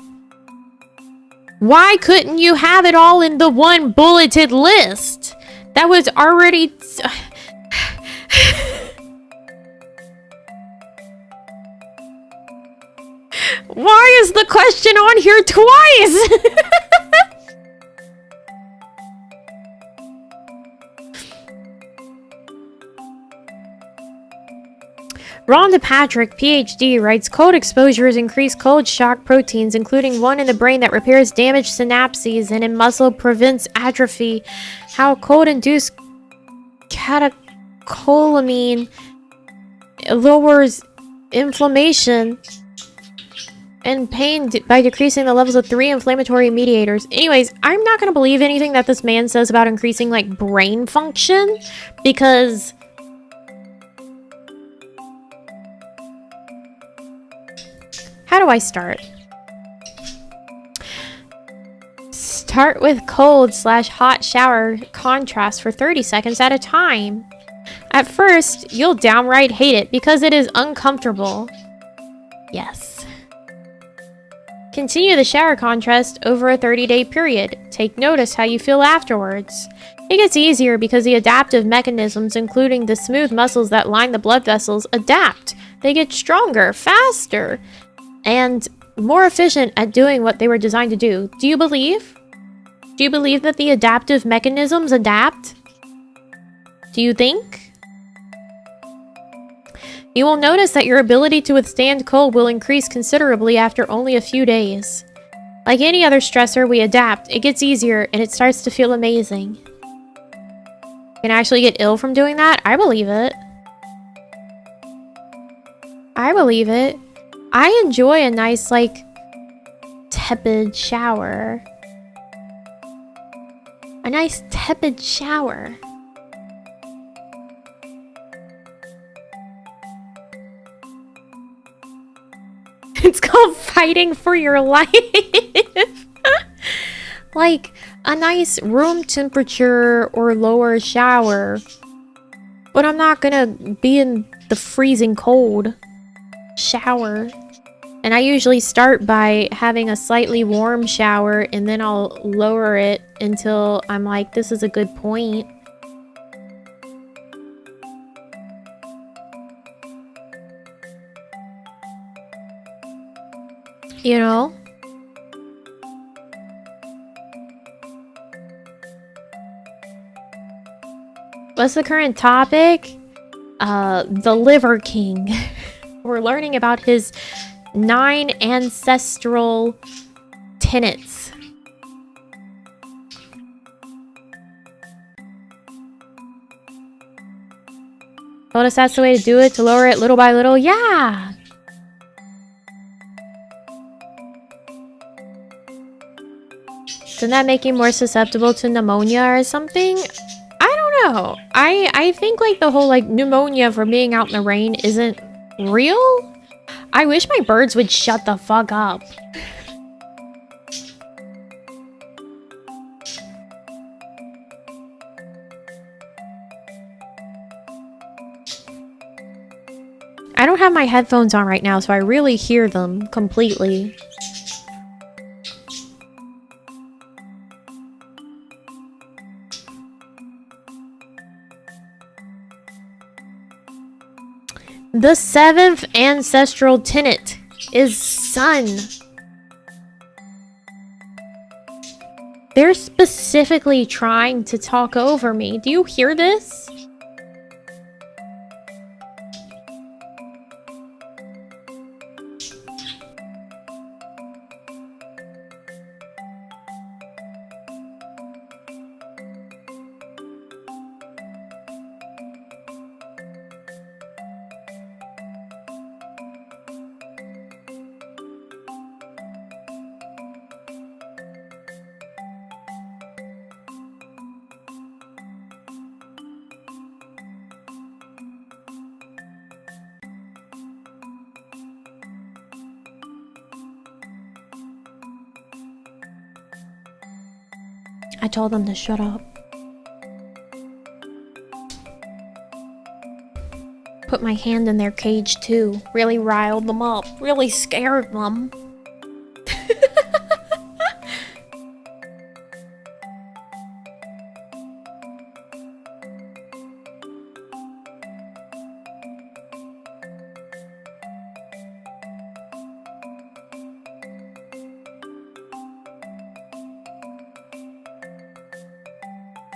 Why couldn't you have it all in the one bulleted list? That was already... Why is the question on here twice? Rhonda Patrick, PhD, writes, cold exposures increase cold shock proteins, including one in the brain that repairs damaged synapses and in muscle prevents atrophy. How cold-induced catecholamine lowers inflammation and pain by decreasing the levels of 3 inflammatory mediators. Anyways, I'm not going to believe anything that this man says about increasing, like, brain function, because... How do I start? Start with cold/hot shower contrast for 30 seconds at a time. At first, you'll downright hate it because it is uncomfortable. Yes. Continue the shower contrast over a 30-day period. Take notice how you feel afterwards. It gets easier because the adaptive mechanisms, including the smooth muscles that line the blood vessels, adapt. They get stronger, faster, and more efficient at doing what they were designed to do. Do you believe? Do you believe that the adaptive mechanisms adapt? Do you think? You will notice that your ability to withstand cold will increase considerably after only a few days. Like any other stressor, we adapt. It gets easier, and it starts to feel amazing. Can I actually get ill from doing that? I believe it. I believe it. I enjoy a nice, like, tepid shower. A nice tepid shower. It's called fighting for your life. Like, a nice room temperature or lower shower. But I'm not gonna be in the freezing cold shower. And I usually start by having a slightly warm shower and then I'll lower it until I'm like, this is a good point. You know? What's the current topic? The Liver King. We're learning about his 9 ancestral tenets. Told us that's the way to do it, to lower it little by little. Yeah! Doesn't that make you more susceptible to pneumonia or something? I don't know. I think like the whole like pneumonia from being out in the rain isn't real. I wish my birds would shut the fuck up. I don't have my headphones on right now, so I really hear them completely. The 7th ancestral tenet is sun. They're specifically trying to talk over me. Do you hear this? I told them to shut up. Put my hand in their cage too. Really riled them up. Really scared them.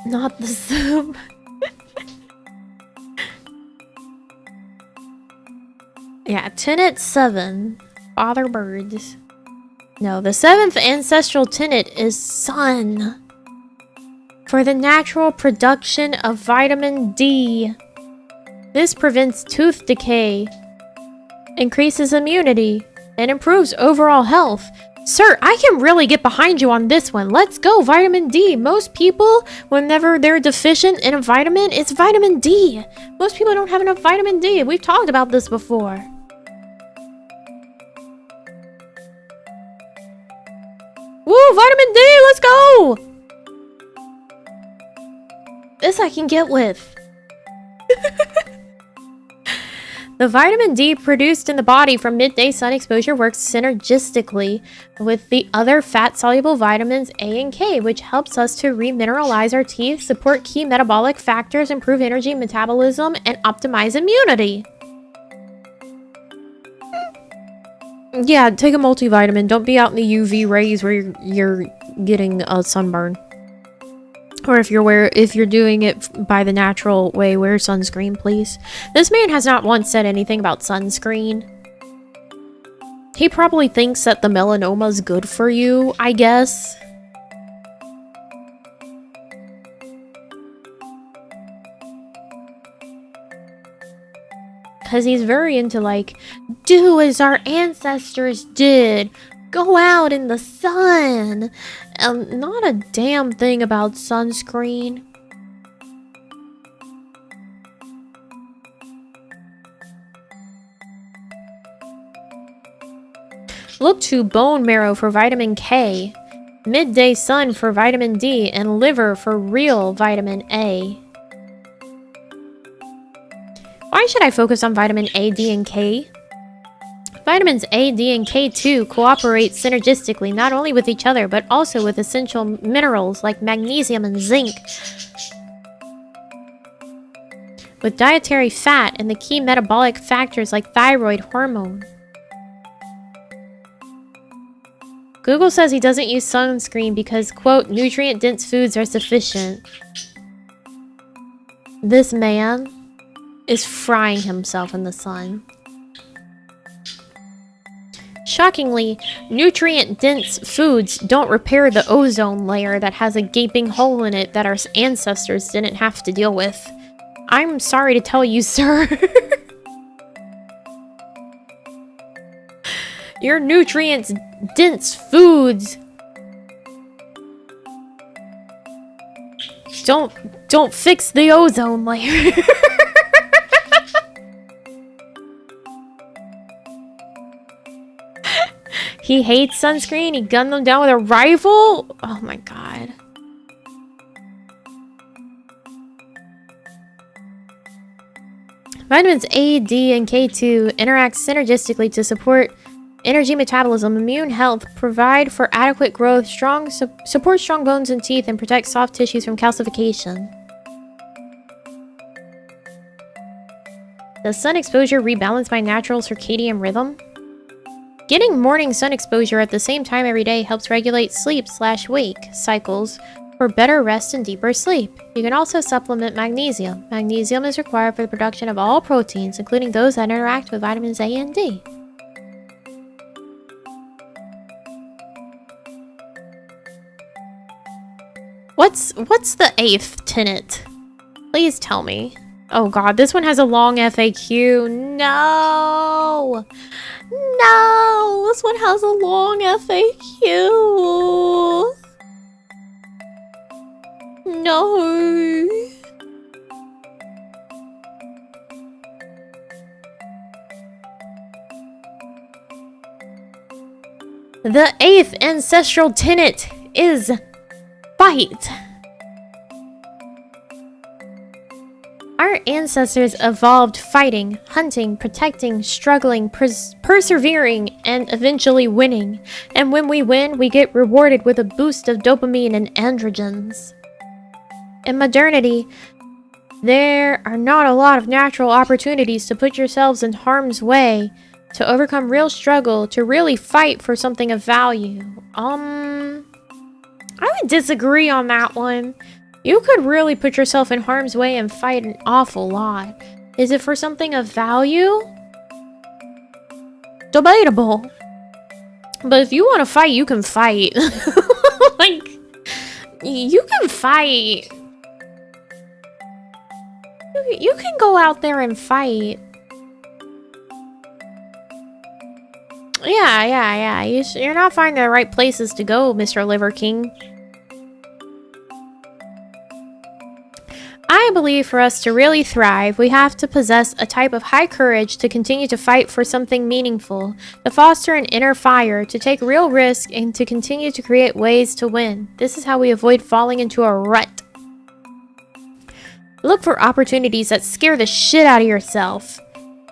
Not the soup. Yeah, tenet 7. Father birds. No, the 7th ancestral tenet is sun. For the natural production of vitamin D. This prevents tooth decay, increases immunity, and improves overall health. Sir, I can really get behind you on this one. Let's go, vitamin D. Most people, whenever they're deficient in a vitamin, it's vitamin D. Most people don't have enough vitamin D. We've talked about this before. Woo, vitamin D, let's go! This I can get with. The vitamin D produced in the body from midday sun exposure works synergistically with the other fat-soluble vitamins A and K, which helps us to remineralize our teeth, support key metabolic factors, improve energy metabolism, and optimize immunity. Yeah, take a multivitamin. Don't be out in the UV rays where you're getting a sunburn. Or if you're doing it by the natural way, wear sunscreen, please. This man has not once said anything about sunscreen. He probably thinks that the melanoma's good for you, I guess. Because he's very into, like, do as our ancestors did. Go out in the sun. Not a damn thing about sunscreen. Look to bone marrow for vitamin K, midday sun for vitamin D, and liver for real vitamin A. Why should I focus on vitamin A, D, and K? Vitamins A, D, and K2 cooperate synergistically not only with each other, but also with essential minerals like magnesium and zinc, with dietary fat and the key metabolic factors like thyroid hormone. Google says he doesn't use sunscreen because, quote, nutrient-dense foods are sufficient. This man is frying himself in the sun. Shockingly, nutrient-dense foods don't repair the ozone layer that has a gaping hole in it that our ancestors didn't have to deal with. I'm sorry to tell you, sir. Your nutrient-dense foods don't fix the ozone layer. He hates sunscreen. He gunned them down with a rifle. Oh my god. Vitamins A, D, and K2 interact synergistically to support energy metabolism, immune health, provide for adequate growth, support strong bones and teeth, and protect soft tissues from calcification. Does sun exposure rebalance my natural circadian rhythm? Getting morning sun exposure at the same time every day helps regulate sleep/wake cycles for better rest and deeper sleep. You can also supplement magnesium. Magnesium is required for the production of all proteins, including those that interact with vitamins A and D. What's the 8th tenet? Please tell me. Oh god, this one has a long FAQ. No! No! This one has a long FAQ. No. The 8th ancestral tenet is fight. Our ancestors evolved fighting, hunting, protecting, struggling, persevering, and eventually winning. And when we win, we get rewarded with a boost of dopamine and androgens. In modernity, there are not a lot of natural opportunities to put yourselves in harm's way, to overcome real struggle, to really fight for something of value. I would disagree on that one. You could really put yourself in harm's way and fight an awful lot. Is it for something of value? Debatable. But if you want to fight, you can fight. Like, you can fight. You can go out there and fight. Yeah. You're not finding the right places to go, Mr. Liver King. I believe for us to really thrive, we have to possess a type of high courage to continue to fight for something meaningful, to foster an inner fire, to take real risk, and to continue to create ways to win. This is how we avoid falling into a rut. Look for opportunities that scare the shit out of yourself.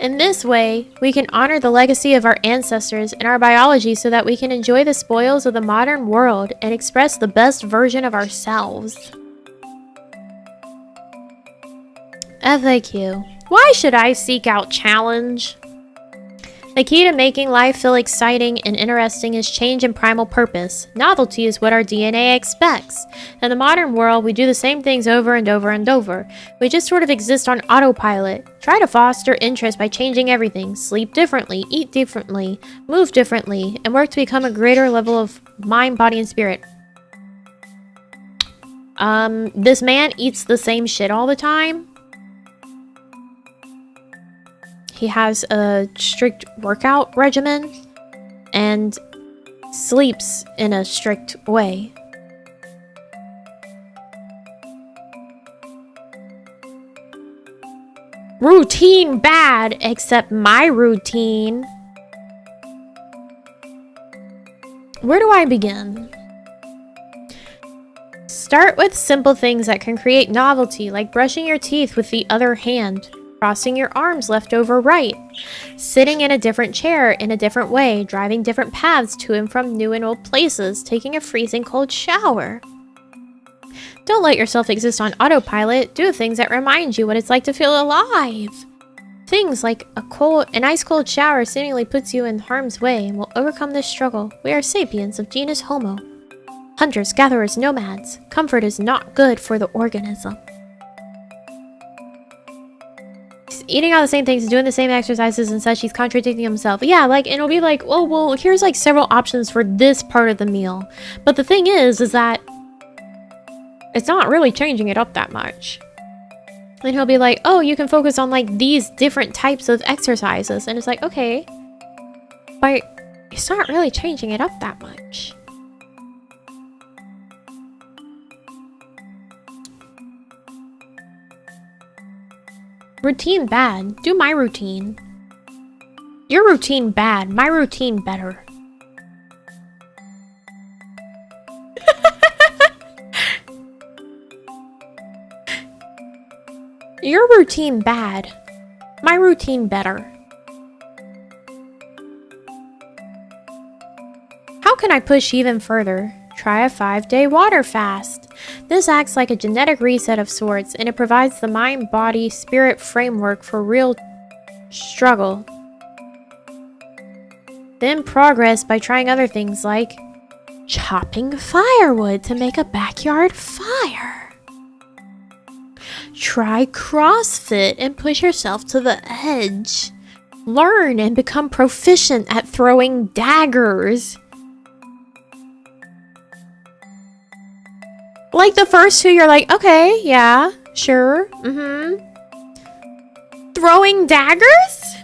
In this way, we can honor the legacy of our ancestors and our biology so that we can enjoy the spoils of the modern world and express the best version of ourselves. FAQ. Why should I seek out challenge? The key to making life feel exciting and interesting is change and primal purpose. Novelty is what our DNA expects. In the modern world, we do the same things over and over and over. We just sort of exist on autopilot. Try to foster interest by changing everything. Sleep differently, eat differently, move differently, and work to become a greater level of mind, body, and spirit. This man eats the same shit all the time. He has a strict workout regimen and sleeps in a strict way. Routine bad, except my routine. Where do I begin? Start with simple things that can create novelty, like brushing your teeth with the other hand, crossing your arms left over right, sitting in a different chair in a different way, driving different paths to and from new and old places, taking a freezing cold shower. Don't let yourself exist on autopilot. Do things that remind you what it's like to feel alive. Things like an ice cold shower seemingly puts you in harm's way and will overcome this struggle. We are sapiens of genus Homo. Hunters, gatherers, nomads. Comfort is not good for the organism. He's eating all the same things, doing the same exercises and such. He's contradicting himself. Yeah, like, and it'll be like, oh, well, here's like several options for this part of the meal. But the thing is that it's not really changing it up that much. And he'll be like, oh, you can focus on like these different types of exercises. And it's like, okay, but it's not really changing it up that much. Routine bad. Do my routine. Your routine bad. My routine better. Your routine bad. My routine better. How can I push even further? Try a 5-day water fast. This acts like a genetic reset of sorts, and it provides the mind, body, spirit framework for real struggle. Then progress by trying other things like chopping firewood to make a backyard fire. Try CrossFit and push yourself to the edge. Learn and become proficient at throwing daggers. Like the first two, you're like, okay, yeah, sure, Throwing daggers?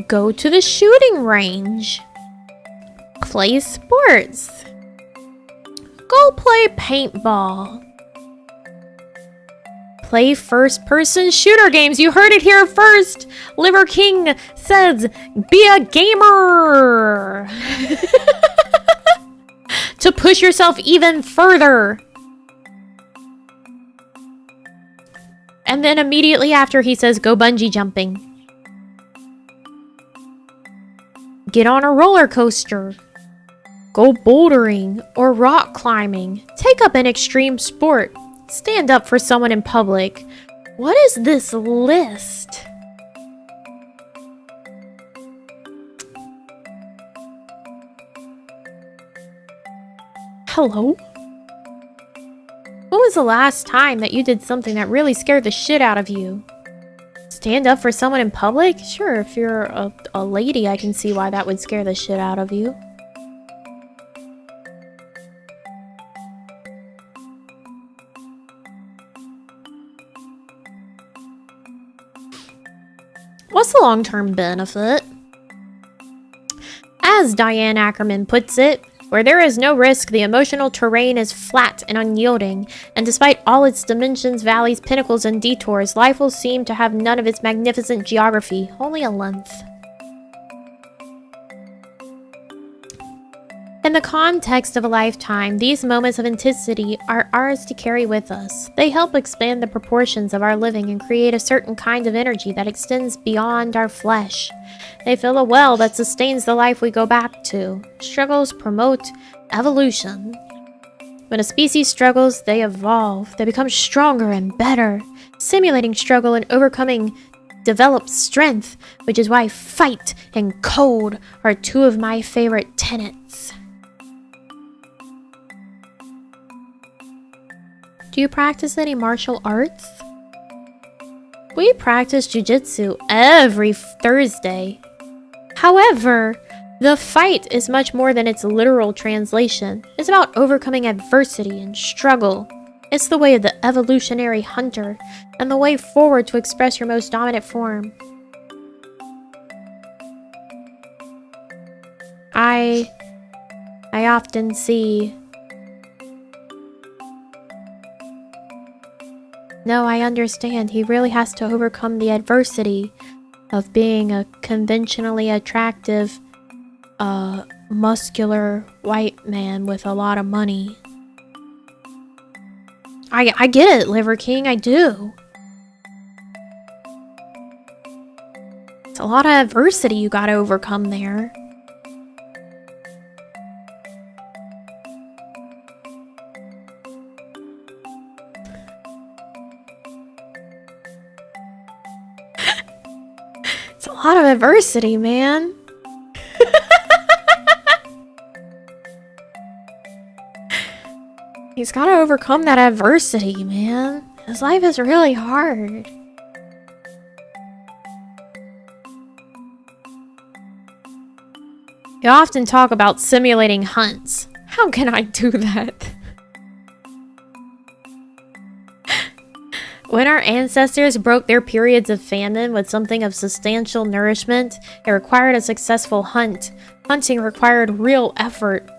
Go to the shooting range. Play sports. Go play paintball. Play first-person shooter games. You heard it here first. Liver King says, be a gamer. To push yourself even further. And then immediately after he says, go bungee jumping. Get on a roller coaster. Go bouldering or rock climbing. Take up an extreme sport. Stand up for someone in public. What is this list? Hello? When was the last time that you did something that really scared the shit out of you? Stand up for someone in public? Sure, if you're a lady, I can see why that would scare the shit out of you. What's the long-term benefit? As Diane Ackerman puts it, where there is no risk, the emotional terrain is flat and unyielding, and despite all its dimensions, valleys, pinnacles, and detours, life will seem to have none of its magnificent geography, only a length. In the context of a lifetime, these moments of intensity are ours to carry with us. They help expand the proportions of our living and create a certain kind of energy that extends beyond our flesh. They fill a well that sustains the life we go back to. Struggles promote evolution. When a species struggles, they evolve. They become stronger and better. Simulating struggle and overcoming develops strength, which is why fight and cold are two of my favorite tenets. Do you practice any martial arts? We practice jiu-jitsu every Thursday. However, the fight is much more than its literal translation. It's about overcoming adversity and struggle. It's the way of the evolutionary hunter and the way forward to express your most dominant form. I often see... No, I understand. He really has to overcome the adversity of being a conventionally attractive, muscular white man with a lot of money. I get it, Liver King, I do. It's a lot of adversity you gotta overcome there. It's a lot of adversity, man. He's got to overcome that adversity, man. His life is really hard. You often talk about simulating hunts. How can I do that? When our ancestors broke their periods of famine with something of substantial nourishment, it required a successful hunt. Hunting required real effort.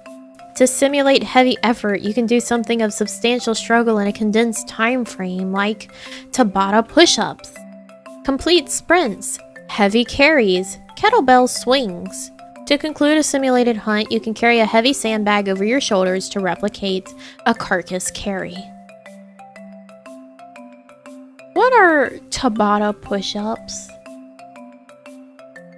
To simulate heavy effort, you can do something of substantial struggle in a condensed time frame, like Tabata push-ups, complete sprints, heavy carries, kettlebell swings. To conclude a simulated hunt, you can carry a heavy sandbag over your shoulders to replicate a carcass carry. What are Tabata push-ups?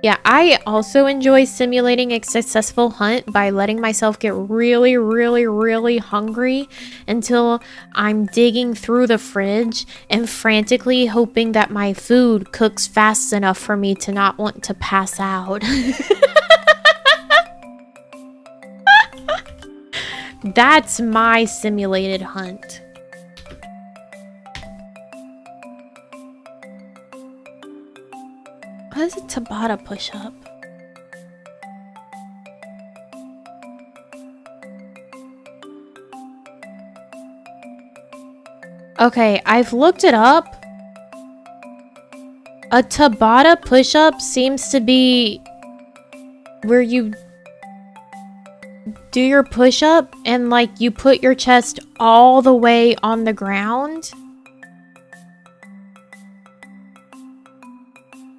Yeah, I also enjoy simulating a successful hunt by letting myself get really, really, really hungry until I'm digging through the fridge and frantically hoping that my food cooks fast enough for me to not want to pass out. That's my simulated hunt. What is a Tabata push-up? Okay, I've looked it up. A Tabata push-up seems to be where you do your push-up and like you put your chest all the way on the ground.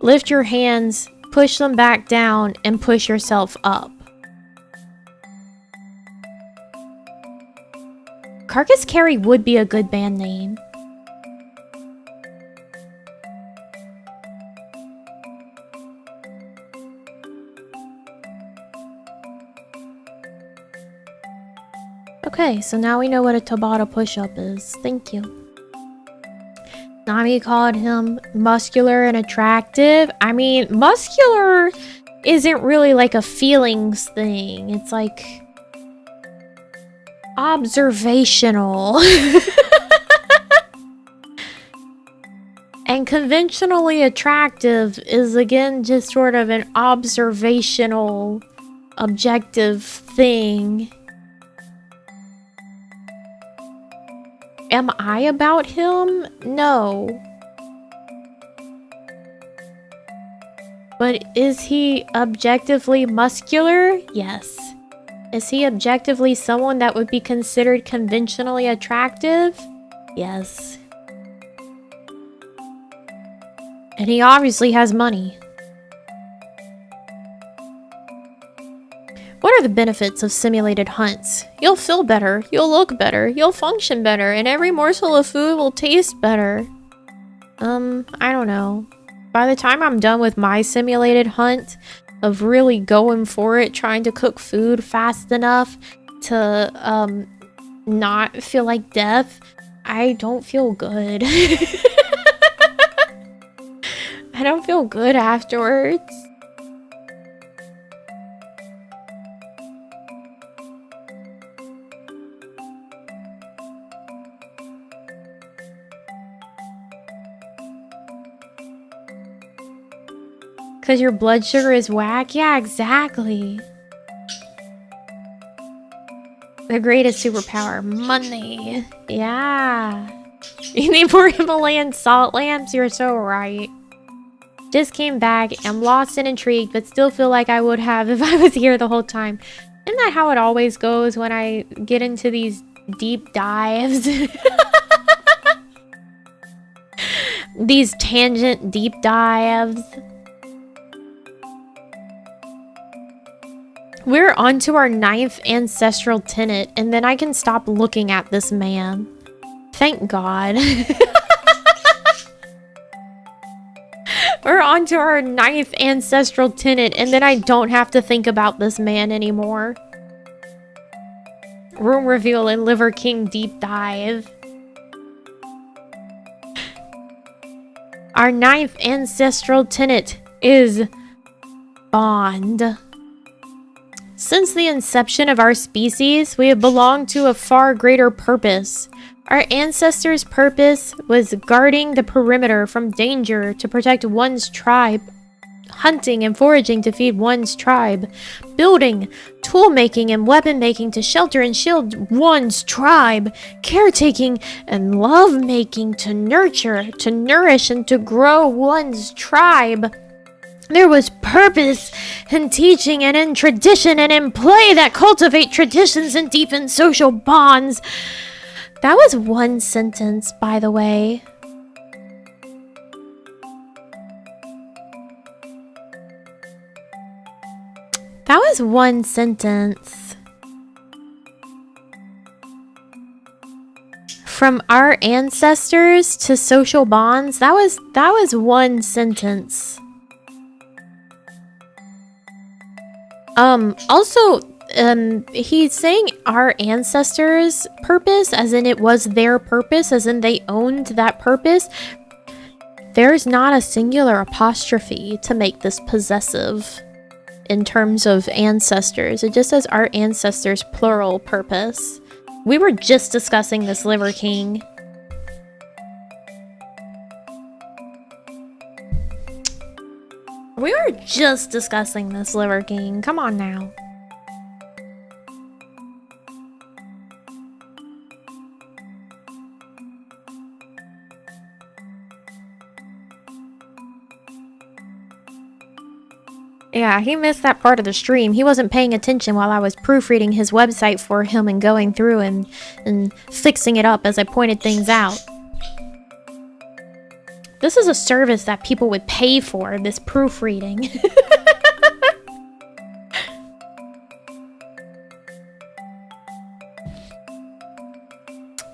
Lift your hands, push them back down, and push yourself up. Carcass Carry would be a good band name. Okay, so now we know what a Tabata push-up is. Thank you. Nami called him muscular and attractive. I mean, muscular isn't really like a feelings thing. It's like... observational. And conventionally attractive is again just sort of an observational, objective thing. Am I about him? No. But is he objectively muscular? Yes. Is he objectively someone that would be considered conventionally attractive? Yes. And he obviously has money. What are the benefits of simulated hunts? You'll feel better, you'll look better, you'll function better, and every morsel of food will taste better. I don't know. By the time I'm done with my simulated hunt of really going for it, trying to cook food fast enough to not feel like death, I don't feel good. I don't feel good afterwards. Because your blood sugar is whack? Yeah, exactly. The greatest superpower, money. Yeah. You need more Himalayan salt lamps? You're so right. Just came back. I'm lost and intrigued, but still feel like I would have if I was here the whole time. Isn't that how it always goes when I get into these deep dives? These tangent deep dives. We're on to our 9th ancestral tenet, and then I can stop looking at this man. Thank God. We're on to our 9th ancestral tenet, and then I don't have to think about this man anymore. Room reveal and Liver King deep dive. Our 9th ancestral tenet is bond. Since the inception of our species, we have belonged to a far greater purpose. Our ancestors' purpose was guarding the perimeter from danger to protect one's tribe, hunting and foraging to feed one's tribe, building, tool making and weapon making to shelter and shield one's tribe, caretaking and love making to nurture, to nourish and to grow one's tribe. There was purpose in teaching and in tradition and in play that cultivate traditions and deepen social bonds. That was one sentence, by the way. That was one sentence. From our ancestors to social bonds, that was one sentence. Also, he's saying our ancestors' purpose, as in it was their purpose, as in they owned that purpose. There's not a singular apostrophe to make this possessive in terms of ancestors. It just says our ancestors' plural purpose. We were just discussing this, Liver King. We were just discussing this, Liver King. Come on now. Yeah, he missed that part of the stream. He wasn't paying attention while I was proofreading his website for him and going through and fixing it up as I pointed things out. This is a service that people would pay for, this proofreading.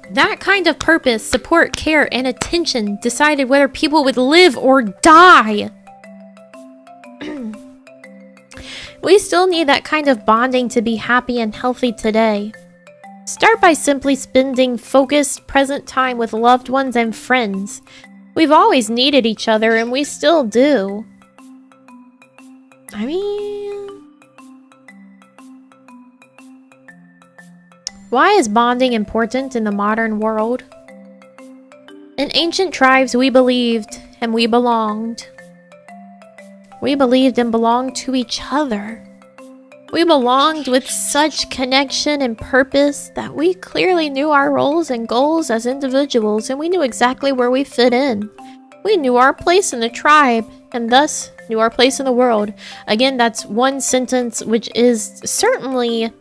That kind of purpose, support, care, and attention decided whether people would live or die. We still need that kind of bonding to be happy and healthy today. Start by simply spending focused, present time with loved ones and friends. We've always needed each other, and we still do. I mean... Why is bonding important in the modern world? In ancient tribes, we believed and we belonged. We believed and belonged to each other. We belonged with such connection and purpose that we clearly knew our roles and goals as individuals, and we knew exactly where we fit in. We knew our place in the tribe, and thus knew our place in the world. Again, that's one sentence, which is certainly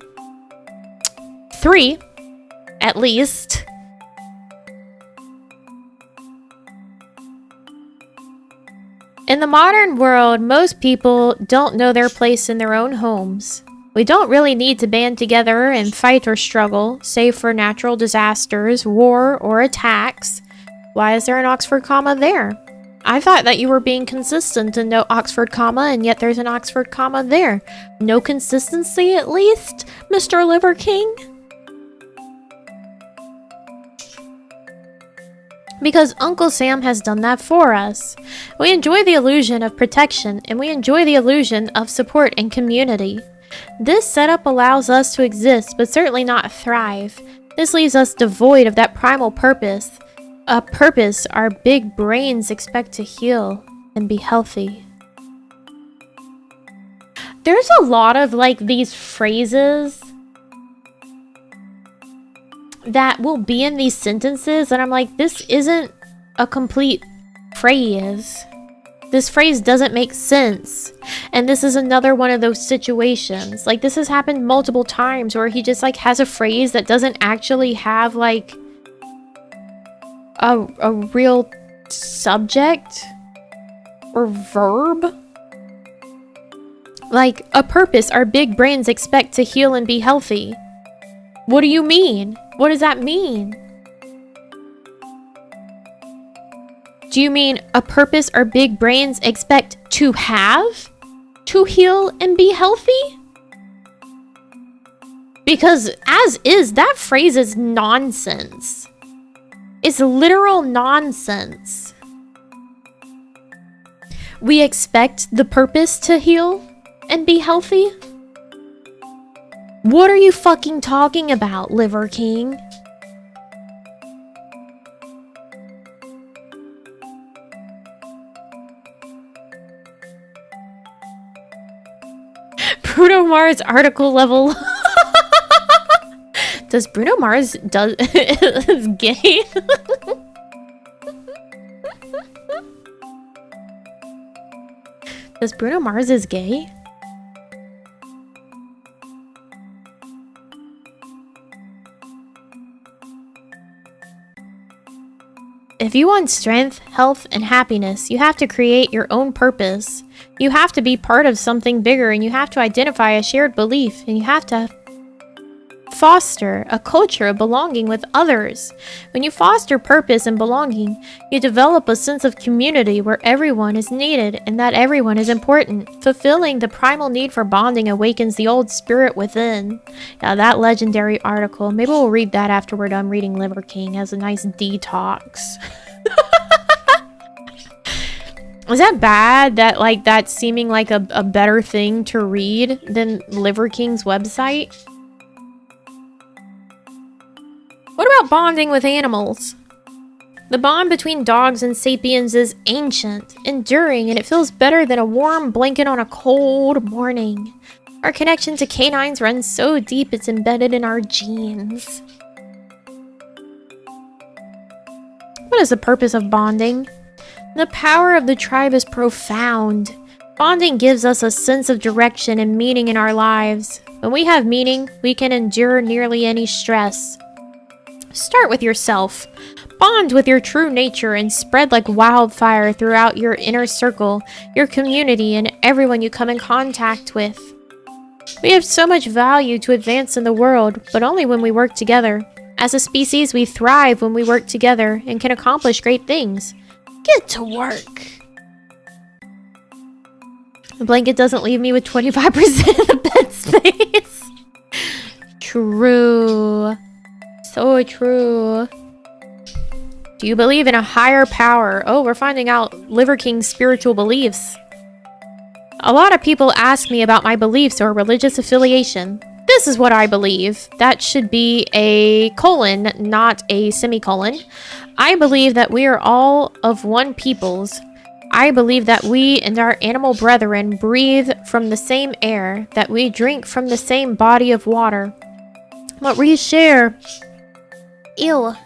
3, at least. In the modern world, most people don't know their place in their own homes. We don't really need to band together and fight or struggle, save for natural disasters, war, or attacks. Why is there an Oxford comma there? I thought that you were being consistent and no Oxford comma, and yet there's an Oxford comma there. No consistency, at least, Mr. Liver King? Because Uncle Sam has done that for us. We enjoy the illusion of protection, and we enjoy the illusion of support and community. This setup allows us to exist, but certainly not thrive. This leaves us devoid of that primal purpose. A purpose our big brains expect to heal and be healthy. There's a lot of like these phrases that will be in these sentences, and I'm like, this isn't a complete phrase. This phrase doesn't make sense. And this is another one of those situations. Like, this has happened multiple times where he just like has a phrase that doesn't actually have like a real subject or verb. Like, a purpose our big brains expect to heal and be healthy. What do you mean? What does that mean? Do you mean a purpose our big brains expect to have? To heal and be healthy? Because as is, that phrase is nonsense. It's literal nonsense. We expect the purpose to heal and be healthy? What are you fucking talking about, Liver King? Bruno Mars article level. Does Bruno Mars is gay? Does Bruno Mars is gay? If you want strength, health, and happiness, you have to create your own purpose. You have to be part of something bigger, and you have to identify a shared belief, and you have to foster a culture of belonging with others. When you foster purpose and belonging, you develop a sense of community where everyone is needed and that everyone is important. Fulfilling the primal need for bonding awakens the old spirit within. Yeah, that legendary article. Maybe we'll read that after we're done reading Liver King as a nice detox. Is that bad that like that's seeming like a better thing to read than Liver King's website? What about bonding with animals? The bond between dogs and sapiens is ancient, enduring, and it feels better than a warm blanket on a cold morning. Our connection to canines runs so deep it's embedded in our genes. What is the purpose of bonding? The power of the tribe is profound. Bonding gives us a sense of direction and meaning in our lives. When we have meaning, we can endure nearly any stress. Start with yourself. Bond with your true nature and spread like wildfire throughout your inner circle, your community, and everyone you come in contact with. We have so much value to advance in the world, but only when we work together. As a species, we thrive when we work together and can accomplish great things. Get to work. The blanket doesn't leave me with 25% of the bed space. True. So true. Do you believe in a higher power? Oh, we're finding out Liver King's spiritual beliefs. A lot of people ask me about my beliefs or religious affiliation. This this is what I believe. That should be a colon, not a semicolon. I believe that we are all of one peoples. I believe that we and our animal brethren breathe from the same air, that we drink from the same body of water. What we share... Ew. I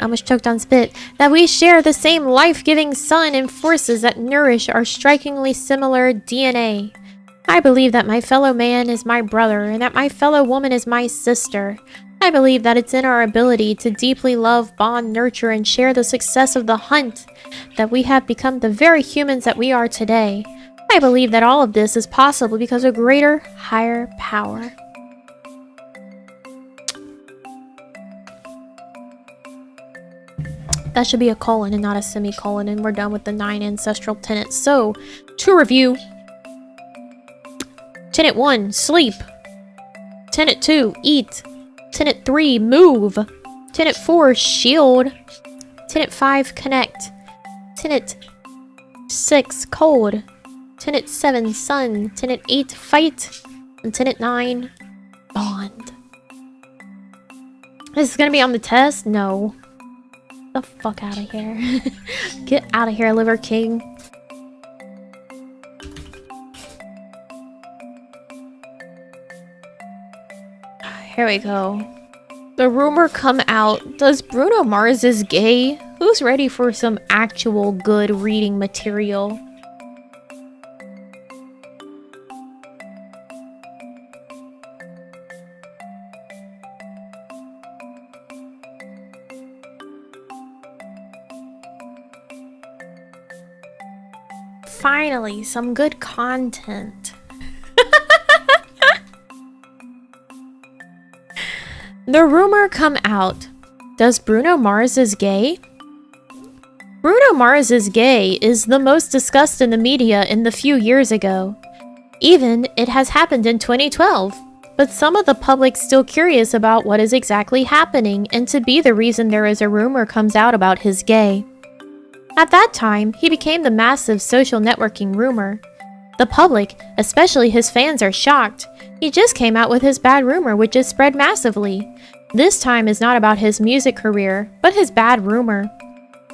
almost choked on spit. That we share the same life-giving sun and forces that nourish our strikingly similar DNA. I believe that my fellow man is my brother, and that my fellow woman is my sister. I believe that it's in our ability to deeply love, bond, nurture, and share the success of the hunt that we have become the very humans that we are today. I believe that all of this is possible because of greater, higher power. That should be a colon and not a semicolon, and we're done with the 9 ancestral tenets. So, to review. Tenet 1, sleep. Tenet 2, eat. Tenet 3, move. Tenet 4, shield. Tenet 5, connect. Tenet 6, cold. Tenet 7, sun. Tenet 8, fight. And Tenet 9, bond. This is gonna be on the test? No. Get the fuck out of here. Get out of here, Liver King. Here we go. The rumor come out. Does Bruno Mars is gay? Who's ready for some actual good reading material? Finally, some good content. The rumor come out. Does Bruno Mars is gay? Bruno Mars is gay is the most discussed in the media in the few years ago. Even it has happened in 2012. But some of the public still curious about what is exactly happening and to be the reason there is a rumor comes out about his gay. At that time, he became the massive social networking rumor. The public, especially his fans, are shocked. He just came out with his bad rumor, which is spread massively. This time is not about his music career, but his bad rumor.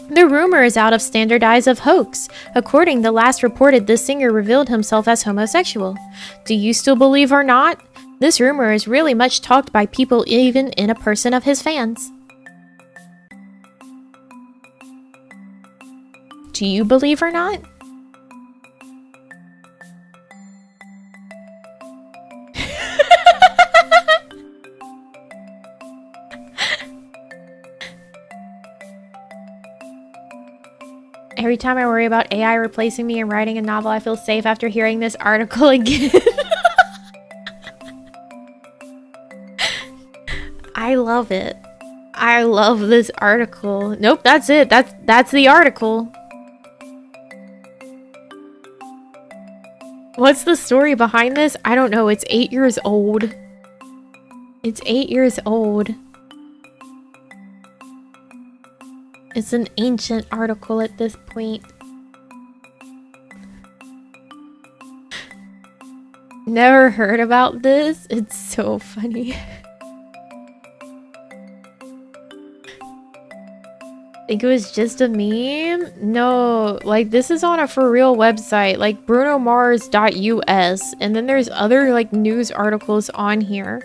The rumor is out of standardized of hoax. According to last reported, the singer revealed himself as homosexual. Do you still believe or not? This rumor is really much talked by people, even in a person of his fans. Do you believe or not? Every time I worry about AI replacing me and writing a novel, I feel safe after hearing this article again. I love it. I love this article. Nope, that's it. That's the article. What's the story behind this? I don't know. It's 8 years old. It's 8 years old. It's an ancient article at this point. Never heard about this. It's so funny. Think it was just a meme? No, like this is on a for real website, like brunomars.us, and then there's other like news articles on here.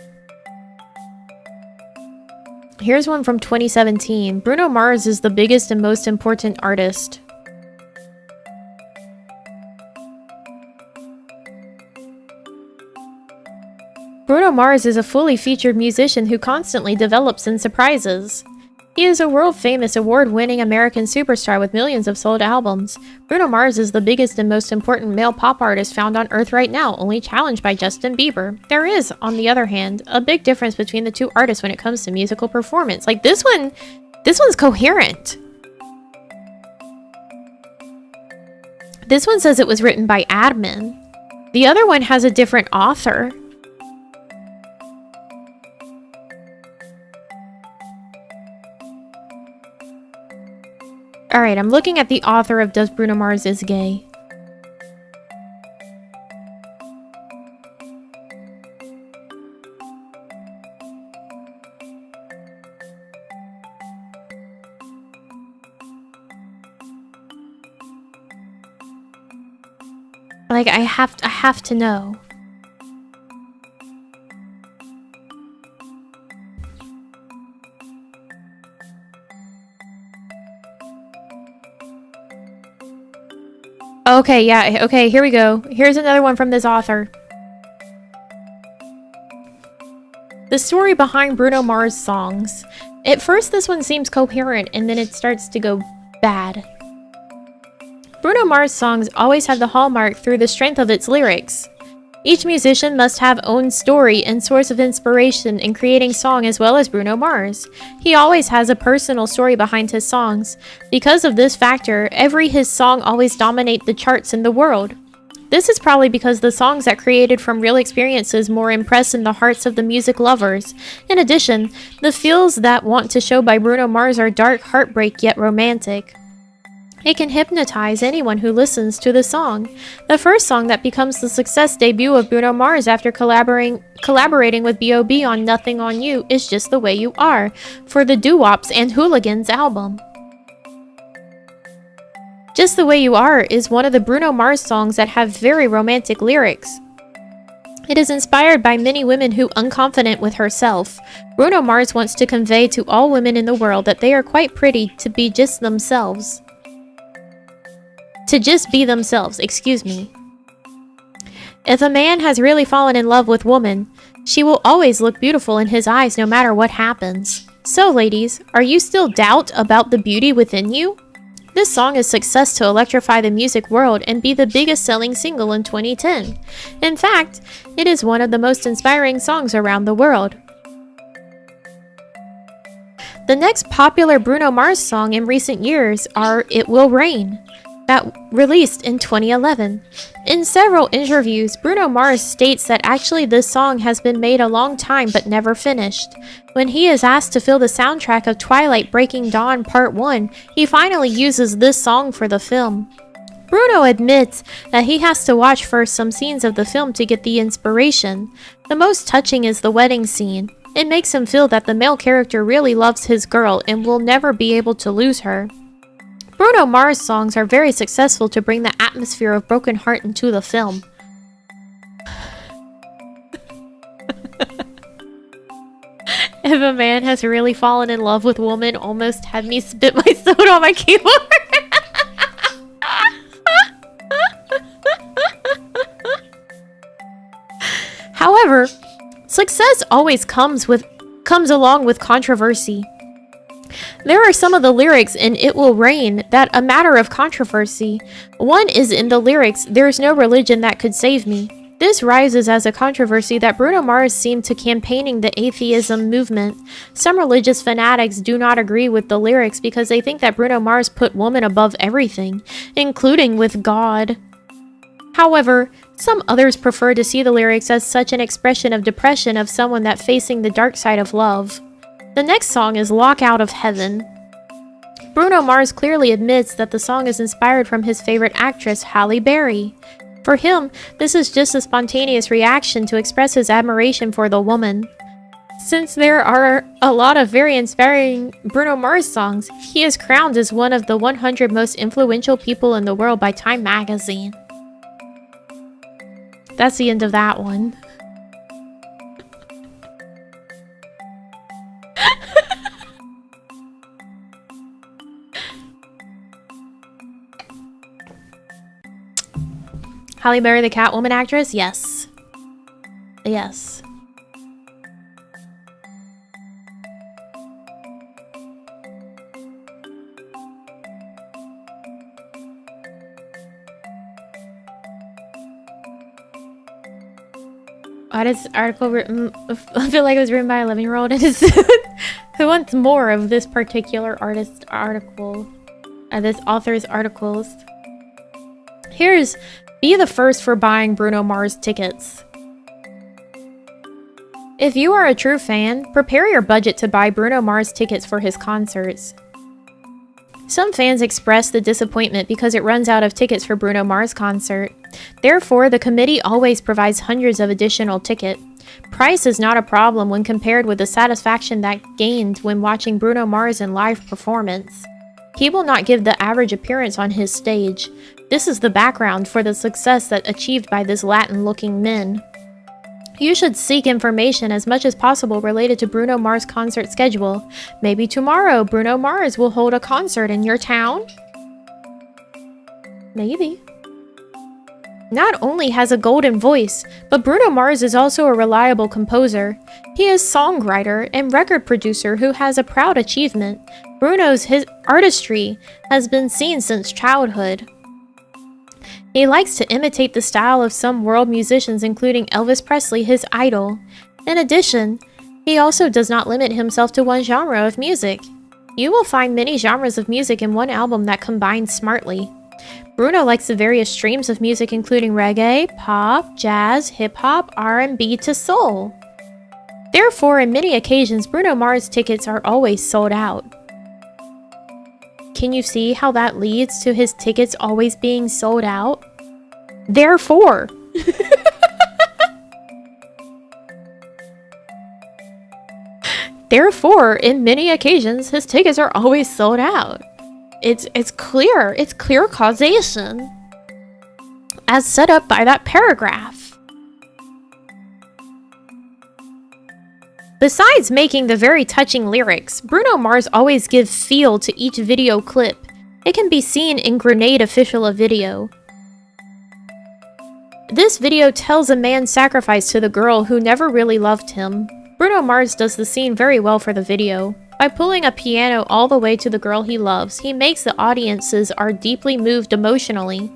Here's one from 2017. Bruno Mars is the biggest and most important artist. Bruno Mars is a fully featured musician who constantly develops and surprises. He is a world-famous, award-winning American superstar with millions of sold albums. Bruno Mars is the biggest and most important male pop artist found on Earth right now, only challenged by Justin Bieber. There is, on the other hand, a big difference between the two artists when it comes to musical performance. Like this one's coherent. This one says it was written by admin. The other one has a different author. Alright, I'm looking at the author of Does Bruno Mars is Gay? Like, I have to know. Okay, yeah, okay, here we go. Here's another one from this author. The story behind Bruno Mars songs. At first, this one seems coherent, and then it starts to go bad. Bruno Mars songs always have the hallmark through the strength of its lyrics. Each musician must have own story and source of inspiration in creating song, as well as Bruno Mars. He always has a personal story behind his songs. Because of this factor, his song always dominate the charts in the world. This is probably because the songs that created from real experiences more impress in the hearts of the music lovers. In addition, the feels that want to show by Bruno Mars are dark, heartbreak, yet romantic. It can hypnotize anyone who listens to the song. The first song that becomes the success debut of Bruno Mars after collaborating with B.O.B. on Nothing on You is Just the Way You Are for the Doo-Wops and Hooligans album. Just the Way You Are is one of the Bruno Mars songs that have very romantic lyrics. It is inspired by many women who are unconfident with herself. Bruno Mars wants to convey to all women in the world that they are quite pretty to be just themselves. To just be themselves, excuse me. If a man has really fallen in love with woman, she will always look beautiful in his eyes no matter what happens. So ladies, are you still doubt about the beauty within you? This song is success to electrify the music world and be the biggest selling single in 2010. In fact, it is one of the most inspiring songs around the world. The next popular Bruno Mars song in recent years are It Will Rain, that released in 2011. In several interviews, Bruno Mars states that actually this song has been made a long time but never finished. When he is asked to fill the soundtrack of Twilight Breaking Dawn Part 1, he finally uses this song for the film. Bruno admits that he has to watch first some scenes of the film to get the inspiration. The most touching is the wedding scene. It makes him feel that the male character really loves his girl and will never be able to lose her. Bruno Mars songs are very successful to bring the atmosphere of Broken Heart into the film. If a man has really fallen in love with woman, almost had me spit my soda on my keyboard. However, success always comes along with controversy. There are some of the lyrics in It Will Rain that a matter of controversy. One is in the lyrics, "There's no religion that could save me." This rises as a controversy that Bruno Mars seemed to campaigning the atheism movement. Some religious fanatics do not agree with the lyrics because they think that Bruno Mars put woman above everything, including with God. However, some others prefer to see the lyrics as such an expression of depression of someone that facing the dark side of love. The next song is Lock Out of Heaven. Bruno Mars clearly admits that the song is inspired from his favorite actress, Halle Berry. For him, this is just a spontaneous reaction to express his admiration for the woman. Since there are a lot of very inspiring Bruno Mars songs, he is crowned as one of the 100 most influential people in the world by Time magazine. That's the end of that one. Halle Berry, the Catwoman actress? Yes. Yes. This article written, I feel like it was written by an 11-year-old. Who wants more of this particular artist article? This author's articles. Here's Be the First for Buying Bruno Mars Tickets. If you are a true fan, prepare your budget to buy Bruno Mars tickets for his concerts. Some fans express the disappointment because it runs out of tickets for Bruno Mars concert. Therefore, the committee always provides hundreds of additional tickets. Price is not a problem when compared with the satisfaction that gained when watching Bruno Mars in live performance. He will not give the average appearance on his stage. This is the background for the success that achieved by this Latin-looking men. You should seek information as much as possible related to Bruno Mars' concert schedule. Maybe tomorrow Bruno Mars will hold a concert in your town? Maybe. Not only has a golden voice, but Bruno Mars is also a reliable composer. He is songwriter and record producer who has a proud achievement. His artistry has been seen since childhood. He likes to imitate the style of some world musicians, including Elvis Presley, his idol. In addition, he also does not limit himself to one genre of music. You will find many genres of music in one album that combine smartly. Bruno likes the various streams of music including reggae, pop, jazz, hip-hop, R&B to soul. Therefore, in many occasions, Bruno Mars tickets are always sold out. Can you see how that leads to his tickets always being sold out? Therefore. Therefore, in many occasions, his tickets are always sold out. It's clear. It's clear causation. As set up by that paragraph. Besides making the very touching lyrics, Bruno Mars always gives feel to each video clip. It can be seen in Grenade Official Video. This video tells a man's sacrifice to the girl who never really loved him. Bruno Mars does the scene very well for the video. By pulling a piano all the way to the girl he loves, he makes the audiences are deeply moved emotionally.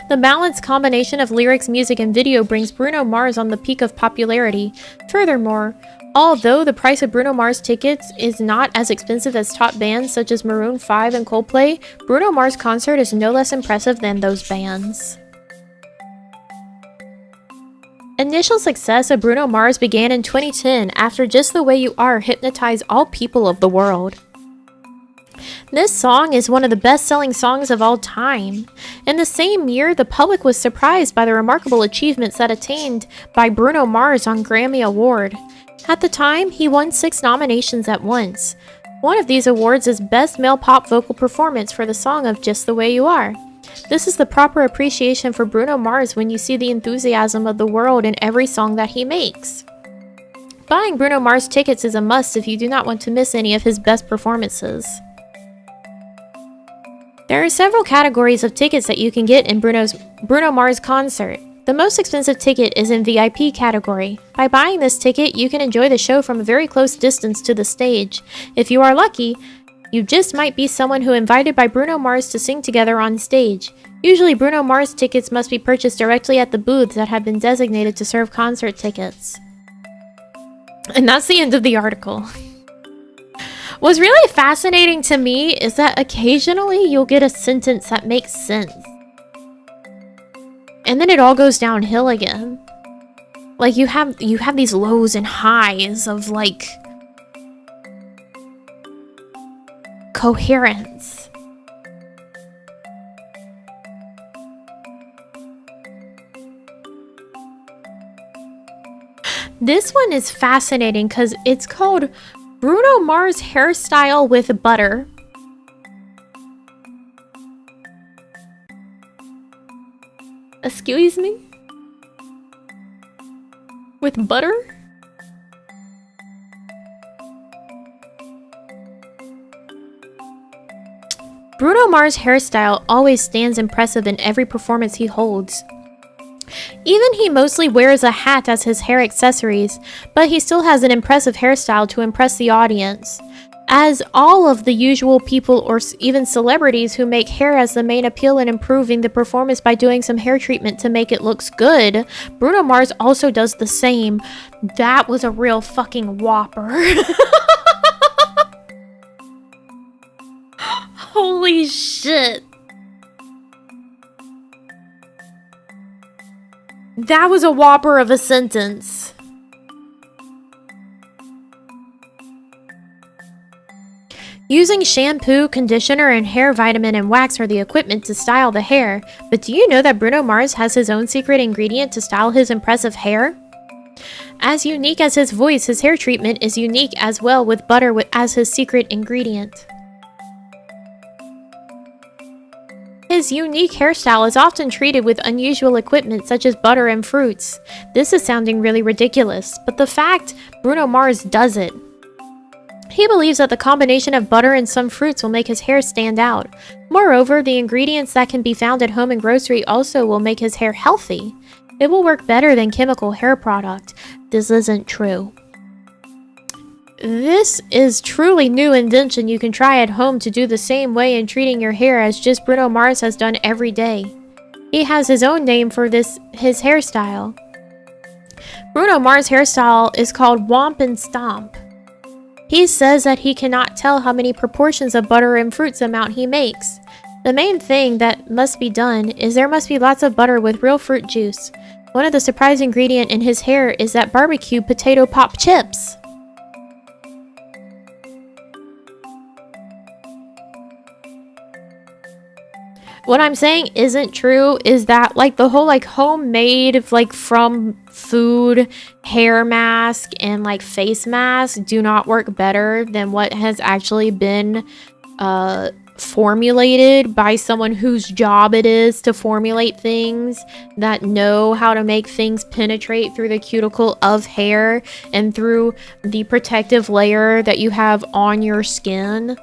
The balanced combination of lyrics, music, and video brings Bruno Mars on the peak of popularity. Furthermore, although the price of Bruno Mars tickets is not as expensive as top bands such as Maroon 5 and Coldplay, Bruno Mars' concert is no less impressive than those bands. Initial success of Bruno Mars began in 2010 after Just the Way You Are hypnotized all people of the world. This song is one of the best-selling songs of all time. In the same year, the public was surprised by the remarkable achievements that attained by Bruno Mars on Grammy Award. At the time, he won 6 nominations at once. One of these awards is Best Male Pop Vocal Performance for the song of Just the Way You Are. This is the proper appreciation for Bruno Mars when you see the enthusiasm of the world in every song that he makes. Buying Bruno Mars tickets is a must if you do not want to miss any of his best performances. There are several categories of tickets that you can get in Bruno Mars concert. The most expensive ticket is in VIP category. By buying this ticket, you can enjoy the show from a very close distance to the stage. If you are lucky, you just might be someone who invited by Bruno Mars to sing together on stage. Usually, Bruno Mars tickets must be purchased directly at the booths that have been designated to serve concert tickets. And that's the end of the article. What's really fascinating to me is that occasionally you'll get a sentence that makes sense. And then it all goes downhill again. Like you have these lows and highs of like coherence. This one is fascinating because it's called Bruno Mars hairstyle with butter. Excuse me? With butter? Bruno Mars' hairstyle always stands impressive in every performance he holds. Even he mostly wears a hat as his hair accessories, but he still has an impressive hairstyle to impress the audience. As all of the usual people or even celebrities who make hair as the main appeal in improving the performance by doing some hair treatment to make it looks good, Bruno Mars also does the same. That was a real fucking whopper. Holy shit. That was a whopper of a sentence. Using shampoo, conditioner, and hair vitamin and wax are the equipment to style the hair, but do you know that Bruno Mars has his own secret ingredient to style his impressive hair? As unique as his voice, his hair treatment is unique as well, with butter as his secret ingredient. His unique hairstyle is often treated with unusual equipment such as butter and fruits. This is sounding really ridiculous, but the fact Bruno Mars does it. He believes that the combination of butter and some fruits will make his hair stand out. Moreover, the ingredients that can be found at home and grocery also will make his hair healthy. It will work better than chemical hair product. This isn't true. This is truly new invention you can try at home to do the same way in treating your hair as just Bruno Mars has done every day. He has his own name for his hairstyle. Bruno Mars' hairstyle is called Womp and Stomp. He says that he cannot tell how many proportions of butter and fruits amount he makes. The main thing that must be done is there must be lots of butter with real fruit juice. One of the surprise ingredients in his hair is that barbecue potato pop chips. What I'm saying isn't true is that like the whole like homemade like from food hair mask and like face mask do not work better than what has actually been formulated by someone whose job it is to formulate things that know how to make things penetrate through the cuticle of hair and through the protective layer that you have on your skin.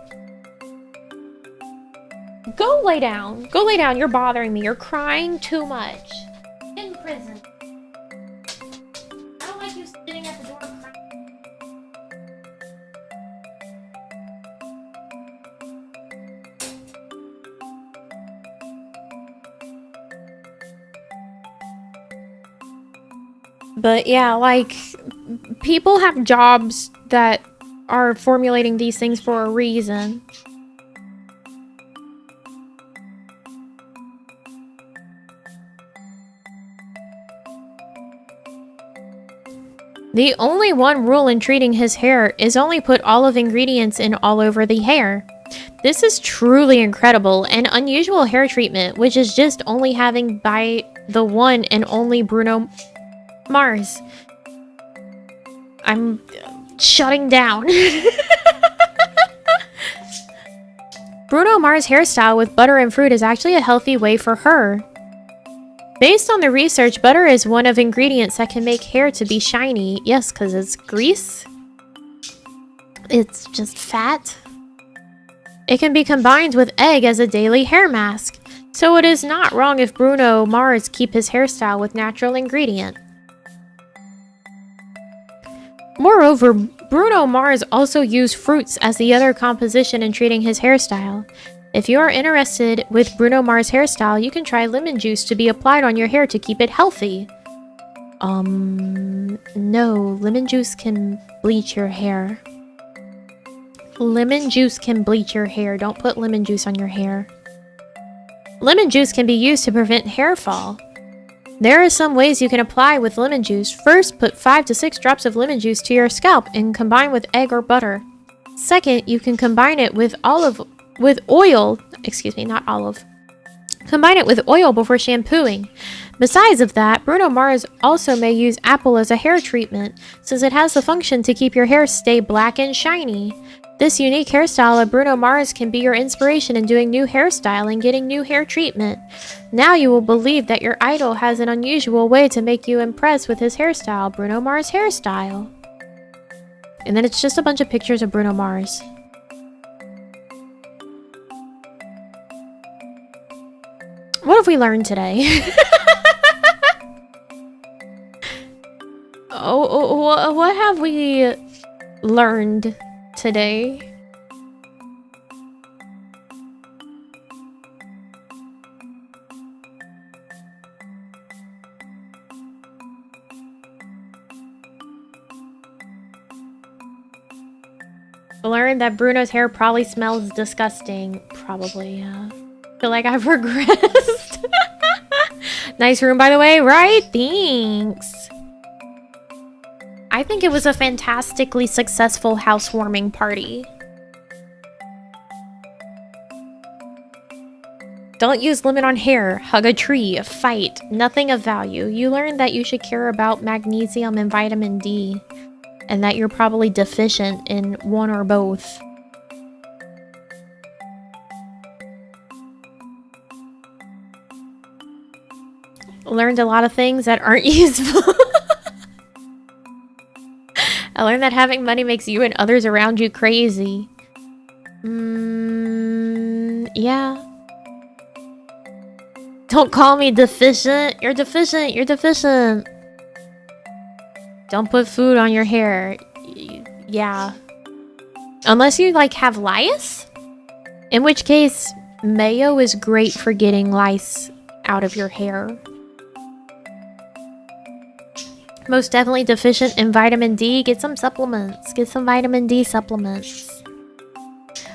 Go lay down. Go lay down. You're bothering me. You're crying too much. In prison. I don't like you sitting at the door crying. But yeah, like, people have jobs that are formulating these things for a reason. The only one rule in treating his hair is only put olive ingredients in all over the hair. This is truly incredible and unusual hair treatment, which is just only having by the one and only Bruno Mars. I'm shutting down. Bruno Mars' hairstyle with butter and fruit is actually a healthy way for her. Based on the research, butter is one of ingredients that can make hair to be shiny. Yes, because it's grease. It's just fat. It can be combined with egg as a daily hair mask. So it is not wrong if Bruno Mars keep his hairstyle with natural ingredient. Moreover, Bruno Mars also used fruits as the other composition in treating his hairstyle. If you are interested with Bruno Mars' hairstyle, you can try lemon juice to be applied on your hair to keep it healthy. No, lemon juice can bleach your hair. Lemon juice can bleach your hair. Don't put lemon juice on your hair. Lemon juice can be used to prevent hair fall. There are some ways you can apply with lemon juice. First, put 5 to 6 drops of lemon juice to your scalp and combine with egg or butter. Second, you can combine it with oil. Combine it with oil before shampooing. Besides of that, Bruno Mars also may use apple as a hair treatment, since it has the function to keep your hair stay black and shiny. This unique hairstyle of Bruno Mars can be your inspiration in doing new hairstyle and getting new hair treatment. Now you will believe that your idol has an unusual way to make you impressed with his hairstyle, Bruno Mars hairstyle. And then it's just a bunch of pictures of Bruno Mars. What have we learned today? What have we learned today? Learned that Bruno's hair probably smells disgusting. Probably, yeah. Feel like I've regressed. Nice room, by the way, right? Thanks. I think it was a fantastically successful housewarming party. Don't use lemon on hair, hug a tree, fight, nothing of value. You learned that you should care about magnesium and vitamin D, and that you're probably deficient in one or both. learned a lot of things that aren't useful. I learned that having money makes you and others around you crazy. Yeah. Don't call me deficient. You're deficient. You're deficient. Don't put food on your hair. Yeah. Unless you, like, have lice. In which case, mayo is great for getting lice out of your hair. Most definitely deficient in vitamin D. Get some supplements. Get some vitamin D supplements.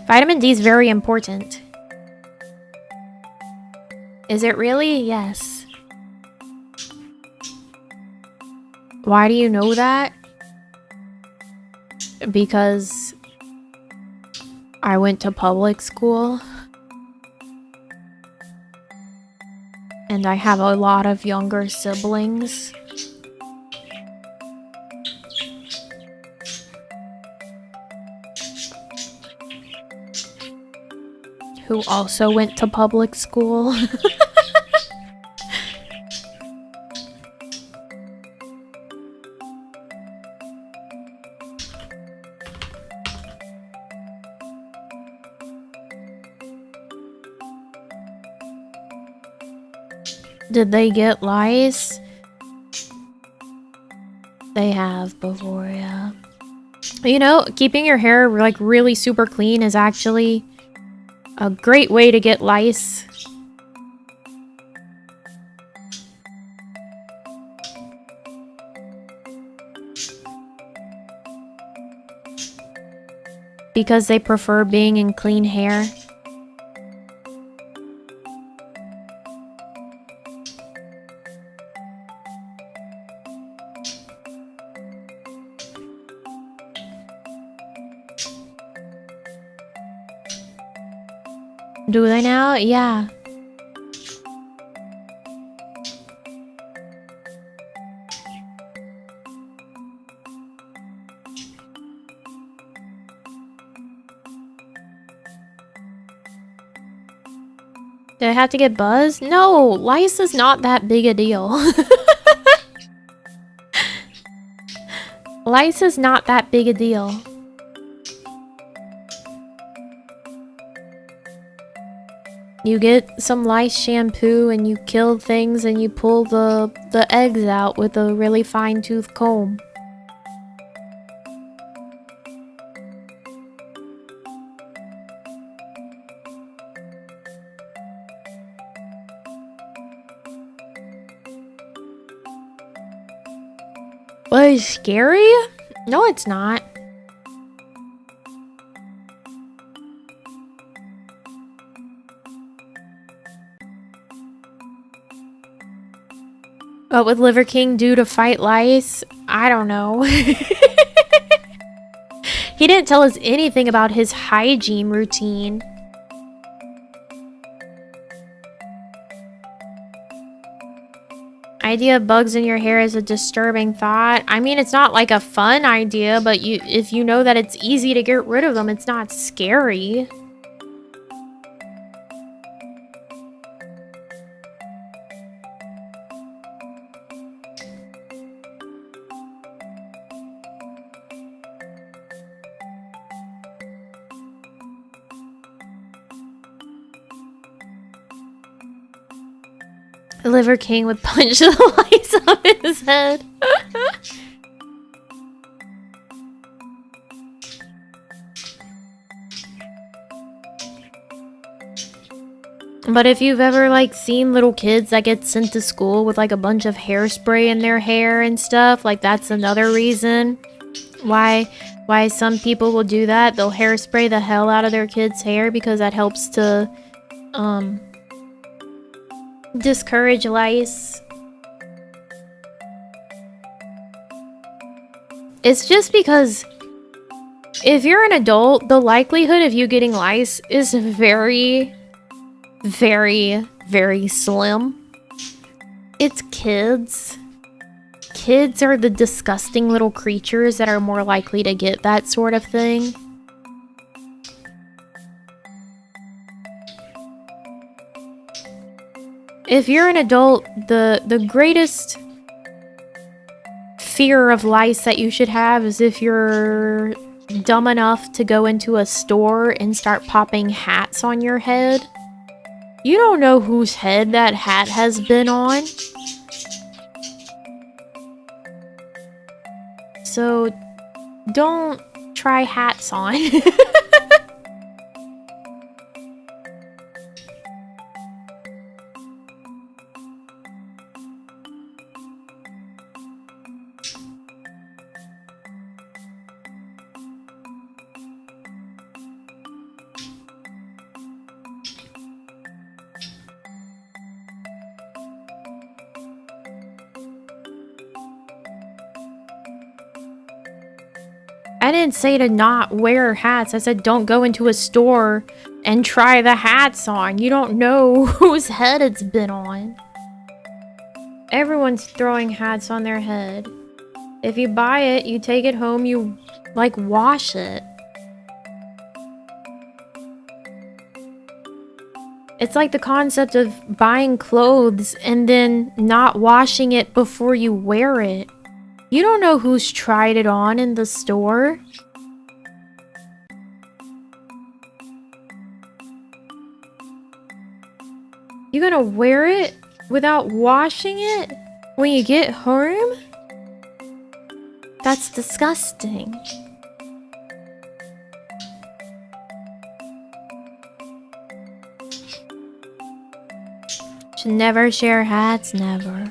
Vitamin D is very important. Is it really? Yes. Why do you know that? Because I went to public school. And I have a lot of younger siblings. Who also went to public school. Did they get lice? They have before, yeah. You know, keeping your hair like really super clean is actually a great way to get lice. Because they prefer being in clean hair. Do they now? Yeah. Do I have to get buzzed? No, lice is not that big a deal. Lice is not that big a deal. You get some lice shampoo and you kill things and you pull the eggs out with a really fine tooth comb. What is scary? No, it's not. What would Liver King do to fight lice? I don't know. He didn't tell us anything about his hygiene routine. Idea of bugs in your hair is a disturbing thought. I mean, it's not like a fun idea, but if you know that it's easy to get rid of them, it's not scary. Liver King would punch the lice off his head. But if you've ever like seen little kids that get sent to school with like a bunch of hairspray in their hair and stuff, like that's another reason why some people will do that. They'll hairspray the hell out of their kids' hair because that helps to discourage lice. It's just because if you're an adult, the likelihood of you getting lice is very, very, very slim. It's kids. Kids are the disgusting little creatures that are more likely to get that sort of thing. If you're an adult, the greatest fear of lice that you should have is if you're dumb enough to go into a store and start popping hats on your head. You don't know whose head that hat has been on. So don't try hats on. I didn't say to not wear hats. I said don't go into a store and try the hats on. You don't know whose head it's been on. Everyone's throwing hats on their head. If you buy it, you take it home, you, like, wash it. It's like the concept of buying clothes and then not washing it before you wear it. You don't know who's tried it on in the store. You gonna wear it without washing it when you get home? That's disgusting. Should never share hats, never.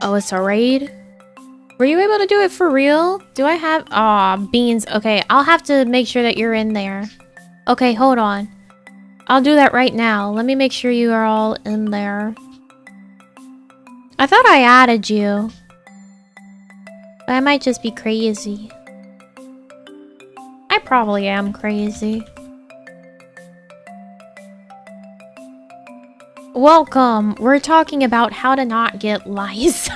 Oh, it's a raid? Were you able to do it for real? Do I have... Aw, beans. Okay, I'll have to make sure that you're in there. Okay, hold on. I'll do that right now. Let me make sure you are all in there. I thought I added you. But I might just be crazy. I probably am crazy. Welcome. We're talking about how to not get lice.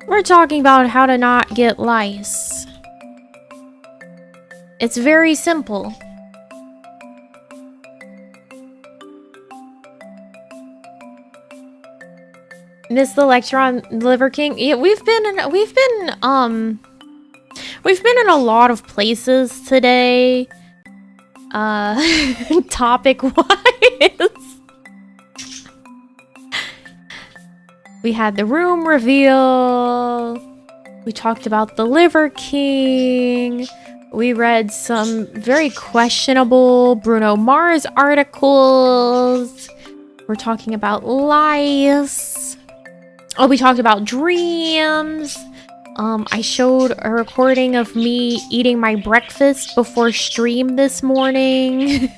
We're talking about how to not get lice. It's very simple. Miss the lecture on Liver King? Yeah, we've been in a lot of places today. Topic wise. We had the room reveal. We talked about the Liver King. We read some very questionable Bruno Mars articles. We're talking about lice. Oh, we talked about dreams. I showed a recording of me eating my breakfast before stream this morning.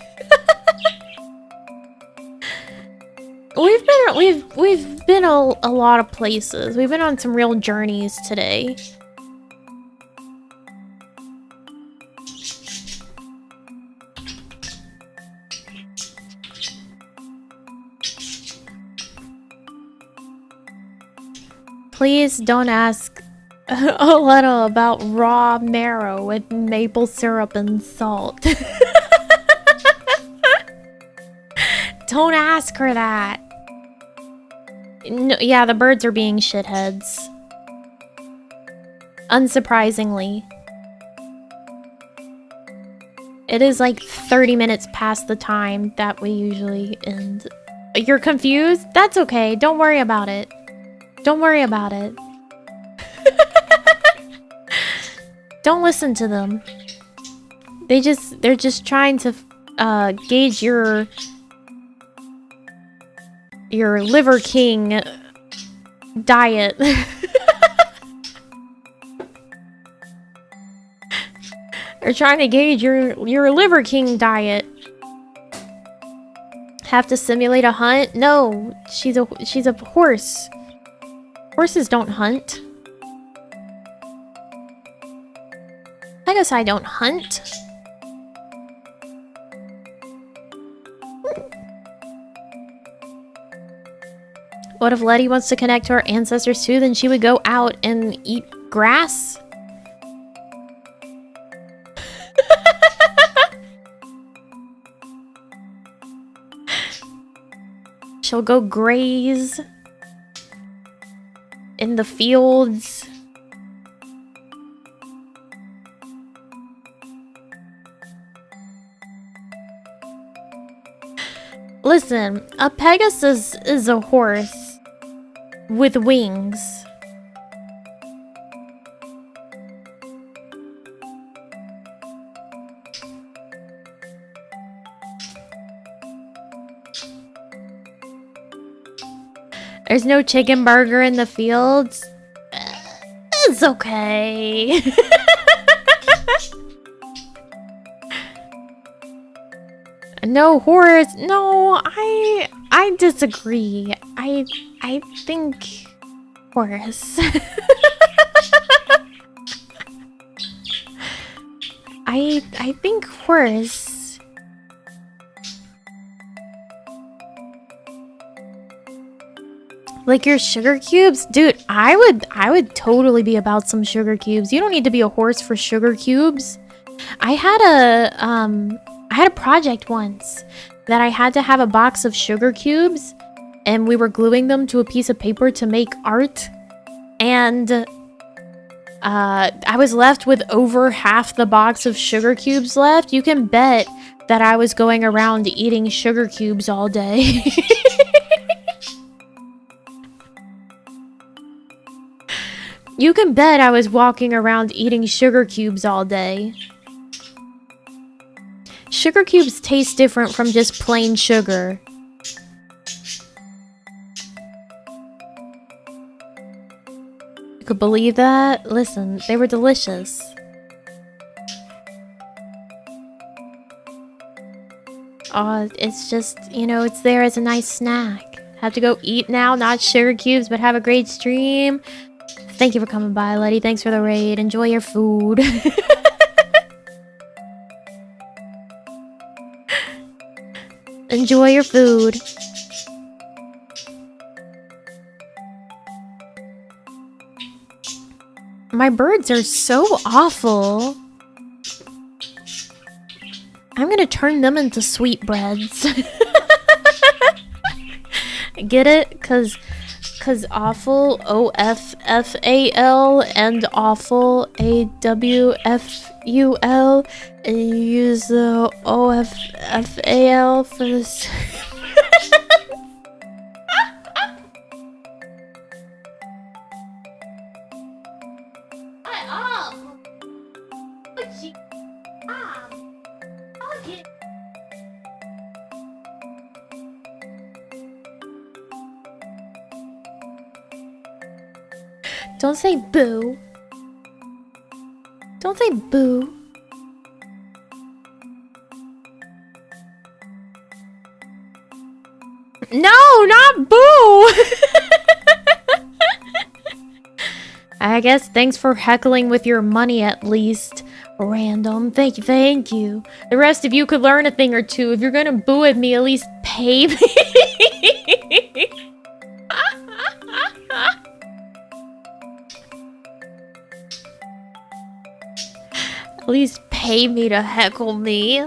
We've been a lot of places. We've been on some real journeys today. Please don't ask L.O.L about raw marrow with maple syrup and salt. Don't ask her that. No, yeah, the birds are being shitheads. Unsurprisingly. It is like 30 minutes past the time that we usually end. You're confused? That's okay. Don't worry about it. Don't worry about it. Don't listen to them. They're just trying to gauge your Liver King diet. They're trying to gauge your Liver King diet. Have to simulate a hunt? No, she's a horse. Horses don't hunt. I guess I don't hunt. What if Letty wants to connect to her ancestors too? Then she would go out and eat grass. She'll go graze in the fields. Listen, a Pegasus is a horse with wings. There's no chicken burger in the fields. It's okay. No horse. No, I disagree. I think horse. I think horse. Like your sugar cubes? Dude, I would totally be about some sugar cubes. You don't need to be a horse for sugar cubes. I had a project once that I had to have a box of sugar cubes and we were gluing them to a piece of paper to make art. And I was left with over half the box of sugar cubes left. You can bet that I was going around eating sugar cubes all day. You can bet I was walking around eating sugar cubes all day. Sugar cubes taste different from just plain sugar. You could believe that? Listen, they were delicious. It's just, you know, it's there as a nice snack. Have to go eat now, not sugar cubes, but have a great stream. Thank you for coming by, Letty. Thanks for the raid. Enjoy your food. Enjoy your food. My birds are so awful. I'm gonna turn them into sweetbreads. Get it? Cause awful, O-F-F-A-L, and awful, A-W-F-U-L, and you use the O-F-F-A-L for this. Don't say boo. Don't say boo. No, not boo! I guess thanks for heckling with your money at least. Random. Thank you. The rest of you could learn a thing or two. If you're gonna boo at me, at least pay me. At least pay me to heckle me.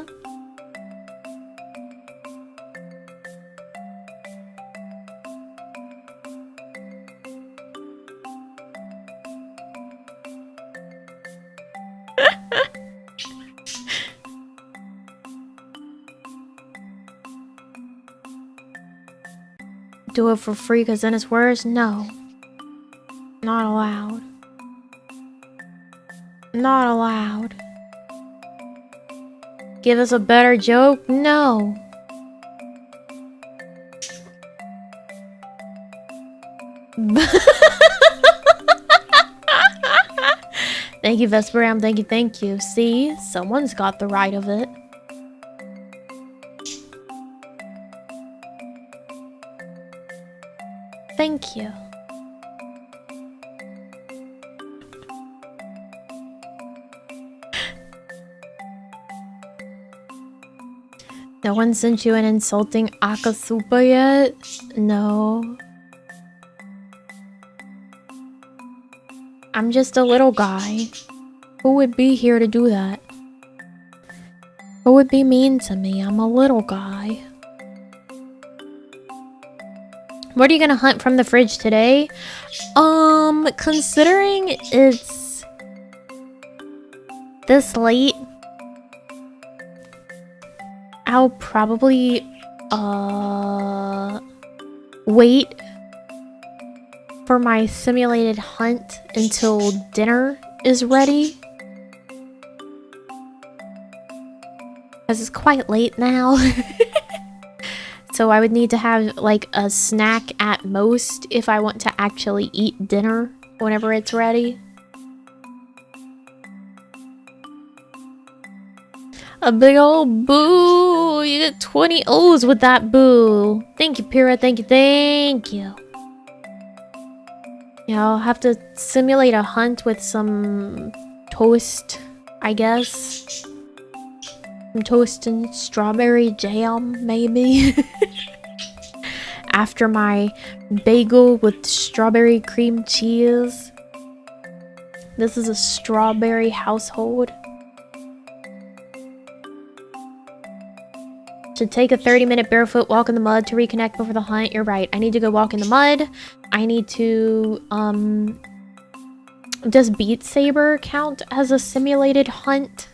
Do it for free because then it's worse? No. Not allowed. Not allowed. Give us a better joke? No. Thank you, Vesperam. Thank you. See? Someone's got the right of it. Thank you. No one sent you an insulting akasupa yet? No. I'm just a little guy. Who would be here to do that? Who would be mean to me? I'm a little guy. What are you gonna hunt from the fridge today? Considering it's this late, I'll probably wait for my simulated hunt until dinner is ready. Because it's quite late now. So I would need to have like a snack at most if I want to actually eat dinner whenever it's ready. A big old boo! You get 20 O's with that boo. Thank you, Pyrrha. Thank you, thank you. Yeah, I'll have to simulate a hunt with some toast, I guess. Some toast and strawberry jam, maybe. After my bagel with strawberry cream cheese. This is a strawberry household. Should take a 30-minute barefoot walk in the mud to reconnect before the hunt. You're right. I need to go walk in the mud. I need to, does Beat Saber count as a simulated hunt?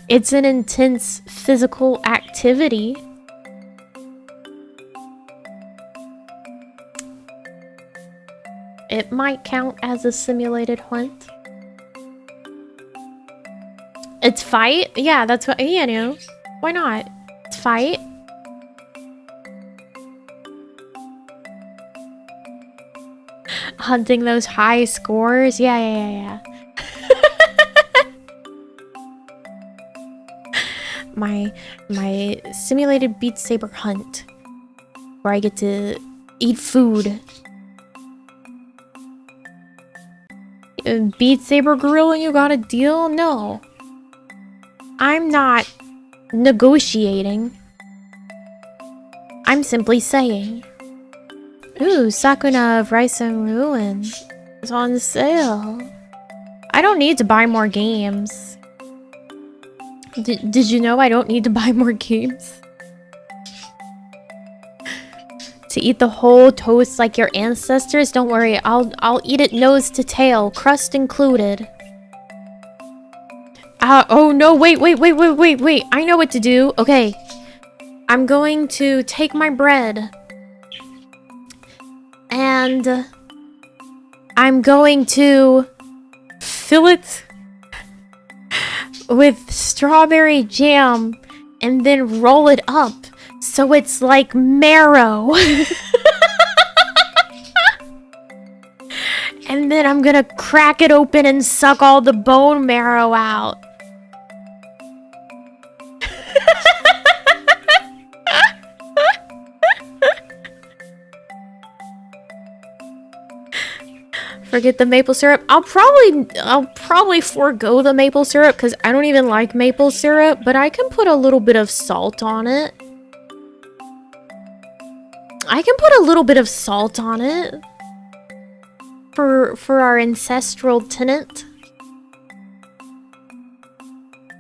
It's an intense physical activity. It might count as a simulated hunt. It's fight? Yeah, that's what, you know. Why not? It's fight. Hunting those high scores? Yeah. My simulated Beat Saber hunt. Where I get to eat food. Beat Saber gorilla, you got a deal? No. I'm not negotiating. I'm simply saying. Ooh, Sakuna of Rice and Ruin is on sale. I don't need to buy more games. Did you know I don't need to buy more games? To eat the whole toast like your ancestors? Don't worry, I'll eat it nose to tail, crust included. Oh no, wait. I know what to do. Okay. I'm going to take my bread. And I'm going to fill it with strawberry jam and then roll it up so it's like marrow. And then I'm gonna crack it open and suck all the bone marrow out. Forget the maple syrup. I'll probably forego the maple syrup because I don't even like maple syrup, but I can put a little bit of salt on it. For our ancestral tenet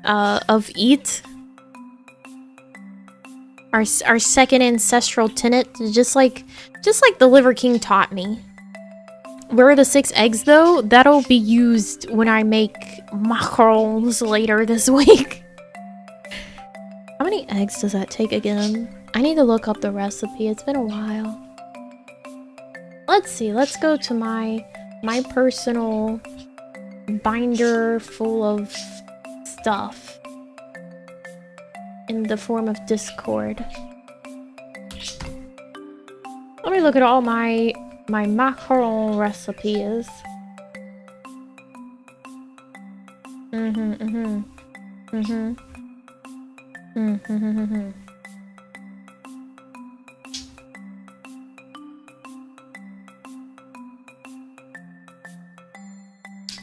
of eat. Our second ancestral tenet, just like the Liver King taught me. Where are the 6 eggs though? That'll be used when I make macarons later this week. How many eggs does that take again? I need to look up the recipe. It's been a while. Let's see. Let's go to my personal binder full of stuff in the form of Discord. Let me look at all my macaron recipes.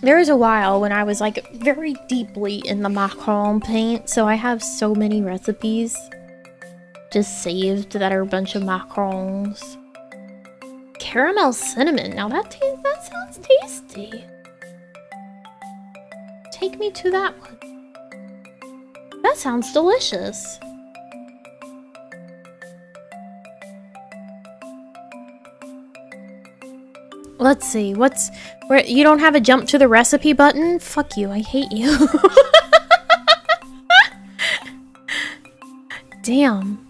There was a while when I was like very deeply in the macaron paint, so I have so many recipes. just saved that are a bunch of macarons. Caramel cinnamon. Now that sounds tasty. Take me to that one. That sounds delicious. Let's see. Where you don't have a jump to the recipe button? Fuck you. I hate you. Damn.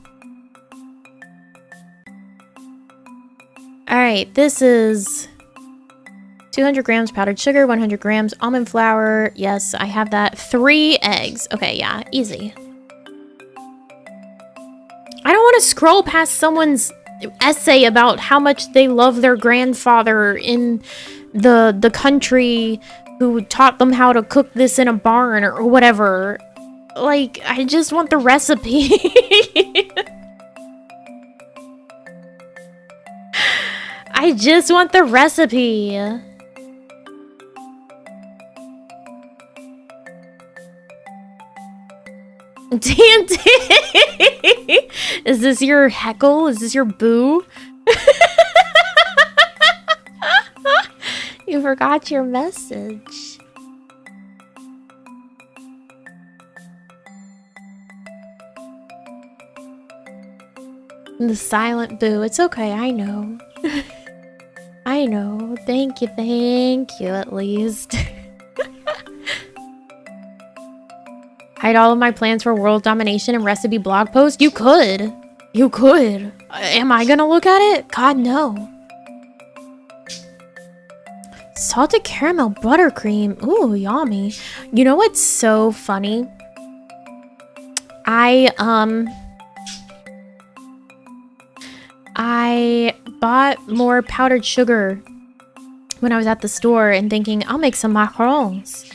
Alright, this is 200 grams powdered sugar, 100 grams almond flour. Yes, I have that. 3 eggs. Okay, yeah, easy. I don't want to scroll past someone's essay about how much they love their grandfather in the country who taught them how to cook this in a barn or whatever. Like, I just want the recipe. I just want the recipe. TNT! Is this your heckle? Is this your boo? You forgot your message. The silent boo. It's okay, I know. I know. Thank you at least. Hide all of my plans for world domination and recipe blog post? You could. You could. Am I gonna look at it? God, no. Salted caramel buttercream. Ooh, yummy. You know what's so funny? I bought more powdered sugar when I was at the store and thinking, I'll make some macarons.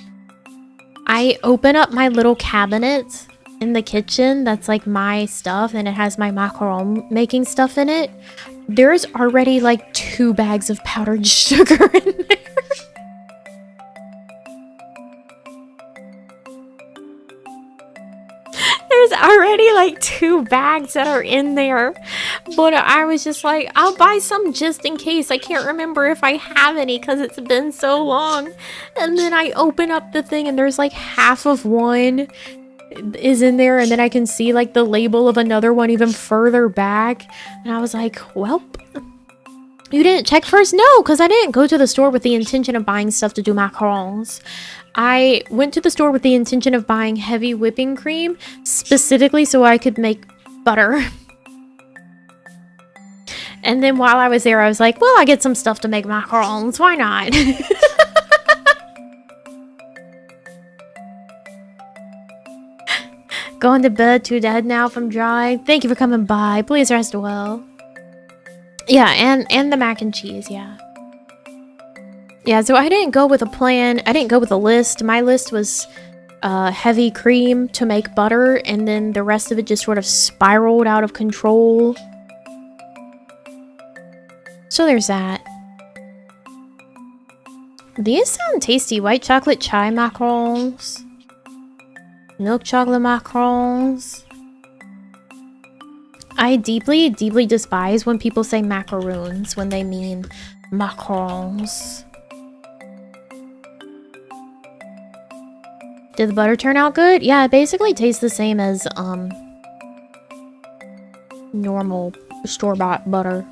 I open up my little cabinet in the kitchen that's like my stuff and it has my macaron making stuff in it. There's already like 2 bags of powdered sugar in there. There's already like 2 bags that are in there. But I was just like, I'll buy some just in case. I can't remember if I have any because it's been so long. And then I open up the thing and there's like half of one is in there. And then I can see like the label of another one even further back. And I was like, welp. You didn't check first? No, because I didn't go to the store with the intention of buying stuff to do macarons. I went to the store with the intention of buying heavy whipping cream, specifically so I could make butter. And then while I was there, I was like, well, I get some stuff to make macarons. Why not? Going to bed, too dead now from dry. Thank you for coming by. Please rest well. Yeah, and the mac and cheese, yeah. Yeah, so I didn't go with a plan. I didn't go with a list. My list was heavy cream to make butter, and then the rest of it just sort of spiraled out of control. So there's that. These sound tasty. White chocolate chai macarons. Milk chocolate macarons. I deeply, deeply despise when people say macaroons when they mean macarons. Did the butter turn out good? Yeah, it basically tastes the same as normal store-bought butter.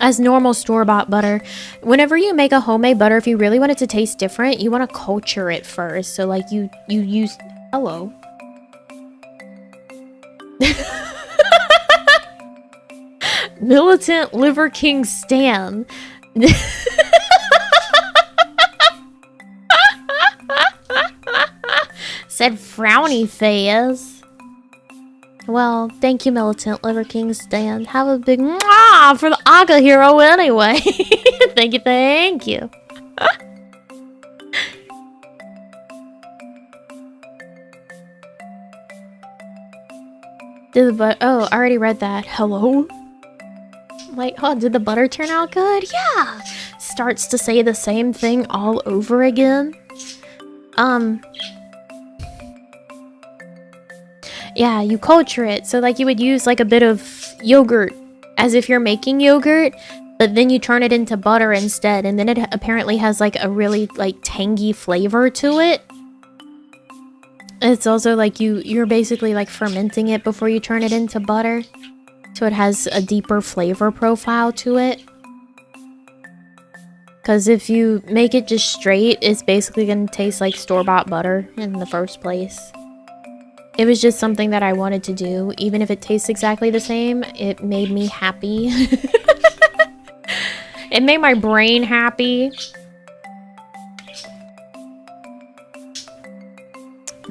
As normal store-bought butter. Whenever you make a homemade butter, if you really want it to taste different, you want to culture it first. So like you use L.O.L. Militant Liver King Stan. Said frowny face. Well, thank you, Militant Liver King Stan. Have a big mwah for the Aga hero anyway. Thank you. Did the butter? Oh, I already read that. Hello? Like, oh, did the butter turn out good? Yeah. Starts to say the same thing all over again. Yeah, you culture it. So like you would use like a bit of yogurt as if you're making yogurt, but then you turn it into butter instead, and then it apparently has like a really like tangy flavor to it. It's also like you're basically like fermenting it before you turn it into butter, so it has a deeper flavor profile to it. Because if you make it just straight, it's basically going to taste like store-bought butter in the first place. It was just something that I wanted to do. Even if it tastes exactly the same, it made me happy. It made my brain happy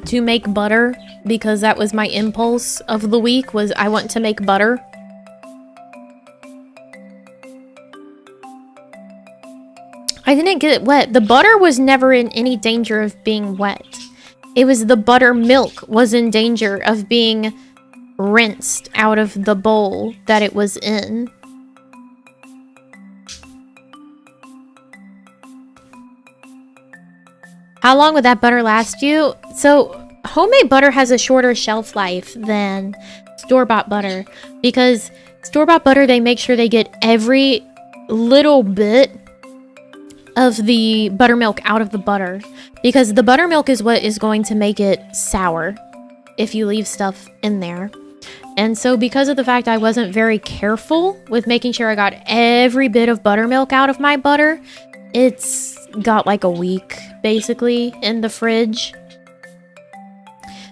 to make butter, because that was my impulse of the week, was I want to make butter. I didn't get it wet. The butter was never in any danger of being wet. It was the buttermilk was in danger of being rinsed out of the bowl that it was in. How long would that butter last you? So, homemade butter has a shorter shelf life than store-bought butter, because store-bought butter, they make sure they get every little bit of the buttermilk out of the butter, because the buttermilk is what is going to make it sour if you leave stuff in there. And so because of the fact I wasn't very careful with making sure I got every bit of buttermilk out of my butter, it's got like a week basically in the fridge.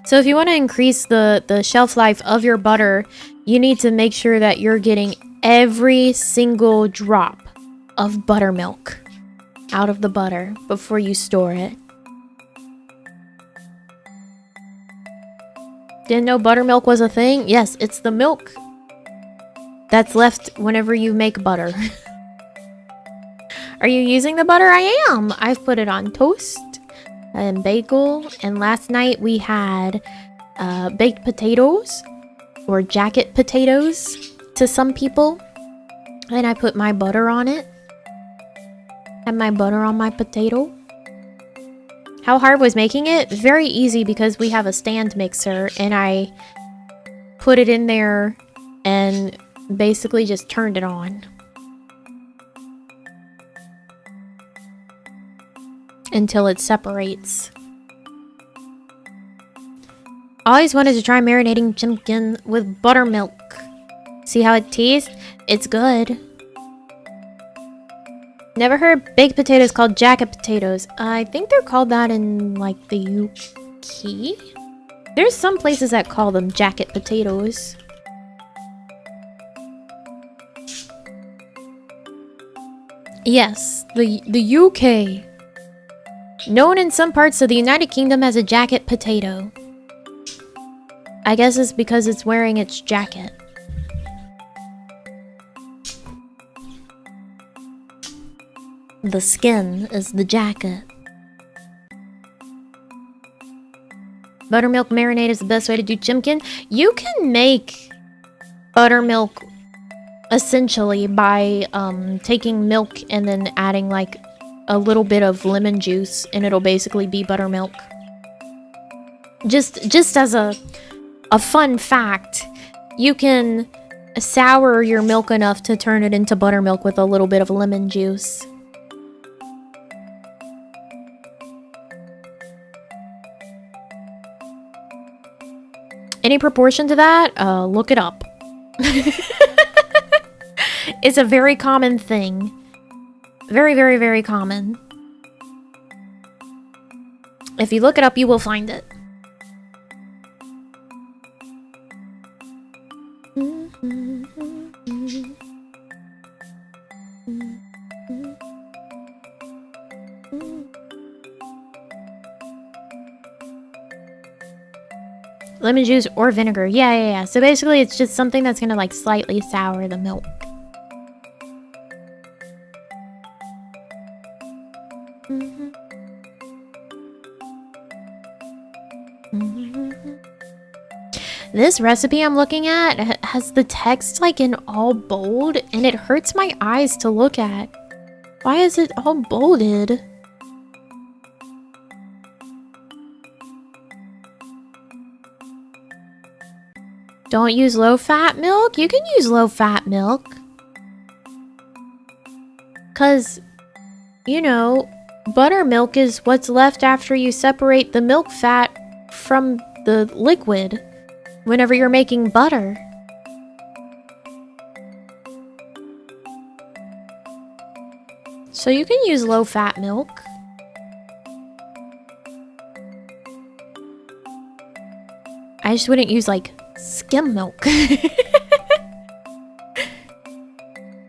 So if you want to increase the shelf life of your butter, you need to make sure that you're getting every single drop of buttermilk out of the butter before you store it. Didn't know buttermilk was a thing? Yes, it's the milk that's left whenever you make butter. Are you using the butter? I am. I've put it on toast and bagel, and last night we had baked potatoes, or jacket potatoes to some people, and I put my butter on it. Had my butter on my potato. How hard was making it? Very easy, because we have a stand mixer, and I put it in there and basically just turned it on until it separates. Always wanted to try marinating pumpkin with buttermilk. See how it tastes? It's good. Never heard baked potatoes called jacket potatoes. I think they're called that in like the UK. There's some places that call them jacket potatoes. Yes, the UK. Known in some parts of the United Kingdom as a jacket potato. I guess it's because it's wearing its jacket. The skin is the jacket. Buttermilk marinade is the best way to do chimkin. You can make buttermilk essentially by taking milk and then adding like a little bit of lemon juice, and it'll basically be buttermilk. Just as a fun fact, you can sour your milk enough to turn it into buttermilk with a little bit of lemon juice. Any proportion to that? Look it up. It's a very common thing. Very, very, very common. If you look it up, you will find it. Lemon juice or vinegar. Yeah. So basically it's just something that's gonna like slightly sour the milk. This recipe I'm looking at has the text like in all bold, and it hurts my eyes to look at. Why is it all bolded? Don't use low-fat milk? You can use low-fat milk. Because, you know, buttermilk is what's left after you separate the milk fat from the liquid whenever you're making butter. So you can use low-fat milk. I just wouldn't use, like, skim milk.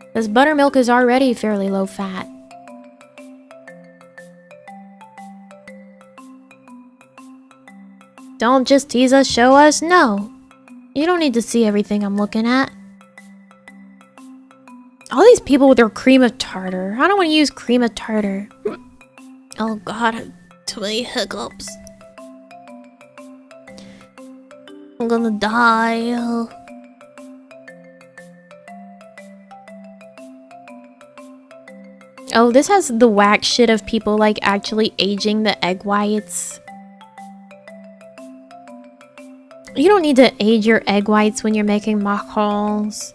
Because buttermilk is already fairly low-fat. Don't just tease us, show us. No. You don't need to see everything I'm looking at. All these people with their cream of tartar. I don't want to use cream of tartar. Oh god, too many hiccups. I'm gonna die. Oh, this has the whack shit of people like actually aging the egg whites. You don't need to age your egg whites when you're making macarons.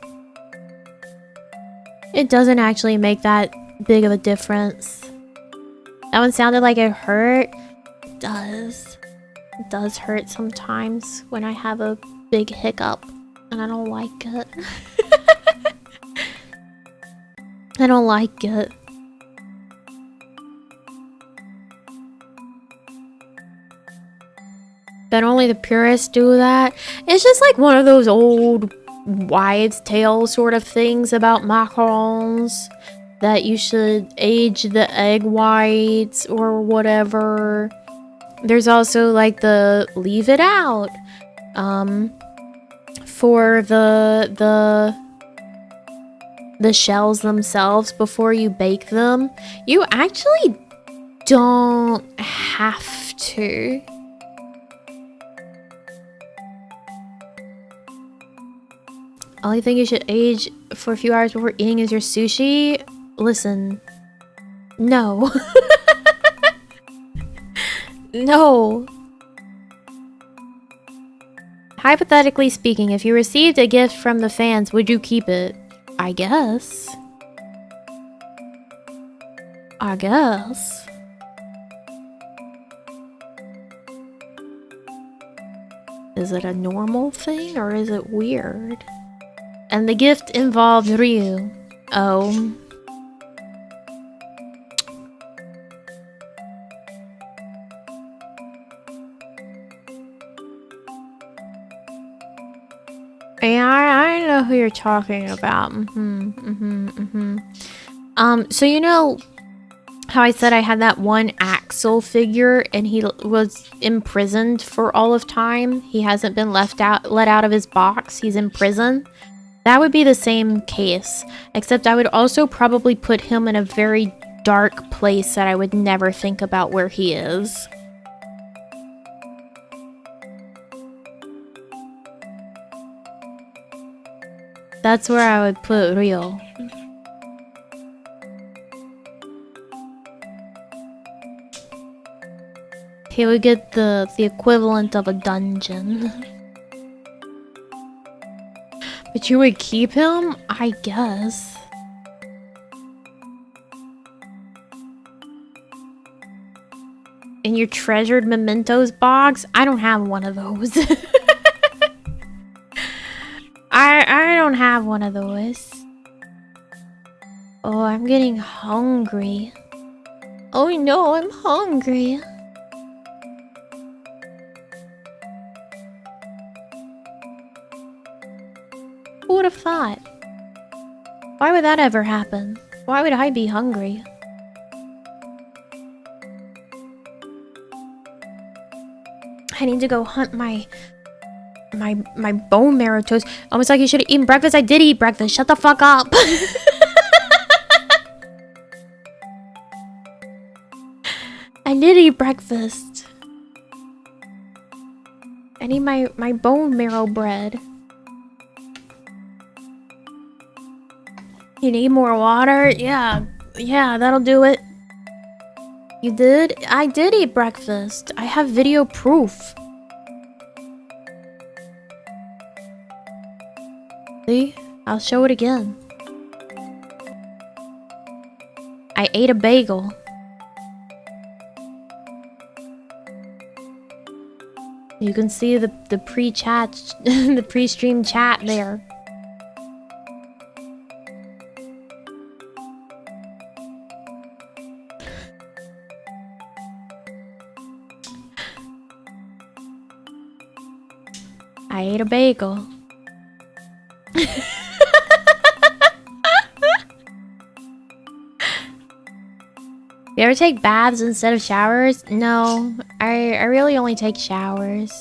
It doesn't actually make that big of a difference. That one sounded like it hurt. It does. It does hurt sometimes when I have a big hiccup and I don't like it. I don't like it. But only the purists do that. It's just like one of those old wives' tale sort of things about macarons. That you should age the egg whites or whatever. There's also like the leave it out. For the shells themselves before you bake them. You actually don't have to. Only thing you should age for a few hours before eating is your sushi. Listen. No. No. Hypothetically speaking, if you received a gift from the fans, would you keep it? I guess. I guess. Is it a normal thing or is it weird? And the gift involved Ryu. Oh. Yeah, I know who you're talking about. So you know how I said I had that one Axel figure and he was imprisoned for all of time? He hasn't been let out of his box. He's in prison. That would be the same case, except I would also probably put him in a very dark place that I would never think about where he is. That's where I would put Ryo. He would get the equivalent of a dungeon. But you would keep him? I guess. In your treasured mementos box? I don't have one of those. I don't have one of those. Oh, I'm getting hungry. Oh no, I'm hungry. Who would have thought? Why would that ever happen? Why would I be hungry? I need to go hunt my bone marrow toast. Almost like you should have eaten breakfast. I did eat breakfast. Shut the fuck up. I did eat breakfast. I need my bone marrow bread. You need more water? Yeah, that'll do it. You did? I did eat breakfast. I have video proof. See? I'll show it again. I ate a bagel. You can see the pre-chat, the pre-stream chat there. I ate a bagel. You ever take baths instead of showers? No, I really only take showers.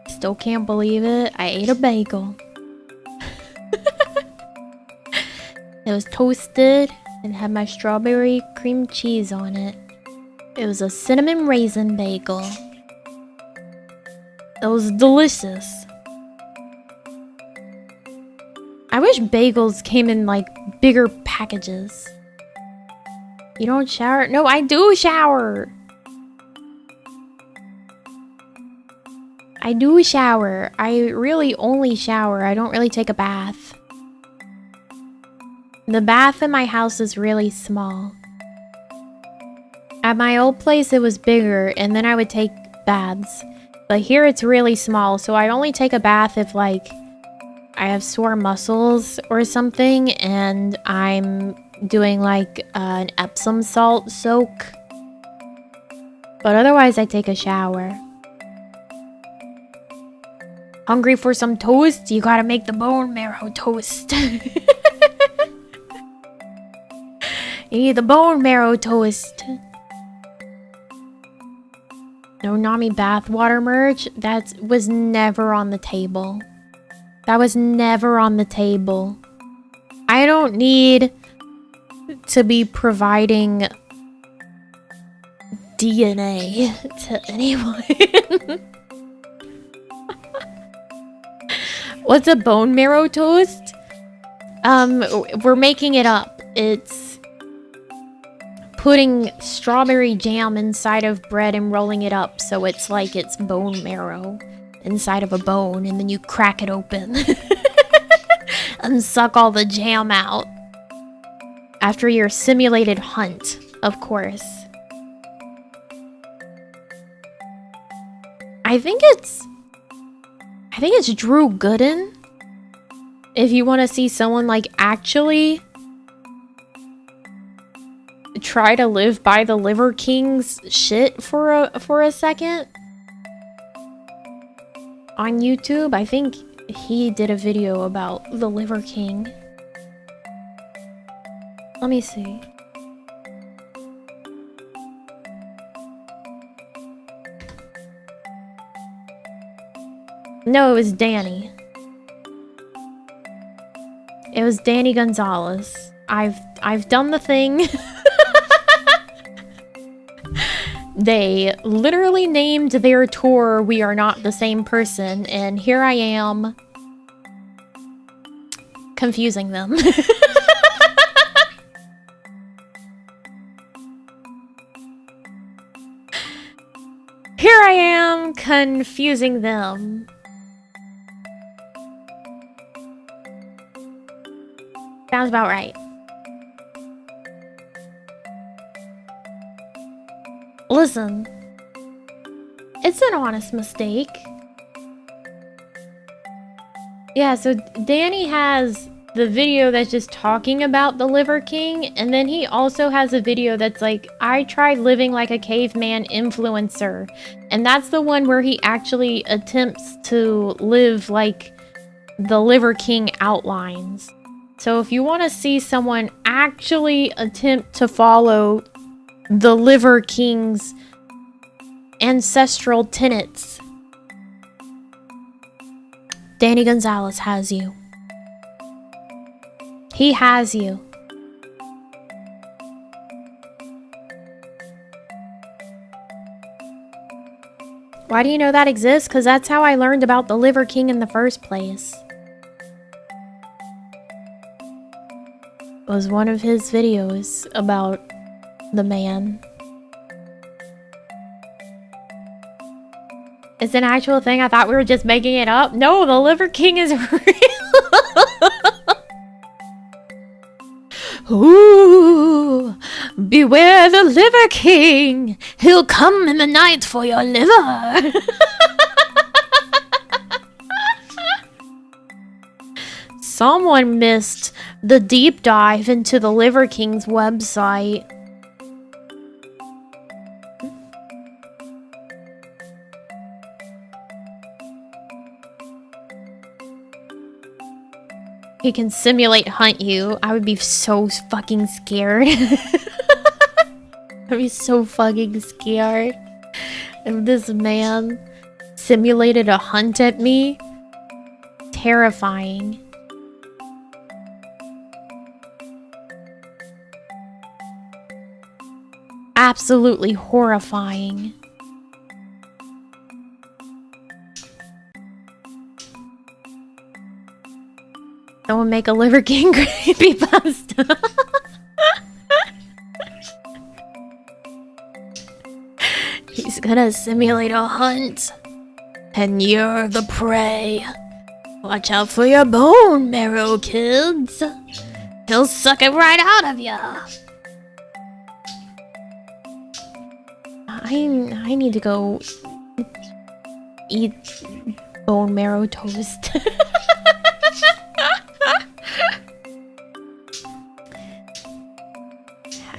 Still can't believe it. I ate a bagel. It was toasted and had my strawberry cream cheese on it. It was a cinnamon raisin bagel. It was delicious. I wish bagels came in like bigger packages. You don't shower? No, I do shower. I do shower. I really only shower. I don't really take a bath. The bath in my house is really small. At my old place, it was bigger, and then I would take baths. But here it's really small, so I only take a bath if, like, I have sore muscles or something, and I'm doing, like, an Epsom salt soak. But otherwise, I take a shower. Hungry for some toast? You gotta make the bone marrow toast. You need the bone marrow toast. No Nami bathwater merch? That was never on the table. That was never on the table. I don't need to be providing DNA to anyone. What's a bone marrow toast? We're making it up. It's putting strawberry jam inside of bread and rolling it up so it's like it's bone marrow inside of a bone, and then you crack it open and suck all the jam out after your simulated hunt, of course. I think it's Drew Gooden. If you want to see someone like actually try to live by the Liver King's shit for a second on YouTube, I think he did a video about the Liver King. Let me see. No, it was Danny. It was Danny Gonzalez. I've done the thing. They literally named their tour "We Are Not the Same Person," and here I am confusing them. Here I am confusing them. Sounds about right. Listen, it's an honest mistake. Yeah, so Danny has the video that's just talking about the Liver King, and then he also has a video that's like, I tried living like a caveman influencer. And that's the one where he actually attempts to live like the Liver King outlines. So if you want to see someone actually attempt to follow the Liver King's ancestral tenets, Danny Gonzalez has you. He has you. Why do you know that exists? Because that's how I learned about the Liver King in the first place. It was one of his videos about the man. It's an actual thing. I thought we were just making it up. No, the Liver King is real. Ooh, beware the Liver King. He'll come in the night for your liver. Someone missed the deep dive into the Liver King's website. He can simulate hunt you. I would be so fucking scared. I'd be so fucking scared if this man simulated a hunt at me. Terrifying. Absolutely horrifying. Someone make a Liver King creepypasta. He's gonna simulate a hunt. And you're the prey. Watch out for your bone marrow, kids. He'll suck it right out of ya. I need to go eat bone marrow toast.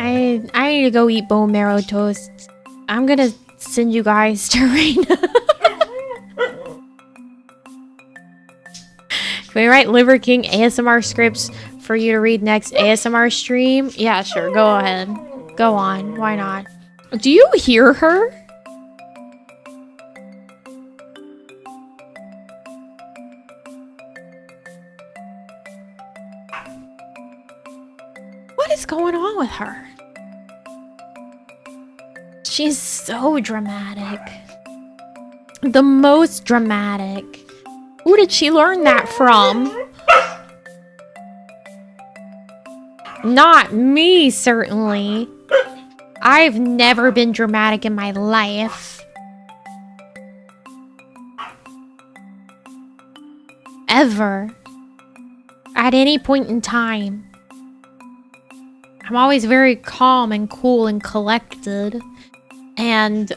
I need to go eat bone marrow toast. I'm gonna send you guys to Reina. Can we write Liver King ASMR scripts for you to read next ASMR stream? Yeah, sure. Go ahead. Go on. Why not? Do you hear her? What is going on with her? She's so dramatic. The most dramatic. Who did she learn that from? Not me, certainly. I've never been dramatic in my life. Ever. At any point in time. I'm always very calm and cool and collected. And,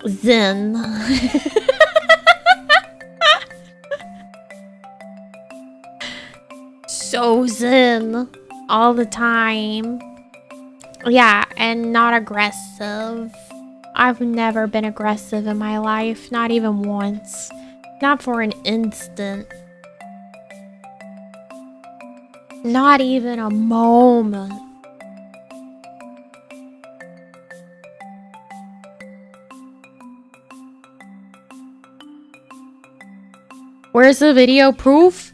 zen. So zen. All the time. Yeah, and not aggressive. I've never been aggressive in my life. Not even once. Not for an instant. Not even a moment. Where's the video proof?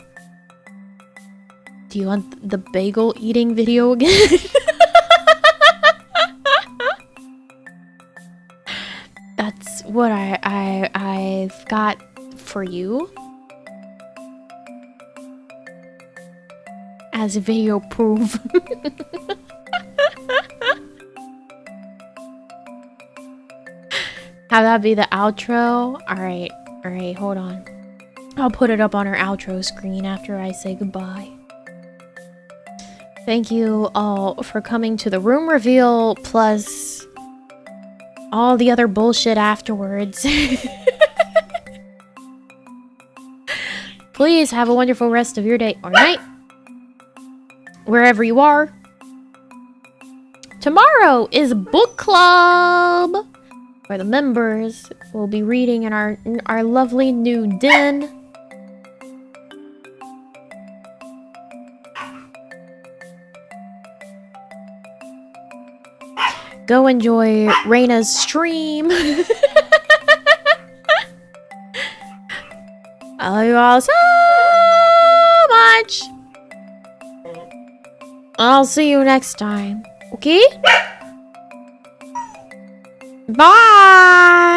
Do you want the bagel eating video again? That's what I've got for you. As video proof. Have that be the outro? Alright, hold on. I'll put it up on our outro screen after I say goodbye. Thank you all for coming to the room reveal, plus all the other bullshit afterwards. Please have a wonderful rest of your day or night, wherever you are. Tomorrow is book club, where the members will be reading in our lovely new den. Go enjoy Reina's stream. I love you all so much. I'll see you next time. Okay? Bye!